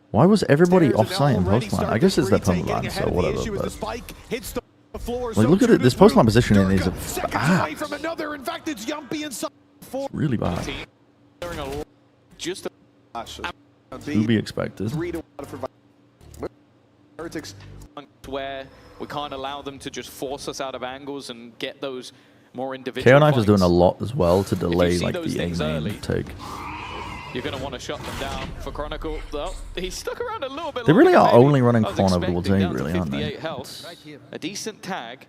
S1: Why was everybody off-site in post-line? I guess it's their permanent ban, so whatever. But like, look at it. This post-line positioning is bad. Really bad.
S8: Just
S1: To be expected.
S8: Heretics where we can't allow them to just force us out of angles and get those more individual
S1: KO Knife
S8: fights.
S1: is doing a lot as well to delay like
S8: those
S1: the
S8: things
S1: A
S8: early,
S1: main take.
S8: You're going to want to shut them down for Chronicle. Though he stuck around a little bit.
S1: They really are
S8: longer
S1: only running
S8: than
S1: corner
S8: maybe.
S1: towards
S8: I was
S1: A,
S8: expecting
S1: really,
S8: down
S1: aren't
S8: to
S1: they?
S8: 58 health. A decent tag.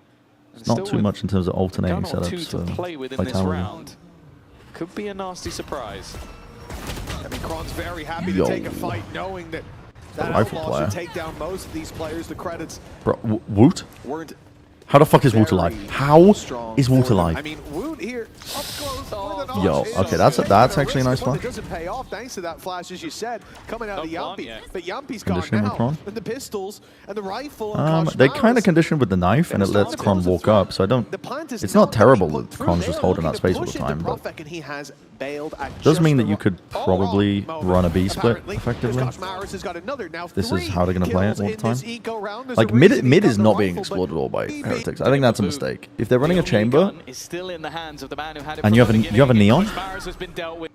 S1: It's not too much in terms of alternating
S8: gun or two
S1: setups
S8: to
S1: for
S8: play with in this
S1: Vitality.
S8: round. Could be a nasty surprise.
S11: I mean, Kron's very happy to take a fight, knowing that that
S1: rifle
S11: outlaw
S1: player.
S11: should take down most of these players. The credits
S1: Bro, Woot?
S11: weren't.
S1: How the fuck is Woot alive? How is Woot
S11: I
S1: alive?
S11: mean, Woot here up close with an
S1: Yo,
S11: option.
S1: okay, that's actually a nice
S11: One
S1: flash.
S11: that doesn't pay off thanks to that flash, as you said, coming out of
S8: Not
S11: Yumpy.
S8: yet.
S11: But Yumpy's gone
S1: Conditioning with
S11: now.
S1: Kron?
S11: And the pistols and the rifle. And
S1: They kind
S11: Koshmaris.
S1: of conditioned with the knife, and it lets Kron walk up, so I don't...
S11: The plant is
S1: It's not terrible
S11: put
S1: that
S11: through.
S1: Kron's
S11: They're
S1: just holding
S11: looking
S1: that
S11: to
S1: space all
S11: push
S1: the
S11: into
S1: time, but...
S11: Profek, and he has bailed at
S1: Does
S11: just
S1: mean
S11: the
S1: that you could probably run a B split
S11: apparently,
S1: effectively.
S11: because Koshmaris has got another now.
S1: This is how they're going to play it
S11: kills
S1: all the
S11: in
S1: time.
S11: this eco round. There's
S1: Like,
S11: a reason he
S1: mid
S11: got
S1: is
S11: the
S1: not being
S11: rifle, but
S1: exploited all by
S11: BB
S1: Heretics. I think that's a mistake. If they're running a
S8: The
S1: chamber,
S8: gun is still in the hands of the man who had it
S1: and
S8: from
S1: you have
S8: the
S1: a
S8: beginning.
S1: neon,
S8: Koshmaris has been dealt with.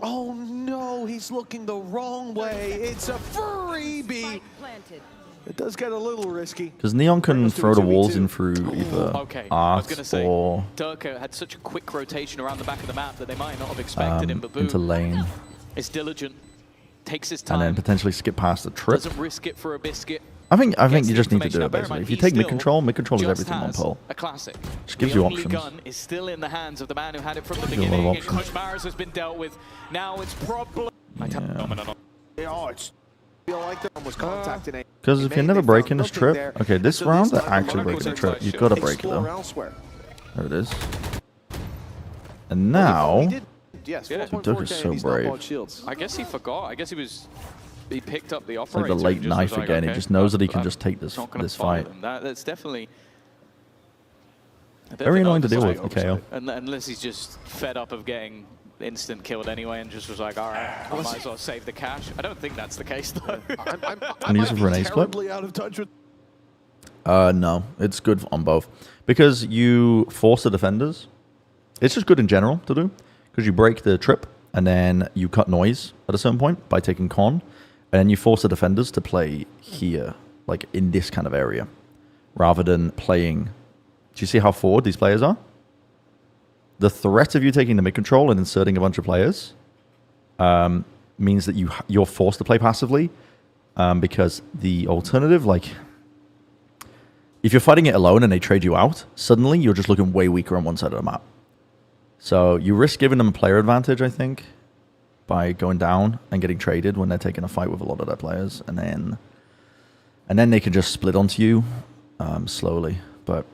S11: Oh no, he's looking the wrong way. It's a freebie. It does get a little risky.
S1: because Neon can throw the walls in through either
S8: Okay, I was going to
S1: Art
S8: say,
S1: or
S8: Durka had such a quick rotation around the back of the map that they might not have expected him, but
S1: into
S8: Boo
S1: lane,
S8: is diligent, takes his
S1: and
S8: time,
S1: then potentially skip past the trip.
S8: doesn't risk it for a biscuit.
S1: I think
S8: Gets
S1: you
S8: the
S1: just need to
S8: information.
S1: do
S8: Now,
S1: it
S8: bear in
S1: basically.
S8: mind,
S1: If you
S8: he
S1: take mid
S8: still
S1: control is
S8: just
S1: everything on
S8: has
S1: pole.
S8: a classic.
S1: Just gives
S8: the
S1: you
S8: only
S1: options.
S8: gun is still in the hands of the man who had it from the
S1: Gives you a lot
S8: beginning.
S1: of options.
S8: Koshmaris has been dealt with. Now it's problem.
S11: Oh, it's feel like there was contact in a.
S1: Because if you're never breaking this trip, okay, this round they're actually breaking the trip. You've got to break it
S11: Explore
S1: though.
S11: elsewhere.
S1: There it is. And now,
S11: Yes,
S8: Yeah.
S11: 4.4K,
S1: Duke is so
S11: he's not
S1: brave.
S11: bought shields.
S8: I guess he forgot. I guess he picked up the
S1: it's like
S8: operator.
S1: the late
S8: and just
S1: knife
S8: was like,
S1: again. He
S8: okay,
S1: just knows that he can
S8: I'm
S1: just take this
S8: not gonna
S1: this
S8: follow
S1: fight.
S8: them. That's definitely a bit
S1: Very
S8: of an
S1: annoying to deal with,
S8: oversight.
S1: KO.
S8: Unless he's just fed up of getting instant killed anyway and just was like, all right, I might as well save the cash. I don't think that's the case, though.
S1: And use it for an ace flip?
S9: Terribly out of touch with.
S1: No, it's good on both. Because you force the defenders. It's just good in general to do. Because you break the trip, and then you cut noise at a certain point by taking con. And then you force the defenders to play here, like in this kind of area. Rather than playing... Do you see how forward these players are? The threat of you taking the mid control and inserting a bunch of players means that you're forced to play passively. Because the alternative, like... If you're fighting it alone and they trade you out, suddenly you're just looking way weaker on one side of the map. So you risk giving them a player advantage, I think, by going down and getting traded when they're taking a fight with a lot of their players. And then they can just split onto you slowly. But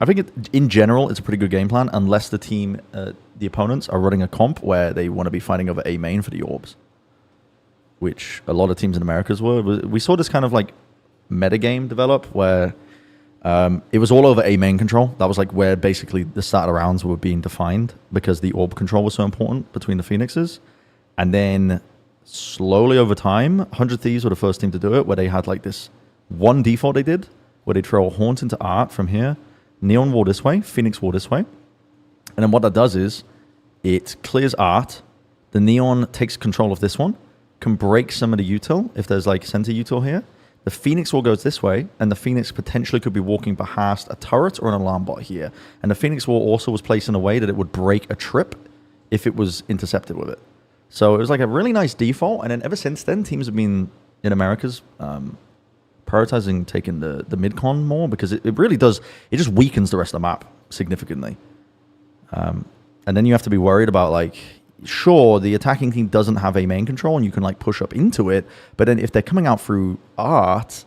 S1: I think in general, it's a pretty good game plan, unless the team, the opponents, are running a comp where they want to be fighting over A main for the orbs. Which a lot of teams in Americas were. We saw this kind of like metagame develop where it was all over A main control. That was like where basically the start of rounds were being defined because the orb control was so important between the Phoenixes. And then slowly over time, 100 Thieves were the first team to do it, where they had like this one default they did, where they throw a Haunt into Art from here, Neon Wall this way, Phoenix Wall this way. And then what that does is it clears Art, the Neon takes control of this one, can break some of the util if there's like center util here. The Phoenix Wall goes this way, and the Phoenix potentially could be walking past a turret or an alarm bot here. And the Phoenix Wall also was placed in a way that it would break a trip if it was intercepted with it. So it was like a really nice default, and then ever since then, teams have been, in Americas, prioritizing taking the mid-con more, because it really does, it just weakens the rest of the map significantly. And then you have to be worried about, like, sure, the attacking team doesn't have a main control and you can like push up into it, but then if they're coming out through Art,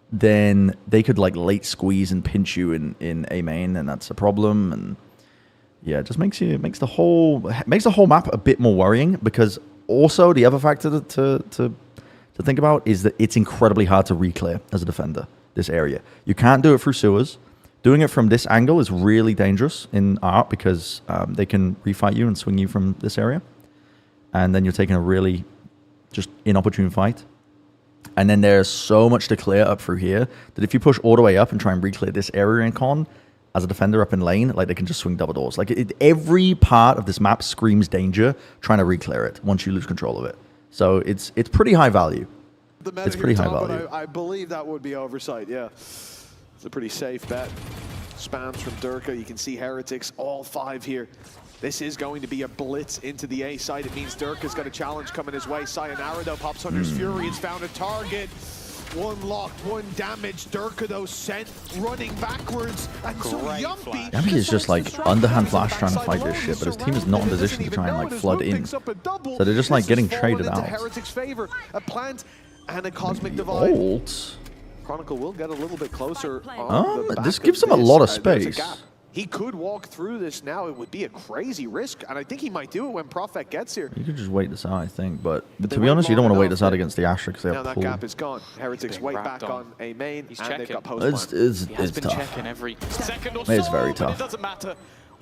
S1: then they could like late squeeze and pinch you in a main, and that's a problem. And yeah, it just makes the whole map a bit more worrying, because also the other factor to think about is that it's incredibly hard to re-clear as a defender, this area. You can't do it through sewers. Doing it from this angle is really dangerous in Art, because they can refight you and swing you from this area. And then you're taking a really just inopportune fight. And then there's so much to clear up through here that if you push all the way up and try and re-clear this area in con, as a defender up in lane, like they can just swing double doors. Like every part of this map screams danger trying to re-clear it once you lose control of it. So it's pretty high value. It's pretty high value.
S9: I believe that would be oversight, yeah. It's a pretty safe bet. Spams from Durka. You can see Heretics, all 5 here. This is going to be a blitz into the A side. It means Durka's got a challenge coming his way. Sayonara, though, pops Hunter's Fury. It's found a target. One locked, one damaged. Durka, though, sent running backwards. And so Yumpy
S1: is just like underhand flash trying to fight this shit, but his team is not in position to try and like flood in. So they're just like getting traded out.
S9: Heretics' favor. A plant and a cosmic divide.
S1: Ult.
S9: Chronicle will get a little bit closer.
S1: This gives him a lot of space.
S9: He could walk through this now. It would be a crazy risk, and I think he might do it when Prophet gets here.
S1: You could just wait this out, I think. But to be honest, you don't want to wait this out against the Astra, because they have
S9: now that gap is gone. Heretics wait back on a main,
S8: He's
S9: and
S8: checking.
S9: they've got post.
S1: It's
S8: been
S1: tough.
S8: checking every second or so,
S1: It's very
S8: but
S1: tough.
S8: it doesn't matter.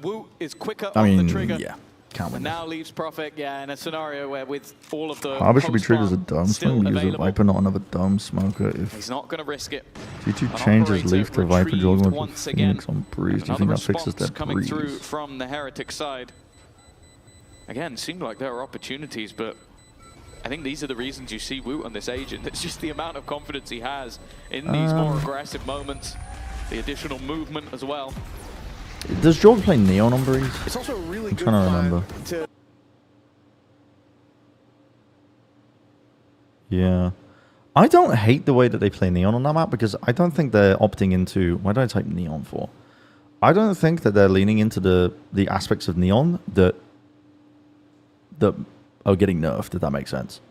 S8: Wu is quicker
S1: I mean,
S8: on the trigger.
S1: yeah. Can't win.
S8: And now leaves Prophet, yeah, in a scenario where with all of the
S1: Harbor should be treated as a dome
S8: still
S1: smoke. Use a
S8: available,
S1: Viper, not another dome smoker. If
S8: he's not going to risk it.
S1: G2
S8: An
S1: changes
S8: operator
S1: Leaf to Viper,
S8: retrieved
S1: Jordan
S8: once
S1: with
S8: again.
S1: Phoenix on Breeze. Do you
S8: Another
S1: think that fixes
S8: response
S1: their
S8: coming through
S1: Breeze?
S8: from the Heretic side. Again, seemed like there were opportunities, but I think these are the reasons you see Woot on this agent. It's just the amount of confidence he has in these more aggressive moments. The additional movement as well.
S1: Does Jordan play Neon on Breeze?
S9: It's also a really
S1: I'm
S9: good
S1: trying to
S9: plan
S1: remember.
S9: to
S1: Yeah. I don't hate the way that they play Neon on that map, because I don't think they're opting into... Why did I type Neon for? I don't think that they're leaning into the aspects of Neon that are getting nerfed, if that makes sense.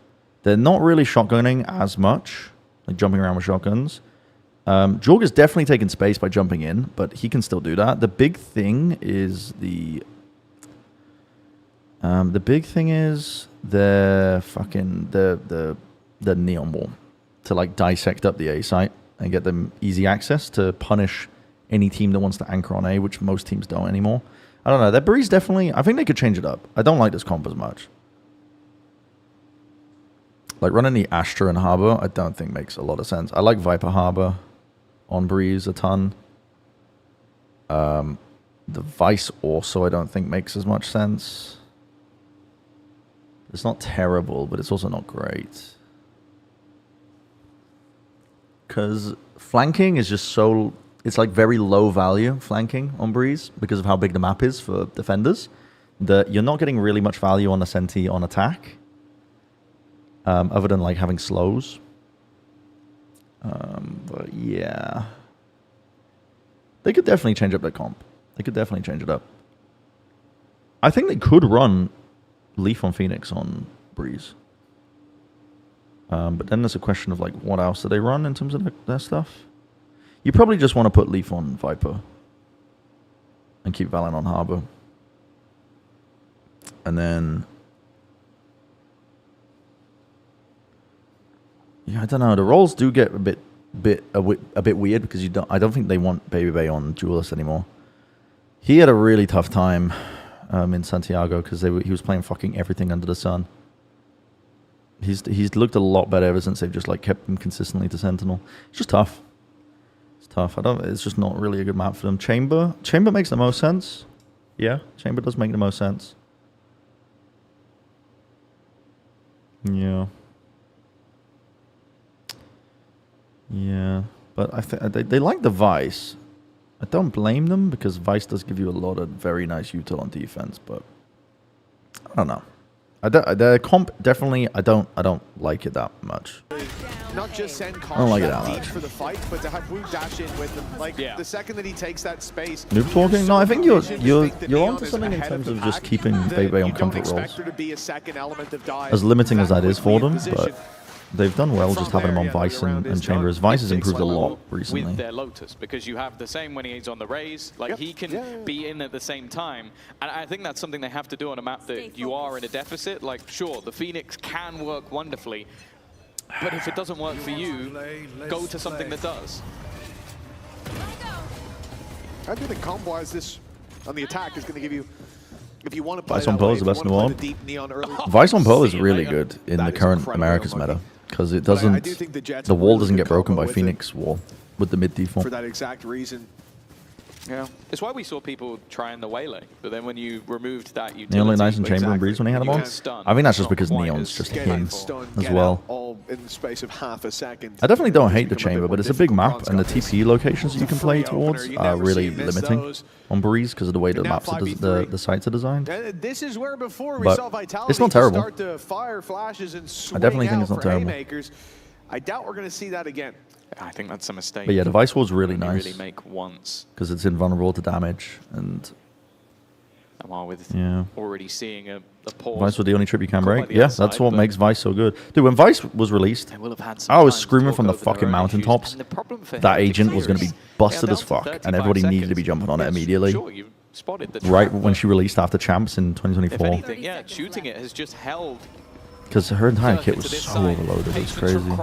S1: They're not really shotgunning as much, like jumping around with shotguns. Jorg is definitely taking space by jumping in, but he can still do that. The big thing is the Neon Wall to like dissect up the A site and get them easy access to punish any team that wants to anchor on A, which most teams don't anymore. I don't know. That Breeze definitely... I think they could change it up. I don't like this comp as much. Like, running the Astra and Harbor, I don't think makes a lot of sense. I like Viper Harbor on Breeze a ton. The Vice also I don't think makes as much sense. It's not terrible, but it's also not great. Because flanking is just so... It's like very low value flanking on Breeze because of how big the map is for defenders. That you're not getting really much value on the Senti on attack. Other than like having slows. But yeah. They could definitely change up their comp. They could definitely change it up. I think they could run Leaf on Phoenix on Breeze. But then there's a question of like what else do they run in terms of their stuff? You probably just want to put Leaf on Viper. And keep Valen on Harbor. And then... Yeah, I don't know. The roles do get a bit weird because you don't. I don't think they want Baby Bay on Duelist anymore. He had a really tough time in Santiago because he was playing fucking everything under the sun. He's looked a lot better ever since they've just like kept him consistently to Sentinel. It's just tough. It's tough. It's just not really a good map for them. Chamber makes the most sense. Yeah, Chamber does make the most sense. Yeah. Yeah, but I think they like the Vice. I don't blame them because Vice does give you a lot of very nice util on defense, but I don't know. The comp definitely I don't like it that much.
S9: Not just send
S1: I don't like it that
S9: deep
S1: much.
S9: for the fight, but to have Wu dash in with them. Like the second that he takes that space.
S1: Noob talking? No, I think you're onto something in terms of just keeping Bebe on comfort rolls. As limiting as that is for them, but they've done well just having him on Vice and Chambers. Vice has improved a lot recently.
S8: With their Lotus, because you have the same when he's on the Raze, like he can be in at the same time. And I think that's something they have to do on a map that you are in a deficit. Like, sure, the Phoenix can work wonderfully, but if it doesn't work for you, go to something that does.
S9: I do think combo-wise this on the attack is going to give you, if you want to play
S1: Vice on Pearl is the best in the world. Vice on Pearl is really good in the current Americas meta because it doesn't. The wall doesn't get broken by Phoenix wall with the mid default.
S9: For that exact reason.
S8: Yeah, it's why we saw people trying the Waylay, but then when you removed that, you
S1: Neon looked nice in Chamber and Breeze when he had him on. I think that's just because Neon's just him as well.
S9: All in the space of half a second.
S1: I definitely don't hate the Chamber, but it's a big map, and the TP locations that you can play towards are really limiting on Breeze because of the way the maps are the sites are designed.
S9: This is where before we
S1: But
S9: saw Vitality
S1: it's not terrible.
S9: start to fire flashes and
S1: I definitely think it's not terrible.
S9: haymakers. I doubt we're going to see that again.
S8: I think that's a mistake.
S1: But yeah, the Vice Wall's really nice.
S8: Really make once.
S1: Because it's invulnerable to damage, and
S8: while with
S1: yeah.
S8: already seeing a pause.
S1: Vice was the only trip you can break. Yeah, that's what makes Vice so good. Dude, when Vice was released, I was screaming from the fucking mountaintops that agent was going to be busted as fuck, and everybody needed to be jumping on it immediately. Right when she released after Champs in 2024.
S8: If anything, yeah, shooting it has just held.
S1: Because her entire kit was so overloaded, it's crazy. I don't know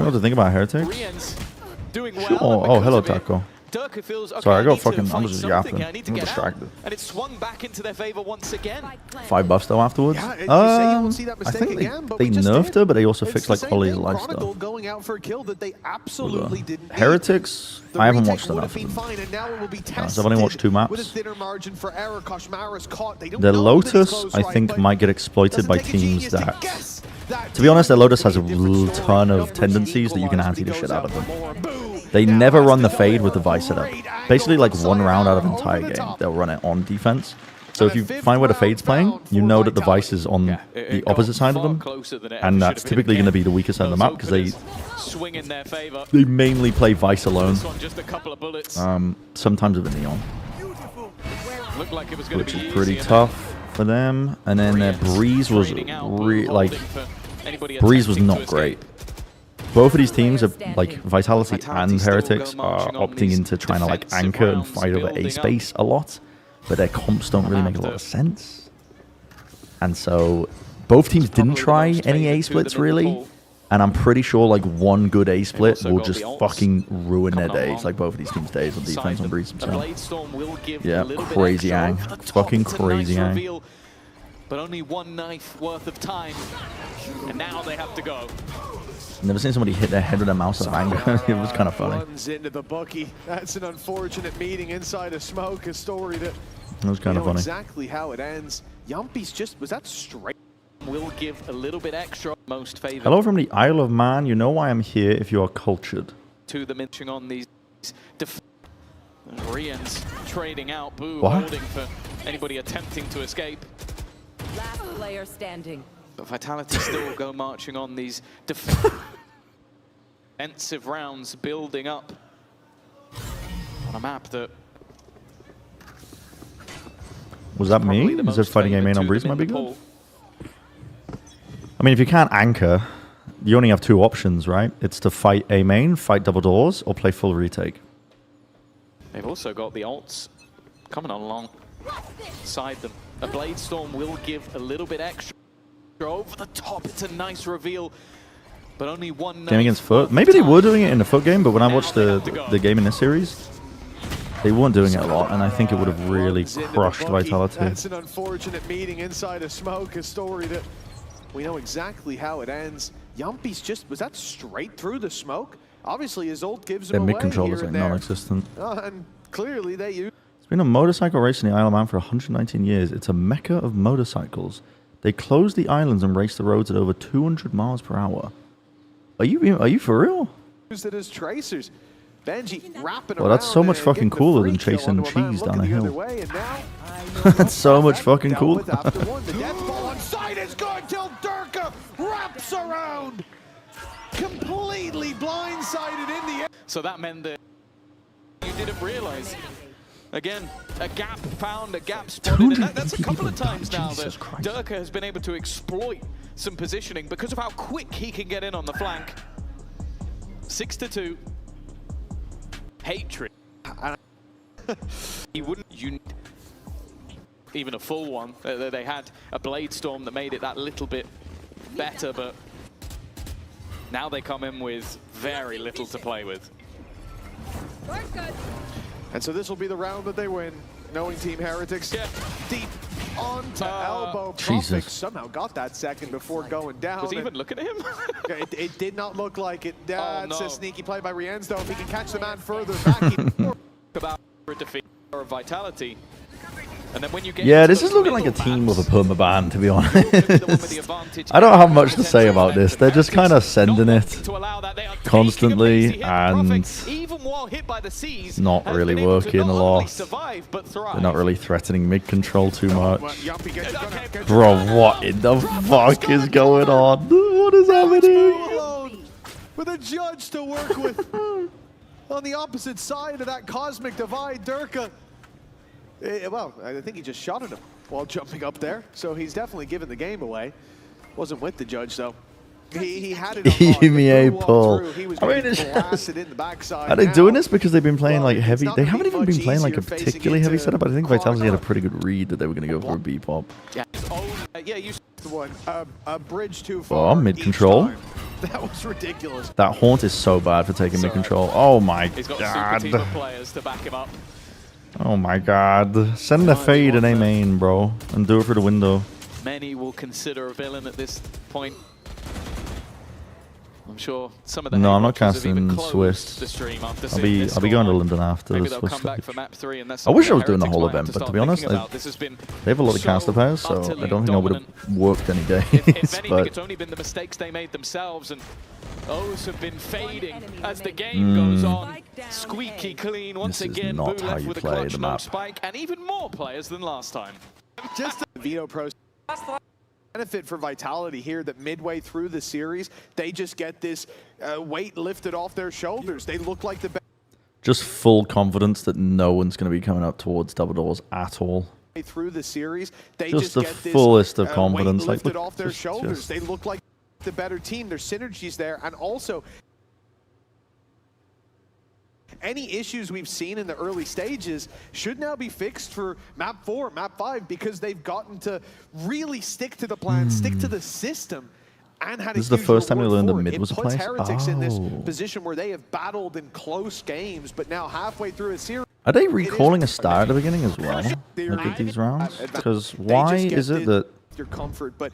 S1: what to think about Heretics. Sure. Oh, hello, Taco. Sorry, I got fucking, I'm just yapping. I'm distracted.
S8: And it swung back into their favor once again.
S1: 5 buffs though afterwards. I think they nerfed her, but they also fixed like quality of life stuff.
S11: Going out for a kill that they absolutely didn't need.
S1: Heretics, I haven't watched enough of them. So I've only watched 2 maps. Their Lotus, I think, might get exploited by teams that... To be honest, their Lotus has a ton of tendencies that you can anti the shit out of them. They never run the fade with the Vice setup. Basically, like 1 round out of the entire game, they'll run it on defense. So if you find where the fade's playing, you know that the Vice is on the opposite side of them, and that's typically going to be the weaker side of the map because they mainly play Vice alone. Sometimes with a Neon, which is pretty tough for them. And then their Breeze was Breeze was not great. Both of these teams, are, like Vitality and Heretics, are opting into trying to like anchor and fight over A space a lot, but their comps don't really make a lot of sense. And so both teams didn't try any A splits really. And I'm pretty sure like one good A split will
S8: got
S1: just
S8: the ults
S1: fucking ruin their
S8: coming
S1: days.
S8: along.
S1: Like both of these teams' days on defense on Breeze.
S8: A Bladestorm will give
S1: Yeah,
S8: a little bit
S1: crazy
S8: extra
S1: ang.
S8: over the top.
S1: Fucking
S8: It's a
S1: crazy
S8: nice
S1: ang.
S8: reveal, but only one knife worth of time. And now they have to go.
S1: Never seen somebody hit their head with a mouse of anger. It was kind of funny.
S9: Runs into the bookie. That's an unfortunate meeting inside of smoke. A story that
S1: It was kind of funny.
S9: exactly how it ends. Yumpy's just, was that straight?
S8: Will give a little bit extra. Most favored.
S1: Hello from the Isle of Man. You know why I'm here if you are cultured.
S8: To the mention on these Rian's trading out. Boo
S1: What?
S8: holding for anybody attempting to escape.
S14: Last player standing.
S8: But Vitality still go marching on these defensive rounds, building up on a map that
S1: Was that me?
S8: probably the
S1: Is it
S8: most
S1: fighting A
S8: favored
S1: main
S8: to
S1: on Breeze
S8: them
S1: might
S8: in
S1: be
S8: the
S1: good?
S8: pool.
S1: I mean, if you can't anchor, you only have two options, right? It's to fight A main, fight double doors, or play full retake.
S8: They've also got the ults coming on alongside them. A Bladestorm will give a little bit extra over the top. It's a nice reveal, but only one
S1: Game against Foot. Maybe they were doing it in the Foot game, but when I watched the game in this series, they weren't doing it a lot, and I think it would have really crushed Vitality.
S9: That's an unfortunate meeting inside of smoke. A story that we know exactly how it ends. Yumpy's just, was that straight through the smoke? Obviously his ult gives
S1: Their
S9: him
S1: mid
S9: away
S1: control
S9: here
S1: is like
S9: and there.
S1: non-existent.
S9: And clearly they use.
S1: It's been a motorcycle race in the Isle of Man for 119 years. It's a mecca of motorcycles. They close the islands and race the roads at over 200 miles per hour. Are you for real?
S9: Used it as tracers. Benji wrapping
S1: Well, that's so
S9: around
S1: much
S9: and
S1: fucking
S9: getting the
S1: cooler
S9: free
S1: than
S9: kill
S1: chasing
S9: onto a man
S1: cheese down
S9: looking
S1: a
S9: the other
S1: hill.
S9: way, and now
S1: That's so much fucking
S9: dealt
S1: cooler.
S9: with after one. The death ball on side is good till Durka wraps around. Completely blindsided in the air.
S8: So that meant that you didn't realize. Again, a gap found, a gap spotted, and that's a couple of times now that Durka has been able to exploit some positioning because of how quick he can get in on the flank. 6-2. Hatred. He wouldn't even a full one. They had a Bladestorm that made it that little bit better, but now they come in with very little to play with.
S9: And so this will be the round that they win, knowing Team Heretics deep onto elbow.
S1: Jesus.
S9: Profik somehow got that second before going down.
S8: Was he even looking at him?
S9: it did not look like it. That's
S8: no.
S9: a sneaky play by Rienz, though. If he can catch the man further back,
S8: About a defeat or Vitality. And then when you get
S1: Yeah, this is looking like a team with a permaban, to be honest.
S8: advantage,
S1: I don't have much to say about this. They're just kind of sending it constantly and
S8: even while hit by the seas,
S1: not really working a lot. They're not really threatening mid-control too much. Bro, what in the fuck is going on? What is happening?
S9: with a judge to work with. On the opposite side of that cosmic divide, Durka. Well, I think he just shot at him while jumping up there, so he's definitely given the game away. Wasn't with the judge, though. He had it on
S1: EMEA pull.
S9: He was
S1: I mean,
S9: blasted in the backside.
S1: Are they
S9: now.
S1: doing this because they've been playing like
S9: Well,
S1: heavy?
S9: it's
S1: They
S9: not
S1: haven't
S9: gonna
S1: even
S9: be
S1: been playing
S9: much
S1: like a
S9: easier
S1: particularly
S9: facing
S1: heavy
S9: into
S1: setup. I think Vitality had a
S9: Cloud.
S1: pretty good read that they were going to go for a B-pop.
S8: Yeah, you
S9: The one, a bridge too
S1: Oh,
S9: far.
S1: mid-control.
S9: That was ridiculous.
S1: That haunt is so bad for taking mid-control. Oh my
S8: He's got a super team of
S1: god.
S8: players to back him up.
S1: Oh my god. Send the fade in A main, bro. And do it for the window.
S8: Many will consider a villain at this point. I'm sure some of the
S1: No, I'm not
S8: Haywatchers have even
S1: casting
S8: closed
S1: Swiss.
S8: the stream after
S1: I'll
S8: seeing
S1: be
S8: this
S1: going to
S8: scoreline.
S1: London after
S8: Maybe
S1: the
S8: they'll
S1: Swiss
S8: come back
S1: stage.
S8: for map 3, and that's
S1: I wish I
S8: something
S1: was doing the
S8: Heretics
S1: whole
S8: might
S1: event,
S8: have to
S1: but to
S8: start
S1: be honest,
S8: thinking about. This has been
S1: they have a lot of
S8: so
S1: caster pairs, so I
S8: utterly
S1: don't think I would
S8: dominant.
S1: have worked any days.
S8: If anything,
S1: but
S8: it's only been the mistakes they made themselves, and those have been fading as the game goes on. Squeaky clean once
S1: This is
S8: again.
S1: not
S8: Boo
S1: how
S8: left
S1: you
S8: with a
S1: play
S8: clutch
S1: the
S8: no
S1: map.
S8: spike, and even more players than last time.
S9: Just a veto pro benefit for Vitality here that midway through the series, they just get this weight lifted off their shoulders. They look like the best.
S1: just full confidence that no one's going to be coming up towards double doors at all.
S9: Through the series, they
S1: Just
S9: just
S1: the
S9: get this
S1: fullest of
S9: weight
S1: confidence, like,
S9: lifted
S1: look,
S9: off their
S1: just-
S9: shoulders.
S1: just-
S9: They look like the better team. There's synergies there, and also any issues we've seen in the early stages should now be fixed for map 4, map 5, because they've gotten to really stick to the plan, stick to the system, and had
S1: This is the first time we learned the mid was a
S9: place.
S1: place?
S9: Heretics in this
S1: Oh.
S9: position where they have battled in close games, but now halfway through a series.
S1: Are they recalling a star at the beginning as well? Like at these rounds? Because why is it that
S9: your comfort, but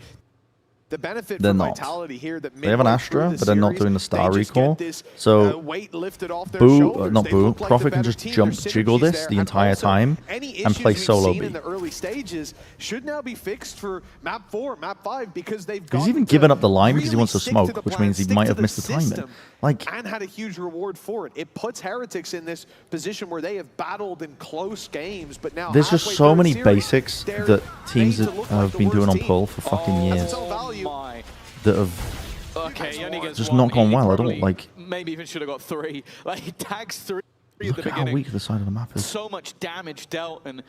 S9: the benefit
S1: they're
S9: for
S1: not?
S9: Vitality here that
S1: They have an
S9: midway
S1: Astra,
S9: through the
S1: but they're not
S9: series,
S1: doing the star
S9: they just
S1: recall.
S9: get this,
S1: So
S9: weight lifted off their
S1: Boo,
S9: shoulders.
S1: not
S9: They
S1: Boo,
S9: look like the
S1: Prophet can
S9: better
S1: just
S9: team.
S1: jump
S9: Their
S1: jiggle
S9: synergy's
S1: this
S9: there,
S1: the
S9: and
S1: entire
S9: also
S1: time
S9: any
S1: and play
S9: issues we've
S1: solo
S9: seen
S1: B.
S9: in the early stages should now be fixed for map 4, map 5 because they've
S1: He's even given up the line because he wants to smoke, which means he might have missed the timing. Like,
S9: and had a huge reward for it. It puts Heretics in this position where they have battled in close games, but now
S1: there's just
S9: halfway
S1: so
S9: through
S1: many
S9: the series,
S1: basics
S9: they're
S1: that teams
S9: made
S1: that
S9: to look
S1: have
S9: like the
S1: been doing
S9: worst
S1: on
S9: team.
S1: pull for fucking
S8: That's
S1: years
S8: its own value. My.
S1: that have
S8: Okay, he only gets
S1: just
S8: one.
S1: not gone
S8: He
S1: well at all.
S8: probably
S1: Like,
S8: maybe even should have got 3. Like he tags 3 at the
S1: look at how
S8: beginning.
S1: weak the side of the map is.
S8: So much damage dealt, and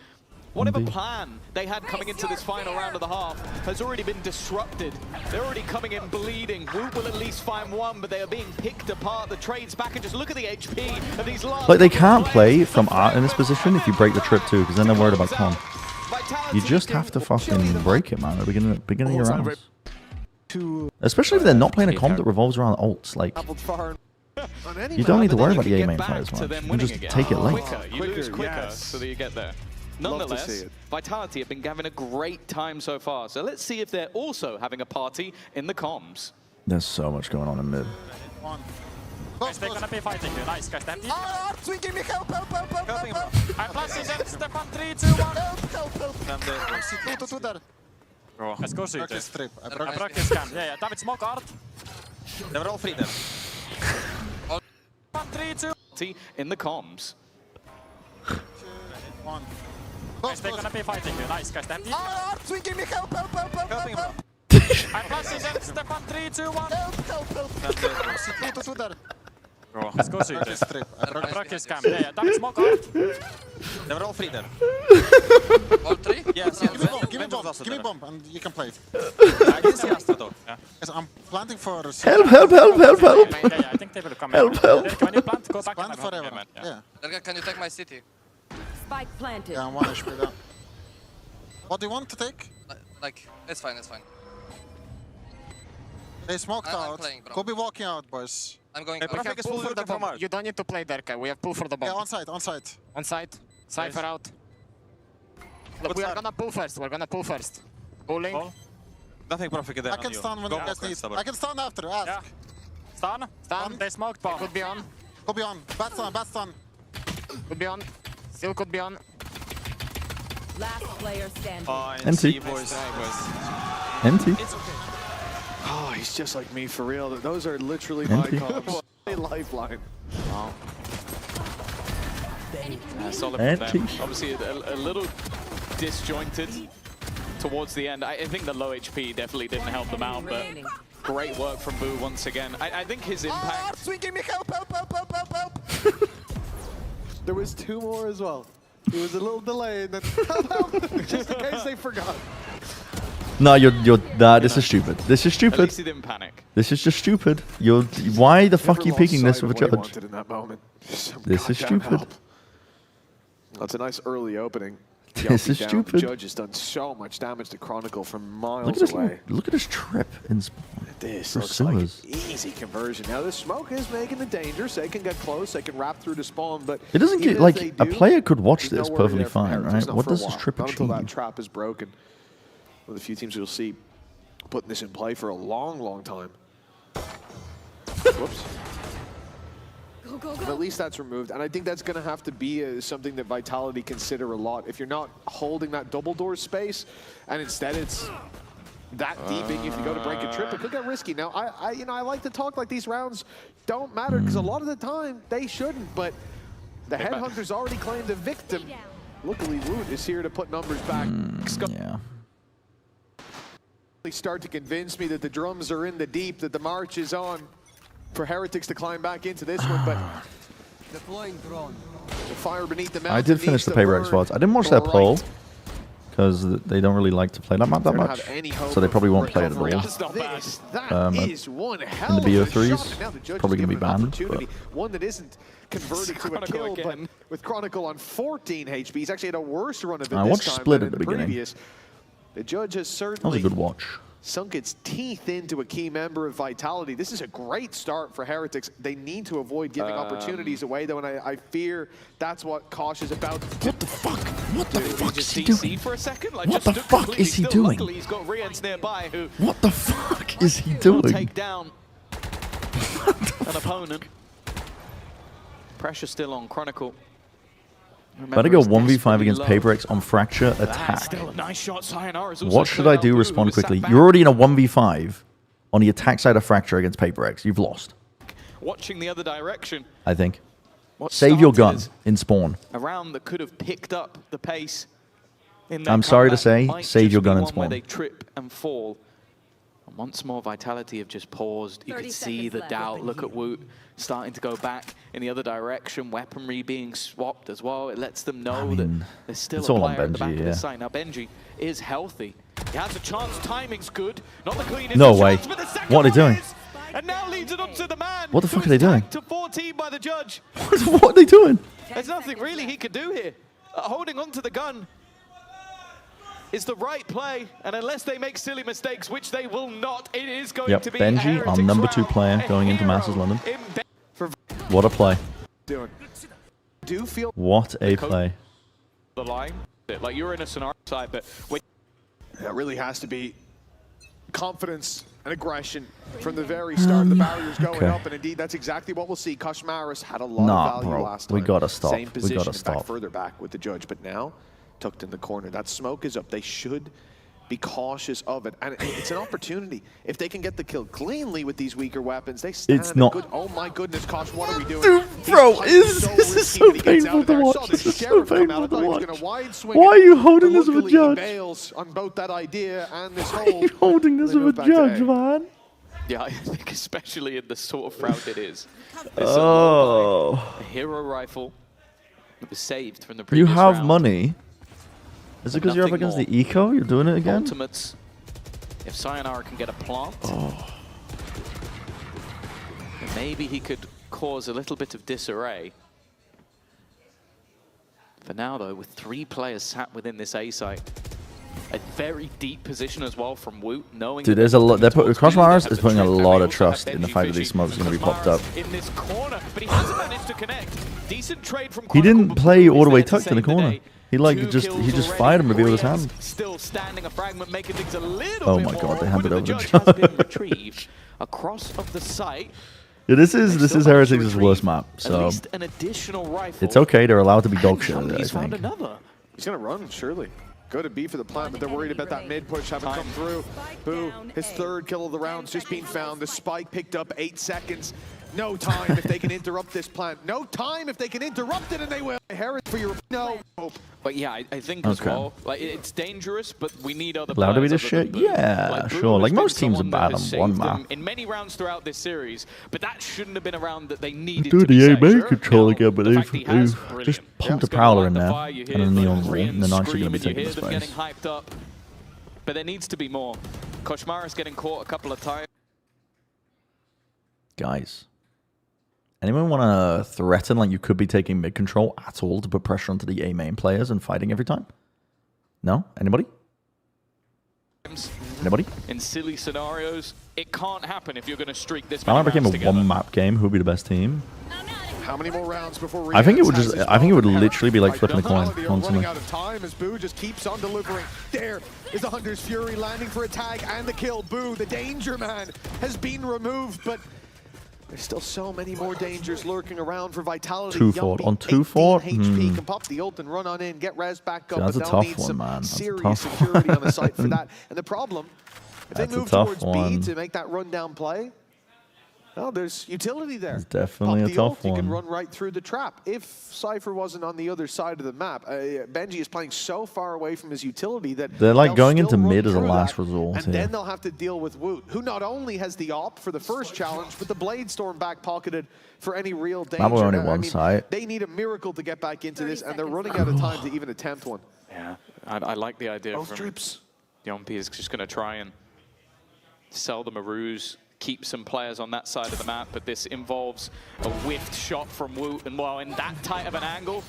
S8: whatever
S1: B.
S8: plan they had coming into this final round of the half has already been disrupted. They're already coming in bleeding. Woot will at least find one, but they are being picked apart. The trades back, and just look at the HP of these last.
S1: Like, they can't play from art in this position if you break the trip too, because then they're worried about con. You just have to fucking break it, man, at the beginning of your rounds. Especially if they're not playing a comp that revolves around ults. Like, you don't need to worry about the A main players much. You can just take it late.
S8: Quicker, you lose quicker so that you get there. Nonetheless,
S9: see it.
S8: Vitality have been having a great time so far. So let's see if they're also having a party in the comms.
S1: There's so much going on in mid.
S13: Guys, they're gonna be fighting you. Nice, guys. Them.
S3: Swinging me, help.
S13: I'm flashing them. Step on 3, 2, 1. Let's go shoot it. I broke his cam. Yeah. David, smoke art.
S10: They were all free there.
S13: 1, 3, 2.
S8: In the comms.
S13: Guys, they're gonna be fighting you. Nice, guys. Them.
S3: Swinging me, help.
S13: I'm flashing them. Step on 3, 2, 1. Let's go shoot it. I broke his cam. Yeah. David, smoke art.
S10: They were all free there.
S15: All 3?
S10: Yes,
S15: Give me bomb, and you can play it.
S10: I didn't see Astra though.
S15: Yes, I'm planting for...
S1: Help!
S13: Yeah, I think they will come
S1: Help,
S13: in.
S1: help.
S13: When you plant, go back.
S15: Plant forever. Yeah.
S14: Derga,
S15: can you take my city?
S14: Spike planted.
S15: Yeah, I'm 1 HP down. What do you want to take?
S16: Like, it's fine, it's fine.
S15: They smoked
S16: I'm
S15: out.
S16: playing, bro.
S15: Go be walking out, boys.
S16: I'm going.
S10: Hey, Prophet is full for the bomb.
S17: You don't need to play Derka. We have pull for the bomb.
S15: Yeah, on site.
S17: On site. Cypher out. Look, we are gonna pull first. We're gonna pull first. Pulling.
S10: Oh. Nothing Prophet there.
S15: I can stun when you guys need. I can stun after. Ask.
S13: Yeah. Stun. They smoked bomb.
S17: Could be on.
S15: Go be on. Bat stun.
S17: Could be on. Still could be on.
S14: Last player standing.
S1: NT.
S8: boys.
S1: NT.
S9: Oh, he's just like me for real. Those are literally my
S1: NT.
S9: comps. Lifeline.
S8: Solid
S1: And
S8: from them. Obviously a little disjointed towards the end. I think the low HP definitely didn't help them out, but great work from Boo once again. I think his impact...
S3: Swinging me, help.
S9: There was 2 more as well. It was a little delay, and then just in case they forgot.
S1: No, this is stupid. This is
S8: At
S1: stupid.
S8: least he didn't panic.
S1: This is just stupid. Why the fuck are you picking this with a judge?
S9: In that moment.
S1: This is
S9: Goddamn
S1: stupid.
S9: help. That's a nice early opening.
S1: This is
S9: Down.
S1: stupid.
S9: Judge has done so much damage to Chronicle from miles
S1: Look at this.
S9: away.
S1: Look at this trip in
S9: This
S1: for
S9: looks like
S1: sewers.
S9: easy conversion. Now the smoke is making the danger, so they can get close, they can wrap through to spawn, but
S1: It doesn't
S9: even
S1: get
S9: if
S1: like
S9: they
S1: a
S9: do,
S1: player could watch
S9: there's
S1: this
S9: no worry
S1: perfectly
S9: there for
S1: fine,
S9: Heretics,
S1: right?
S9: not
S1: What
S9: for a
S1: does this
S9: while.
S1: trip
S9: Not until
S1: achieve?
S9: that trap is broken. One of the few teams you'll see putting this in play for a long time. Whoops. But at least that's removed, and I think that's going to have to be something that Vitality consider a lot. If you're not holding that double door space, and instead it's that deep, if you go to break a trip, it could get risky. Now, I like to talk like these rounds don't matter, because a lot of the time they shouldn't, but the Headhunter's already claimed a victim. Luckily, Woot is here to put numbers back.
S1: Yeah.
S9: Start to convince me that the drums are in the deep, that the march is on for Heretics to climb back into this one, but
S3: Deploying drone.
S9: the fire beneath the mountain.
S1: I did finish the Paper X I didn't watch their poll because they don't really like to play that map that much, so they probably won't play it at all.
S9: Is one hell
S1: in the
S9: of a shot,
S1: BO3s,
S9: and now the judge
S1: probably
S9: is
S1: going to be
S9: given an
S1: banned.
S9: opportunity. One that isn't converted to a kill, but with Chronicle on 14 HP, he's actually had a worse run of it
S1: I
S9: this
S1: watched
S9: time
S1: Split
S9: than
S1: at the
S9: in
S1: beginning.
S9: previous. The judge has
S1: That was a
S9: certainly
S1: good watch.
S9: sunk its teeth into a key member of Vitality. This is a great start for Heretics. They need to avoid giving opportunities away, though, and I fear that's what Kosh is about.
S1: What the fuck? What the fuck is he
S8: DC
S1: doing?
S8: for a second? Like,
S1: What
S8: just
S1: the
S8: stood
S1: fuck
S8: completely
S1: is he
S8: still.
S1: doing?
S8: Luckily, he's got Rians nearby who
S1: What the fuck is he
S8: will
S1: doing?
S8: take down an opponent. Pressure still on Chronicle.
S1: Better go 1v5 against PaperX on Fracture attack.
S8: Still a nice shot. Sayonara's also
S1: What should I do? Respond quickly. You're already in a 1v5 on the attack side of Fracture against PaperX. You've lost.
S8: Watching the other direction.
S1: I think.
S8: What
S1: Save your gun
S8: started
S1: in spawn.
S8: a round that could have picked up the pace. In their
S1: I'm sorry to
S8: comeback
S1: say,
S8: might
S1: save
S8: just
S1: your
S8: be
S1: gun in
S8: one where
S1: spawn.
S8: they trip and fall. And once more, Vitality have just paused. You can see the doubt. Look at Woot starting to go back in the other direction. Weaponry being swapped as well. It lets them know that there's still
S1: it's
S8: a
S1: all on
S8: player at the back
S1: Benji,
S8: of
S1: yeah.
S8: the side. Now Benji is healthy. He has a chance. Timing's good. Not the cleanest.
S1: No
S8: of
S1: way.
S8: shots, but the second
S1: What are they
S8: one
S1: doing?
S8: is, and now leads it up to the man.
S1: What the fuck
S8: who
S1: are they
S8: is
S1: doing?
S8: tagged to 14 by the judge.
S1: What are they doing?
S8: There's nothing really he could do here. Holding on to the gun is the right play, and unless they make silly mistakes, which they will not, it is going
S1: Yep,
S8: to be
S1: Benji, our number 2 player going into Masters London. What a play.
S9: Do feel
S1: What a play.
S8: the line. Like, you're in a scenario side, but when
S9: that really has to be confidence and aggression from the very start. The barrier's going
S1: okay.
S9: up, and indeed, that's exactly what we'll see. Koshmaris had a lot
S1: Nah,
S9: of value
S1: bro,
S9: last
S1: we
S9: time.
S1: gotta stop.
S9: Same
S1: We
S9: position,
S1: gotta
S9: in fact,
S1: stop.
S9: further back with the judge, but now tucked in the corner. That smoke is up. They should be cautious of it, and it's an opportunity. If they can get the kill cleanly with these weaker weapons, they stand
S1: It's
S9: a
S1: not-
S9: good. Oh my goodness, Kosh, what are we doing?
S1: Dude, bro, this is so painful to watch. This is so painful to watch. Why are you holding this with a judge?
S9: Bails on both that idea and this
S1: Why are you
S9: hold.
S1: holding this with a judge, man?
S8: yeah, I think especially in the sort of round it is.
S1: Oh.
S8: A hero rifle that was saved from the
S1: You
S8: previous
S1: have
S8: round.
S1: money. Is it because you're up
S8: Nothing
S1: against
S8: more.
S1: the eco? You're doing it again?
S8: Ultimates. If Sayonara can get a plant,
S1: Oh.
S8: then maybe he could cause a little bit of disarray. For now, though, with 3 players sat within this A site, a very deep position as well from Woot, knowing
S1: Dude,
S8: that
S1: there's a lot. They're putting Koshmaris
S8: have
S1: is
S8: the
S1: putting a
S8: trip, and
S1: lot
S8: they
S1: of
S8: also have
S1: trust in the
S8: Benji
S1: fact that these
S8: Fishy
S1: smokes are going to be popped
S8: Koshmaris
S1: up.
S8: in this corner, but he hasn't managed to connect. Decent trade from
S1: He
S8: Chronicle,
S1: didn't
S8: but
S1: play
S8: Woot
S1: all the
S8: is
S1: way
S8: there to
S1: tucked in the
S8: save the
S1: corner.
S8: day.
S1: He like
S8: 2
S1: just
S8: kills
S1: just
S8: already.
S1: fired him, revealed his
S8: Rians
S1: hand.
S8: Still standing a fragment, making things a little
S1: Oh
S8: bit
S1: my
S8: more
S1: god, they
S8: awkward,
S1: handed
S8: and
S1: over the
S8: judge has been
S1: judge.
S8: retrieved across of the site.
S1: Yeah, this
S8: They
S1: is
S8: still managed to
S1: Heretics'
S8: retrieve
S1: worst map,
S8: at
S1: so
S8: least an additional rifle.
S1: it's okay. They're allowed to be dog
S8: And
S1: shit, I
S8: he's found
S1: think.
S8: another.
S9: He's going to run, surely. Go to B for the plant, but they're worried about that mid push having come through. Boo, his 3rd kill of the round's just been found. The spike picked up 8 seconds. No time if they can interrupt this plant. No time if they can interrupt it, and they will. Heretics for your no hope.
S8: But yeah, I think as
S1: Okay.
S8: well, like it's dangerous, but we need other
S1: Allowed to be
S8: players
S1: this
S8: other than
S1: shit?
S8: Boo.
S1: Yeah,
S8: Like, Boo
S1: sure.
S8: has
S1: Like,
S8: been
S1: most teams are
S8: someone that
S1: bad
S8: has
S1: on one
S8: saved them
S1: map.
S8: in many rounds throughout this series, but that shouldn't have been a round that they needed
S1: Do
S8: to be
S1: the
S8: saved.
S1: aim control again, but
S8: The fact that he has,
S1: they've
S8: brilliant.
S1: just pumped
S8: It's
S1: a
S8: gonna
S1: prowler
S8: light
S1: in
S8: the
S1: there
S8: fire. You hear
S1: and a
S8: the
S1: neon ray, and the
S8: Koreans
S1: Knights are going to
S8: scream,
S1: be
S8: and you
S1: taking
S8: hear
S1: the
S8: them getting
S1: space.
S8: hyped up. But there needs to be more. Koshmaris getting caught a couple of times.
S1: Guys, anyone want to threaten like you could be taking mid control at all to put pressure onto the A main players and fighting every time? No? Anybody? Anybody?
S8: In silly scenarios, it can't happen if you're going to streak this
S1: If
S8: many
S1: I became a
S8: rounds together.
S1: one map game, who would be the best team?
S9: How many more rounds before
S1: I think it
S9: Rians
S1: would
S9: has
S1: just.
S9: his
S1: I think it would
S9: moment?
S1: literally be like flipping a coin
S9: Vitality are
S1: constantly.
S9: running out of time as Boo just keeps on delivering. There is the Hunter's Fury landing for a tag and the kill. Boo, the danger man, has been removed, but there's still so many more dangers lurking around for Vitality.
S1: 2 fort.
S9: Yumpy,
S1: On 2
S9: 18
S1: fort?
S9: HP can pop the ult and run on in, get res back up,
S1: That's
S9: but
S1: a
S9: they'll
S1: tough
S9: need
S1: one,
S9: some
S1: man. That's a
S9: serious
S1: tough
S9: security on the site for
S1: one.
S9: that. And the problem, if they
S1: That's a
S9: move
S1: tough
S9: towards B
S1: one.
S9: to make that rundown play, well, there's utility there.
S1: It's definitely
S9: Pop
S1: a
S9: the
S1: tough
S9: ult, you can
S1: one.
S9: run right through the trap. If Cypher wasn't on the other side of the map, Benji is playing so far away from his utility that
S1: They're like
S9: they'll
S1: going
S9: still
S1: into
S9: run
S1: mid as a
S9: through
S1: last
S9: that,
S1: resort.
S9: and
S1: Yeah.
S9: then they'll have to deal with Woot, who not only has the op for the first challenge, but the Blade Storm back pocketed for any real danger.
S1: Map were only
S9: I
S1: one
S9: mean,
S1: site.
S9: They need a miracle to get back into this, and they're running out of time to even attempt one.
S8: Yeah, I like the idea.
S9: Both
S8: from
S9: trips.
S8: Yumpy is just going to try and sell them a ruse, keep some players on that side of the map, but this involves a whiffed shot from Woot, and while in that tight of an angle,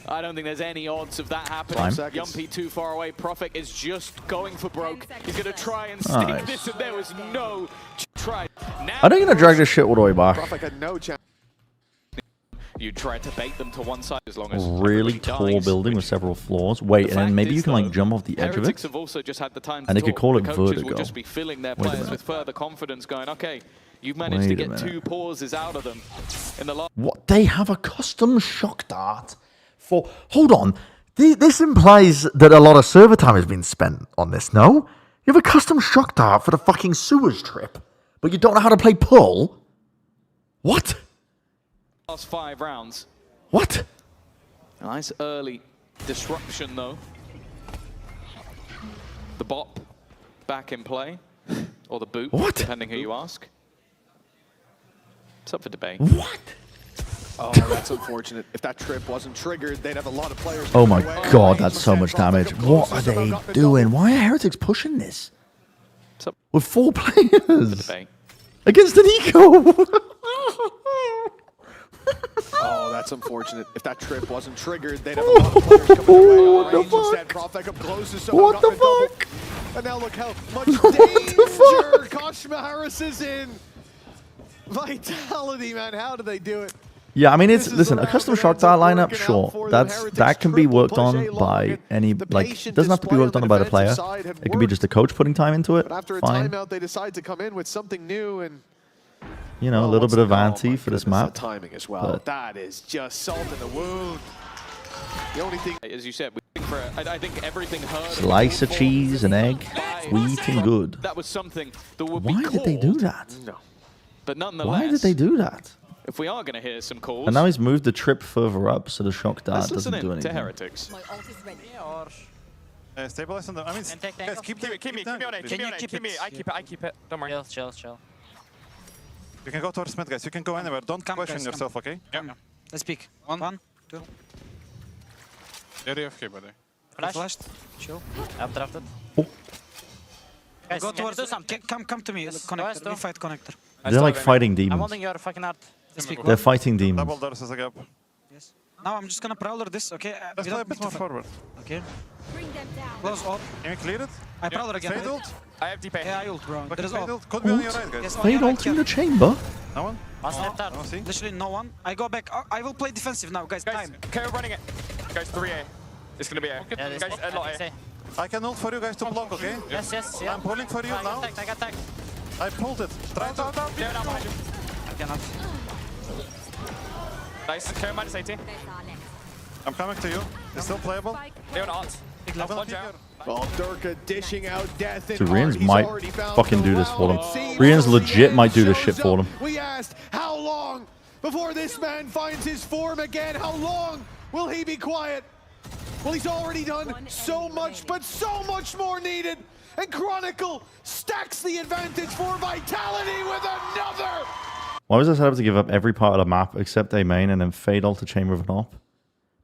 S8: I don't think there's any odds of that happening. Yumpy too far away. Prophet is just going for broke. He's going to try and stick this, and there was no try. Now
S1: Are they going to drag this shit all the way back?
S3: Prophet had no chance.
S8: You try to bait them to one side as long as
S1: Really tall building with several floors. Wait, and then maybe you can like jump off the edge of
S8: Heretics
S1: it.
S8: have also just had the time
S1: And they could call it
S8: the coaches
S1: vertigo.
S8: will just be filling their players with further confidence, going, okay, you've managed to get 2 pauses out of them in the last.
S1: What? They have a custom shock dart for... Hold on. This implies that a lot of server time has been spent on this, no? You have a custom shock dart for the fucking sewers trip, but you don't know how to play pull? What?
S8: Last 5 rounds.
S1: What?
S8: A nice early disruption, though. The bop back in play, or the boot, depending who you ask. It's up for debate.
S1: What?
S9: Oh, that's unfortunate. If that trip wasn't triggered, they'd have a lot of players.
S1: Oh my god, that's so much damage. What are they doing? Why are Heretics pushing this? With 4 players against an eco.
S9: Oh, that's unfortunate. If that trip wasn't triggered, they'd have a lot of players coming away. Instead, Prophet up close to someone. What the fuck? And now look how much danger Kashima Harris is in. Vitality, man. How do they do it?
S1: Yeah, I mean, it's listen, a custom shock dart lineup, sure, that can be worked on by any, like, it doesn't have to be worked on by the player. It can be just the coach putting time into it.
S9: But after a
S1: Fine.
S9: timeout, they decide to come in with something new and
S1: You know, a little bit of anti for this map.
S9: timing as well.
S1: But
S9: That is just salt in the wound. The only thing,
S8: as you said, I think everything heard.
S1: slice of cheese and egg, sweet and good.
S8: That was something that would be
S1: Why did they do that?
S8: No. But nonetheless,
S1: Why did they do that?
S8: if we are going to hear some calls,
S1: And now he's moved the trip further up, so the shock dart
S8: let's listen
S1: doesn't do
S8: in to
S1: anything.
S8: Heretics.
S10: Stabilize on them. I mean, guys, keep me on it. Keep me. I keep it. Don't worry.
S17: Chill.
S10: You can go towards mid, guys. You can go anywhere. Don't question yourself, okay? Yeah.
S17: Let's peek. 1, 2.
S10: You're AFK, by the way.
S17: Flashed. Chill. I've drafted.
S1: Oh.
S17: Guys, go towards. Come to me. Connector. We fight connector.
S1: They're like fighting
S17: I'm
S1: demons.
S17: holding your fucking art. Let's peek.
S1: They're fighting demons.
S10: Double doors as a gap.
S17: Yes. Now I'm just gonna prowler this, okay?
S10: Let's play a bit more forward.
S17: Okay. Close all.
S10: Can you clear it?
S17: I prowler again.
S10: Fade ult?
S5: I have DP.
S17: Yeah, I ult, bro.
S10: Look,
S17: There is
S10: fade
S17: all.
S10: ult. Could be on your right, guys.
S17: Yes,
S1: Fade ult in the chamber?
S10: No one?
S17: No, literally no one. I go back. I will play defensive now, guys. Time.
S5: KO running it. Guys, 3A. It's gonna be A. Guys, a lot A.
S10: I can ult for you guys to block, okay?
S17: Yes. Yeah.
S10: I'm pulling for you now.
S17: I got tagged.
S10: I pulled it. Try to.
S5: They're down behind you.
S17: I cannot.
S5: Nice. KO minus 80.
S10: I'm coming to you. It's still playable.
S5: They're on art. One down.
S3: Oh, Durka dishing out death.
S1: So Rian's might fucking do this for them. Rian's legit might do this shit for them.
S3: We asked, how long before this man finds his form again? How long will he be quiet? Well, he's already done so much, but so much more needed. And Chronicle stacks the advantage for Vitality with another.
S1: Why was I set up to give up every part of the map except A main and then fade ult to chamber of an op?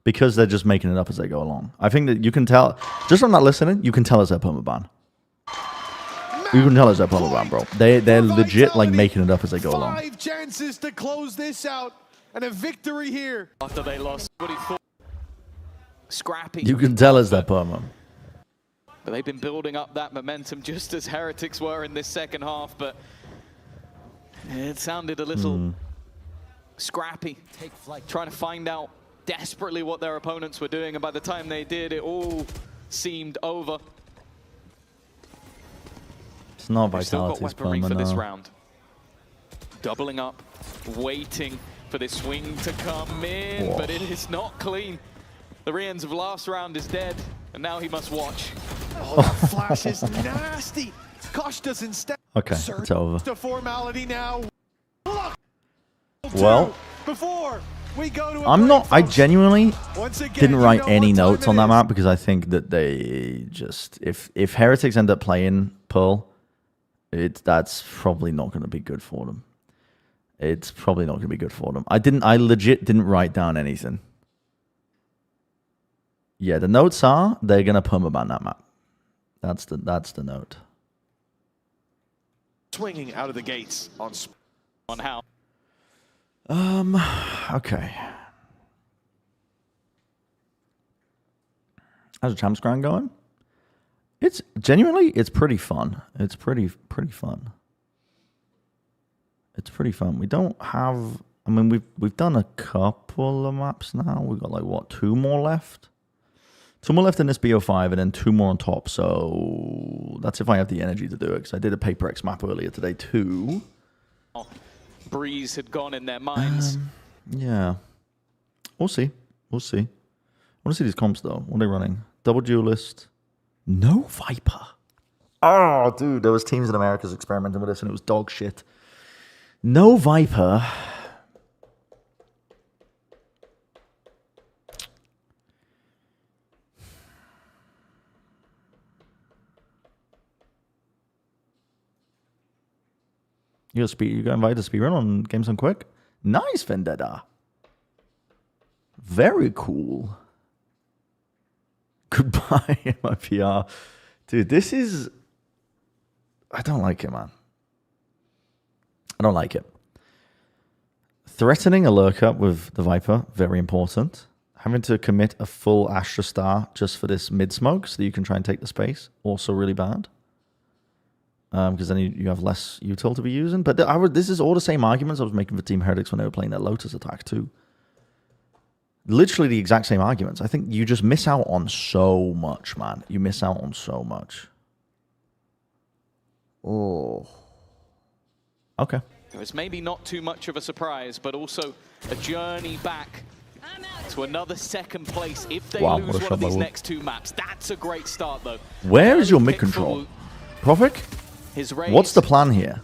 S1: Because they're just making it up as they go along. I think that you can tell, just from not listening, you can tell it's their permaban. You can tell it's their permaban, bro. They're legit like making it up as they go along.
S3: 5 chances to close this out, and a victory here.
S8: After they lost, what he thought. Scrappy.
S1: You can tell it's their perma.
S8: But they've been building up that momentum just as Heretics were in this second half, but it sounded a little scrappy. Trying to find out desperately what their opponents were doing, and by the time they did, it all seemed over.
S1: It's not
S8: They've still got
S1: Vitality's
S8: weaponry for
S1: perma,
S8: this
S1: no.
S8: round. Doubling up, waiting for this swing to come in,
S1: Whoa.
S8: but it is not clean. The Rians of last round is dead, and now he must watch.
S3: Oh, that flash is nasty. Kosh doesn't step.
S1: Okay, it's over.
S3: The formality now.
S1: Well,
S3: before we go to
S1: I'm not, I genuinely
S3: Once again,
S1: didn't
S3: you
S1: write
S3: know
S1: any
S3: what time
S1: notes
S3: it
S1: on that
S3: is.
S1: map because I think that they just, if Heretics end up playing Pearl, that's probably not going to be good for them. It's probably not going to be good for them. I legit didn't write down anything. Yeah, the notes are they're going to permaban that map. That's the note.
S9: swinging out of the gates on
S8: how.
S1: Okay. How's the Champs Grand going? It's genuinely, it's pretty fun. It's pretty fun. It's pretty fun. We don't have, I mean, we've done a couple of maps now. We've got like, what, 2 more left? 2 more left in this BO5 and then 2 more on top. So that's if I have the energy to do it, because I did a Paper X map earlier today too.
S8: Breeze had gone in their minds.
S1: Yeah. We'll see. We'll see. I want to see these comps though. What are they running? Double Duelist. No Viper. Oh, dude. There was teams in America's experimenting with this and it was dog shit. No Viper. You got invited to speedrun on Games on Quick? Nice, Vendetta. Very cool. Goodbye, my PR. Dude, this is... I don't like it, man. I don't like it. Threatening a lurk up with the Viper, very important. Having to commit a full Astra Star just for this mid-smoke so that you can try and take the space, also really bad. Because then you have less util to be using. But this is all the same arguments I was making for Team Heretics when they were playing their Lotus attack too. Literally the exact same arguments. I think you just miss out on so much, man. You miss out on so much. Oh. Okay.
S8: It was maybe not too much of a surprise, but also a journey back to another second place if they lose one of these next 2 maps. That's a great start, though.
S1: Where is your mid control? Prophic? What's the plan here?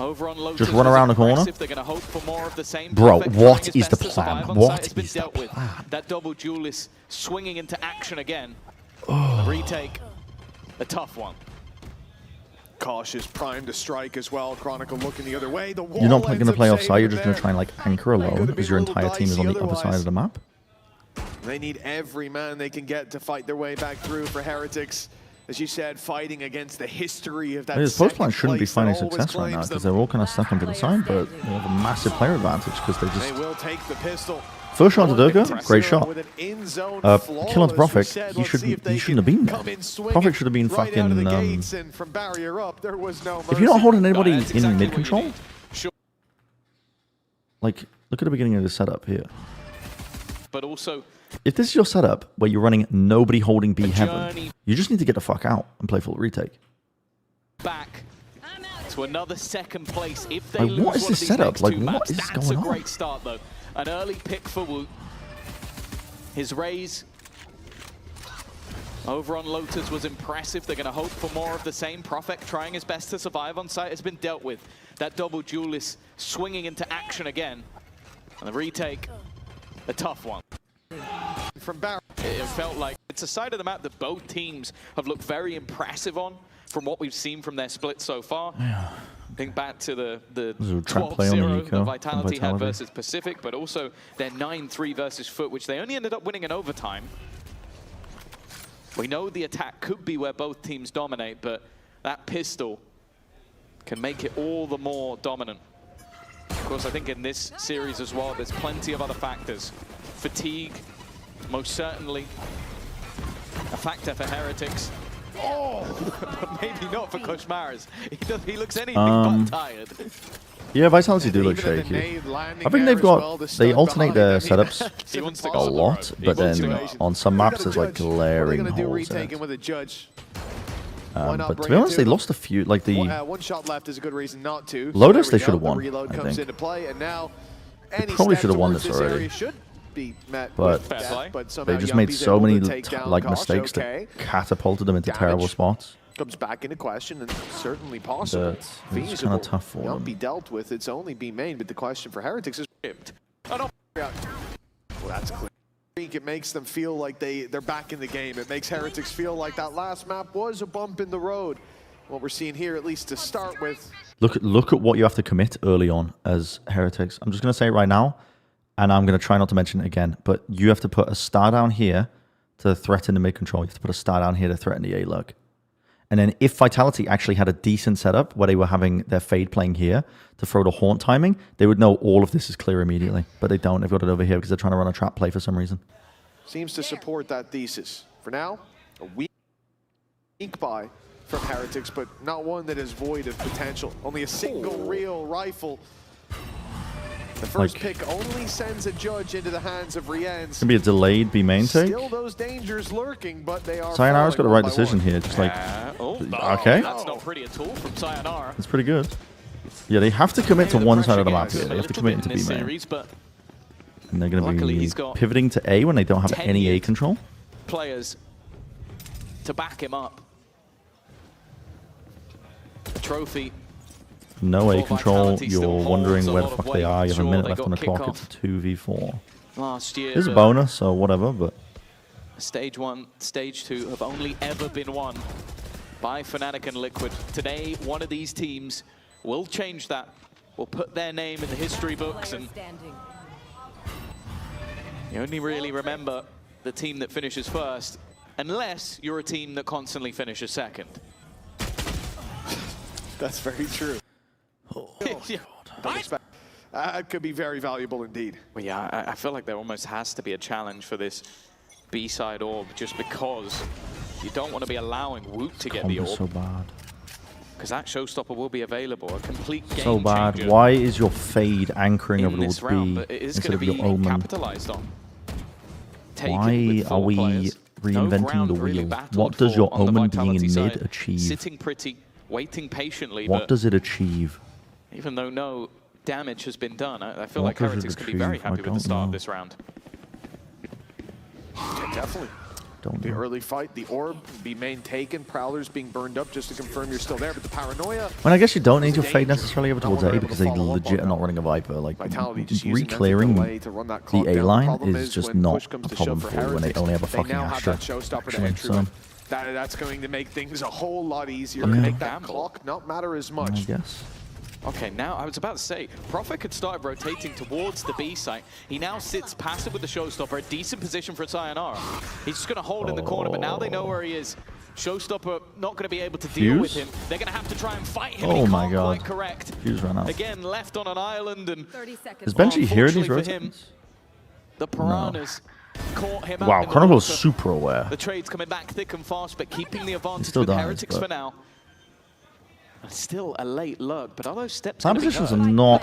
S8: Over on Lotus,
S1: just run around the corner?
S8: They're going to hope for more of the same.
S1: Bro, what is the plan? What is the plan?
S8: That double duelist swinging into action again. The retake, a tough one.
S9: Cautious, prime to strike as well. Chronicle looking the other way.
S1: You're not going to play offside, you're just going to try and like anchor alone because your entire team is on the other side of the map?
S9: They need every man they can get to fight their way back through for Heretics. As you said, fighting against the history of that.
S1: The post line shouldn't be finding success right now because they're all kind of stuck onto the side, but they have a massive player advantage because they just...
S9: They will take the pistol.
S1: First shot to Durga, great shot. Kill onto Prophic, he shouldn't have been there. Prophic should have been fucking... if you're not holding anybody in mid-control, like, look at the beginning of the setup here.
S8: But also...
S1: If this is your setup where you're running nobody holding B heaven, you just need to get the fuck out and play full retake.
S8: Back to another second place if they
S1: like,
S8: lose
S1: what is this setup? Like, what is
S8: That's
S1: going on?
S8: a great start, though. An early pick for Woot. His raise over on Lotus was impressive. They're going to hope for more of the same. Prophet trying his best to survive on site has been dealt with. That double duelist swinging into action again. And the retake, a tough one. From Barry, it felt like it's a side of the map that both teams have looked very impressive on from what we've seen from their split so far. Yeah. Think back to the 12-0 that Vitality had versus Pacific, but also their 9-3 versus Foot, which they only ended up winning in overtime. We know the attack could be where both teams dominate, but that pistol can make it all the more dominant. Of course, I think in this series as well, there's plenty of other factors. Fatigue, most certainly a factor for Heretics. Oh, but maybe not for Koshmaras. He looks anything but tired.
S1: Yeah, Vitality do look shaky. I think they've got, they alternate their setups a lot, but then on some maps there's like glaring holes in it. But to be honest, they lost a few, like the...
S9: one shot left is a good reason not to.
S1: Lotus, they should have won,
S9: reload
S1: I
S9: comes
S1: think.
S9: into play, and now
S1: Probably should have won this already.
S9: Be met
S1: but they just made so many like mistakes that catapulted them into terrible spots.
S9: Comes back into question and certainly possible.
S1: It's kind of tough for them.
S9: Be dealt with. It's only be made, but the question for Heretics is well, that's clear. I think it makes them feel like they're back in the game. It makes Heretics feel like that last map was a bump in the road. What we're seeing here, at least to start with.
S1: Look at what you have to commit early on as Heretics. I'm just gonna say it right now. And I'm going to try not to mention it again, but you have to put a star down here to threaten the mid-control. You have to put a star down here to threaten the A-lurk. And then if Vitality actually had a decent setup where they were having their Fade playing here to throw the Haunt timing, they would know all of this is clear immediately. But they don't. They've got it over here because they're trying to run a trap play for some reason.
S9: seems to support that thesis. For now, a weak buy from Heretics, but not one that is void of potential. Only a single real rifle. The first pick only sends a judge into the hands of Rienz.
S1: It's gonna be a delayed B main take.
S9: Still those dangers lurking, but they are.
S1: Sayonara's got the right decision here. Just like, okay,
S8: That's not pretty at all from Sayonara.
S1: that's pretty good. Yeah, they have to commit to one side of the map here. They have to commit into B main. And they're going to be pivoting to A when they don't have any A control.
S8: Players to back him up. A trophy.
S1: No A control. You're wondering where the fuck they are. You have a minute left on the clock. It's 2v4.
S8: Last year,
S1: There's a bonus or whatever, but
S8: Stage 1, Stage 2 have only ever been won by Fnatic and Liquid. Today, one of these teams will change that. Will put their name in the history books, and you only really remember the team that finishes first, unless you're a team that constantly finishes second.
S9: That's very true. That could be very valuable indeed.
S8: Well, yeah, I feel like there almost has to be a challenge for this B-side orb, just because you don't want to be allowing Woot to get the orb.
S1: So bad.
S8: Because that showstopper will be available, a complete game
S1: so bad.
S8: changer.
S1: Why is your fade anchoring over
S8: this
S1: towards
S8: round,
S1: B
S8: but it is
S1: instead
S8: going
S1: of
S8: to
S1: your
S8: be
S1: omen?
S8: capitalized on.
S1: Why are we reinventing the wheel? What does your omen being in mid achieve?
S8: Sitting pretty, waiting patiently.
S1: What does it achieve?
S8: Even though no damage has been done, I feel like Heretics can be very happy with the start of this round.
S9: Yeah, definitely. The early fight, the orb be main taken, Prowlers being burned up just to confirm you're still there, but the paranoia.
S1: Well, I guess you don't need your fade necessarily over towards A because they legit are not running a Viper. Like, re-clearing the A line is just not a problem for you when they only have a fucking Astra. So,
S9: that's going to make things a whole lot easier. Make that clock not matter as much.
S1: I guess.
S8: Okay, now I was about to say, Prophet could start rotating towards the B site. He now sits passive with the showstopper, a decent position for Sayonara. He's just going to hold in the corner, but now they know where he is. Showstopper not going to be able to deal with him. They're going to have to try and fight him.
S1: Oh my
S8: god.
S1: god.
S8: Correct.
S1: Fuse ran out.
S8: Again, left on an island, and
S1: Does Benji hear these rotations?
S8: The Piranhas caught him
S1: wow,
S8: out.
S1: Chronicle's super aware.
S8: The trade's coming back thick and fast, but keeping the advantage
S1: still
S8: with
S1: dies,
S8: Heretics for now. Still a late lurk, but are those steps
S1: Time positions are not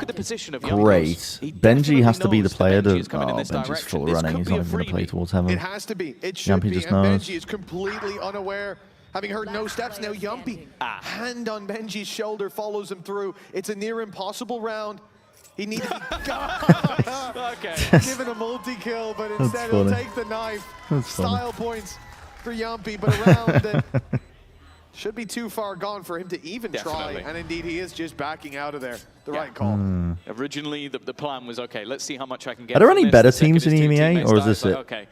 S1: great. Benji has to be the player to... Oh, Benji's full running. He's not even going to play towards heaven.
S9: It has to be. It should
S1: Yumpy
S9: be.
S1: just
S9: And
S1: knows.
S9: Benji is completely unaware. Having heard no steps, now Yumpy. Hand on Benji's shoulder follows him through. It's a near impossible round. He needs to
S8: okay.
S9: Given a multi-kill, but instead he'll take the knife.
S1: That's
S9: Style points for Yumpy, but a round that should be too far gone for him to even try. And indeed, he is just backing out of there. The right call.
S8: Originally, the plan was, okay, let's see how much I can get.
S1: Are there
S8: from
S1: any
S8: this.
S1: better
S8: The second
S1: teams in
S8: is two
S1: EMEA,
S8: teammates
S1: or is
S8: die.
S1: this
S8: It's like,
S1: it?
S8: okay,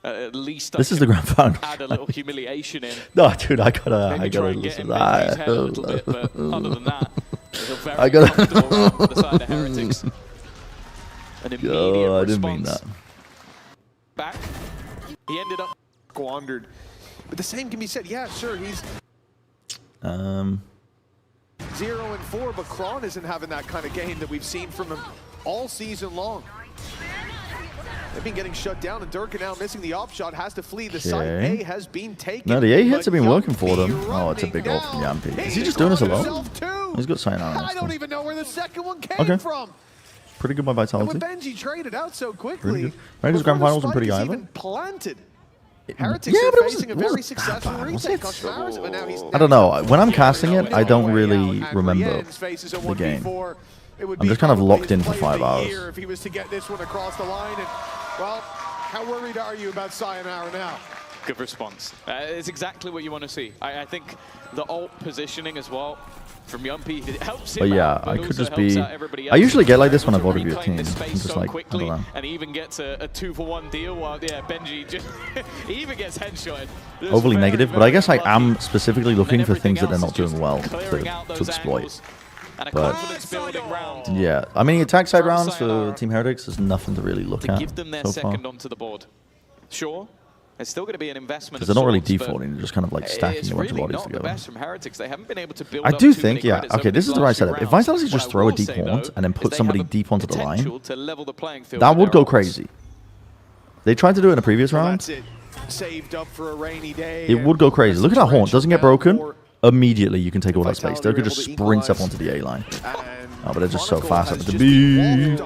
S8: at least
S1: This
S8: I
S1: is the
S8: can
S1: grand final.
S8: add a little humiliation in.
S1: No, dude, I gotta
S8: listen
S1: to
S8: to that. A little bit, but other than that,
S1: I gotta.
S8: comfortable the side of Heretics. An immediate
S1: I
S8: response.
S1: didn't mean that.
S8: Back. He ended up
S9: squandered. But the same can be said. Yeah, sure, he's 0-4, but Kron isn't having that kind of game that we've seen from him all season long. They've been getting shut down, and Durka now missing the op shot, has to flee the site. A has been taken.
S1: No, the A hits have been working for them. Oh, it's a big ult from Yumpy. Is he just doing this alone? He's got Sayonara.
S9: I don't even know where the second one came from.
S1: Pretty good by
S9: And
S1: Vitality.
S9: when Benji traded out so quickly,
S1: Heretics grand finals and pretty
S9: even
S1: even.
S9: planted. Heretics
S1: Yeah,
S9: are
S1: but it
S9: facing a
S1: wasn't
S9: very
S1: that
S9: successful
S1: bad, was
S9: retake
S1: it?
S9: on Showers, but now he's
S1: I don't know. When I'm casting it, I don't really remember the game. I'm just kind of locked in for 5 hours.
S9: If he was to get this one across the line, and well, how worried are you about Sayonara now?
S8: Good response. It's exactly what you want to see. I think the ult positioning as well from Yumpy, it helps him
S1: But yeah,
S8: out, but
S1: I could
S8: also
S1: just
S8: helps
S1: be...
S8: out everybody
S1: I
S8: else.
S1: usually get like this when I
S8: Able
S1: vote
S8: to
S1: review a
S8: reclaim
S1: team.
S8: this
S1: I'm
S8: space
S1: just
S8: so
S1: like, I
S8: quickly,
S1: don't know.
S8: and he even gets a 2-for-1 deal while, yeah, Benji just, he even gets headshotted.
S1: Overly negative, but I guess I am specifically looking for things that they're not doing well to exploit. But yeah, I mean, attack side rounds for Team Heretics, there's nothing to really look at
S8: Give them their
S1: so far.
S8: second onto the board. Sure, it's still going to be an investment.
S1: Because they're not really defaulting, they're just kind of like stacking a bunch of bodies
S8: It's really not the
S1: together.
S8: best from Heretics. They haven't been able to build
S1: I
S8: up
S1: do
S8: too
S1: think,
S8: many
S1: yeah,
S8: credits
S1: okay,
S8: over
S1: this
S8: these
S1: is the right
S8: last few
S1: setup. If
S8: rounds.
S1: Vitality just
S8: What I
S1: throw a
S8: will
S1: deep
S8: say,
S1: haunt
S8: though,
S1: and then
S8: is
S1: put
S8: they
S1: somebody
S8: have
S1: deep onto the line,
S8: potential to level the playing field
S1: that
S8: with
S1: would
S8: their
S1: go
S8: ults.
S1: crazy. They tried to do it in a previous
S9: Well,
S1: round.
S9: that's it. Saved up for a rainy day.
S1: It would go crazy. Look at that horn. Doesn't get broken. Immediately, you can take all that space. Durka just sprints up onto the A line. Oh, but they're just so fast up at the B.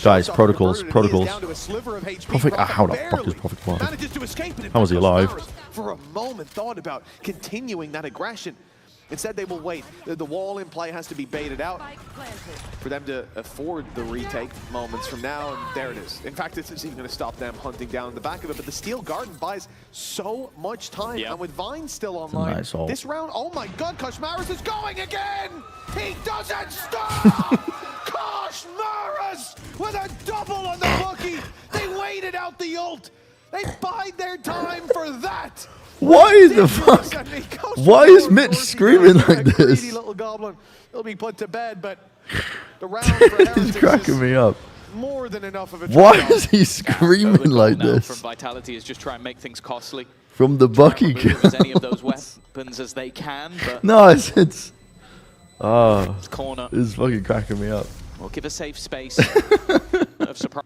S1: Guys, protocols. Prophet, how the fuck is Prophet alive? How was he alive?
S9: For a moment, thought about continuing that aggression. Instead, they will wait. The wall in play has to be baited out for them to afford the retake moments from now, and there it is. In fact, this isn't even going to stop them hunting down the back of it, but the Steel Garden buys so much time, and with Vine still online,
S1: nice ult.
S9: this round, oh my god, Koshmaris is going again! He doesn't stop! Koshmaris with a double on the bookie! They waited out the ult! They bide their time for that!
S1: Why the fuck? Why is Mitch screaming like this?
S9: Little goblin. He'll be put to bed, but the round for Heretics
S1: He's cracking me up.
S9: more than enough of a
S1: Why is he screaming like
S8: From
S1: this?
S8: Vitality is just try and make things costly.
S1: From the Bucky
S8: As any of those weapons as they can, but
S1: No, it's oh,
S8: corner.
S1: It's fucking cracking me up.
S8: We'll give a safe space of surprise.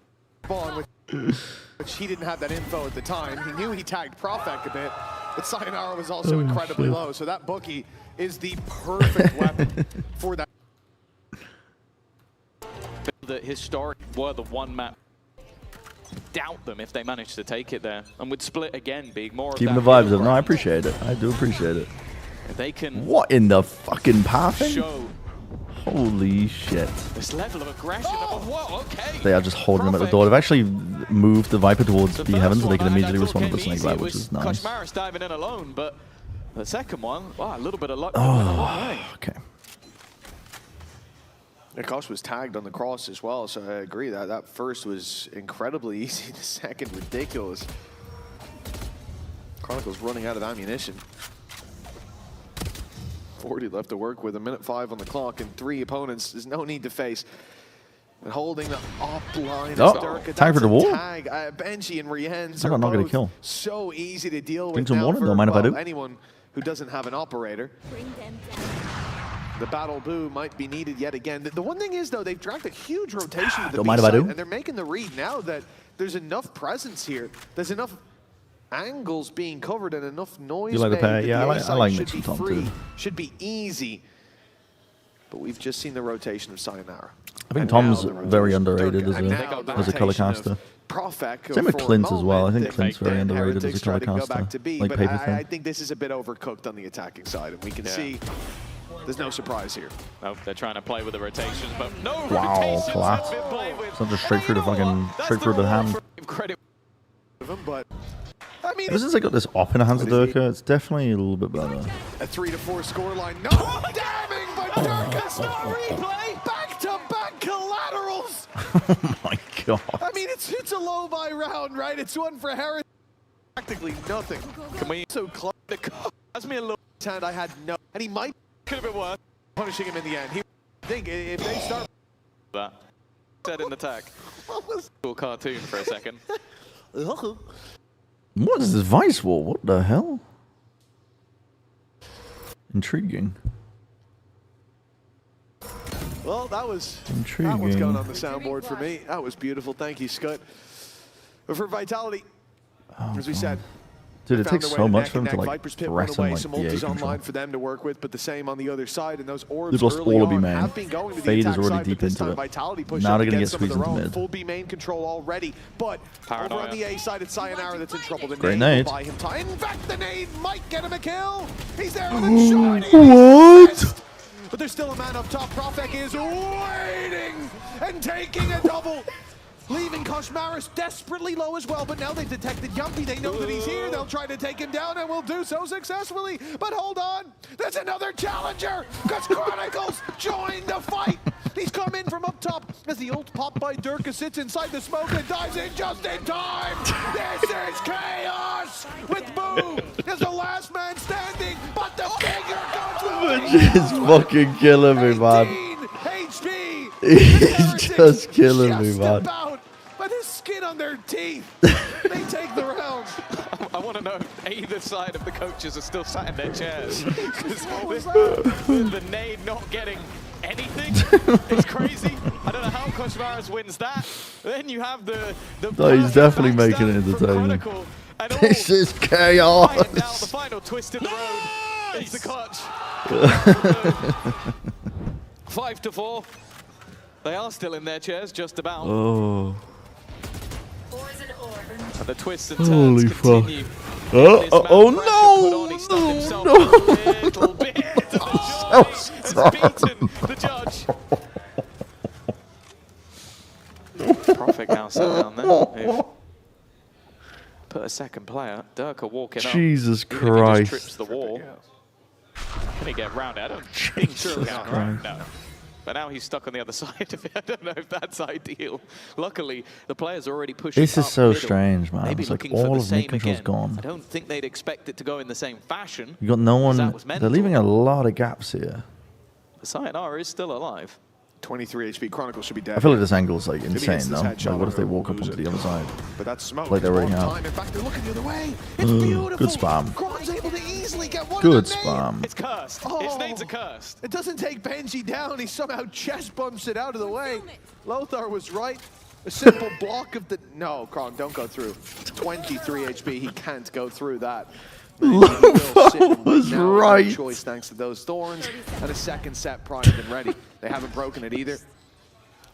S9: Which he didn't have that info at the time. He knew he tagged Profek a bit, but Sayonara was also incredibly low. So that bookie is the perfect weapon for that.
S8: The historic were the one map. Doubt them if they managed to take it there, and would split again, being more.
S1: Keeping
S8: of
S1: the
S8: that
S1: vibes up. No, I appreciate it. I do appreciate it.
S8: If they can.
S1: What in the fucking pathing?
S8: Show
S1: Holy shit.
S8: this level of aggression. Whoa, okay.
S1: They are just holding him at the door. They've actually moved the Viper towards the heavens so they can immediately respond to the snake bite, which is nice.
S8: Koshmaris diving in alone, but the second one, wow, a little bit of luck.
S1: Oh, okay.
S9: Kosh was tagged on the cross as well, so I agree that that first was incredibly easy. The second, ridiculous. Chronicle's running out of ammunition. 40 left to work with, a minute 5 on the clock, and 3 opponents. There's no need to face. And holding the up line.
S1: Tag for the wall?
S9: Tag. Benji and Rienz
S1: I
S9: are
S1: don't know,
S9: both
S1: get a kill.
S9: so easy to deal
S1: Drink
S9: with
S1: some
S9: now
S1: water,
S9: for,
S1: don't mind if I do.
S9: anyone who doesn't have an operator. The battle boo might be needed yet again. The one thing is, though, they've dragged a huge rotation to the
S1: Don't mind if I
S9: B-side,
S1: do.
S9: and they're making the read now that there's enough presence here. There's enough angles being covered and enough noise.
S1: You like the
S9: made
S1: pair?
S9: that
S1: Yeah,
S9: the
S1: I
S9: A-side
S1: like
S9: should
S1: Mitch
S9: be
S1: and Tom
S9: free,
S1: too.
S9: should be easy. But we've just seen the rotation of Sayonara.
S1: I think
S9: And
S1: Tom's
S9: now the
S1: very
S9: rotation of
S1: underrated
S9: Durka. And now
S1: as a
S9: rotation
S1: color
S9: of
S1: caster.
S9: Profek
S1: Same with
S9: for a
S1: Clint as well. I
S9: moment.
S1: think Clint's very
S9: Then
S1: underrated as a
S9: Heretics
S1: color
S9: try to go back
S1: caster.
S9: to B,
S1: Like
S9: but
S1: paper
S9: I
S1: thin.
S9: think this is a bit overcooked on the attacking side, and we can see there's no surprise here.
S8: Oh, they're trying to play with the rotations, but no
S1: Wow,
S8: rotations
S1: class.
S8: have been played with.
S1: It's not just straight through the fucking, straight through the hand.
S8: Credit.
S9: But I mean,
S1: Ever since I got this op in the hands of Durka, it's definitely a little bit better.
S9: a 3-4 scoreline. No damning, but Durka's not replay. Back-to-back collaterals.
S1: Oh my god.
S9: I mean, it's a low buy round, right? It's one for Heretics. Practically nothing.
S8: Can we
S9: So close.
S8: has me a little
S9: And I had no, and he might
S8: could have been worse.
S9: punishing him in the end. He I think if they start
S8: That said in the tag. Cool cartoon for a second.
S1: What is this Vice Wall? What the hell? Intriguing.
S9: Well, that was
S1: Intriguing.
S9: that one's going on the soundboard for me. That was beautiful. Thank you, Scott. But for Vitality, as we said,
S1: Dude, it
S9: found
S1: takes
S9: their way
S1: so much
S9: neck
S1: for
S9: and
S1: them to
S9: neck.
S1: like
S9: Viper's Pit went
S1: threaten
S9: away.
S1: like
S9: Some
S1: the A
S9: ultis
S1: control.
S9: online for them to work with, but the same on the other side. And those orbs
S1: They've lost
S9: early
S1: all of B
S9: on
S1: main.
S9: have been going to the
S1: Fade is
S9: attack
S1: already
S9: side,
S1: deep
S9: but this
S1: into
S9: time
S1: it.
S9: Vitality pushed
S1: Now
S9: up
S1: they're gonna
S9: against
S1: get
S9: some of
S1: squeezed
S9: their
S1: into
S9: own.
S1: mid.
S9: Full B main control already, but
S8: Paranoia.
S9: over on the A side, it's Sayonara that's in trouble. The
S1: Great
S9: nade
S1: nade.
S9: will buy him time. In fact, the nade might get him a kill. He's there with a shot.
S1: What?
S9: But there's still a man up top. Profek is waiting and taking a double. Leaving Koshmaris desperately low as well, but now they've detected Yumpy. They know that he's here. They'll try to take him down and will do so successfully. But hold on, there's another challenger because Chronicles joined the fight. He's come in from up top as the ult popped by Durka sits inside the smoke and dives in just in time. This is chaos with Boo as the last man standing, but the figure goes with
S1: He's fucking killing me, man.
S9: 18 HP.
S1: He's just killing me,
S9: Just
S1: man.
S9: about, but his skin on their teeth. They take the round.
S8: I want to know if either side of the coaches are still sat in their chairs.
S9: What was
S8: the nade not getting anything is crazy. I don't know how Tavares wins that. Then you have the
S1: No, he's definitely making it entertaining. This is chaos.
S8: Now the final twist in the road. It's the clutch. 5-4. They are still in their chairs, just about.
S1: Oh.
S8: And the twists and turns
S1: Holy fuck.
S8: continue.
S1: Oh no!
S8: The judge. Profit now sat down there. They've put a second player. Durka walking up.
S1: Jesus
S8: Even
S1: Christ.
S8: if he just trips the wall. Can he get round it? I don't think so. No. But now he's stuck on the other side of it. I don't know if that's ideal. Luckily, the players are already pushing
S1: This is
S8: up
S1: so
S8: middle.
S1: strange, man.
S8: Maybe
S1: It's like
S8: looking for
S1: all
S8: the
S1: of
S8: same
S1: mid control's
S8: again.
S1: gone.
S8: I don't think they'd expect it to go in the same fashion.
S1: You got no one.
S8: That was
S1: They're
S8: mental.
S1: leaving a lot of gaps here.
S8: But Sayonara is still alive.
S9: 23 HP. Chronicle should be dead.
S1: I feel like this angle's like
S9: Maybe
S1: insane
S9: it's this
S1: though.
S9: headshot
S1: Like, what if they
S9: or
S1: walk up
S9: lose
S1: onto
S9: it.
S1: the other side?
S9: But that's smoke.
S1: Like they already
S9: One
S1: have.
S9: time. In fact, they're looking the other way.
S1: Good spam.
S11: Kron's able to easily get one
S1: Good
S11: of the nades.
S1: spam.
S8: It's cursed. His nades are cursed.
S11: It doesn't take Benji down. He somehow chest bumps it out of the way. Lothar was right. A simple block of the...
S9: No, Kron, don't go through. 23 HP. He can't go through that.
S1: Lothar was right.
S9: Choice thanks to those thorns and a second set primed and ready. They haven't broken it either.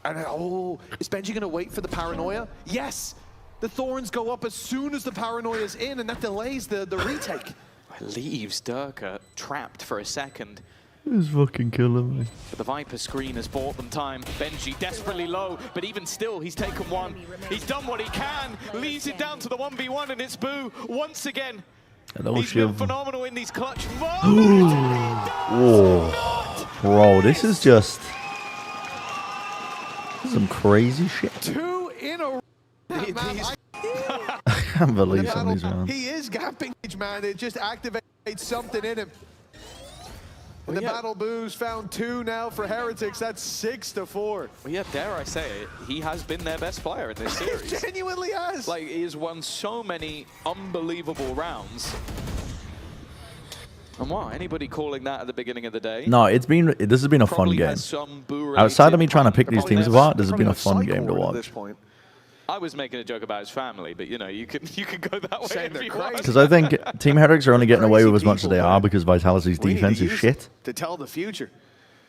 S9: And oh, is Benji going to wait for the paranoia? Yes! The thorns go up as soon as the paranoia is in, and that delays the retake.
S8: Leaves Durka trapped for a second.
S1: This is fucking killing me.
S8: But the Viper screen has bought them time. Benji desperately low, but even still, he's taken one. He's done what he can, leaves it down to the 1v1, and it's Boo once again.
S1: Hello,
S8: He's been
S1: Shiv.
S8: phenomenal in these clutch moments.
S1: Whoa. Bro, this is just some crazy shit.
S11: 2 in a row.
S1: I can't believe some of these rounds.
S11: He is gapping, man. It just activates something in him. And the Battle Boos found 2 now for Heretics. That's 6-4.
S8: Well, yeah, dare I say it, he has been their best player in this series.
S11: He genuinely has.
S8: Like, he has won so many unbelievable rounds. And wow, anybody calling that at the beginning of the day?
S1: No, this has been a fun
S8: Probably
S1: game.
S8: has some Boo
S1: Outside of me trying to pick these
S8: probably
S1: teams
S8: has-
S1: apart, this has been a
S9: Probably
S1: fun game to
S9: at this
S1: watch.
S9: point.
S8: I was making a joke about his family, but you know, you can go that way
S9: Saying
S8: if
S9: they're
S8: you want.
S1: Because I think Team Heretics are only getting away with as much as they are because Vitality's
S9: We need to
S1: defense is
S9: use
S1: shit.
S9: to tell the future.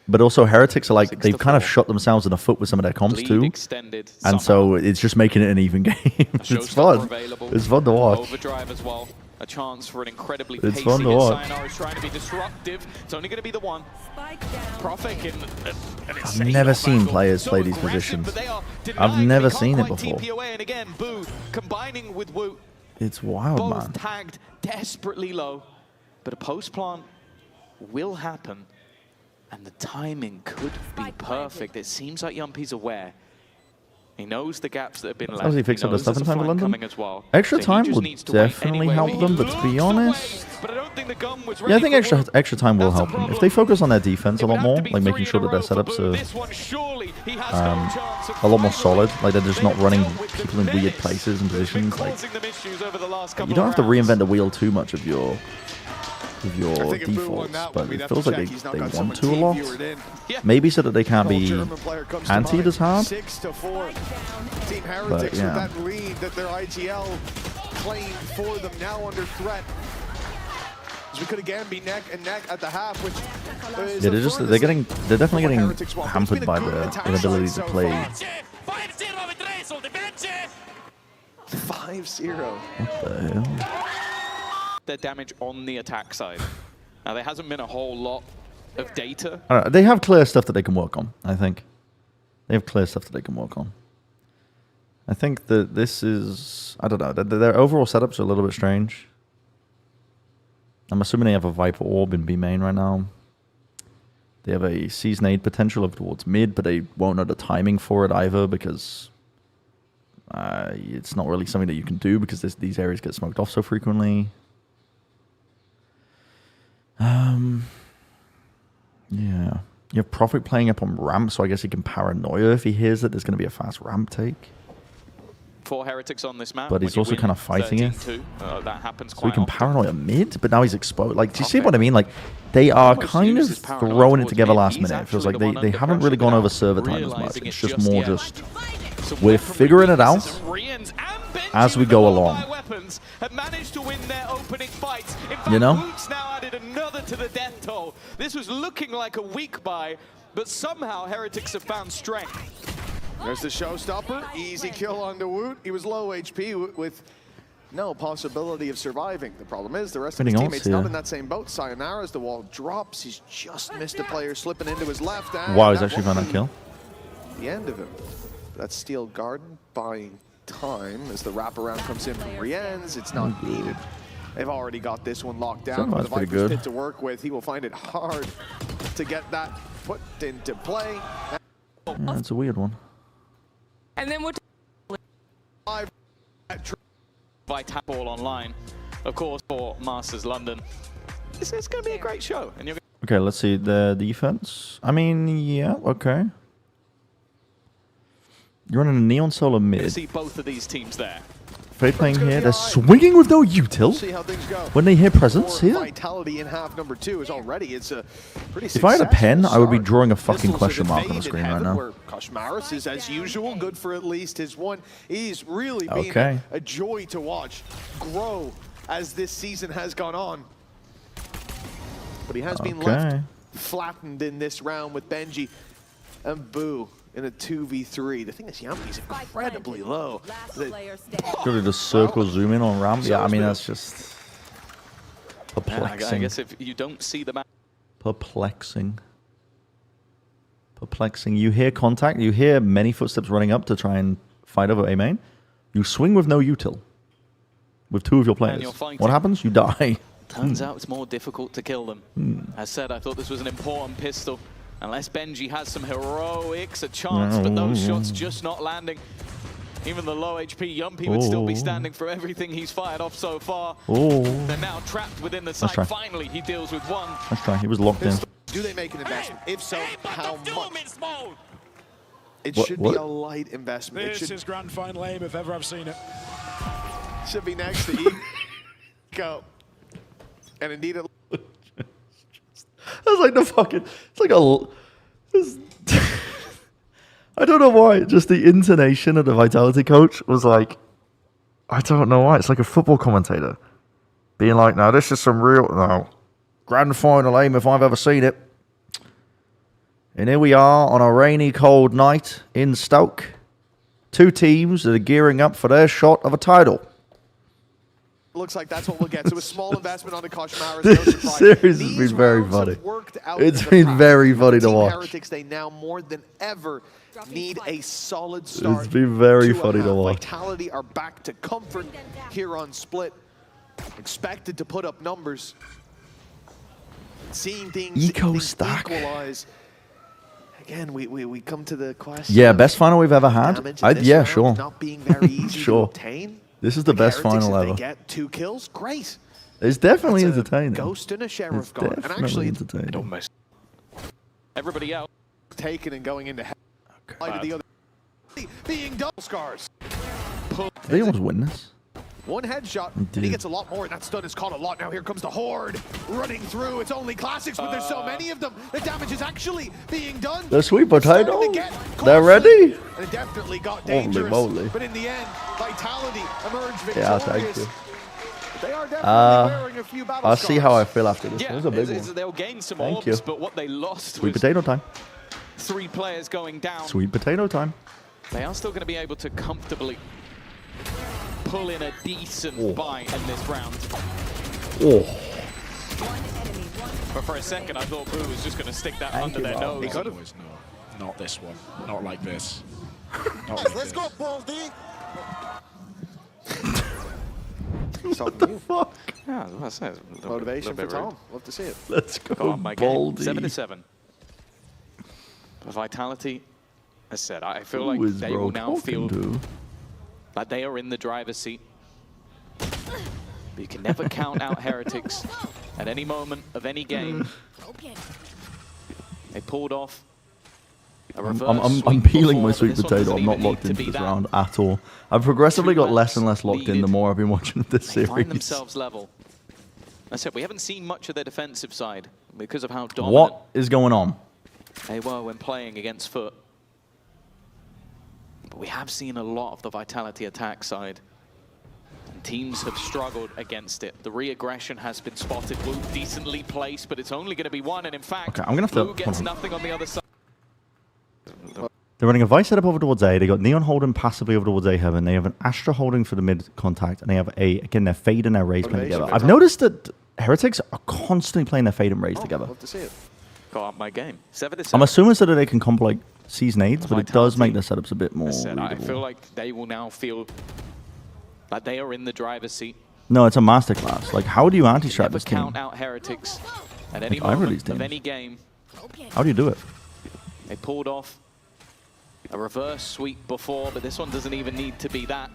S1: But also Heretics are like, they've kind of shot themselves in the foot with some of their comps
S8: Lead
S1: too.
S8: extended
S1: And so it's just making it an even game. It's fun. It's fun to watch.
S8: Overdrive as well. A chance for an incredibly
S1: It's
S8: pacey
S1: fun to watch.
S8: Sayonara is trying to be disruptive. It's only going to be the one. Profik in
S1: I've never seen players play these positions. I've never seen it before.
S8: TPOA, and again, Boo combining with Woot.
S1: It's wild,
S8: Both
S1: man.
S8: tagged desperately low, but a post plant will happen, and the timing could be perfect. It seems like Yumpy's aware. He knows the gaps that have been left.
S1: How does he fix up the
S8: knows
S1: stuff
S8: there's
S1: in
S8: a
S1: time for
S8: flank
S1: London?
S8: coming as well.
S1: Extra
S8: So he
S1: time
S8: just
S1: would
S8: needs to wait
S1: definitely
S8: anyway.
S1: help
S8: He
S1: them, but to
S8: looks
S1: be honest,
S8: away, but I don't think the gun was
S1: yeah, I
S8: ready
S1: think
S8: for Woot.
S1: extra time will help them. If they focus on their defense a lot more, like making sure that their setups
S8: This one, surely he has no chance of
S1: are a lot more solid, like they're just not running people in weird places and positions. Like
S8: causing them issues over the last couple
S1: you don't
S8: of
S1: have to
S8: rounds.
S1: reinvent the wheel too much of your
S9: think if Boo won
S1: defaults,
S9: that
S1: but
S9: one, we'd
S1: it
S9: have to
S1: feels like
S9: check he's not
S1: they
S9: got
S1: want
S9: someone
S1: to a lot.
S9: team-viewered in.
S1: Maybe so that they can't
S9: Old
S1: be
S9: German player comes to
S1: anti
S9: mind.
S1: as hard.
S11: 6-4.
S9: Team Heretics
S1: yeah.
S9: with that lead that their IGL claimed for them, now under threat. As we could again be neck and neck at the half, which is
S1: Yeah,
S9: the
S1: they're definitely getting
S9: Heretics want. It's
S1: hampered
S9: been a
S1: by
S9: good
S1: the
S9: attack
S1: inability
S9: side
S1: to
S9: so
S1: play.
S9: far. 5-0.
S1: What the hell?
S8: Their damage on the attack side. Now, there hasn't been a whole lot of data.
S1: I don't know, they have clear stuff that they can work on, I think. They have clear stuff that they can work on. I think that this is... I don't know. Their overall setups are a little bit strange. I'm assuming they have a Viper Orb in B main right now. They have a Season 8 potential up towards mid, but they won't know the timing for it either because... it's not really something that you can do because these areas get smoked off so frequently. Yeah. You have Profit playing up on ramp, so I guess he can paranoia if he hears that there's going to be a fast ramp take.
S8: for Heretics on this map.
S1: But he's also kind of fighting it.
S8: That happens
S1: So
S8: quite
S1: he can
S8: often.
S1: paranoid a mid, but now he's exposed. Like, do you see what I mean? Like, they are kind of throwing it together last minute. It feels like they haven't really gone over server time as much. It's just more just, we're figuring it out as we go along.
S8: Have managed to win their opening fights. In fact,
S1: You know?
S8: Woot's now added another to the death toll. This was looking like a weak buy, but somehow Heretics have found strength.
S9: There's the showstopper. Easy kill on the Woot. He was low HP with no possibility of surviving. The problem is the rest of his teammates not in that same boat. Sayonara as the wall drops. He's just missed a player slipping into his left. And
S1: Wow, he's actually found that kill.
S9: the end of him. That's Steel Garden buying time as the wraparound comes in from Rienz. It's not needed. They've already got this one locked down. With the
S1: pretty
S9: Viper's
S1: good.
S9: pit to work with, he will find it hard to get that put into play.
S1: Yeah, it's a weird one.
S7: And then we're
S8: Vital ball online, of course, for Masters London. It's going to be a great show. And you're
S1: Okay, let's see the defense. I mean, yeah, okay. You're running a Neon Solar
S8: going to
S1: mid.
S8: see both of these teams there.
S1: Fade playing here. They're swinging with no util.
S9: See how things go.
S1: When they hear presence here.
S9: Vitality in half number 2 is already, it's a pretty
S1: If I had a pen,
S9: successful
S1: I would be
S9: start.
S1: drawing a fucking
S9: Pistols
S1: question
S9: have
S1: mark on the
S9: invaded
S1: screen right
S9: heaven,
S1: now.
S9: Where Koshmaris is, as usual, good for at least his one. He's really been
S1: Okay.
S9: a joy to watch grow as this season has gone on. But he has been left flattened in this round with Benji and Boo in a 2v3. The thing is, Yampi's incredibly low.
S1: Really just circle zoom in on ramp. Yeah, I mean, that's just
S8: I
S1: perplexing.
S8: guess if you don't see the map.
S1: Perplexing. Perplexing. You hear contact, you hear many footsteps running up to try and fight over A main. You swing with no util. With 2 of your players.
S8: you're fighting.
S1: What happens? You die.
S8: Turns out it's more difficult to kill them. As said, I thought this was an important pistol. Unless Benji has some heroics, a chance, but those shots just not landing. Even the low HP Yumpy would still be standing for everything he's fired off so far. They're now trapped within the site. Finally, he deals with one.
S1: Let's try. He was locked in.
S9: Do they make an investment? If so, how much? It
S1: What-
S9: should
S1: what?
S9: be a light investment.
S18: This is grand final aim if ever I've seen it.
S9: Should be next to Go. And indeed,
S1: That's like the fucking. It's like a. I don't know why. Just the intonation of the Vitality coach was like. I don't know why. It's like a football commentator being like, "No, this is some real grand final aim if I've ever seen it." And here we are on a rainy, cold night in Stoke. 2 teams that are gearing up for their shot of a title.
S9: looks like that's what we'll get. So a small investment on the Koshmaris, no
S1: This
S9: surprise.
S1: series has
S9: These
S1: been very
S9: rounds
S1: funny.
S9: have worked out
S1: It's
S9: in the
S1: been
S9: past.
S1: very funny to
S9: Team
S1: watch.
S9: Heretics, they now more than ever need a solid start.
S1: It's been very
S9: to a
S1: funny to
S9: half.
S1: watch.
S9: Vitality are back to comfort here on Split. Expected to put up numbers. Seeing things
S1: Eco-stack.
S9: equalize. Again, we come to the question.
S1: Yeah, best final we've ever had.
S9: Damage in this
S1: Yeah,
S9: round
S1: sure.
S9: Not being very easy
S1: Sure.
S9: to obtain.
S1: This is the best
S9: Heretics,
S1: final
S9: if
S1: ever.
S9: They get 2 kills, great.
S1: It's definitely
S9: That's a
S1: entertaining.
S9: Ghost and a Sheriff
S1: It's
S9: gone. And
S1: definitely
S9: actually,
S1: entertaining.
S8: Almost. Everybody out.
S9: Taken and going into hell. To the other. Being double scars.
S1: Did they almost win this?
S9: One headshot, and he gets a lot more. That stun is caught a lot. Now here comes the Horde running through. It's only classics, but there's so many of them. The damage is actually being done.
S1: The sweet
S9: It's starting
S1: potato.
S9: to get
S1: They're
S9: costly,
S1: ready.
S9: And it definitely got
S1: Holy
S9: dangerous.
S1: moly.
S9: But in the end, Vitality emerged victorious.
S1: Yeah, thank you.
S9: They are definitely wearing a few battle
S1: I'll see how I feel after this.
S8: Yeah,
S1: It was a big one.
S8: they'll gain some
S1: Thank
S8: orbs,
S1: you.
S8: but what they lost
S1: Sweet
S8: was
S1: potato time.
S8: 3 players going down.
S1: Sweet potato time.
S8: They are still going to be able to comfortably pull in a decent buy in this round.
S1: Oh.
S8: But for a second, I thought Boo was just going to stick that under
S1: you,
S8: their
S1: Bob.
S8: nose.
S1: He could
S18: No, not this one. Not like this. Not
S15: Yes,
S18: like
S15: let's
S18: this.
S15: go, Baldy.
S9: What the
S1: fuck?
S8: Yeah, that's it.
S9: Motivation for Tom. Love to see it.
S1: Let's go,
S8: Come on, my game.
S1: Baldy.
S8: 7-7. But Vitality, as I said, I feel like
S1: Who is
S8: they
S1: bro
S8: will now
S1: talking
S8: feel
S1: to?
S8: like they are in the driver's seat. But you can never count out Heretics at any moment of any game. They pulled off
S1: I'm peeling my sweet potato. I'm not locked into this round at all. I've progressively got less and less locked in the more I've been watching this series.
S8: Find themselves level. I said we haven't seen much of their defensive side because of how dominant
S1: What is going on?
S8: they were when playing against Foot. But we have seen a lot of the Vitality attack side. And teams have struggled against it. The re-aggression has been spotted. Blue decently placed, but it's only going to be one. And in fact,
S1: Okay, I'm gonna have to.
S8: Blue gets nothing on the other side.
S1: They're running a Vice setup over towards A. They got Neon holding passively over towards A heaven. They have an Astra holding for the mid contact, and they have a again their Fade and their Raze playing together. I've noticed that Heretics are constantly playing their Fade and Raze together.
S8: Love to see it. Got up my game. 7-7.
S1: I'm assuming so that they can comp like seize nades, but it does make their setups a bit more
S8: I
S1: readable.
S8: feel like they will now feel like they are in the driver's seat.
S1: No, it's a masterclass. Like, how do you anti-strat
S8: Never
S1: this team?
S8: count out Heretics at any
S1: Like, either of
S8: moment
S1: these
S8: of
S1: teams.
S8: any game.
S1: How do you do it?
S8: They pulled off a reverse sweep before, but this one doesn't even need to be that.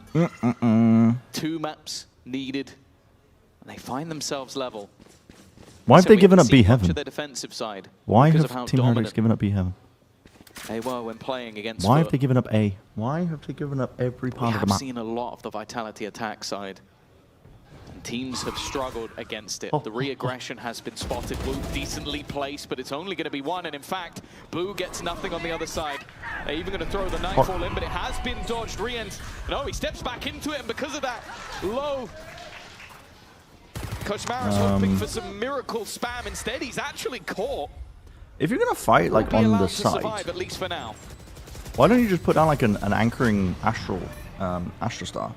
S8: 2 maps needed, and they find themselves level.
S1: Why have
S8: So
S1: they
S8: we
S1: given
S8: haven't
S1: up B
S8: seen much
S1: heaven?
S8: of their defensive side
S1: Why
S8: because
S1: have
S8: of how
S1: Team Heretics
S8: dominant
S1: given up B heaven?
S8: they were when playing against
S1: Why
S8: Foot.
S1: have they given up A? Why have they given up every
S8: We
S1: part of the
S8: have
S1: map?
S8: seen a lot of the Vitality attack side. And teams have struggled against it. The re-aggression has been spotted. Blue decently placed, but it's only going to be one. And in fact, Boo gets nothing on the other side. They're even going to throw the Nightfall in, but it has been dodged. Re-ends. No, he steps back into it, and because of that low, Koshmara's hoping for some miracle spam. Instead, he's actually caught.
S1: If you're gonna fight like on the side,
S8: Survive, at least for now.
S1: why don't you just put down like an anchoring Astral Star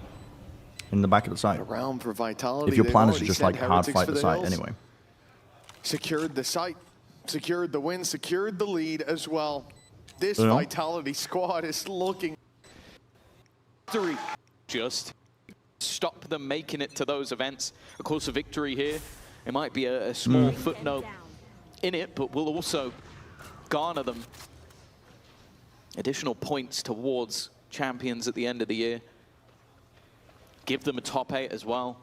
S1: in the back of the site?
S9: Around for Vitality.
S1: If your
S9: They've
S1: plan is to
S9: already
S1: just
S9: sent
S1: like hard
S9: Heretics
S1: fight
S9: for
S1: the site
S9: hills.
S1: anyway.
S9: Secured the site, secured the win, secured the lead as well. This
S1: Yeah.
S9: Vitality squad is looking.
S8: Victory. Just stop them making it to those events. Of course, a victory here, it might be a small footnote in it, but will also garner them additional points towards champions at the end of the year. Give them a top 8 as well.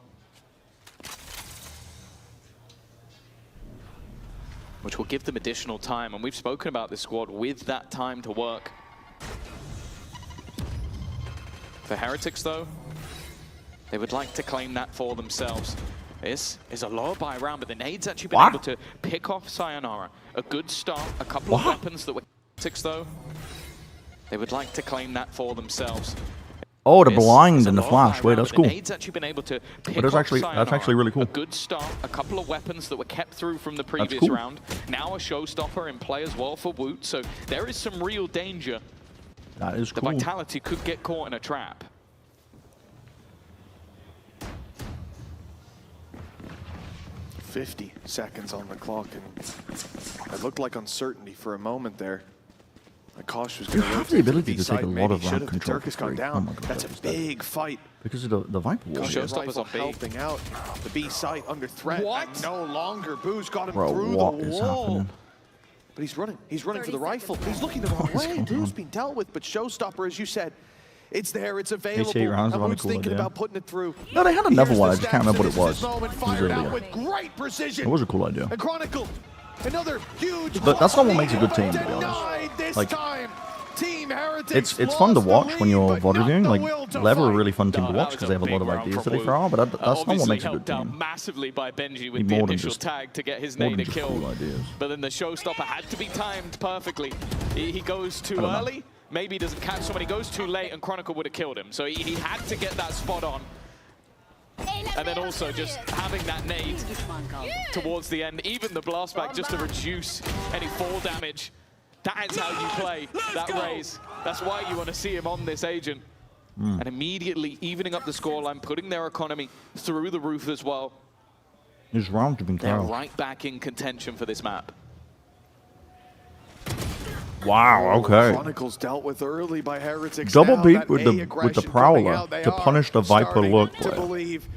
S8: Which will give them additional time, and we've spoken about this squad with that time to work. For Heretics, though, they would like to claim that for themselves. This is a lower buy round, but the nade's actually been able to pick off Sayonara. A good start, a couple of weapons that were Heretics, though. They would like to claim that for themselves.
S1: Oh, the blind and the flash. Wait, that's cool.
S8: The nade's actually been able to pick
S1: But that's
S8: off
S1: actually
S8: Sayonara.
S1: really cool.
S8: A good start, a couple of weapons that were kept through from the previous
S1: cool.
S8: round. Now a showstopper in play as well for Woot, so there is some real danger.
S1: That is
S8: The
S1: cool.
S8: Vitality could get caught in a trap.
S9: .50 seconds on the clock, and it looked like uncertainty for a moment there. Kosh was
S1: You
S9: going
S1: have the ability to take a lot of round
S9: The
S1: control
S9: Turk
S1: for
S9: gone
S1: free.
S9: down.
S1: Oh my god,
S9: That's a big fight.
S1: because of the Viper Wall.
S8: Showstoppers on B.
S9: Helping out. The B site under threat.
S8: What?
S9: And no longer. Boo's got him
S1: Bro,
S9: through
S1: what
S9: the
S1: is
S9: wall.
S1: happening?
S9: But he's running. He's running for the rifle. He's looking the wrong way. Boo's being dealt with, but Showstopper, as you said, it's there. It's available.
S1: 88 rounds
S9: and
S1: of
S9: Boo's
S1: cool
S9: thinking
S1: idea.
S9: about putting it through.
S1: No, they had another
S9: Here's
S1: one.
S9: the
S1: I just can't remember what it
S9: stats, and
S1: was.
S9: this moment
S1: It was
S9: fired out
S1: earlier.
S9: with great precision.
S1: It was a cool idea.
S9: And Chronicle, another huge.
S1: But that's not what makes a good team, to be
S9: Denied
S1: honest.
S9: this
S1: Like,
S9: time. Team Heretics
S1: it's fun to
S9: lost the
S1: watch when
S9: lead,
S1: you're
S9: but
S1: VOD reviewing.
S9: not the
S1: Like,
S9: will to
S1: Lever are a
S9: fight.
S1: really fun team to
S8: No,
S1: watch
S8: that
S1: because
S8: was
S1: they have a lot
S8: big
S1: of
S8: round
S1: ideas
S8: from
S1: that they
S8: Wu.
S1: throw out, but that's not what
S8: Obviously
S1: makes a good
S8: helped out
S1: team.
S8: massively by Benji with
S1: Need
S8: the
S1: more than
S8: initial
S1: just-
S8: tag to get his
S1: more
S8: nade
S1: than
S8: a
S1: just
S8: kill.
S1: cool ideas.
S8: But then the showstopper had to be timed perfectly. He goes too
S1: I don't know.
S8: early, maybe he doesn't catch someone, he goes too late, and Chronicle would have killed him. So he had to get that spot on. And then also just having that nade towards the end, even the blast back just to reduce any fall damage. That is how you play that Raze. That's why you want to see him on this agent. And immediately evening up the scoreline, putting their economy through the roof as well.
S1: These rounds have been
S8: They're
S1: close.
S8: right back in contention for this map.
S1: Wow, okay.
S9: Chronicles dealt with early by Heretics.
S1: Double
S9: now.
S1: peek
S9: That
S1: with
S9: A
S1: the
S9: aggression coming
S1: Prowler
S9: out. They
S1: to
S9: are
S1: punish the Viper
S9: starting
S1: lurk
S9: to
S1: player.
S9: believe.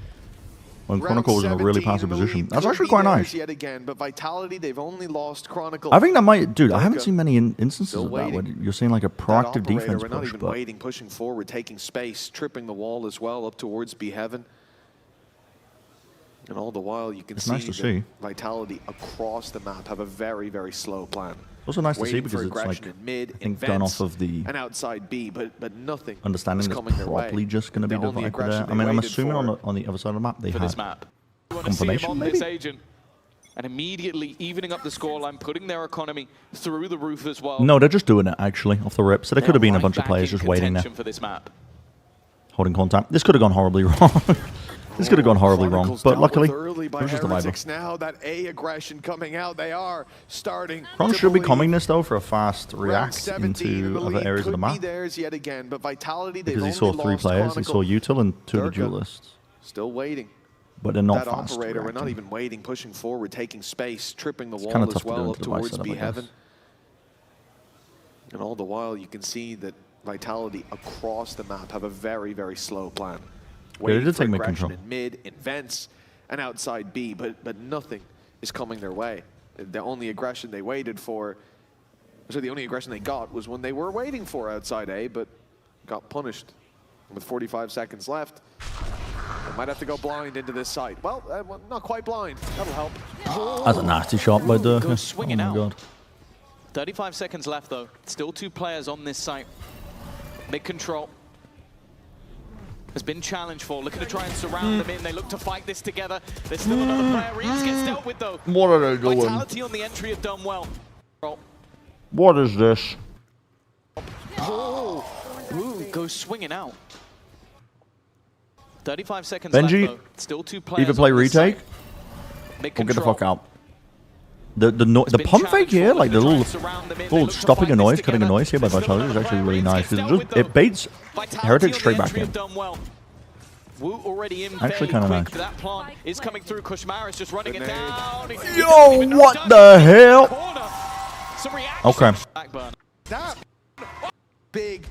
S1: When
S9: Round
S1: Chronicle was in a really
S9: 17
S1: passive
S9: in the
S1: position.
S9: lead
S1: That's
S9: could
S1: actually
S9: be
S1: quite
S9: theirs
S1: nice.
S9: Yet again, but Vitality, they've only lost Chronicle.
S1: I think that might, dude, I haven't
S9: Luka,
S1: seen many instances
S9: still
S1: of that where
S9: waiting.
S1: you're seeing like a
S9: That
S1: proactive
S9: operator,
S1: defense
S9: we're not
S1: push,
S9: even
S1: but
S9: waiting, pushing forward, taking space, tripping the wall as well up towards B Heaven. And all the while, you can
S1: It's
S9: see,
S1: nice to see.
S9: Vitality across the map have a very, very slow plan.
S1: Also nice to see
S9: Waiting
S1: because
S9: for
S1: it's like,
S9: aggression in mid,
S1: I
S9: in
S1: think going
S9: vents,
S1: off of the
S9: and outside B, but nothing
S1: understanding
S9: is
S1: that's
S9: coming their way.
S1: probably just going to be
S9: The
S1: the
S9: only
S1: Viper
S9: aggression
S1: there. I
S9: they
S1: mean, I'm
S9: waited
S1: assuming
S9: for
S1: on the other side of the map they
S8: for
S1: had
S8: this map. You want to see him
S1: confirmation,
S8: on
S1: maybe?
S8: this agent and immediately evening up the scoreline, putting their economy through the roof as well.
S1: No, they're just doing it, actually, off the rip. So there could have been a bunch of players just waiting there,
S8: for this map.
S1: holding contact. This could have gone horribly wrong. This could have gone horribly wrong,
S9: Chronicles
S1: but
S9: dealt
S1: luckily,
S9: with early
S1: it
S9: by
S1: was just a Viper.
S9: Heretics. Now that A aggression coming out, they are starting
S1: Chron
S9: to
S1: should be
S9: believe.
S1: coming this, though, for a fast
S9: Round
S1: react
S9: 17 in
S1: into
S9: the
S1: other
S9: lead
S1: areas of the
S9: could
S1: map.
S9: be theirs yet again, but Vitality, they've
S1: Because he
S9: only
S1: saw 3
S9: lost
S1: players. He saw
S9: Chronicle.
S1: Util and 2 of the
S9: Durka
S1: duelists.
S9: Still waiting.
S1: But they're not
S9: That
S1: fast
S9: operator, we're not
S1: reacting.
S9: even waiting, pushing forward, taking space, tripping the
S1: kinda
S9: wall
S1: tough
S9: as
S1: to do
S9: well
S1: into
S9: up
S1: the device
S9: towards
S1: setup,
S9: B
S1: I guess.
S9: heaven. And all the while, you can see that Vitality across the map have a very, very slow plan.
S1: Yeah, they did
S9: for
S1: take mid
S9: aggression
S1: control.
S9: in mid, in vents, and outside B, but nothing is coming their way. The only aggression they waited for, so the only aggression they got was when they were waiting for outside A, but got punished. With 45 seconds left, they might have to go blind into this site. Well, not quite blind. That'll help.
S1: That's a nasty shot by Durka.
S8: Goes swinging
S1: Oh my
S8: out.
S1: god.
S8: 35 seconds left, though. Still 2 players on this site. Mid control has been challenged for. Looking to try and surround them in. They look to fight this together. There's still another player. Reeves gets dealt with, though.
S1: What are they doing?
S8: Vitality on the entry have done well.
S1: What is this?
S8: Oh, Ooh, goes swinging out. 35 seconds
S1: Benji,
S8: left, though. Still 2 players
S1: either play
S8: on this
S1: retake
S8: site.
S1: or
S8: Mid
S1: get the
S8: control.
S1: fuck out. The pump fake here, like the little stopping a noise, cutting a noise here by Vitality is actually really nice. It baits Heretics straight back in.
S8: Wu already in
S1: Actually
S8: fairly
S1: kinda
S8: quick.
S1: nice.
S8: That plant is coming through. Kushmar is just running it down.
S1: Yo, what the hell?
S8: Some reaction.
S1: Okay.
S8: Backburn.
S9: That big.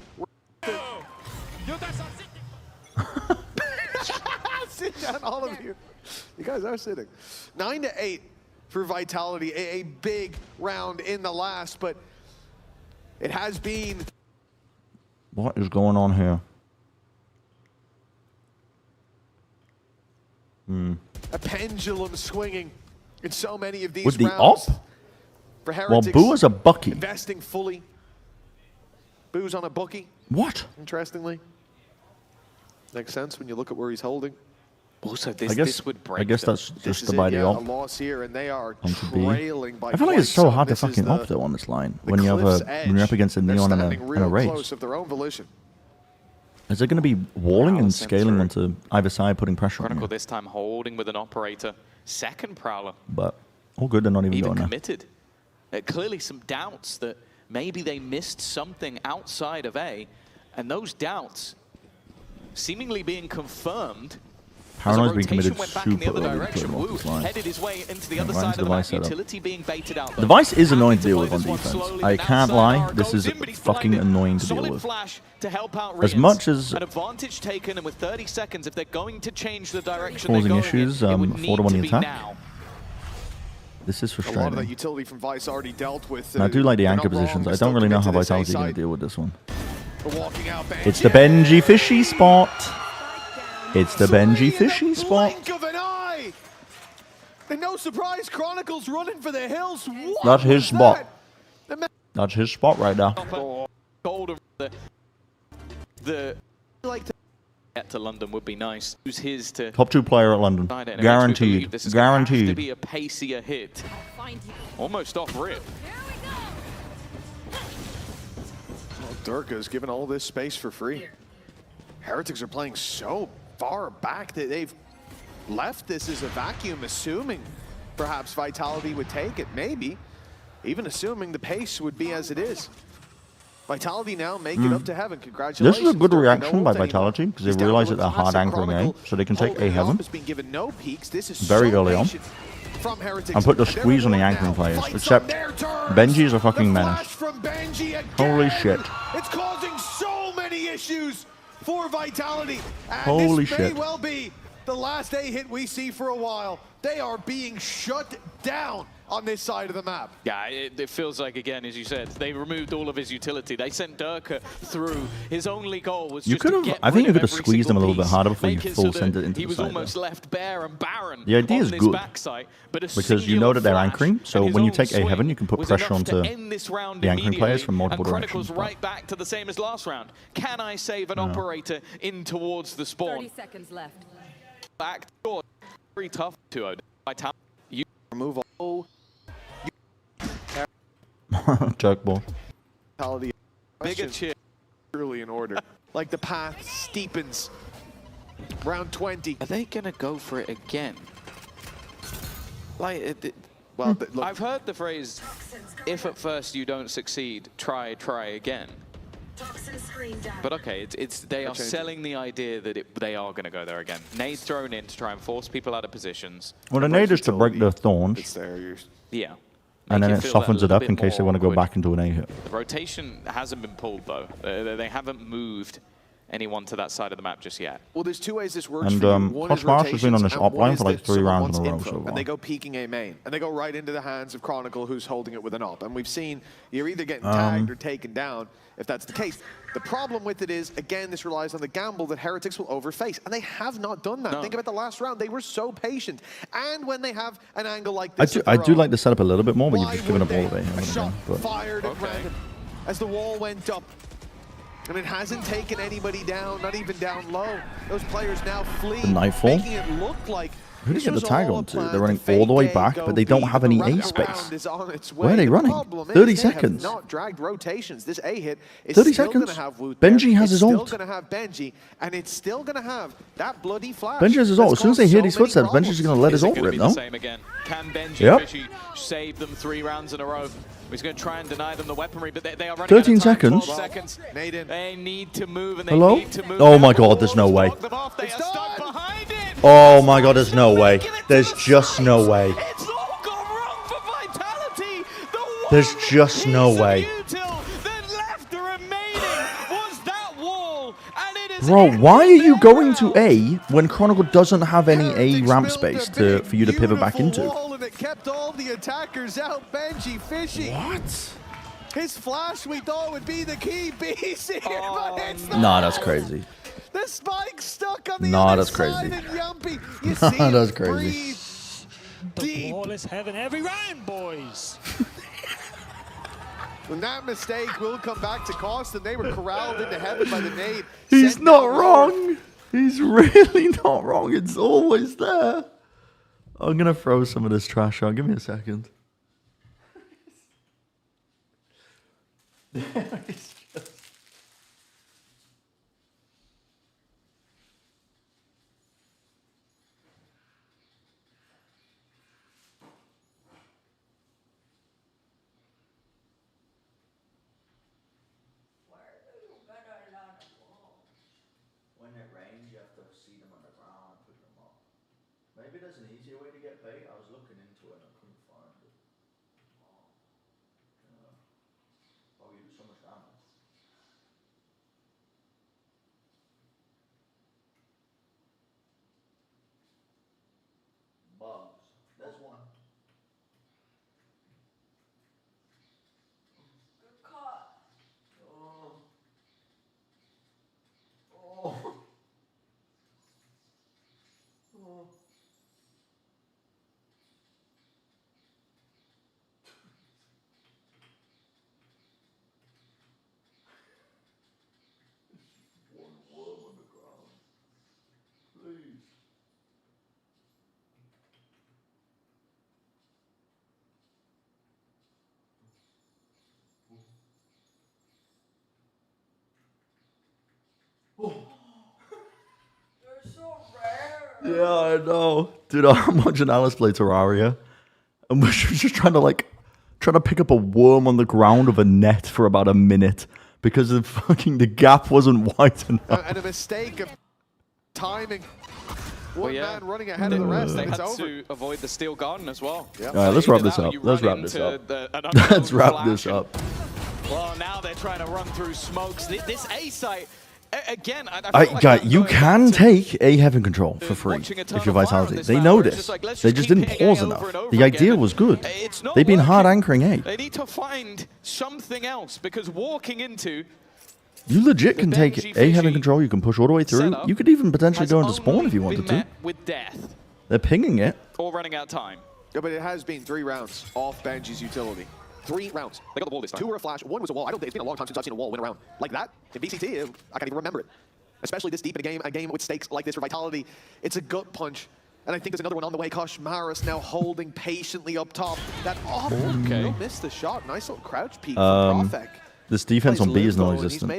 S9: Sit down, all of you. You guys are sitting. 9-8 for Vitality. A big round in the last, but it has been.
S1: What is going on here?
S9: A pendulum swinging in so many of these
S1: With the
S9: rounds.
S1: op?
S9: For
S1: Well,
S9: Heretics,
S1: Boo is a bucky.
S9: investing fully. Boo's on a bookie.
S1: What?
S9: Interestingly. Makes sense when you look at where he's holding.
S8: Also,
S1: I guess that's
S9: This
S1: just
S9: is
S1: the
S9: it,
S1: by the
S9: yeah, a
S1: op.
S9: loss here, and they are
S1: Onto B.
S9: trailing by
S1: I feel like it's
S9: quite
S1: so
S9: some.
S1: hard to
S9: This is
S1: fucking
S9: the-
S1: op though on this line
S9: the
S1: when you have
S9: cliff's
S1: when you're up
S9: edge.
S1: against a
S9: They're
S1: Neon and
S9: standing
S1: a
S9: real
S1: race.
S9: close of their own volition.
S1: Is it going to be walling and
S8: sent
S1: scaling
S8: through.
S1: onto either side, putting pressure on
S8: Chronicle
S1: you?
S8: this time holding with an operator. Second Prowler.
S1: But all good, they're not even going there.
S8: Committed. Clearly some doubts that maybe they missed something outside of A, and those doubts seemingly being confirmed.
S1: Paranoid's been committed
S8: Went back in the
S1: super
S8: other
S1: early to
S8: direction.
S1: put him
S8: Wu
S1: off this line.
S8: headed his way into the
S1: Yeah,
S8: other
S1: right
S8: side
S1: into
S8: of the
S1: device
S8: map.
S1: setup.
S8: Utility being baited out.
S1: The Device is annoying to deal
S8: play
S1: with on
S8: this one
S1: defense.
S8: slowly,
S1: I
S8: but
S1: can't
S8: outside
S1: lie,
S8: Nara
S1: this
S8: goes
S1: is
S8: in, but he's
S1: fucking
S8: blinded.
S1: annoying to deal
S8: Solid
S1: with.
S8: flash to help out
S1: As
S8: Rians.
S1: much as
S8: An advantage taken, and with 30 seconds, if they're going to change the direction they're
S1: causing
S8: going
S1: issues
S8: in, it would
S1: for
S8: need
S1: them on
S8: to
S1: the
S8: be
S1: attack,
S8: now.
S1: this is
S9: A lot of that
S1: frustrating.
S9: utility from Vice already dealt with.
S1: And I do like the
S9: They're
S1: anchor
S9: not wrong.
S1: positions.
S9: They're
S1: I
S9: still
S1: don't really know how
S9: committed to this
S1: Vitality is going
S9: A
S1: to deal with this one.
S9: side. Walking out
S1: It's the Benji Fishy spot. It's the Benji Fishy spot.
S9: Blink of an eye. And no surprise, Chronicles running for the hills. What
S1: That's his
S9: was
S1: spot.
S9: that?
S1: That's his spot right there.
S8: Golden. The like to get to London would be nice. Who's his to
S1: Top 2 player at London.
S8: find it, and eventually
S1: Guaranteed.
S8: believe this is gonna have to
S1: Guaranteed.
S8: be a pacier hit. Almost off rip.
S9: Well, Durka is given all this space for free. Heretics are playing so far back that they've left this as a vacuum, assuming perhaps Vitality would take it. Maybe. Even assuming the pace would be as it is. Vitality now make it up to heaven. Congratulations.
S1: This is a good
S9: Durka.
S1: reaction
S9: No
S1: by
S9: ult anymore.
S1: Vitality because
S9: He's
S1: they
S9: down
S1: realize
S9: to
S1: that they're
S9: a
S1: hard
S9: classic
S1: anchoring A,
S9: Chronicle.
S1: so they can take A
S9: Holding
S1: heaven
S9: up, has been given no peeks. This is
S1: very
S9: so
S1: early on
S9: patient from Heretics.
S1: and put the
S9: They're
S1: squeeze on the
S9: one
S1: anchoring
S9: now.
S1: players.
S9: Fights
S1: Except
S9: on their terms.
S1: Benji's a fucking
S9: The
S1: menace.
S9: flash from Benji again.
S1: Holy shit.
S9: It's causing so many issues for Vitality. And
S1: Holy
S9: this may
S1: shit.
S9: well be the last A hit we see for a while. They are being shut down on this side of the map.
S8: Yeah, it feels like, again, as you said, they removed all of his utility. They sent Durka through. His only goal was
S1: You
S8: just
S1: could
S8: to
S1: have.
S8: get
S1: I think you
S8: rid
S1: could
S8: of
S1: have
S8: every
S1: squeezed him a
S8: single
S1: little bit
S8: piece,
S1: harder before you
S8: make it
S1: full
S8: so
S1: sent
S8: that
S1: it into
S8: he
S1: the
S8: was
S1: side.
S8: almost left bare and barren.
S1: The idea
S8: on
S1: is
S8: this
S1: good.
S8: backside, but a
S1: Because you know that they're anchoring, so when you take A heaven, you can put pressure onto
S8: the
S1: the anchoring players from multiple
S8: Chronicles
S1: directions.
S8: right back to the same as last round. Can I save an operator in towards the spawn?
S14: 30 seconds left.
S8: Back door. Very tough to Vitality. You
S9: remove all.
S1: Jerk ball.
S9: Vitality.
S8: Bigger cheer.
S9: Truly in order. Like the path steepens. Round 20.
S8: Are they gonna go for it again? Like,
S9: well, look.
S8: I've heard the phrase, if at first you don't succeed, try again. But okay, they are selling the idea that they are going to go there again. Nade thrown in to try and force people out of positions.
S1: Well, the nade is to break the thorns.
S8: Yeah.
S1: And then
S8: Make
S1: it
S8: feel that
S1: softens
S8: a
S1: it up
S8: little
S1: in
S8: bit
S1: case they
S8: more
S1: want to go
S8: awkward.
S1: back into an A hit.
S8: The rotation hasn't been pulled, though. They haven't moved anyone to that side of the map just yet.
S9: Well, there's two ways this works
S1: And
S9: for you. One is
S1: Koshmarsh has been on this
S9: rotations,
S1: op
S9: and one
S1: line
S9: is
S1: for like
S9: that
S1: 3
S9: someone
S1: rounds in a
S9: wants
S1: row
S9: info,
S1: so
S9: and they
S1: far.
S9: go peeking A main, and they go right into the hands of Chronicle, who's holding it with an op. And we've seen you're either getting tagged or taken down if that's the case. The problem with it is, again, this relies on the gamble that Heretics will overface, and they have not done that.
S8: No.
S9: Think about the last round. They were so patient. And when they have an angle like this,
S1: I do like the setup a little bit more, but you've just given up all of it.
S9: a shot
S1: But
S9: fired at random as the wall went up. And it hasn't taken anybody down, not even down low. Those players now flee,
S1: Nightfall?
S9: making it look like
S1: who did
S9: this
S1: you get the
S9: was
S1: tag
S9: all a
S1: onto?
S9: plan
S1: They're running
S9: to
S1: all the way
S9: fake A,
S1: back,
S9: go
S1: but they don't
S9: B,
S1: have
S9: but
S1: any
S9: the
S1: A
S9: wraparound
S1: space.
S9: is on its
S1: Where are
S9: way.
S1: they
S9: The
S1: running?
S9: problem is
S1: 30
S9: they have
S1: seconds.
S9: not dragged rotations. This A hit is
S1: 30
S9: still
S1: seconds?
S9: going to have Woot
S1: Benji
S9: there.
S1: has
S9: it's
S1: his
S9: still
S1: ult.
S9: going to have Benji, and it's still going to have that bloody flash.
S1: Benji has his ult. As soon as they hear these footsteps, Benji's just going to let his ult rip, no?
S8: Same again. Can Benji
S1: Yep.
S8: Fishy save them 3 rounds in a row? He's going to try and deny them the weaponry, but they are running
S1: 13
S8: out of time.
S1: seconds?
S8: 12 seconds. They need to move, and they
S1: Hello?
S8: need to move.
S1: Oh my god, there's no way.
S8: They are stuck behind it.
S1: Oh my god, there's no way. There's just no way.
S8: It's all gone wrong for Vitality.
S1: There's just no way. Bro, why are you going to A when Chronicle doesn't have any A ramp space for you to pivot back into?
S9: Wall, and it kept all the attackers out. Benji Fishy.
S1: What?
S9: His flash we thought would be the key piece here, but it's not.
S1: Nah, that's crazy.
S9: The spike stuck on the
S1: Nah,
S9: other
S1: that's crazy.
S9: side, and Yumpy, you
S1: Nah,
S9: see him
S1: that's crazy.
S9: breathe
S13: The
S9: deep.
S13: ball is heaven every round, boys.
S9: And that mistake will come back to cost them. They were corralled into heaven by the nade.
S1: He's
S9: Sent
S1: not
S9: down lower.
S1: wrong. He's really not wrong. It's always there. I'm going to throw some of this trash on. Give me a second. When it rains, you have to see them on the ground and pick them up. Maybe there's an easier way to get bait. I was looking into it and I couldn't find it. Oh, you do so much damage. Bugs. There's one. Good caught. Oh. Oh. Oh. One worm on the ground. Please. Yeah, I know. Dude, I'm watching Alice play Terraria, and we're just trying to pick up a worm on the ground of a net for about a minute because the gap wasn't wide enough.
S9: And a mistake of timing. One
S8: Well, yeah.
S9: man running ahead of the rest,
S8: They
S9: and it's
S8: had
S9: over.
S8: to avoid the steel garden as well.
S9: Yep.
S1: All right, let's wrap this up. Let's wrap this up. Let's wrap this up.
S8: Well, now they're trying to run through smokes. This A site Again, I feel like
S1: you can take a Heaven Control for free if you're Vitality. They know this. They just didn't pause enough. The idea was good. They've been hard anchoring A.
S8: They need to find something else, because walking into...
S1: You legit can take a Heaven Control, you can push all the way through. You could even potentially go into spawn if you wanted to.
S8: With death.
S1: They're pinging it.
S8: Or running out of time.
S9: Yeah, but it has been 3 rounds off Benji's utility. 3 rounds. They got the wall this time. 2 were a flash, 1 was a wall. I don't think it's been a long time since I've seen a wall win a round like that. In VCT, I can't even remember it. Especially this deep in a game with stakes like this for Vitality. It's a gut punch. And I think there's another one on the way. Kosh Maris now holding patiently up top. That off. Okay. Missed the shot. Nice little crouch peek for Profek.
S1: This defense on B is non-existent.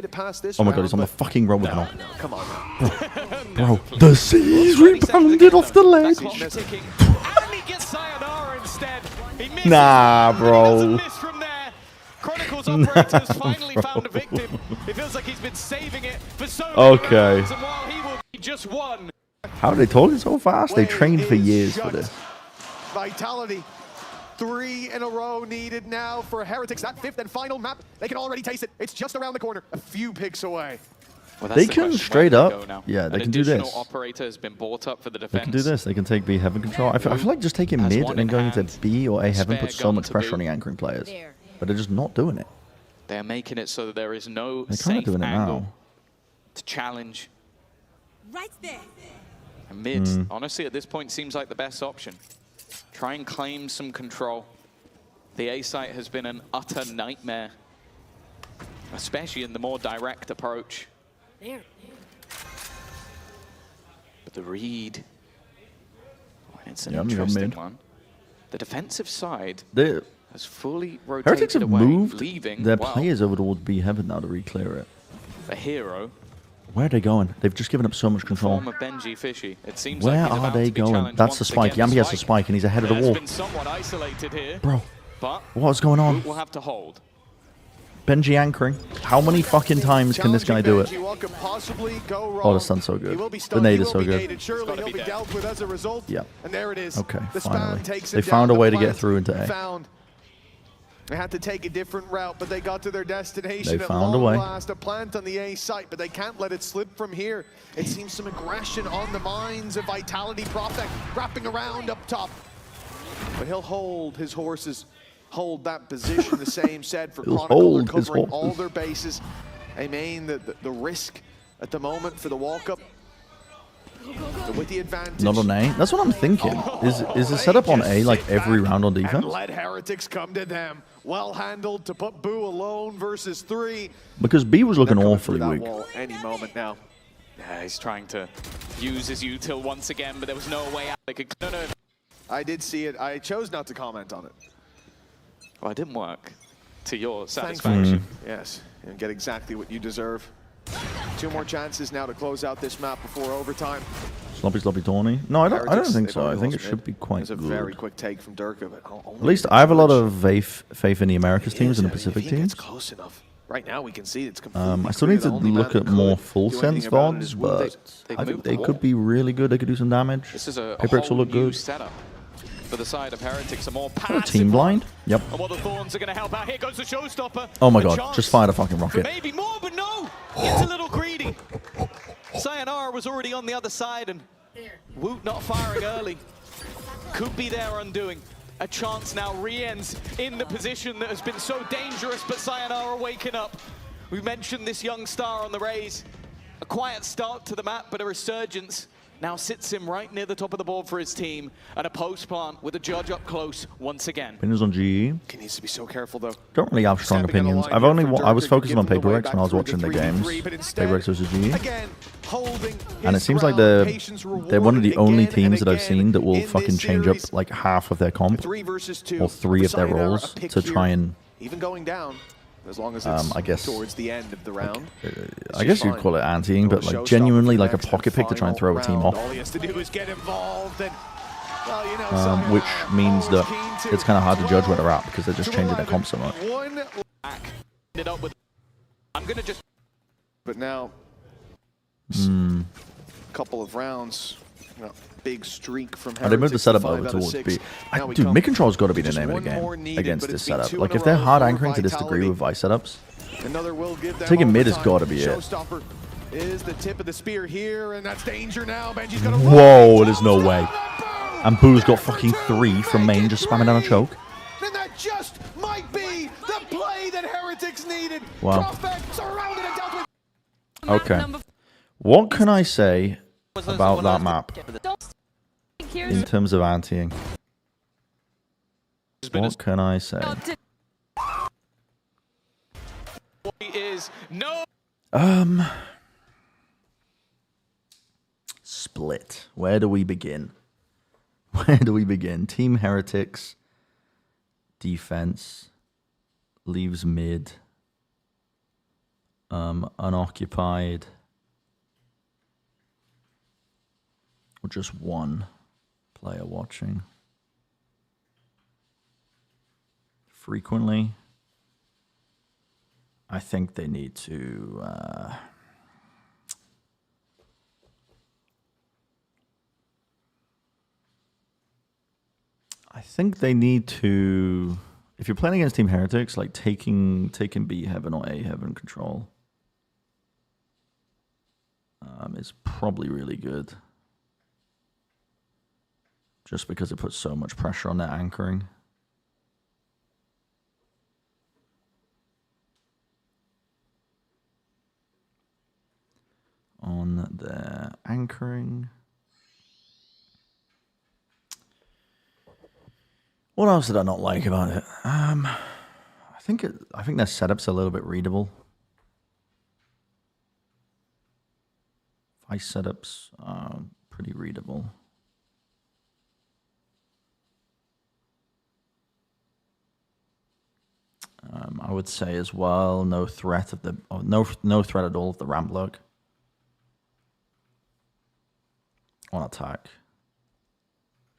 S1: Oh my god, he's on the fucking road with an ult.
S9: No, come on now.
S1: Bro, the C's rebounded off the ledge.
S8: And he gets sayonara instead. He misses.
S1: Nah, bro.
S8: Chronicles operators finally found a victim. It feels like he's been saving it for so many rounds, and while he will be just one.
S1: How are they talking so fast? They trained for years for this.
S9: Vitality. 3 in a row needed now for Heretics. That 5th and final map, they can already taste it. It's just around the corner, a few picks away.
S8: Well,
S1: they can straight up, yeah, they can do this.
S8: Operator has been brought up for the defense.
S1: They can do this. They can take B Heaven Control. I feel like just taking mid and then going into B or A Heaven puts so much pressure on the anchoring players. But they're just not doing it.
S8: They're making it so that there is no
S1: they're kind of doing it now.
S8: To challenge.
S14: Right there.
S8: And mid, honestly, at this point, seems like the best option. Try and claim some control. The A site has been an utter nightmare, especially in the more direct approach.
S14: There.
S8: But the read, it's an interesting
S1: mid.
S8: one. The defensive side has fully rotated
S1: Heretics have
S8: away,
S1: moved
S8: leaving
S1: their players over towards B Heaven now to re-clear it.
S8: A hero.
S1: Where are they going? They've just given up so much control.
S8: Form of Benji Fishy. It seems
S1: Where
S8: like
S1: are they going? That's the spike. Yambi has the spike and he's ahead of the wall.
S8: Been somewhat isolated here,
S1: bro,
S8: but
S1: what's going on?
S8: We'll have to hold.
S1: Benji anchoring. How many fucking times can this guy do it?
S9: What could possibly go wrong?
S1: Oh, the stun's so good. The nade is so good.
S9: Surely he'll be dealt with as a result.
S1: Yeah.
S9: And there it is.
S1: Okay,
S9: the
S1: finally.
S9: takes
S1: They found a way to get through into A.
S9: They had to take a different route, but they got to their destination.
S1: They found a way.
S9: Last, a plant on the A site, but they can't let it slip from here. It seems some aggression on the minds of Vitality. Profek wrapping around up top. But he'll hold his horses, hold that position. The same said for Chronicle. They're covering all their bases. I mean, the risk at the moment for the walk-up. With the advantage.
S1: Not on A. That's what I'm thinking. Is the setup on A like every round on defense?
S9: And let Heretics come to them. Well handled to put Boo alone versus 3.
S1: Because B was looking awfully weak.
S9: Wall any moment now.
S8: Yeah, he's trying to use his util once again, but there was no way out. They could, no.
S9: I did see it. I chose not to comment on it.
S8: Well, it didn't work to your satisfaction.
S9: Yes, and get exactly what you deserve. 2 more chances now to close out this map before overtime.
S1: Sloppy Tawny? No, I don't think so. I think it should be quite good.
S9: It's a very quick take from Durka, but
S1: at least I have a lot of faith in the Americas teams and the Pacific teams.
S9: Close enough. Right now we can see it's completely
S1: I still need to look at more full sense VODs, but I think they could be really good. They could do some damage.
S8: This is a
S1: Paper X will
S8: whole
S1: look
S8: new
S1: good.
S8: setup for the side of Heretics. A more passive
S1: Team blind? Yep.
S8: And while the Thorns are going to help out, here goes the showstopper.
S1: Oh my god, just fired a fucking rocket.
S8: Maybe more, but no! It's a little greedy. Sayonara was already on the other side, and Woot not firing early could be their undoing. A chance now re-ends in the position that has been so dangerous, but Sayonara waking up. We mentioned this young star on the Rays. A quiet start to the map, but a resurgence now sits him right near the top of the board for his team, and a post plant with a judge up close once again.
S1: Opinions on GE?
S9: He needs to be so careful though.
S1: Don't really have strong opinions. I was focusing on Paper X when I was watching the games. Paper X versus GE. And it seems like they're one of the only teams that I've seen that will fucking change up like half of their comp or 3 of their roles to try and
S9: even going down. As long as it's
S1: I guess
S9: towards the end of the round.
S1: I guess you'd call it anti-ing, but like genuinely like a pocket pick to try and throw a team off.
S9: All he has to do is get involved and, well, you know,
S1: which means that it's kind of hard to judge where they're at because they're just changing their comp so much.
S8: I'm gonna just.
S9: But now, couple of rounds. Big streak from Heretics.
S1: They moved the setup over towards B. Dude, mid control's got to be the name of the game against this setup. Like, if they're hard anchoring to this degree with Vice setups, taking mid has got to be it.
S11: is the tip of the spear here, and that's danger now. Benji's gonna
S1: Whoa, there's no way. And Boo's got fucking 3 from main, just spamming down a choke.
S11: And that just might be the play that Heretics needed.
S1: Wow.
S11: Prophet surrounded and dealt with.
S1: Okay. What can I say about that map in terms of antiing? What can I say?
S8: Is no.
S1: Split. Where do we begin? Where do we begin? Team Heretics defense leaves mid unoccupied, or just one player watching frequently. I think they need to if you're playing against Team Heretics, like taking B heaven or A heaven control is probably really good. Just because it puts so much pressure on their anchoring. On their anchoring. What else did I not like about it? I think their setup's a little bit readable. Vice setups are pretty readable. I would say as well, no threat of the no threat at all of the ramp lurk on attack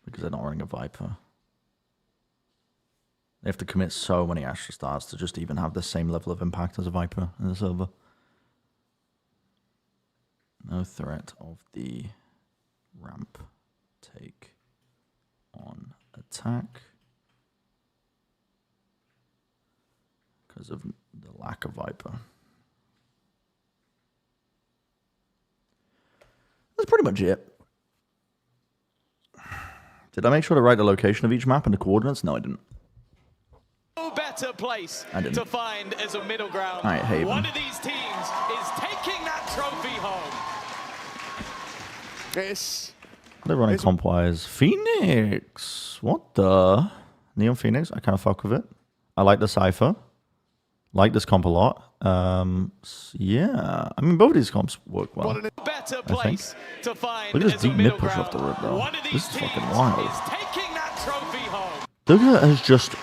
S1: because they're not running a Viper. They have to commit so many Astra Stars to just even have the same level of impact as a Viper in the server. No threat of the ramp take on attack because of the lack of Viper. That's pretty much it. Did I make sure to write the location of each map and the coordinates? No, I didn't.
S8: No better place to find as a middle ground.
S1: I hate
S8: One of these teams is taking that trophy home.
S1: They're running comp-wise. Phoenix! What the? Neon Phoenix? I kind of fuck with it. I like the Cypher. Like this comp a lot. Yeah. I mean, both of these comps work well.
S8: What a better place to find.
S1: Look at this deep mid push off the rip, though. This is fucking wild. Doga has just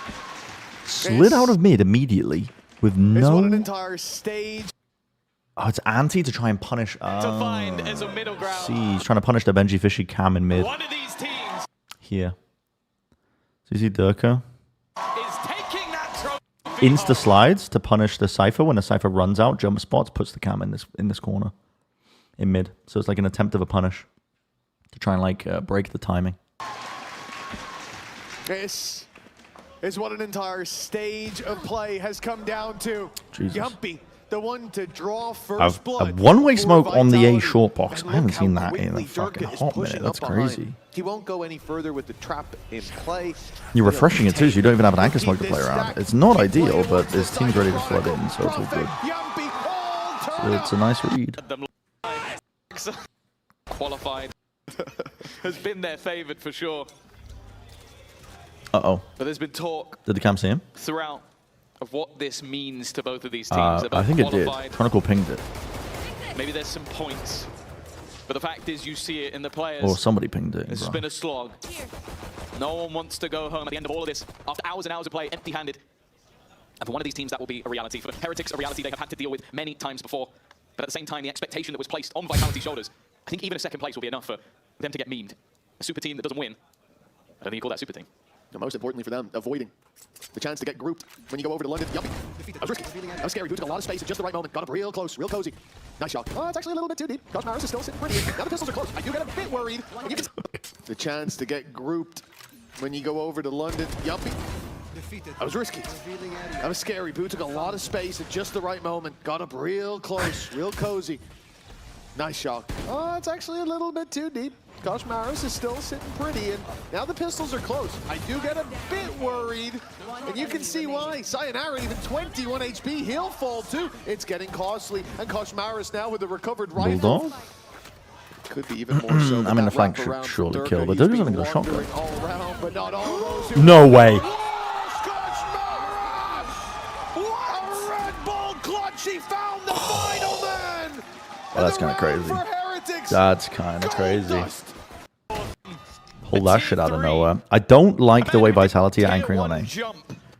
S1: slid out of mid immediately with no...
S11: an entire stage.
S1: Oh, it's anti to try and punish...
S8: find as a middle ground.
S1: See, he's trying to punish the Benji Fishy cam in mid.
S8: One of these teams
S1: Here. So you see Durka? Insta slides to punish the Cypher. When the Cypher runs out, jump spots, puts the cam in this corner. In mid. So it's like an attempt of a punish. To try and like break the timing.
S11: This is what an entire stage of play has come down to.
S1: Jesus.
S11: Yumpy, the one to draw first blood.
S1: A one-way smoke on the A short box. I haven't seen that in a fucking hot minute. That's crazy.
S9: He won't go any further with the trap in play.
S1: You're refreshing it too, so you don't even have an anchor smoke to play around. It's not ideal, but his team's ready to flood in, so it's all good. So it's a nice read.
S8: Qualified has been their favored for sure.
S1: Uh-oh.
S8: But there's been talk
S1: Did the cam see him?
S8: throughout of what this means to both of these teams.
S1: I think it did. Chronicle pinged it.
S8: Maybe there's some points. But the fact is you see it in the players.
S1: Or somebody pinged it.
S8: It's been a slog. No one wants to go home at the end of all of this after hours and hours of play empty-handed. And for one of these teams, that will be a reality. For Heretics, a reality they have had to deal with many times before. But at the same time, the expectation that was placed on Vitality's shoulders, I think even a second place will be enough for them to get memed. A super team that doesn't win, I don't think you call that super team.
S3: And most importantly for them, avoiding the chance to get grouped when you go over to London. Yuppie. That was risky. That was scary. Boo took a lot of space at just the right moment. Got up real close, real cozy. Nice shot. Oh, it's actually a little bit too deep. Cosmaris is still sitting pretty. Now the pistols are close. I do get a bit worried. The chance to get grouped when you go over to London. Yuppie. That was risky. That was scary. Boo took a lot of space at just the right moment. Got up real close, real cozy.
S9: Nice shot. Oh, it's actually a little bit too deep. Kosh Maris is still sitting pretty, and now the pistols are close. I do get a bit worried, and you can see why. Sayonara, even 21 HP, he'll fall too. It's getting costly, and Kosh Maris now with a recovered rifle.
S1: Bulldog?
S9: Could be even more so.
S1: I mean, the flank should surely kill, but Durka's having a shotgun.
S9: All around, but not all those
S1: No way.
S11: What a Red Bull clutch! He found the final man!
S1: Well, that's kind of crazy. That's kind of crazy. Pull that shit out of nowhere. I don't like the way Vitality are anchoring on A.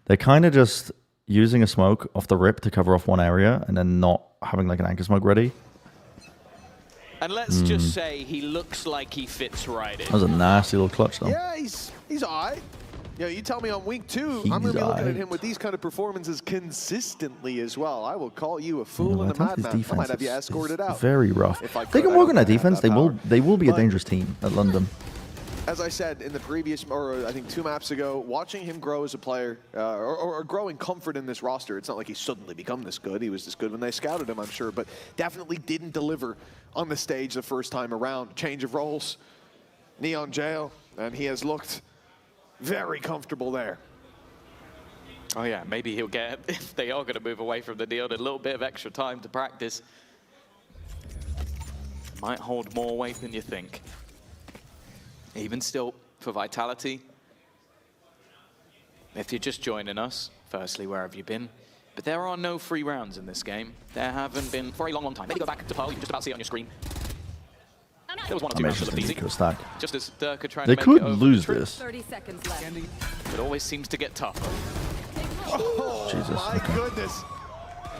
S1: They're kind of just using a smoke off the rip to cover off one area and then not having like an anchor smoke ready.
S8: And let's just say he looks like he fits right in.
S1: That was a nasty little clutch though.
S9: Yeah, he's all right. Yeah, you tell me on week 2, I'm going to be looking at him with these kind of performances consistently as well. I will call you a fool and a madman. I might have you escorted out.
S1: Very rough. They can work on their defense. They will be a dangerous team at London.
S9: As I said in the previous, or I think 2 maps ago, watching him grow as a player, or growing comfort in this roster, it's not like he's suddenly become this good. He was this good when they scouted him, I'm sure, but definitely didn't deliver on the stage the first time around. Change of roles, Neon Jail, and he has looked very comfortable there.
S8: Oh yeah, maybe he'll get, if they are going to move away from the Neon, a little bit of extra time to practice. Might hold more weight than you think. Even still, for Vitality, if you're just joining us, firstly, where have you been? But there are no free rounds in this game. There haven't been for a long, long time. Maybe go back to Pearl, you can just about see it on your screen. There was 1 or 2 rounds that looked easy. Just as Durka trying to make it over.
S1: They could lose this.
S14: 30 seconds left.
S8: It always seems to get tougher.
S9: Oh,
S1: Jesus.
S9: my goodness.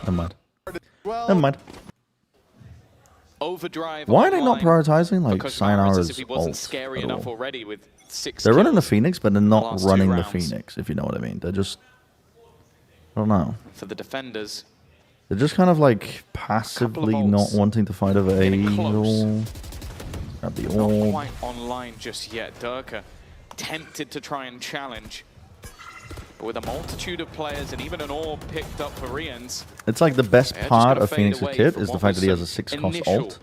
S1: Never mind.
S9: Well,
S1: Never mind.
S8: Overdrive.
S1: Why are they not prioritizing like Sayonara's
S8: if he wasn't
S1: ult
S8: scary
S1: at
S8: enough
S1: all?
S8: already with 6
S1: They're running the
S8: kills
S1: Phoenix, but they're not
S8: last 2
S1: running the
S8: rounds.
S1: Phoenix, if you know what I mean. They're just, I don't know.
S8: For the defenders,
S1: They're just kind of like passively not wanting to fight over A or grab the
S8: not
S1: orb.
S8: quite online just yet. Durka tempted to try and challenge. But with a multitude of players and even an orb picked up for Rians,
S1: It's like the best
S8: they're just
S1: part
S8: gonna
S1: of
S8: fade
S1: Phoenix's
S8: away
S1: kit
S8: from
S1: is the
S8: what
S1: fact
S8: was
S1: that he has a
S8: some
S1: 6-cost
S8: initial
S1: ult.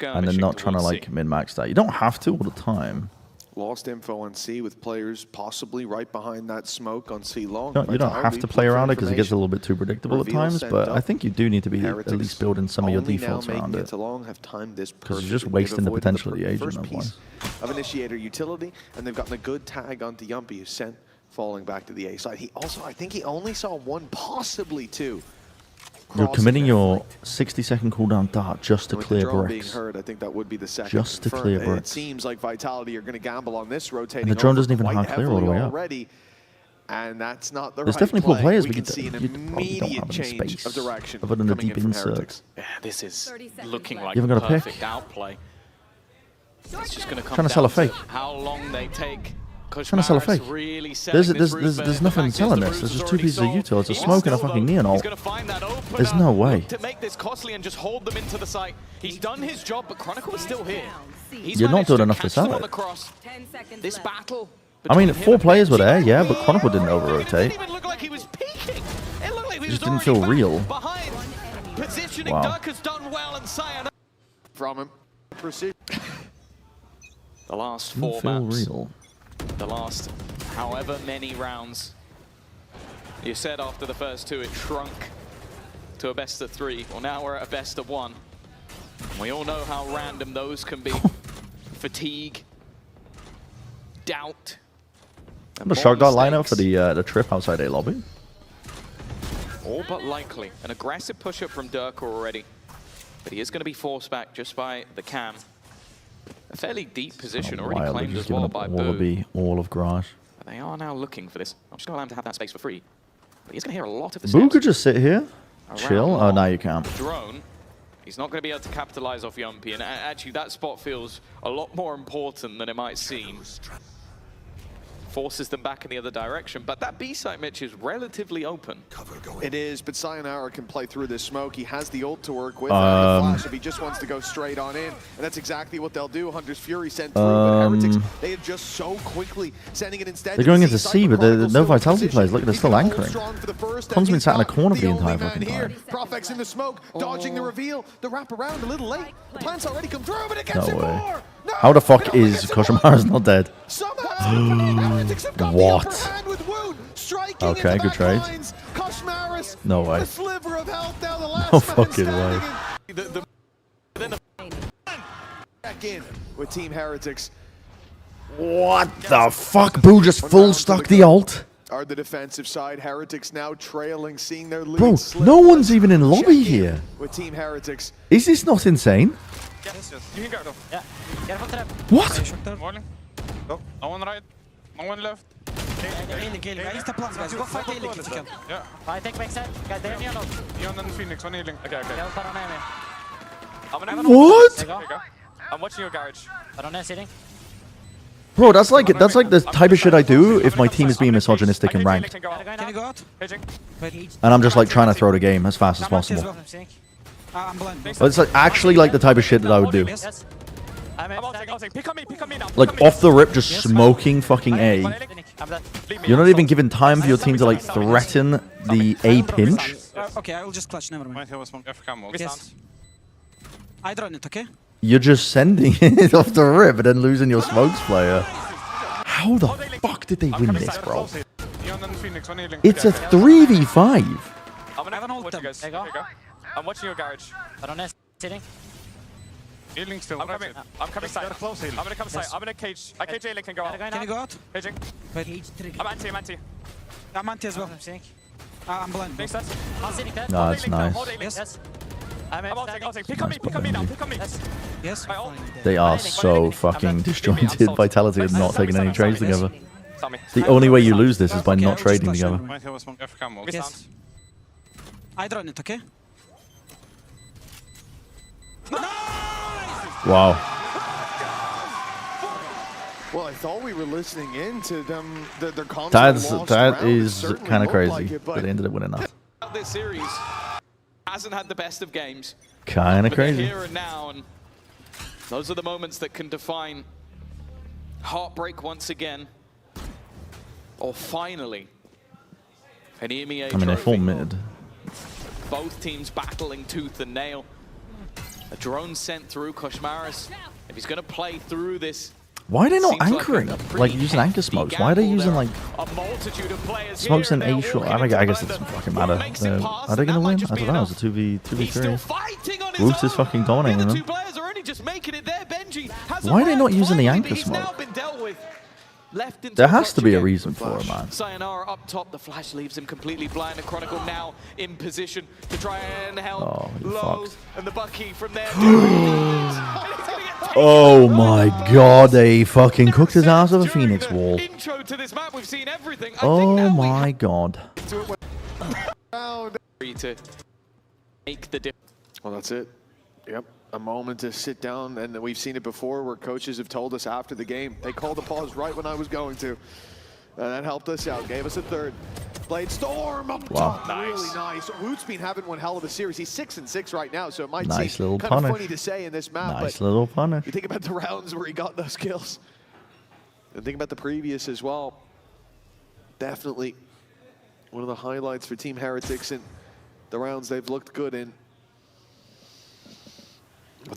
S1: And they're not trying to like min-max that. You don't have to all the time.
S9: Lost info on C with players possibly right behind that smoke on C long.
S1: No, you don't have to play around it because it gets a little bit too predictable at
S9: Reveal
S1: times,
S9: sent
S1: but
S9: up.
S1: I think you do need to be
S9: Heretics
S1: at least building some of your
S9: only
S1: defaults
S9: now
S1: around
S9: making
S1: it.
S9: to long have timed this
S1: Because you're just
S9: perfectly.
S1: wasting
S9: They've
S1: the
S9: avoided
S1: potential of the agent
S9: first
S1: otherwise.
S9: piece of initiator utility, and they've gotten a good tag onto Yumpy, who's sent falling back to the A side. He also, I think he only saw 1, possibly 2.
S1: You're committing your 60-second cooldown dart just to
S9: With
S1: clear
S9: the drone
S1: bricks.
S9: being heard, I think that would be the second.
S1: Just to
S9: confirmed.
S1: clear
S9: It
S1: bricks.
S9: seems like Vitality are going to gamble on this rotating.
S1: And the drone
S9: over
S1: doesn't even
S9: quite
S1: hard clear all the
S9: heavily
S1: way up.
S9: already, and that's not the
S1: There's
S9: right
S1: definitely poor
S9: play.
S1: players,
S9: We
S1: but
S9: can
S1: you
S9: see an
S1: probably don't
S9: immediate
S1: have any
S9: change
S1: space
S9: of direction
S1: other than the
S9: coming
S1: deep
S9: in from
S1: insert.
S9: Heretics.
S8: Yeah, this is looking like
S1: You haven't got a pick?
S8: perfect outplay. It's just going to come
S1: Trying to sell a
S8: down
S1: fake.
S8: how long they take.
S1: Trying to sell a fake.
S8: Really
S1: There's nothing selling this. There's just 2 pieces of util. It's a smoke and a fucking neon ult. There's no way.
S8: To make this costly and just hold them into the site. He's done his job, but Chronicle is still here. He's
S1: You're not
S8: managed
S1: doing enough to
S8: catch them
S1: sell
S8: on
S1: it.
S8: the cross. This battle.
S1: I mean,
S8: between
S1: 4
S8: him
S1: players were
S8: and
S1: there, yeah, but Chronicle didn't over-rotate.
S8: It looked like he was peeking. It looked like he
S1: It
S8: was
S1: just didn't feel real.
S8: behind. Positioning
S1: Wow.
S8: Durka's done well, and Sayonara
S9: from him. Precision.
S8: The last
S1: Didn't
S8: 4
S1: feel
S8: maps.
S1: real.
S8: The last however many rounds. You said after the first 2 it shrunk to a best of 3. Well, now we're at a best of 1. And we all know how random those can be. Fatigue, doubt. and
S1: The
S8: more
S1: shot got lineup
S8: mistakes.
S1: for the trip outside A lobby.
S8: All but likely. An aggressive push-up from Durka already. But he is going to be forced back just by the cam. A fairly deep position, already
S1: Wild, they're
S8: claimed
S1: just
S8: as well
S1: giving up
S8: by
S1: all of
S8: Boo.
S1: B, all of Garage.
S8: But they are now looking for this. I'm just going to allow him to have that space for free. But he's going to hear a lot of the
S1: Boo
S8: steps
S1: could just sit here, chill. Oh,
S8: long.
S1: now you can't.
S8: Drone. He's not going to be able to capitalize off Yumpy. And actually, that spot feels a lot more important than it might seem. forces them back in the other direction. But that B site, Mitch, is relatively open.
S9: It is, but Sayonara can play through this smoke. He has the ult to work with, and the flash if he just wants to go straight on in. And that's exactly what they'll do. Hunter's Fury sent through, but Heretics, they had just so quickly sending it instead.
S1: They're going into C, but there's no Vitality players. Look, they're still anchoring. Con's been sat in a corner the entire fucking time.
S9: Profex in the smoke, dodging the reveal. The wrap around a little late. The plant's already come through, but it gets
S1: No
S9: it
S1: way.
S9: more. No,
S1: How the fuck is Koshimara's not dead? What? Okay, good trade. No way. No fucking way.
S9: Back in with Team Heretics.
S1: What the fuck? Boo just full stock the ult.
S9: Are the defensive side. Heretics now trailing, seeing their lead
S1: Bro,
S9: slip.
S1: no one's even in lobby here.
S9: With Team Heretics.
S1: Is this not insane?
S13: Yes, you can go though. Yeah.
S1: What?
S13: Morning. Go. No one right. No one left.
S17: Kill. He's the plus, guys. Go fight healing if you can.
S13: Yeah.
S17: I take back set. Guys, they're near low.
S13: Neon and Phoenix, one healing. Okay.
S1: What?
S13: I'm watching your garage.
S17: I don't know, sitting.
S1: Bro, that's like the type of shit I do if my team is being misogynistic and ranked.
S17: Can you go out?
S1: And I'm just like trying to throw the game as fast as possible.
S17: I'm blind.
S1: But it's like actually like the type of shit that I would do.
S17: Yes. I'm outing.
S13: Pick on me now.
S1: Like off the rip, just smoking fucking A. You're not even given time for your team to like threaten the A pinch.
S17: Okay, I will just clutch. Never mind. Yes. I drone it, okay?
S1: You're just sending it off the rip and then losing your smokes player. How the fuck did they win this, bro? It's a 3v5.
S13: I'm watching your garage.
S17: I don't know, sitting.
S13: Healing still. I'm coming side. I'm gonna come side. I'm gonna cage. I cage A-Link can go out.
S17: Can you go out?
S13: Caging. I'm anti.
S17: I'm anti as well. I'm blind.
S13: Makes sense.
S1: No, it's nice.
S17: Yes.
S13: I'm outing. Pick on me now. Pick on me.
S17: Yes.
S1: They are so fucking disjointed. Vitality is not taking any trades together. The only way you lose this is by not trading together.
S17: Yes. I drone it, okay?
S1: Wow.
S9: Well, I thought we were listening in to them. Their console
S1: That is kind of crazy, but they ended up winning that.
S8: This series hasn't had the best of games.
S1: Kind of
S8: But they're
S1: crazy.
S8: here and now, and those are the moments that can define heartbreak once again, or finally an EMEA
S1: I mean, they're full
S8: trophy.
S1: mid.
S8: Both teams battling tooth and nail. A drone sent through Koshmaris. If he's going to play through this,
S1: Why are they not
S8: seems like
S1: anchoring?
S8: a
S1: Like
S8: pretty
S1: using anchor smokes? Why are they using like smokes and A short? I guess it doesn't fucking matter. Are they gonna win? I don't know. It's a 2v3. Roost is fucking dominating them. Why are they not using the anchor smoke? There has to be a reason for it, man.
S8: Sayonara up top, the flash leaves him completely blind. And Chronicle now in position to try and help low. And the Bucky from there.
S1: Oh my god, they fucking cooked his ass with a Phoenix wall.
S8: Intro to this map, we've seen everything.
S1: Oh my god.
S8: To make the difference.
S9: Well, that's it. Yep. A moment to sit down, and we've seen it before where coaches have told us after the game, they called the pause right when I was going to. And that helped us out, gave us a third. Blade Storm up top, really nice. Woot's been having one hell of a series. He's 6-6 right now, so it might seem kind of funny to say in this map.
S1: Nice
S9: but
S1: little punish.
S9: You think about the rounds where he got those kills. And think about the previous as well. Definitely one of the highlights for Team Heretics in the rounds they've looked good in.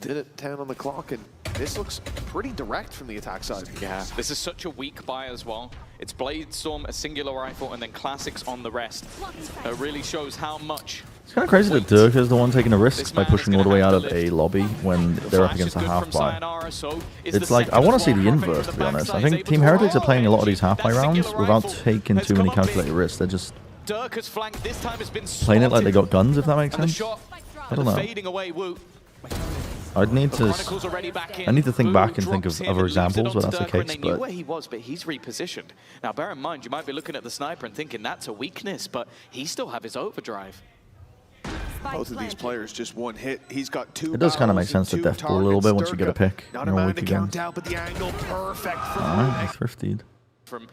S9: Minute 10 on the clock, and this looks pretty direct from the attack side.
S8: Yeah, this is such a weak buy as well. It's Blade Storm, a singular rifle, and then classics on the rest. It really shows how much.
S1: It's kind of crazy that Dirk is the one taking the risks by pushing all the way out of a lobby when they're up against a half buy. It's like, I want to see the inverse, to be honest. I think Team Heretics are playing a lot of these half buy rounds without taking too many calculated risks. They're just playing it like they got guns, if that makes sense. I don't know. I need to think back and think of other examples where that's the case,
S8: They knew where he was, but he's repositioned. Now, bear in mind, you might be looking at the sniper and thinking that's a weakness, but he still have his overdrive.
S9: Both of these players just one hit. He's got two.
S1: It does kind of make sense to death pool a little bit once you get a pick.
S9: Not a man to count out, but the angle perfect.
S1: Alright, he's thriftied.
S8: From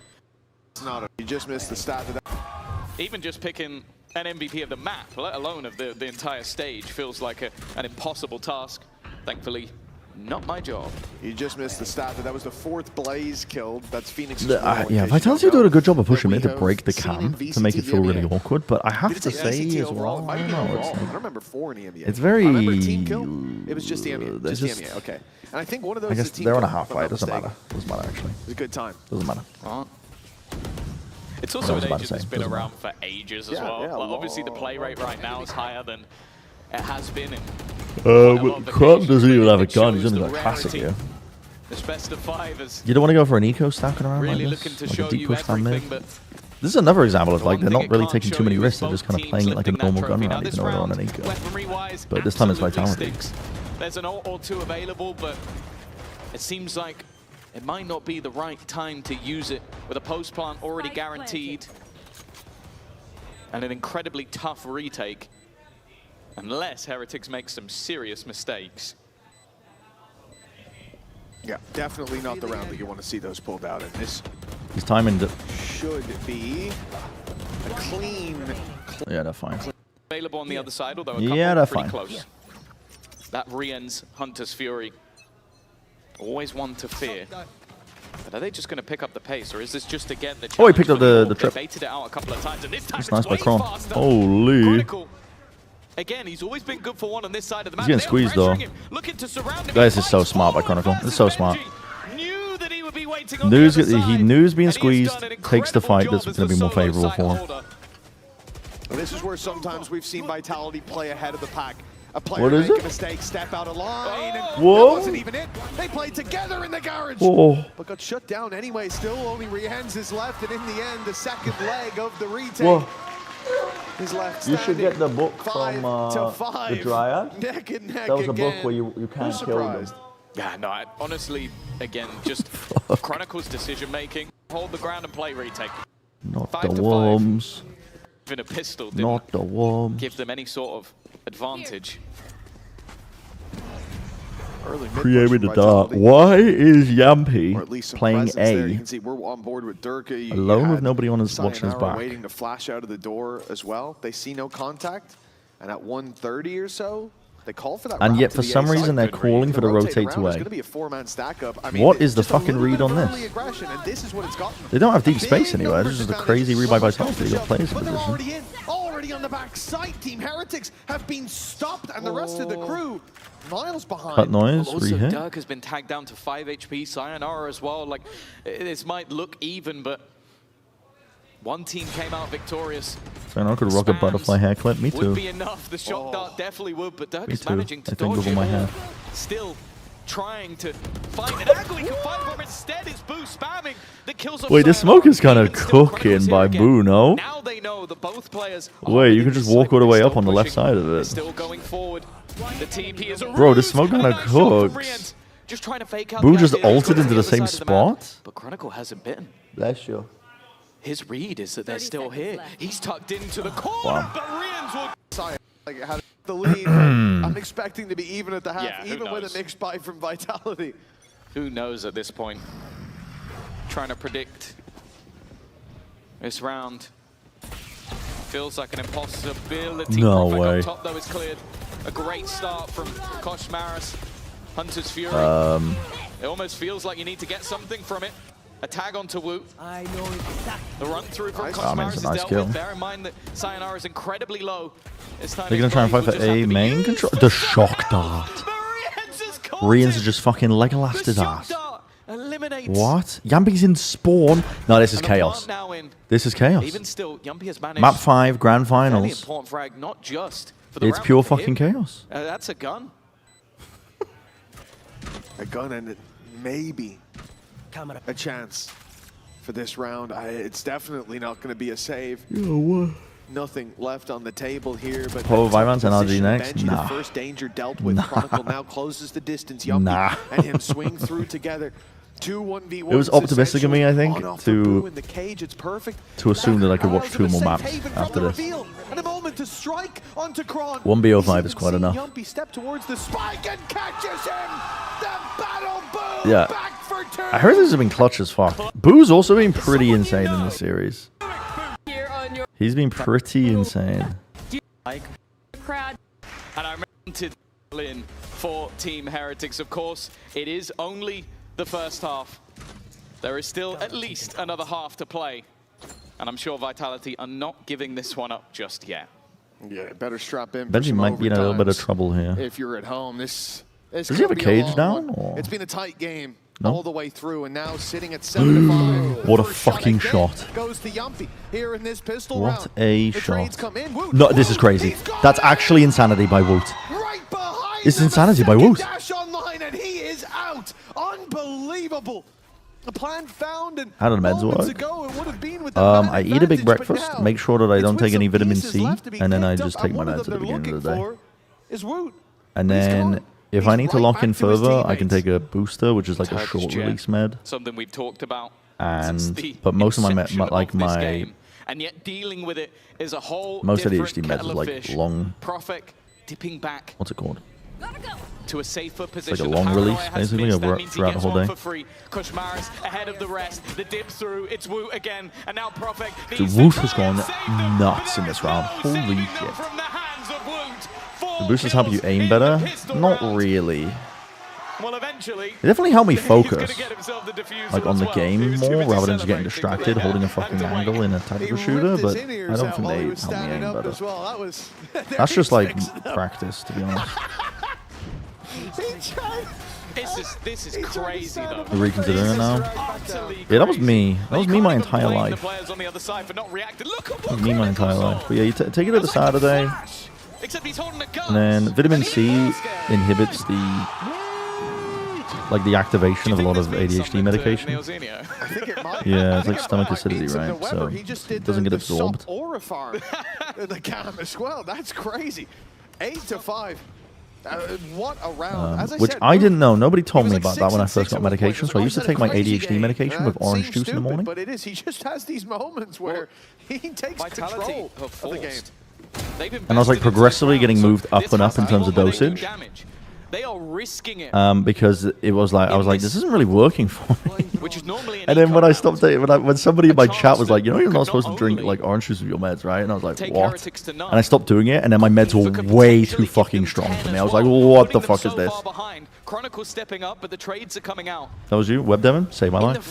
S9: You just missed the start of that.
S8: Even just picking an MVP of the map, let alone of the entire stage, feels like an impossible task. Thankfully, not my job.
S9: You just missed the stat that was the 4th Blaze killed. That's Phoenix's
S1: yeah, Vitality doing a good job of pushing mid to break the cam to make it feel really awkward, but I have to say as well, I don't know.
S9: I don't remember 4 in EMEA.
S1: It's very...
S9: I remember team kill. It was just EMEA. Just EMEA, okay. And I think one of those
S1: I guess
S9: is team
S1: they're on a
S9: kill,
S1: half
S9: if I'm
S1: fight.
S9: not
S1: Doesn't
S9: mistaken.
S1: matter. Doesn't matter, actually.
S9: It was a good time.
S1: Doesn't matter.
S8: Well, it's also an
S1: about to
S8: agent
S1: say,
S8: that's been
S1: doesn't
S8: around for ages as well.
S9: yeah,
S8: Like, obviously, the play rate right now is higher than it has been in
S1: But Kron doesn't even have a gun. He's only got a classic here.
S8: This best of 5 is
S1: You don't want to go for an eco stacking around
S8: really
S1: like this?
S8: looking to
S1: Like
S8: show
S1: a deep
S8: you
S1: push down mid?
S8: everything, but
S1: This is another example of like they're
S8: one thing
S1: not
S8: it
S1: really
S8: can't
S1: taking
S8: show
S1: too many
S8: you is
S1: risks. They're just kind of
S8: both
S1: playing it
S8: teams
S1: like a
S8: lifting that
S1: normal gun
S8: trophy.
S1: round,
S8: Now,
S1: even
S8: this
S1: though they're on an
S8: round,
S1: eco.
S8: weaponry-wise,
S1: But this time it's
S8: absolutely
S1: Vitality.
S8: stinks. There's an ult or two available, but it seems like it might not be the right time to use it with a post plant already guaranteed and an incredibly tough retake, unless Heretics make some serious mistakes.
S9: Yeah, definitely not the round that you want to see those pulled out in. This
S1: He's timing it.
S9: should be a clean.
S1: Yeah, they're fine.
S8: Available on the other side, although a couple
S1: Yeah, they're
S8: pretty
S1: fine.
S8: close. That re-ends Hunter's Fury. Always one to fear. But are they just going to pick up the pace, or is this just again the challenge?
S1: Oh, he picked up the
S8: They
S1: trip.
S8: baited it out a couple of times, and this time
S1: That's
S8: it's
S1: nice by
S8: way
S1: Kron.
S8: faster.
S1: Holy.
S8: Chronicle. Again, he's always been good for one on this side of the map.
S1: He's getting
S8: They are
S1: squeezed though.
S8: pressuring him, looking to surround him.
S1: Guys, this is so smart by Chronicle. This is so smart.
S8: Knew that he would be waiting on
S1: News,
S8: the other
S1: he
S8: side,
S1: knew he was being
S8: and he has
S1: squeezed,
S8: done an
S1: takes the fight.
S8: incredible
S1: That's
S8: job
S1: going to
S8: as
S1: be more
S8: the solo
S1: favorable
S8: side
S1: for him.
S8: holder.
S9: And this is where sometimes we've seen Vitality play ahead of the pack. A player
S1: What is
S9: make
S1: it?
S9: a mistake, step out of line, and
S1: Whoa.
S9: that wasn't even it. They played together in the garage,
S1: Oh.
S9: but got shut down anyway. Still only Rehens is left, and in the end, the second leg of the retake
S1: Whoa.
S9: is left
S1: You
S9: standing.
S1: should get the book
S9: 5
S1: from
S9: to
S1: the
S9: 5.
S1: Dryad.
S9: Neck and neck
S1: That was a
S9: again.
S1: book where you can't
S9: Who's
S1: kill them.
S9: surprised?
S8: Yeah, no, honestly, again, just Chronicle's decision-making. Hold the ground and play retake.
S1: Not
S8: 5
S1: the
S8: to 5.
S1: worms.
S8: Even a pistol didn't
S1: Not the worms.
S8: give them any sort of advantage.
S9: Early
S1: Created the
S9: mid-push
S1: dark.
S9: Vitality,
S1: Why is
S9: or at
S1: Yampy
S9: least some
S1: playing
S9: presence there. You
S1: A
S9: can see we're on board with Durka. You
S1: alone with
S9: had
S1: nobody on his watching his
S9: Sayonara
S1: back?
S9: waiting to flash out of the door as well. They see no contact, and at 1:30 or so, they call for that.
S1: And
S9: route
S1: yet
S9: to
S1: for
S9: the
S1: some
S9: A side.
S1: reason they're
S9: Good
S1: calling
S9: read.
S1: for the rotate
S9: around
S1: to
S9: is
S1: A.
S9: going to be a 4-man stack up. I mean,
S1: What is the
S9: just a
S1: fucking
S9: little
S1: read
S9: bit
S1: on
S9: of
S1: this?
S9: early aggression, and this is what it's gotten.
S1: They don't have deep
S9: Big
S1: space anywhere. This is just a
S9: numbers
S1: crazy read by
S9: advantage.
S1: Vitality. They got players in
S9: But they're
S1: position.
S9: already in, already on the back side. Team Heretics have been stopped, and the rest of the crew miles behind.
S1: Cut noise,
S8: Also,
S1: re-hit.
S8: Dirk has been tagged down to 5 HP. Sayonara as well. Like, this might look even, but one team came out victorious.
S1: So I could rock a
S8: Spams
S1: butterfly hair clip. Me
S8: Would
S1: too.
S8: be enough. The shock dart definitely would, but Dirk
S1: Me
S8: is
S1: too.
S8: managing to
S1: I think
S8: dodge
S1: over
S8: it
S1: my
S8: all.
S1: hair.
S8: Still trying to find an angle he can find from. Instead, it's Boo spamming the kills off
S1: Wait, this
S8: Sayonara.
S1: smoke is kind of
S8: Even still,
S1: cooking
S8: Chronicle's
S1: by
S8: here again.
S1: Boo, no?
S8: Now they know that both players are
S1: Wait, you
S8: within
S1: can just
S8: sight,
S1: walk all the
S8: but
S1: way
S8: they're
S1: up on the
S8: still
S1: left
S8: pushing.
S1: side of
S8: They're
S1: it.
S8: still going forward. The TP is a
S1: Bro, this smoke kind of cooks.
S8: Just trying to fake out
S1: Boo
S8: the
S1: just
S8: idea that he's
S1: ulted
S8: going
S1: into
S8: to
S1: the
S8: other
S1: same
S8: side of the map.
S1: spot?
S8: But Chronicle hasn't bitten.
S1: Bless you.
S8: His read is that they're still here. He's tucked into the corner,
S1: Wow.
S8: but Rians will...
S9: Like, had the lead. I'm expecting to be even at the half,
S8: Yeah, who
S9: even with
S8: knows?
S9: a mixed buy from Vitality.
S8: Who knows at this point? Trying to predict this round. Feels like an impossibility.
S1: No
S8: Perfect
S1: way.
S8: Up top, though, is cleared. A great start from Kosh Maris. Hunter's Fury. It almost feels like you need to get something from it. A tag onto Wu.
S14: I know exactly.
S8: The run through from
S1: Nice.
S8: Kosh
S1: Oh, man,
S8: Maris
S1: it's
S8: is
S1: a nice
S8: dealt
S1: kill.
S8: with. Bear in mind that Sayonara is incredibly low. This time
S1: They're going to try and fight for A main control. The shock dart. Rians is just fucking Legolased his ass. What? Yampy's in spawn. No, this is chaos. This is chaos.
S8: Even still, Yumpy has managed
S1: Map 5, grand
S8: fairly
S1: finals.
S8: important frag, not just for the
S1: It's
S8: round,
S1: pure
S8: but for
S1: fucking
S8: him.
S1: chaos.
S8: That's a gun.
S9: A gun and maybe a chance for this round. It's definitely not going to be a save. Nothing left on the table here, but
S1: Poor Vivans and RG
S9: position
S1: next?
S9: Benji,
S1: Nah.
S9: the first danger dealt with.
S1: Nah.
S9: Chronicle now closes the distance. Yumpy
S1: Nah.
S9: and him swing through together. 2 1v1s.
S1: It was optimistic of me, I think,
S9: On off the
S1: to
S9: Boo in the cage. It's perfect.
S1: to assume that I could watch
S9: Allows
S1: 2
S9: him
S1: more
S9: a
S1: maps
S9: safe haven
S1: after
S9: from the
S1: this.
S9: reveal, and a moment to strike onto Kron.
S1: 1B05 is quite enough.
S9: Yumpy step towards the spike and catches him. The battle boom
S1: Yeah.
S9: back for
S1: Heretics have been clutch as fuck. Boo's also been pretty insane in this series. He's been pretty insane.
S8: And I'm to in for Team Heretics. Of course, it is only the first half. There is still at least another half to play. And I'm sure Vitality are not giving this one up just yet.
S9: Yeah, better strap in.
S1: Benji might be in a little bit of trouble here.
S9: If you're at home, this
S1: does he have a cage down? Or?
S9: It's been a tight game
S1: No?
S9: all the way through, and now sitting at 7-5.
S1: What a fucking shot.
S9: Goes to Yumpy here in this pistol
S1: What
S9: round.
S1: a
S9: The
S1: shot.
S9: trades come in. Woot.
S1: No, this is crazy. That's actually insanity by Woot. It's insanity by Woot.
S9: Dash online, and he is out. Unbelievable. A plan found, and
S1: How do the meds
S9: moments
S1: work?
S9: ago, it would have been with the
S1: I eat a big
S9: advantage, but
S1: breakfast,
S9: now
S1: make sure that I don't
S9: it's
S1: take
S9: with
S1: any
S9: some
S1: vitamin
S9: pieces
S1: C,
S9: left to be
S1: and then I
S9: picked
S1: just
S9: up,
S1: take
S9: and
S1: my
S9: one of
S1: meds at the
S9: them they're
S1: beginning of the day.
S9: looking for is Woot.
S1: And then if I need to lock in further, I can take a booster, which is like a
S8: Turkish
S1: short
S8: jet,
S1: release med.
S8: Something we've talked about.
S1: And but most of my
S8: inception
S1: like
S8: of this
S1: my
S8: game. And yet dealing with it is a whole
S1: most
S8: different
S1: ADHD meds
S8: kettle
S1: is
S8: of
S1: like
S8: fish.
S1: long.
S8: Prophet dipping back
S1: What's it called?
S8: to a safer
S1: It's like
S8: position.
S1: a
S8: The
S1: long
S8: paranoia
S1: release,
S8: has
S1: basically,
S8: missed. That means he
S1: throughout the
S8: gets
S1: whole
S8: one
S1: day.
S8: for free. Kushmaris ahead of the rest. The dip through. It's Woot again, and now Prophet.
S1: Dude, Woot has gone nuts in this round. Holy shit. The boosters help you aim better? Not really.
S8: Well, eventually,
S1: It definitely helped me focus,
S8: get himself the diffuser
S1: like on
S8: as
S1: the
S8: well.
S1: game
S8: He was
S1: more,
S8: too busy
S1: rather than just getting
S8: celebrating
S1: distracted,
S8: with
S1: holding a
S8: it.
S1: fucking
S8: And
S1: angle in a tactical shooter, but I don't think they helped me aim better.
S9: Well. That was,
S1: That's just like practice, to be honest.
S8: This is crazy though.
S1: You're reconsidering it now? Yeah, that was me. That was me my entire
S8: The
S1: life.
S8: players on the other side for not reacting. Look at
S1: That was me my entire life. But yeah, you take it at the Saturday,
S8: except he's holding a gun.
S1: and then vitamin C inhibits the the activation of a lot of ADHD medication. Yeah, it's like stomach acidity, right? So it doesn't get absorbed.
S9: Aura farm in the cam as well. That's crazy. 8-5. What a round. As I
S1: Which
S9: said,
S1: I didn't know. Nobody told me
S9: like
S1: about that when I
S9: 6-6
S1: first got
S9: at one point.
S1: medication. So I used to take my ADHD medication with orange juice in the morning.
S9: But it is. He just has these moments where he takes control of the game.
S1: And I was like progressively getting moved up and up in terms of dosage.
S8: They are risking it.
S1: Because it was like I was like, this isn't really working for me.
S8: Which is normally an
S1: And then when I stopped taking, when somebody in my chat was like, you know, you're not supposed to drink like orange juice with your meds, right? And I was like, what? And I stopped doing it, and then my meds were way too fucking strong for me. I was like, what the fuck is this?
S8: Chronicles stepping up, but the trades are coming out.
S1: That was you, Web Devon? Save my life.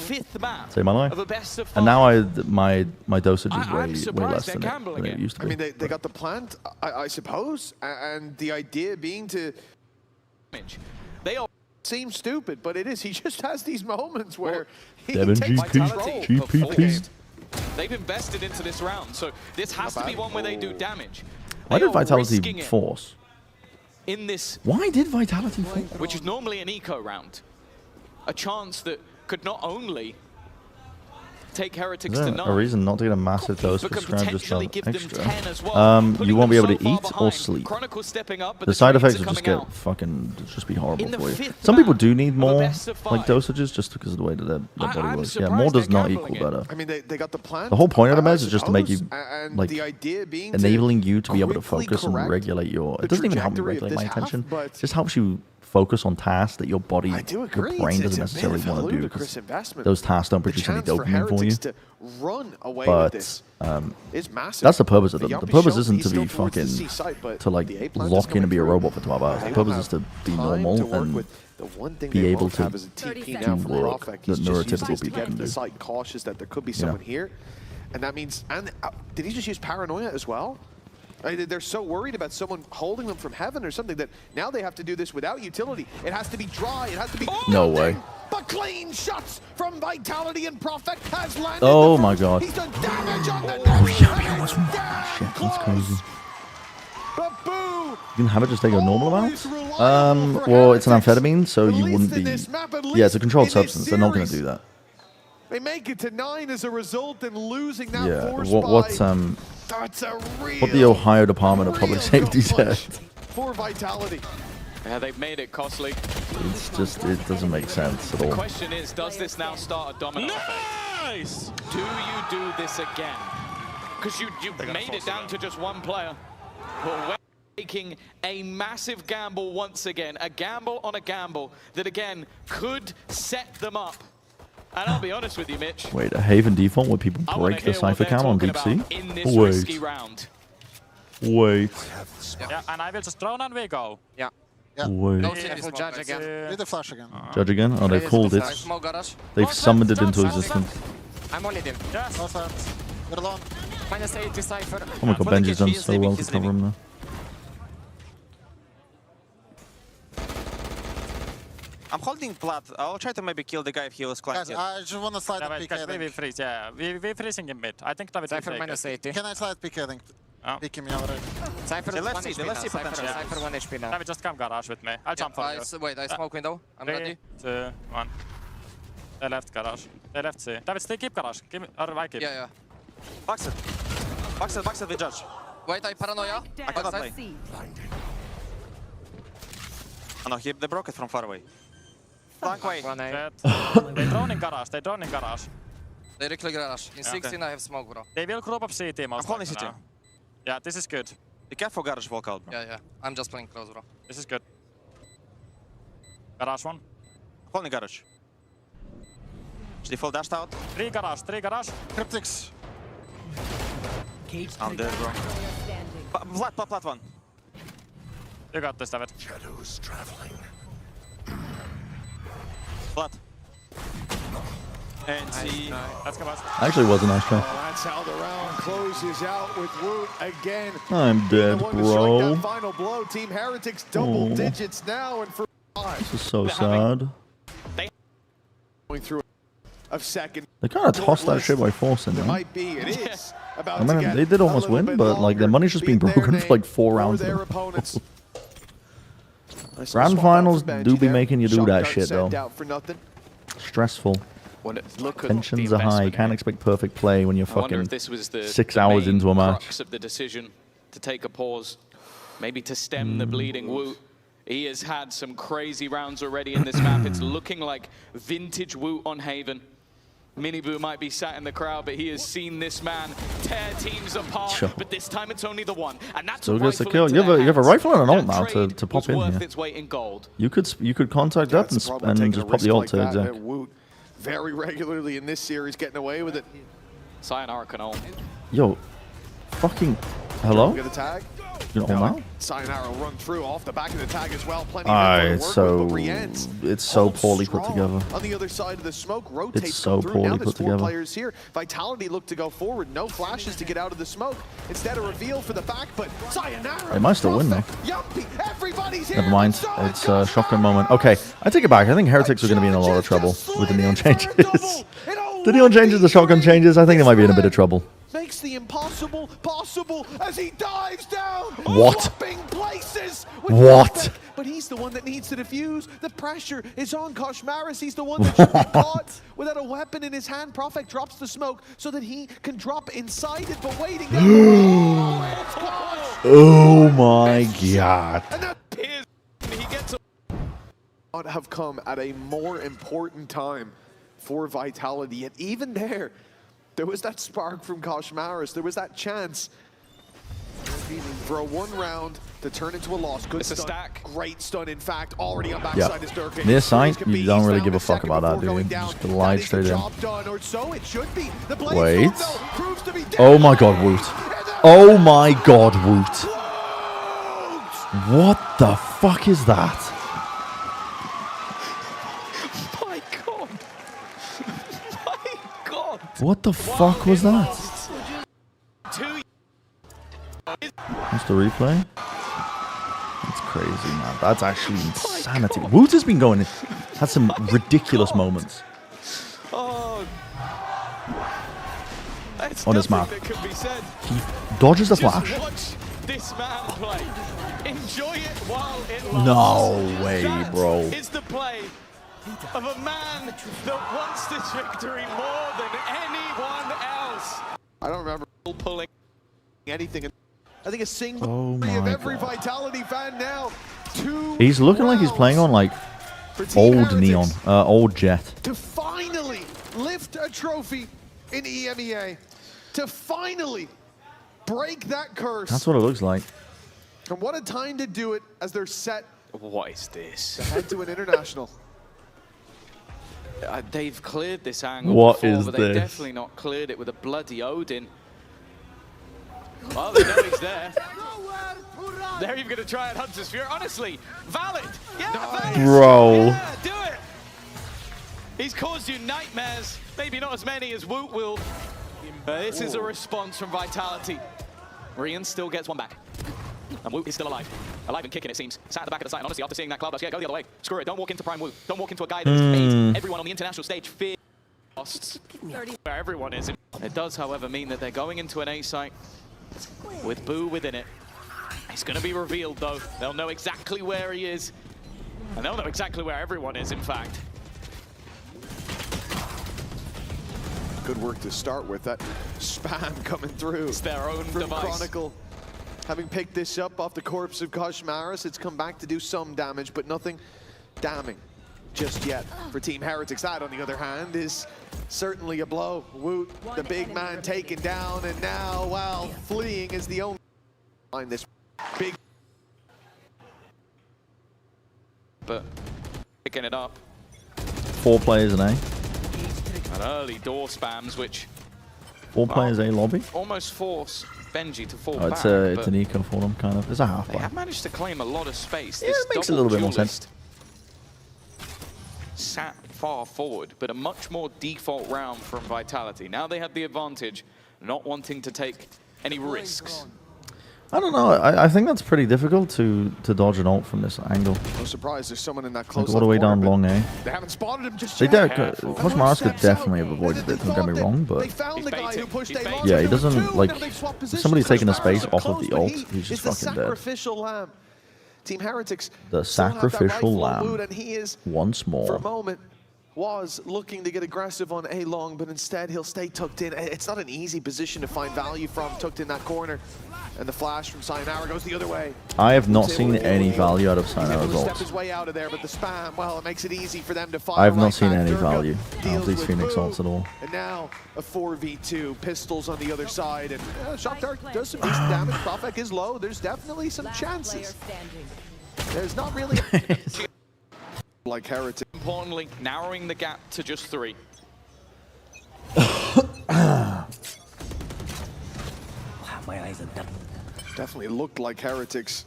S1: Save my life. And now my dosage is way less than it used to be.
S9: I mean, they got the plant, I suppose, and the idea being to. They all seem stupid, but it is. He just has these moments where he
S1: Devon
S9: takes
S1: GP,
S9: control.
S1: GPP.
S8: They've invested into this round, so this has to be one where they do damage.
S1: Why
S8: They
S1: did
S8: are
S1: Vitality
S8: risking it
S1: force?
S8: in this,
S1: Why did Vitality force?
S8: which is normally an eco round, a chance that could not only take Heretics
S1: Is
S8: to
S1: there
S8: 9,
S1: a reason not to get a massive dose
S8: but
S1: for
S8: can
S1: Scram just
S8: potentially
S1: on
S8: give them
S1: extra?
S8: 10 as well.
S1: You won't be able to eat or sleep.
S8: Chronicles stepping up, but
S1: The side
S8: trades
S1: effects
S8: are
S1: will just
S8: coming
S1: get
S8: out.
S1: fucking just be horrible
S8: In the
S1: for you.
S8: fifth
S1: Some people
S8: map
S1: do need
S8: of a
S1: more
S8: best of
S1: like
S8: five.
S1: dosages just because of the way that their body
S8: I'm
S1: works. Yeah,
S8: surprised
S1: more does
S8: they're
S1: not
S8: gambling
S1: equal
S8: it.
S1: better.
S9: I mean, they got the plan.
S1: The whole point of the meds is just to make you
S9: and
S1: like
S9: the idea being
S1: enabling you to be able to
S9: quickly
S1: focus and
S9: correct
S1: regulate your.
S9: the
S1: It doesn't even help me
S9: trajectory of
S1: regulate my
S9: this half,
S1: attention.
S9: but
S1: It just helps you focus on tasks that your body,
S9: I do
S1: your
S9: agree.
S1: brain
S9: It's
S1: doesn't
S9: a bit
S1: necessarily
S9: of a
S1: want to do.
S9: ludicrous
S1: 'Cause
S9: investment.
S1: those tasks don't
S9: The
S1: produce any
S9: chance for
S1: dopamine for you.
S9: Heretics to run away with
S1: But
S9: this is massive.
S1: that's the purpose of them. The
S9: Yuppie
S1: purpose
S9: showed
S1: isn't
S9: he's
S1: to be
S9: still towards the
S1: fucking
S9: C site, but
S1: to like
S9: the A plan is
S1: lock in and be a
S9: coming
S1: robot for 12 hours.
S9: They
S1: The
S9: don't
S1: purpose is to
S9: have
S1: be
S9: time
S1: normal
S9: to work
S1: and
S9: with. The one thing
S1: be
S9: they
S1: able
S9: won't
S1: to
S9: have is a TP
S1: do
S9: now from
S1: work
S9: Prophet.
S1: that
S9: He's just used
S1: neurotypical
S9: this to
S1: people
S9: get
S1: can
S9: to the
S1: do.
S9: site cautious that there could be someone here, and that means. And did he just use paranoia as well? They're so worried about someone holding them from heaven or something that now they have to do this without utility. It has to be dry. It has to be.
S1: No way.
S9: But clean shots from Vitality, and Prophet has landed.
S1: Oh
S9: the
S1: my
S9: first.
S1: god.
S9: He's done damage on the
S1: Shit, that's crazy. You can have it just take a normal amount? Well, it's an amphetamine, so you wouldn't be. Yeah, it's a controlled substance. They're not going to do that.
S9: They make it to 9 as a result and losing that
S1: Yeah.
S9: force
S1: What's
S9: That's a real,
S1: what the Ohio Department of Public Safety said?
S9: for Vitality.
S8: Yeah, they've made it costly.
S1: It's just it doesn't make sense at
S8: The
S1: all.
S8: question is, does this now start a domino effect? Do you do this again? Because you made it down to just one player. Well, we're taking a massive gamble once again. A gamble on a gamble that, again, could set them up And I'll be honest with you, Mitch.
S1: Wait, a Haven default where people break the Cypher cam on Deep Sea? Wait. Wait.
S13: Yeah, and I will just drone and we go.
S17: Yeah.
S1: Wait.
S17: Judge again.
S15: Read the flash again.
S1: Judge again? Oh, they've called it. They've summoned it into existence.
S17: I'm only in.
S13: Yes.
S15: Get along.
S17: Minus 80 Cypher.
S1: Oh my god, Benji's done so well to cover him there.
S12: I'm holding blood. I'll try to maybe kill the guy if he was quite
S15: Guys, I just want to slide the PK.
S13: We freeze, yeah. We're freezing in mid. I think David will
S17: Cypher
S13: take
S17: minus 80.
S15: Can I slide PK? I think.
S13: Pick
S15: him already.
S17: Cypher
S12: The
S17: is
S12: left
S17: 1
S12: seat,
S17: HP
S12: the left
S17: now.
S12: seat potential.
S17: Cypher 1 HP now.
S13: David, just come garage with me. I'll jump for you.
S16: Wait, I smoke window. I'm
S13: 3,
S16: ready.
S13: 2, 1. They left garage. They left C. David, stay keep garage. Give me, or I keep.
S16: Yeah.
S12: Box it. Box it with Judge.
S16: Wait, I paranoia.
S12: I cannot play. Oh no, they broke it from far away. Flank way.
S13: They drone in garage. They drone in garage.
S16: They recall garage. In 16 I have smoke, bro.
S13: They will group up CT most
S12: I'm holding
S13: likely
S12: CT.
S13: now. Yeah, this is good.
S12: Be careful, garage walk out, bro.
S16: Yeah. I'm just playing close, bro.
S13: This is good. Garage 1.
S12: Holding garage. Default dashed out.
S13: 3 garage.
S15: Cryptics.
S12: I'm dead, bro. Plat one.
S13: You got this, David.
S10: Shadows traveling.
S12: Plat. And see.
S13: Let's go back.
S1: Actually, was a nice try.
S9: That's how the round closes out with Woot again.
S1: I'm dead,
S9: The one to strike
S1: bro.
S9: that final blow. Team Heretics double digits now, and for 5.
S1: This is so sad.
S9: Going through a second.
S1: They kind of tossed that shit by forcing
S9: It
S1: them.
S9: might be. It is about
S1: I
S9: to
S1: mean,
S9: get
S1: they did
S9: a
S1: almost
S9: little
S1: win,
S9: bit
S1: but like their money's just been
S9: longer.
S1: broken for like 4
S9: For
S1: rounds.
S9: their
S1: now.
S9: opponents.
S1: Grand finals do be making you do that shit though.
S9: Out for nothing.
S1: Stressful.
S19: Look at
S1: Tensions
S19: the
S1: are high. You
S19: investment
S1: can't
S19: here.
S1: expect perfect play when you're
S19: I wonder
S1: fucking
S19: if this was the
S1: 6
S19: the
S1: hours
S19: main
S1: into a match.
S19: crux of the decision to take a pause, maybe to stem the bleeding. Woot, he has had some crazy rounds already in this map. It's looking like vintage Woot on Haven. Miniboo might be sat in the crowd, but he has seen this man tear teams apart.
S1: Sure.
S19: But this time it's only the one, and that's
S1: Still gets the
S19: rifle
S1: kill.
S19: into
S1: You have
S19: their
S1: a
S19: hands.
S1: rifle and an ult
S19: That
S1: now
S19: trade
S1: to pop
S19: was
S1: in
S19: worth
S1: here.
S19: its weight in gold.
S1: You could contact that
S9: That's the problem
S1: and
S9: taking
S1: just
S9: a
S1: pop the
S9: risk
S1: ult
S9: like
S1: to
S9: that,
S1: exec.
S9: and Woot very regularly in this series getting away with it.
S19: Sayonara can ult.
S1: Yo, fucking hello.
S9: Get the tag.
S1: You know now?
S9: Sayonara run through off the back of the tag as well. Plenty
S1: It's
S9: of info to work with, but Brienne's
S1: so
S9: all
S1: poorly put
S9: strong.
S1: together.
S9: On the other side of the smoke, rotates
S1: It's so
S9: through.
S1: poorly
S9: Now there's
S1: put
S9: 4
S1: together.
S9: players here. Vitality look to go forward. No flashes to get out of the smoke. Instead, a reveal for the back, but Sayonara.
S1: They might still win though.
S9: Yumpy, everybody's here.
S1: Never mind. It's a shotgun moment. Okay, I take it back. I think Heretics are going to be in a lot of trouble with the neon changes. The neon changes, the shotgun changes. I think they might be in a bit of trouble.
S9: Makes the impossible possible as he dives down.
S1: What?
S9: Swapping places with
S1: What?
S9: Prospect, but he's the one that needs to defuse. The pressure is on Koshmaris. He's the one that should be caught without a weapon in his hand. Prophet drops the smoke so that he can drop inside it, but waiting there. Oh, it's Kosh.
S1: Oh my god.
S9: And that Piers, he gets a have come at a more important time for Vitality. Yet even there was that spark from Koshmaris. There was that chance for a 1 round to turn into a loss. Good stun. Great stun, in fact, already on backside is Durkin.
S1: Near sight, you don't really give a fuck about that, dude. Just glide straight in.
S9: Or so it should be. The Blaze
S1: Wait.
S9: Storm, though, proves to be
S1: Oh my god, Woot. Oh my god, Woot. What the fuck is that?
S19: My God. My God.
S1: What the fuck was that? What's the replay? That's crazy, man. That's actually insanity. Woot has been going, had some ridiculous moments
S19: Oh.
S1: on this map.
S19: That could be said.
S1: He dodges the
S19: Just
S1: flash.
S19: watch this man play. Enjoy it while it
S1: No
S19: lasts.
S1: way,
S19: That
S1: bro.
S19: is the play of a man that wants this victory more than anyone else.
S9: I don't remember pulling anything. I think a single
S1: Oh
S9: of
S1: my
S9: every
S1: God.
S9: Vitality fan now. 2
S1: He's looking like he's playing on like
S9: for Team
S1: old
S9: Heretics
S1: Neon, old Jet.
S9: to finally lift a trophy in EMEA, to finally break that curse.
S1: That's what it looks like.
S9: And what a time to do it as they're set
S19: What is this?
S9: to head to an international.
S19: They've cleared this angle
S1: What
S19: before,
S1: is
S19: but they've
S1: this?
S19: definitely not cleared it with a bloody Odin. Oh, they know he's there. They're even going to try and Hunter's Fury. Honestly, valid. Yeah, valid.
S1: Bro.
S19: Yeah, do it. He's caused you nightmares. Maybe not as many as Woot will. This is a response from Vitality. Rian still gets one back. And Woot is still alive. Alive and kicking, it seems. Sat at the back of the site. And honestly, after seeing that Cloudburst, yeah, go the other way. Screw it. Don't walk into Prime Woot. Don't walk into a guy that has made everyone on the international stage fear costs. Where everyone is. It does, however, mean that they're going into an A site with Boo within it. He's going to be revealed, though. They'll know exactly where he is. And they'll know exactly where everyone is, in fact.
S9: Good work to start with. That spam coming through.
S19: It's their own
S9: from
S19: device.
S9: Chronicle. Having picked this up off the corpse of Koshmaris, it's come back to do some damage, but nothing damning just yet for Team Heretics. That, on the other hand, is certainly a blow. Woot, the big man, taken down, and now, well, fleeing is the only line this big.
S19: But picking it up.
S1: 4 players in A.
S19: And early door spams, which
S1: 4 players A lobby.
S19: almost force Benji to fall
S1: Oh,
S19: back.
S1: it's an eco for them, kind of. It's a half
S19: They
S1: play.
S19: have managed to claim a lot of space.
S1: Yeah,
S19: This
S1: it makes a
S19: double
S1: little bit more
S19: duelist
S1: sense.
S19: Sat far forward, but a much more default round from Vitality. Now they have the advantage, not wanting to take any risks.
S1: I don't know. I think that's pretty difficult to dodge an ult from this angle.
S9: No surprise, there's someone in that
S1: Like
S9: close
S1: all the way down long A.
S9: They haven't spotted him just
S1: They
S9: yet.
S1: Koshmaris could definitely have avoided it, don't get me wrong, but
S9: They found the guy who pushed A-Long.
S1: yeah, he doesn't, like,
S9: They've swapped
S1: if
S9: positions.
S1: somebody's taking the
S9: Koshmaris
S1: space off of
S9: close,
S1: the
S9: but
S1: ult,
S9: he
S1: he's just
S9: is the
S1: fucking dead.
S9: sacrificial lamb. Team Heretics
S1: The
S9: still have that
S1: sacrificial
S9: rifle on
S1: lamb.
S9: Woot, and he is,
S1: Once
S9: for a
S1: more.
S9: moment, was looking to get aggressive on A-Long, but instead he'll stay tucked in. It's not an easy position to find value from, tucked in that corner. And the flash from Sayonara goes the other way.
S1: I have not seen any value out of Sayonara's
S9: Step
S1: ults.
S9: his way out of there, but the spam, well, it makes it easy for them to fire.
S1: I have not
S9: right
S1: seen
S9: back.
S1: any
S9: Durga
S1: value out
S9: deals
S1: of these
S9: with
S1: Phoenix
S9: Boo.
S1: ults at all.
S9: And now a 4v2, pistols on the other side, and Shock Dart does some decent damage. Profek is low. There's definitely some chances. There's not really like Heretics.
S19: Importantly, narrowing the gap to just 3.
S9: My eyes are done. Definitely looked like Heretics.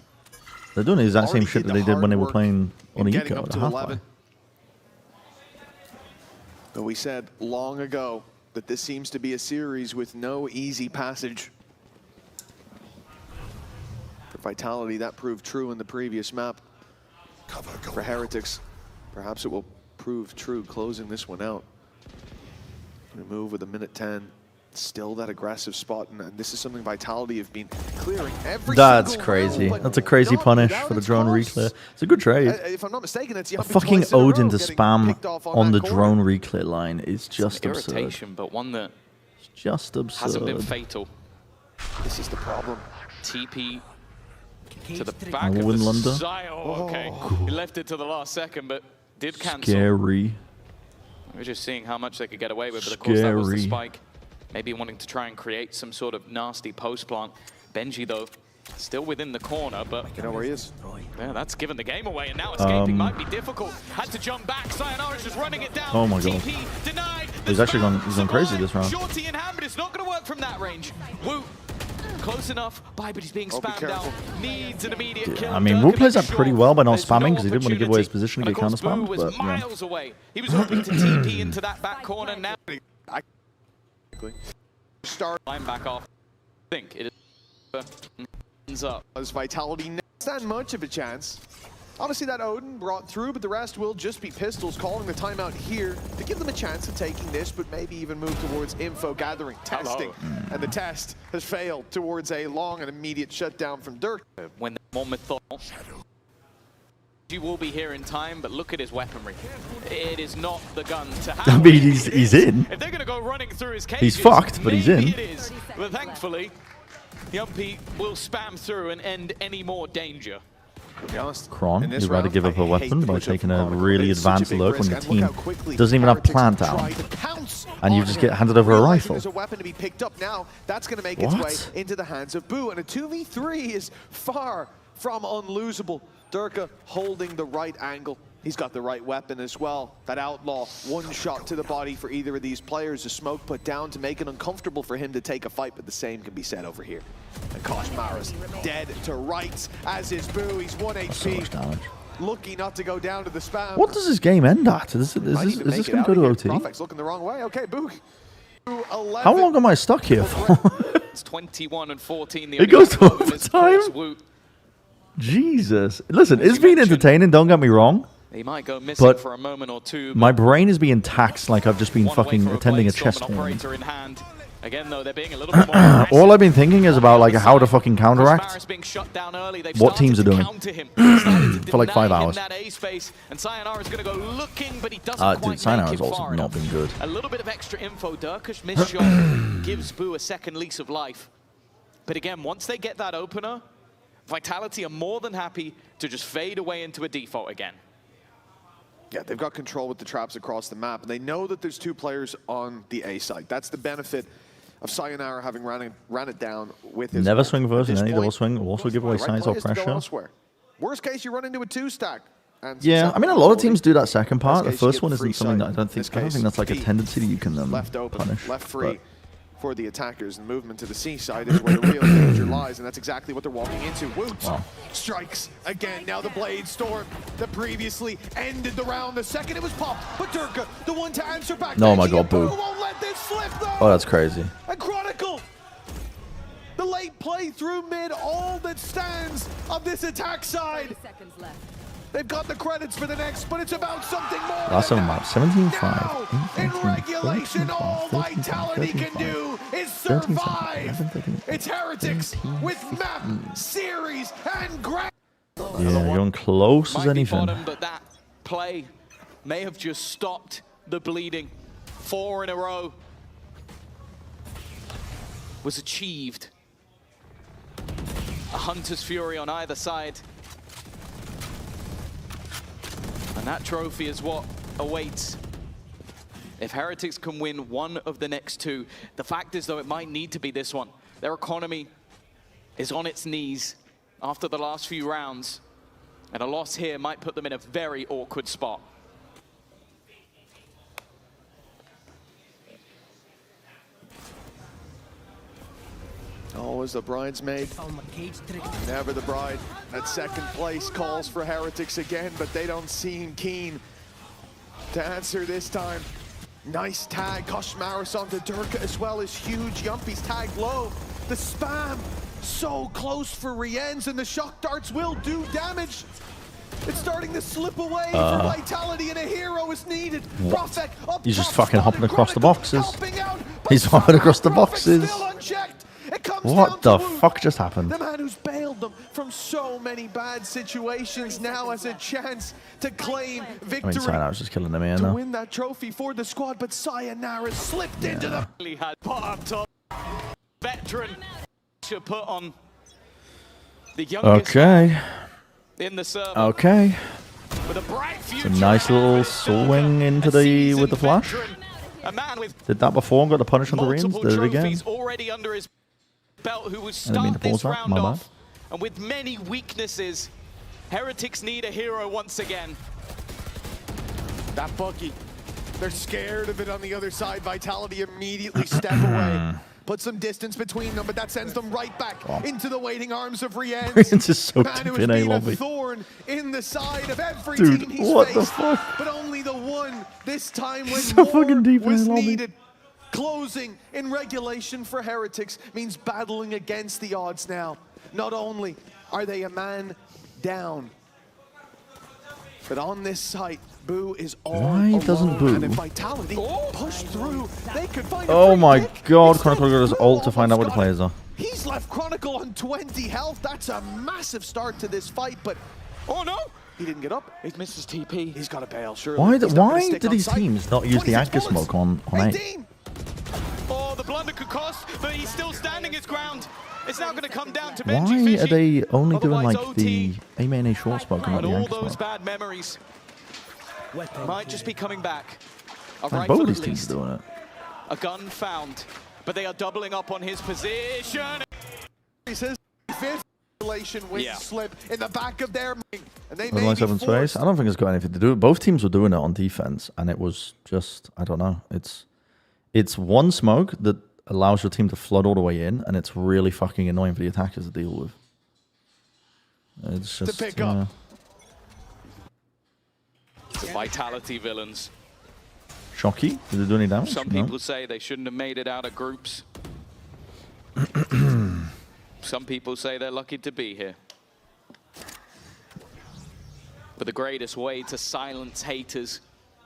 S1: They're doing the exact same
S9: Already
S1: shit
S9: did
S1: that
S9: the
S1: they did when they
S9: hard
S1: were
S9: work
S1: playing on
S9: in getting
S1: eco
S9: up
S1: at
S9: to
S1: half
S9: 11. But we said long ago that this seems to be a series with no easy passage. For Vitality, that proved true in the previous map. For Heretics, perhaps it will prove true closing this one out. We move with a minute 10. Still that aggressive spot, and this is something Vitality have been clearing every
S1: That's
S9: single
S1: crazy.
S9: round,
S1: That's a crazy punish
S9: without
S1: for the
S9: its
S1: drone
S9: costs.
S1: reclear. It's a good trade.
S9: If I'm not mistaken, it's
S1: A
S9: Yampi
S1: fucking
S9: twice in a row
S1: Odin to
S9: getting
S1: spam
S9: picked off
S1: on the
S9: that corner.
S1: drone reclear line is just absurd.
S19: Irritation, but one that
S1: Just absurd.
S19: hasn't been fatal.
S9: This is the problem.
S19: TP to the back
S1: Oh,
S19: of the
S1: Winlander.
S19: side. Oh, okay. He left it to the last second, but did cancel.
S1: Scary.
S19: We're just seeing how much they could get away with, but of course that was the
S1: Scary.
S19: spike. Maybe wanting to try and create some sort of nasty post plant. Benji, though, still within the corner, but
S9: you know where he is.
S19: Yeah, that's given the game away, and now escaping might be difficult. Had to jump back. Sayonara's just running it down.
S1: Oh my god.
S19: TP denied.
S1: He's actually gone crazy this round.
S19: Shorty in hand, but it's not going to work from that range. Woot, close enough. But he's being
S9: Oh, be
S19: spammed out.
S9: careful.
S19: Needs an immediate kill.
S1: I mean, Wu plays that pretty well by not spamming because he didn't want to give away his position to
S19: And
S1: get
S19: of course,
S1: counter
S19: Boo
S1: spammed.
S19: was
S1: But yeah.
S19: miles away. He was hoping to TP into that back corner. Now,
S9: Start
S19: line back off. I think it ends up.
S9: As Vitality not stand much of a chance. Obviously that Odin brought through, but the rest will just be pistols, calling the timeout here to give them a chance of taking this, but maybe even move towards info gathering, testing. And the test has failed towards a long and immediate shutdown from Dirk.
S19: When the moment thought you will be here in time, but look at his weaponry. It is not the gun to have.
S1: I mean, he's in.
S19: If they're going to go running through his cages,
S1: He's fucked, but he's
S19: maybe
S1: in.
S19: It is. But thankfully, Yumpy will spam through and end any more danger.
S9: To be honest,
S1: Kron
S9: in this
S1: is about to
S9: round,
S1: give up
S9: I
S1: a
S9: hate
S1: weapon
S9: the
S1: by
S9: push of
S1: taking a
S9: Chronicle.
S1: really
S9: It's such a
S1: advanced
S9: big
S1: look when
S9: risk,
S1: the
S9: and look
S1: team
S9: how quickly
S1: doesn't even have
S9: Heretics
S1: plant
S9: have
S1: down.
S9: tried to pounce
S1: And you
S9: on
S1: just
S9: him.
S1: get handed over a
S9: Realizing
S1: rifle.
S9: There's a weapon to be picked up now. That's going to make its way
S1: What?
S9: into the hands of Boo, and a 2v3 is far from unlosable. Durka holding the right angle. He's got the right weapon as well. That Outlaw, one shot to the body for either of these players. A smoke put down to make it uncomfortable for him to take a fight, but the same can be said over here. And Koshmara's dead to rights, as is Boo. He's 1 HP. Lucky not to go down to the spam.
S1: What does this game end at? Is this going to go to OT?
S9: Prophet's looking the wrong way. Okay, Boo.
S1: How long am I stuck here for?
S19: It's 21 and 14.
S1: It goes to overtime? Jesus. Listen, it's been entertaining, don't get me wrong.
S19: He might go missing
S1: But
S19: for a moment or two.
S1: my brain is being taxed like I've just been fucking attending a chess tournament.
S19: In hand. Again, though, they're being a little bit more
S1: All I've been thinking is about like how to fucking counteract what teams are doing for like 5 hours.
S19: And Sayonara's going to go looking, but he doesn't
S1: Dude,
S19: quite
S1: Sayonara's
S19: make it
S1: also
S19: far
S1: not been good.
S19: A little bit of extra info. Durkish missed shot gives Boo a second lease of life. But again, once they get that opener, Vitality are more than happy to just fade away into a default again.
S9: Yeah, they've got control with the traps across the map, and they know that there's 2 players on the A side. That's the benefit of Sayonara having ran it down with his...
S1: Never swing first in any double swing. Also give away sides or pressure.
S9: Worst case, you run into a 2-stack.
S1: Yeah, I mean, a lot of teams do that second part. The first one isn't something that I don't think that's like a tendency that you can punish.
S9: Left free for the attackers, and movement to the C side is where the real danger lies, and that's exactly what they're walking into. Woot strikes again. Now the Blade Storm that previously ended the round. The second it was popped, but Durka, the one to answer back.
S1: Oh my god, Boo.
S9: Won't let this slip, though.
S1: Oh, that's crazy.
S11: And Chronicle, the late play through mid, all that stands of this attack side.
S14: 30 seconds left.
S11: They've got the credits for the next, but it's about something more.
S1: Last 7 maps, 17-5.
S11: In regulation, all Vitality can do is survive. It's Heretics with map, series, and grand.
S1: Yeah, going close as anything.
S19: Bottom, but that play may have just stopped the bleeding. 4 in a row was achieved. A Hunter's Fury on either side. And that trophy is what awaits. If Heretics can win one of the next 2, the fact is, though, it might need to be this one. Their economy is on its knees after the last few rounds, and a loss here might put them in a very awkward spot.
S9: Always the bridesmaid, never the bride. That second place calls for Heretics again, but they don't seem keen to answer this time. Nice tag, Koshmaris onto Durka as well as huge. Yumpy's tagged low. The spam so close for Rienz, and the shock darts will do damage. It's starting to slip away for Vitality, and a hero is needed. Prophet up
S1: He's just
S9: top,
S1: fucking hopping across the boxes.
S9: out,
S1: He's hopping across the boxes.
S9: still unchecked. It comes
S1: What
S9: down
S1: the
S9: to Woot.
S1: fuck just happened?
S9: The man who's bailed them from so many bad situations now has a chance to claim victory.
S1: I mean, Sayonara was just killing them here
S9: to
S1: now.
S9: win that trophy for the squad, but Sayonara slipped into the...
S19: He had put up top. Veteran should put on the youngest in the server.
S1: Okay.
S19: With a bright future.
S1: It's a nice little swing into the with the flash.
S19: A man with
S1: Did that before, got the punish on the Reams, did it again.
S19: already under his belt, who will
S1: I didn't mean
S19: start
S1: to pause
S19: this
S1: that,
S19: round
S1: my
S19: off.
S1: bad.
S19: And with many weaknesses, Heretics need a hero once again.
S9: That buggy. They're scared of it on the other side. Vitality immediately step away. Put some distance between them, but that sends them right back into the waiting arms of Rienz.
S1: Rienz is so
S9: Man
S1: deep
S9: who
S1: in
S9: has
S1: A
S9: been
S1: lobby.
S9: a thorn in the side of every
S1: Dude,
S9: team he's
S1: what
S9: faced.
S1: the fuck?
S9: But only the one this time when
S1: So
S9: more
S1: fucking deep in
S9: was
S1: A lobby.
S9: needed. Closing in regulation for Heretics means battling against the odds now. Not only are they a man down, but on this site, Boo is all
S1: Why doesn't
S9: alone.
S1: Boo?
S9: And if Vitality push through, they could find a
S1: Oh
S9: free
S1: my
S9: pick.
S1: god, Chronicle got his ult to find out where the players are.
S9: He's left Chronicle on 20 health. That's a massive start to this fight, but
S19: oh no!
S9: He didn't get up.
S19: He misses TP.
S9: He's got to bail, surely.
S1: Why
S9: He's not gonna
S1: why
S9: stick
S1: do
S9: on
S1: these
S9: site.
S1: teams not use the
S9: 26
S1: anchor
S9: bullets.
S1: smoke on A?
S9: 18.
S19: Oh, the blunder could cost, but he's still standing his ground. It's now going to come down to Benji
S1: Why
S19: Fishy.
S1: are they only doing
S19: Otherwise,
S1: like the
S19: OT
S1: A main A short smoke and not
S19: and
S1: the
S19: all
S1: anchor
S19: those
S1: smoke?
S19: bad memories might just be coming back. A
S1: Like
S19: rifle
S1: both
S19: at
S1: these teams
S19: least.
S1: are doing it.
S19: A gun found, but they are doubling up on his position.
S9: He says fifth
S11: Isolation wing slip in the back of their and they
S1: Red line 7 space. I don't think it's got anything to do with it. Both teams were doing it on defense, and it was just, I don't know. It's one smoke that allows your team to flood all the way in, and it's really fucking annoying for the attackers to deal with. It's just...
S11: To pick up.
S19: The Vitality villains.
S1: Shocky? Did it do any damage?
S19: Some
S1: No.
S19: people say they shouldn't have made it out of groups. Some people say they're lucky to be here. But the greatest way to silence haters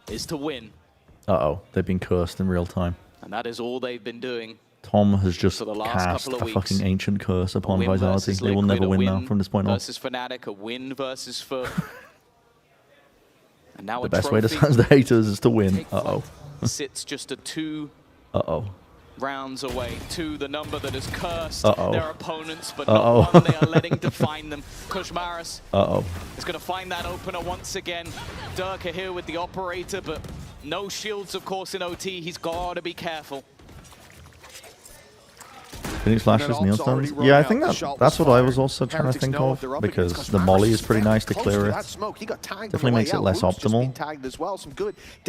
S19: is to win.
S1: Uh-oh. They've been cursed in real time.
S19: And that is all they've been doing.
S1: Tom has just
S19: For the last
S1: cast
S19: couple of
S1: a
S19: weeks.
S1: fucking ancient curse upon
S19: A win
S1: Vitality.
S19: versus
S1: They will
S19: Liquid,
S1: never
S19: a
S1: win now
S19: win
S1: from this point on.
S19: versus Fnatic, a win versus Foot. And now
S1: The
S19: a
S1: best way to
S19: trophy
S1: silence the haters is to win. Uh-oh.
S19: sits just a 2
S1: Uh-oh.
S19: rounds away to the number that has cursed
S1: Uh-oh.
S19: their opponents, but
S1: Uh-oh.
S19: not one they are letting define them. Kushmaris
S1: Uh-oh.
S19: is going to find that opener once again. Durka here with the operator, but no shields, of course, in OT. He's got to be careful.
S1: Phoenix flashes, Neil stuns. Yeah, I think that's what I was also trying to think of, because the molly is pretty nice to clear it. Definitely makes it less optimal.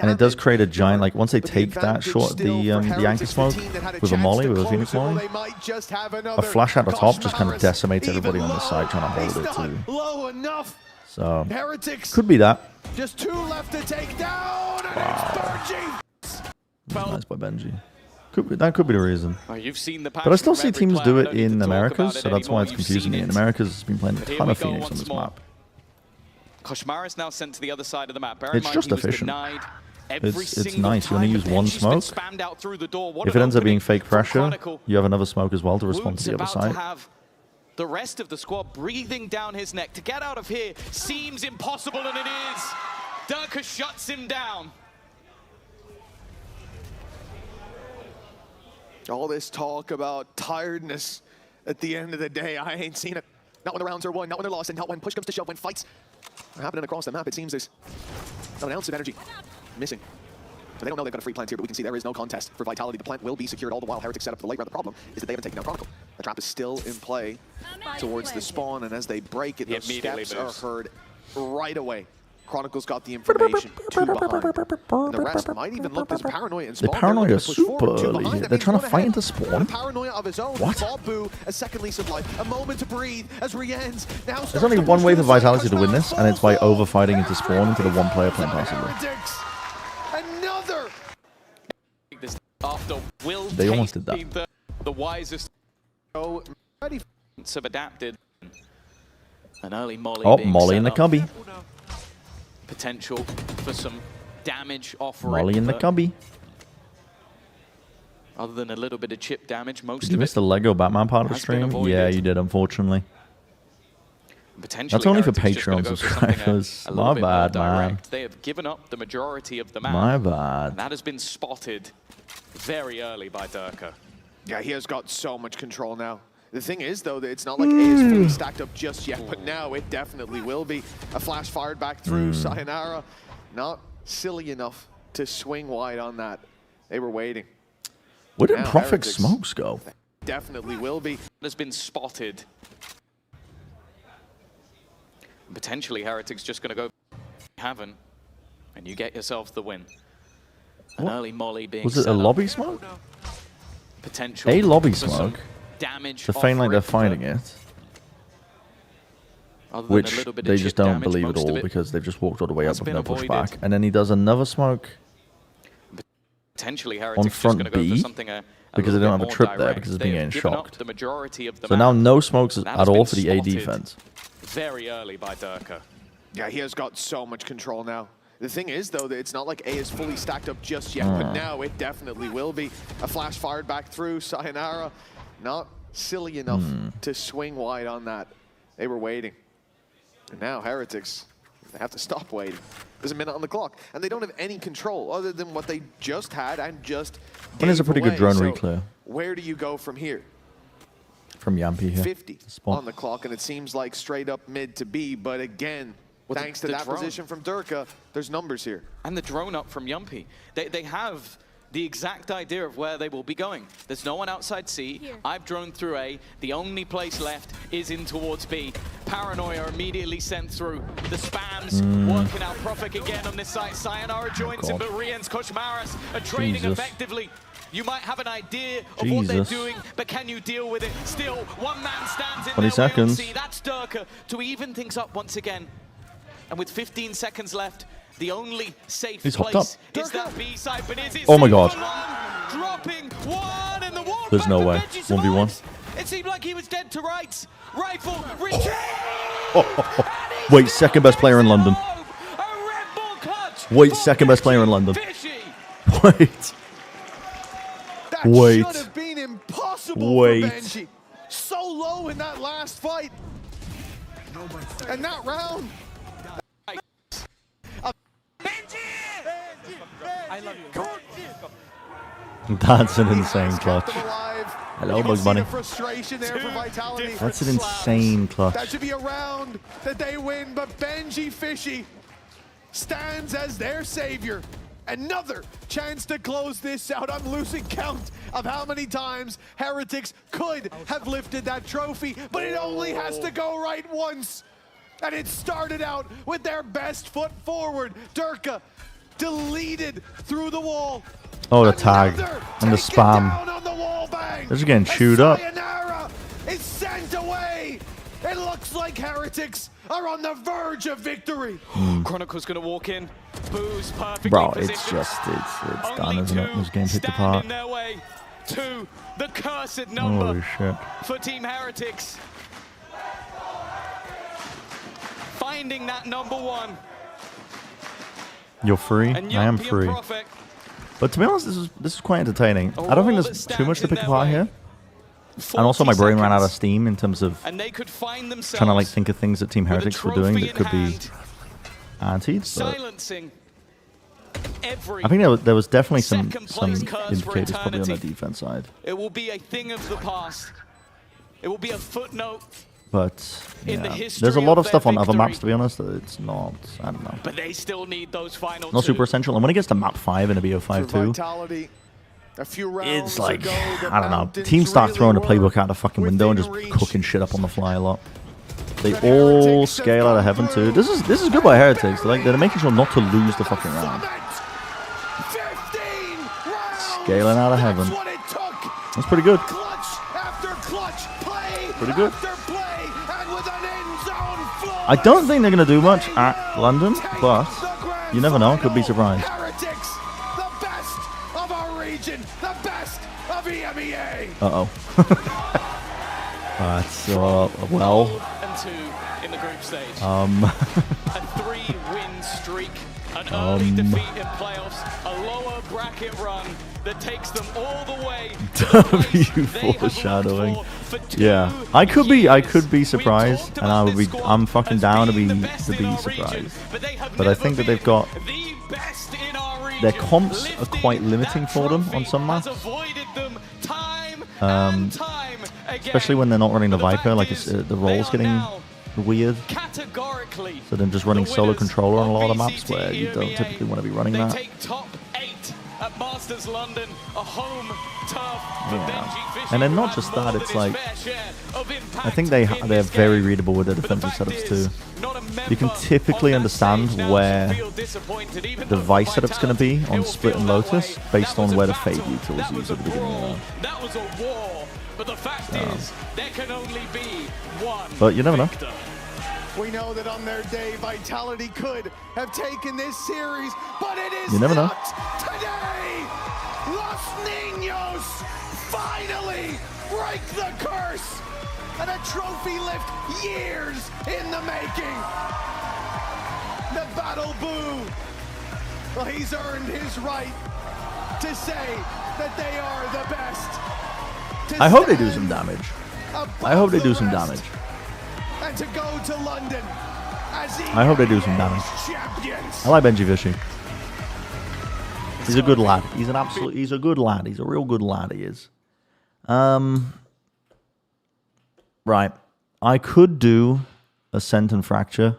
S1: And it does create a giant, like, once they take that short, the anchor smoke with a molly, with a Phoenix molly, a flash at the top just kind of decimates everybody on the side trying to hold it too.
S11: Low enough.
S1: So,
S11: Heretics.
S1: could be that.
S11: Just 2 left to take down, and it's Benji.
S1: Nice by Benji. That could be the reason.
S19: Oh, you've seen the
S1: But I still
S19: passion
S1: see
S19: from every
S1: teams
S19: player.
S1: do
S19: I
S1: it
S19: don't need
S1: in
S19: to talk
S1: Americas,
S19: about
S1: so
S19: it
S1: that's why
S19: anymore.
S1: it's
S19: You've
S1: confusing
S19: seen
S1: me. In
S19: it.
S1: Americas, has been playing a
S19: But here
S1: ton
S19: we
S1: of
S19: go
S1: Phoenix on
S19: once
S1: this
S19: more.
S1: map.
S19: Koshmaris now sent to the other side of the map. Bear in
S1: It's
S19: mind,
S1: just
S19: he was
S1: efficient.
S19: denied every
S1: It's
S19: single
S1: nice. You only
S19: time.
S1: use one
S19: Benji's been
S1: smoke.
S19: spammed out through the door. What
S1: If
S19: an
S1: it ends up being
S19: opening
S1: fake
S19: from
S1: pressure,
S19: Chronicle.
S1: you have another smoke as well to respond
S19: Woot's
S1: to the other
S19: about
S1: side.
S19: to have the rest of the squad breathing down his neck. To get out of here seems impossible, and it is. Durka shuts him down.
S9: All this talk about tiredness at the end of the day, I ain't seen it. Not when the rounds are won, not when they're lost, and not when push comes to shove, when fights are happening across the map. It seems there's not an ounce of energy missing. And they don't know they've got a free plant here, but we can see there is no contest for Vitality. The plant will be secured all the while. Heretics set up for the late round. The problem is that they haven't taken down Chronicle. The trap is still in play towards the spawn, and as they break it,
S19: He
S9: those
S19: immediately
S9: steps are
S19: moves.
S9: heard right away. Chronicle's got the information, 2 behind. And the rest might even look this paranoia in
S1: The
S9: spawn.
S1: paranoia super early here. They're trying to fight into spawn.
S9: Paranoia of his own.
S1: What?
S9: Babu, a second lease of life, a moment to breathe as Rien's now
S1: There's only one way for Vitality to win this, and it's by overfighting into spawn into the one player playing passively.
S9: Another.
S19: This after will
S1: They almost did that.
S19: take the wisest.
S9: So ready.
S19: Have adapted. An early molly.
S1: Oh,
S19: being
S1: molly
S19: set
S1: in the
S19: up.
S1: cubby.
S19: Potential for some damage off
S1: Molly
S19: rip,
S1: in the
S19: but
S1: cubby.
S19: Other than a little bit of chip damage, most
S1: Did you
S19: of
S1: miss
S19: it
S1: the Lego Batman part of the
S19: has been
S1: stream?
S19: avoided.
S1: Yeah, you did, unfortunately.
S19: Potentially
S1: That's only for
S19: Heretics just gonna
S1: Patreon
S19: go for something
S1: subscribers.
S19: a little
S1: My
S19: bit more
S1: bad, man.
S19: direct. They have given up the majority of the map.
S1: My
S19: And
S1: bad.
S19: that has been spotted very early by Durka.
S9: Yeah, he has got so much control now. The thing is, though, that it's not like A is fully stacked up just yet, but now it definitely will be. A flash fired back through Sayonara. Not silly enough to swing wide on that. They were waiting.
S1: Where did
S9: Now
S1: Prophet
S9: Heretics
S1: Smokes go?
S9: Definitely will be.
S19: Has been spotted. Potentially Heretics just going to go haven't, and you get yourself the win. An
S1: What?
S19: early molly being
S1: Was it
S19: set
S1: a
S19: up.
S1: lobby smoke?
S19: Potential
S1: A lobby
S19: for some
S1: smoke?
S19: damage
S1: To
S19: off
S1: feign like they're
S19: rip, but
S1: fighting it.
S19: other than a
S1: Which
S19: little bit of
S1: they
S19: chip
S1: just don't
S19: damage,
S1: believe at
S19: most of
S1: all
S19: it
S1: because they've just walked all the way
S19: has
S1: up with
S19: been
S1: no pushback.
S19: avoided.
S1: And then he does another smoke
S19: Potentially
S1: on
S19: Heretics just
S1: front
S19: going to go for
S1: B
S19: something a
S1: because they
S19: little
S1: don't have
S19: bit
S1: a trip
S19: more
S1: there
S19: direct.
S1: because it's
S19: They
S1: being
S19: have
S1: getting
S19: given up
S1: shocked.
S19: the majority of the
S1: So
S19: map.
S1: now no smokes
S19: That
S1: at
S19: has
S1: all
S19: been
S1: for the AD
S19: spotted
S1: defense.
S19: Very early by Durka.
S9: Yeah, he has got so much control now. The thing is, though, that it's not like A is fully stacked up just yet, but now it definitely will be. A flash fired back through Sayonara. Not silly enough to swing wide on that. They were waiting. And now Heretics, they have to stop waiting. There's a minute on the clock, and they don't have any control other than what they just had and just
S1: When is a
S9: gave
S1: pretty good
S9: away.
S1: drone
S9: So
S1: reclear
S9: where do you go from here?
S1: from Yampy here.
S9: 50
S1: Spot.
S9: on the clock, and it seems like straight up mid to B, but again, thanks to that
S19: drone.
S9: position from Durka, there's numbers here.
S19: And the drone up from Yumpy. They have the exact idea of where they will be going. There's no one outside C. I've drone through A. The only place left is in towards B. Paranoia immediately sent through. The spams working out Prophet again on this side. Sayonara joins him, but Rien's Kochmaras are trading effectively. You might have an idea of what they're doing, but can you deal with it? Still, one man stands in
S1: 20
S19: their way on
S1: seconds.
S19: C. That's Durka to even things up once again. And with 15 seconds left, the only safe place is that B side, but is it
S1: Oh my god.
S19: dropping one in the wall?
S1: There's no way. 1v1.
S19: It seemed like he was dead to rights. Rifle, retreat!
S1: Wait, second best player in London. Wait, second best player in London. Wait.
S11: That
S1: Wait.
S11: should have been impossible
S1: Wait.
S11: for Benji. So low in that last fight. And that round.
S19: I love you.
S1: That's an insane clutch. Hello, Bugs Bunny.
S11: Frustration there for Vitality.
S1: That's an insane clutch.
S11: That should be a round that they win, but Benji Fishy stands as their savior. Another chance to close this out. I'm losing count of how many times Heretics could have lifted that trophy, but it only has to go right once. And it started out with their best foot forward. Durka deleted through the wall.
S1: Oh, the tag and the spam. They're just getting chewed up.
S11: Sayonara is sent away. It looks like Heretics are on the verge of victory.
S19: Chronicle's gonna walk in. Boo's perfectly
S1: Bro,
S19: positioned.
S1: it's done, isn't it? This game picked apart.
S19: In their way to the cursed number
S1: Holy shit.
S19: for Team Heretics. Finding that number one.
S1: You're free?
S19: And
S1: I am
S19: Yumpian
S1: free.
S19: Prophet.
S1: But to be honest, this is quite entertaining. I don't think there's too much to pick apart here. And also my brain ran out of steam in terms of
S19: And they could find
S1: trying to like think of things that Team Heretics were doing that could be anti. But
S19: silencing every
S1: I think there was definitely some
S19: second-place curse for
S1: indicators probably on the
S19: eternity.
S1: defense side.
S19: It will be a thing of the past. It will be a footnote.
S1: But
S19: In the
S1: yeah,
S19: history
S1: there's a lot
S19: of
S1: of stuff
S19: their
S1: on other maps,
S19: victory.
S1: to be honest, that it's not, I don't know,
S19: But they still need those final
S1: not
S19: two.
S1: super essential. And when it gets to map 5 in a BO5 too,
S11: Vitality, a few rounds
S1: it's like,
S11: ago, the
S1: I don't know,
S11: mountains
S1: teams start
S11: really
S1: throwing the
S11: were
S1: playbook out the fucking window and just cooking shit up on the fly a lot. They all scale out of heaven too. This is good by Heretics. They're making sure not to lose the fucking round. Scaling out of heaven. That's pretty good.
S11: Clutch after clutch, play
S1: Pretty good.
S11: after play, and with an end zone flow.
S1: I don't think they're going to do much at London, but you never know. Could be surprised.
S11: Heretics, the best of our region, the best of EMEA.
S1: Uh-oh. That's, well,
S19: And 2 in the group stage. A 3-win streak, an early defeat in playoffs, a lower bracket run that takes them all the way.
S1: W foreshadowing. Yeah, I could be surprised, and I'm fucking down to be surprised. But I think that they've got their comps are quite limiting for them on some maps. Especially when they're not running the Viper, like the role's getting weird. So then just running solo controller on a lot of maps where you don't typically want to be running that.
S19: At Masters London, a home turf for Benji Fishy.
S1: And then not just that, it's like I think they're very readable with their defensive setups too. You can typically understand where the Vice setup's going to be on Split and Lotus based on where the Fade util was used at the beginning of the round.
S19: That was a war, but the fact is, there can only be one.
S1: But you never know.
S11: We know that on their day, Vitality could have taken this series, but it is
S1: You never know.
S11: not today. Los Niños finally break the curse, and a trophy lift years in the making. The Battle Boo, well, he's earned his right to say that they are the best.
S1: I hope they do some damage. I hope they do some damage.
S11: And to go to London as
S1: I hope they do some damage. I like Benji Fishy. He's a good lad. He's a good lad. He's a real good lad, he is. Right. I could do Ascent and Fracture,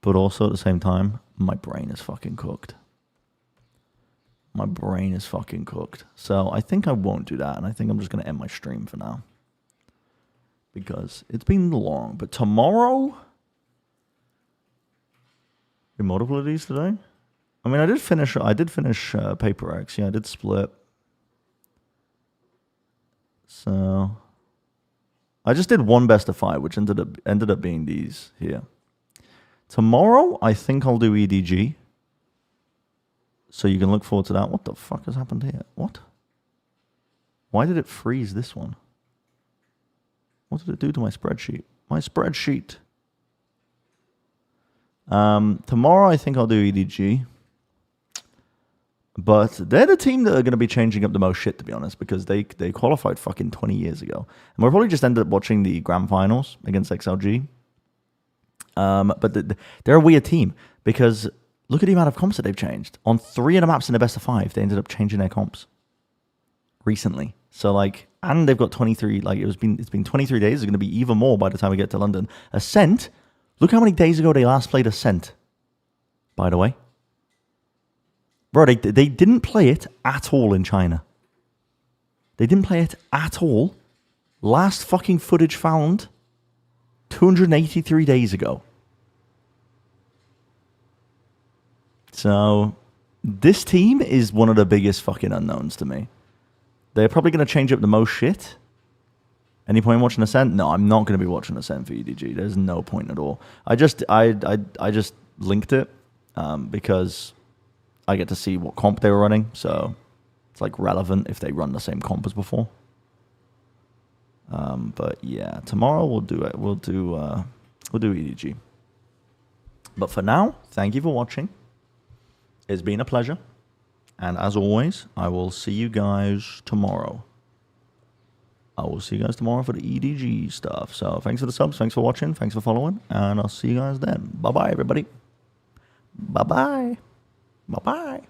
S1: but also at the same time, my brain is fucking cooked. My brain is fucking cooked. So I think I won't do that, and I think I'm just going to end my stream for now. Because it's been long. But tomorrow... multiple of these today? I mean, I did finish Paper X. Yeah, I did split. So... I just did one best of 5, which ended up being these here. Tomorrow, I think I'll do EDG. So you can look forward to that. What the fuck has happened here? What? Why did it freeze this one? What did it do to my spreadsheet? My spreadsheet. Tomorrow, I think I'll do EDG. But they're the team that are going to be changing up the most shit, to be honest, because they qualified fucking 20 years ago. And we'll probably just end up watching the grand finals against XLG. But they're a weird team, because look at the amount of comps that they've changed. On 3 of the maps in the best of 5, they ended up changing their comps recently. So, like, and they've got 23, like, it's been 23 days. It's going to be even more by the time we get to London. Ascent, look how many days ago they last played Ascent, by the way. Bro, they didn't play it at all in China. They didn't play it at all. Last fucking footage found 283 days ago. So, this team is one of the biggest fucking unknowns to me. They're probably going to change up the most shit. Any point in watching Ascent? No, I'm not going to be watching Ascent for EDG. There's no point at all. I just linked it because I get to see what comp they were running, so it's like relevant if they run the same comp as before. But yeah, tomorrow we'll do it. We'll do EDG. But for now, thank you for watching. It's been a pleasure, and as always, I will see you guys tomorrow. I will see you guys tomorrow for the EDG stuff. So thanks for the subs, thanks for watching, thanks for following, and I'll see you guys then. Bye bye, everybody. Bye bye. Bye-bye.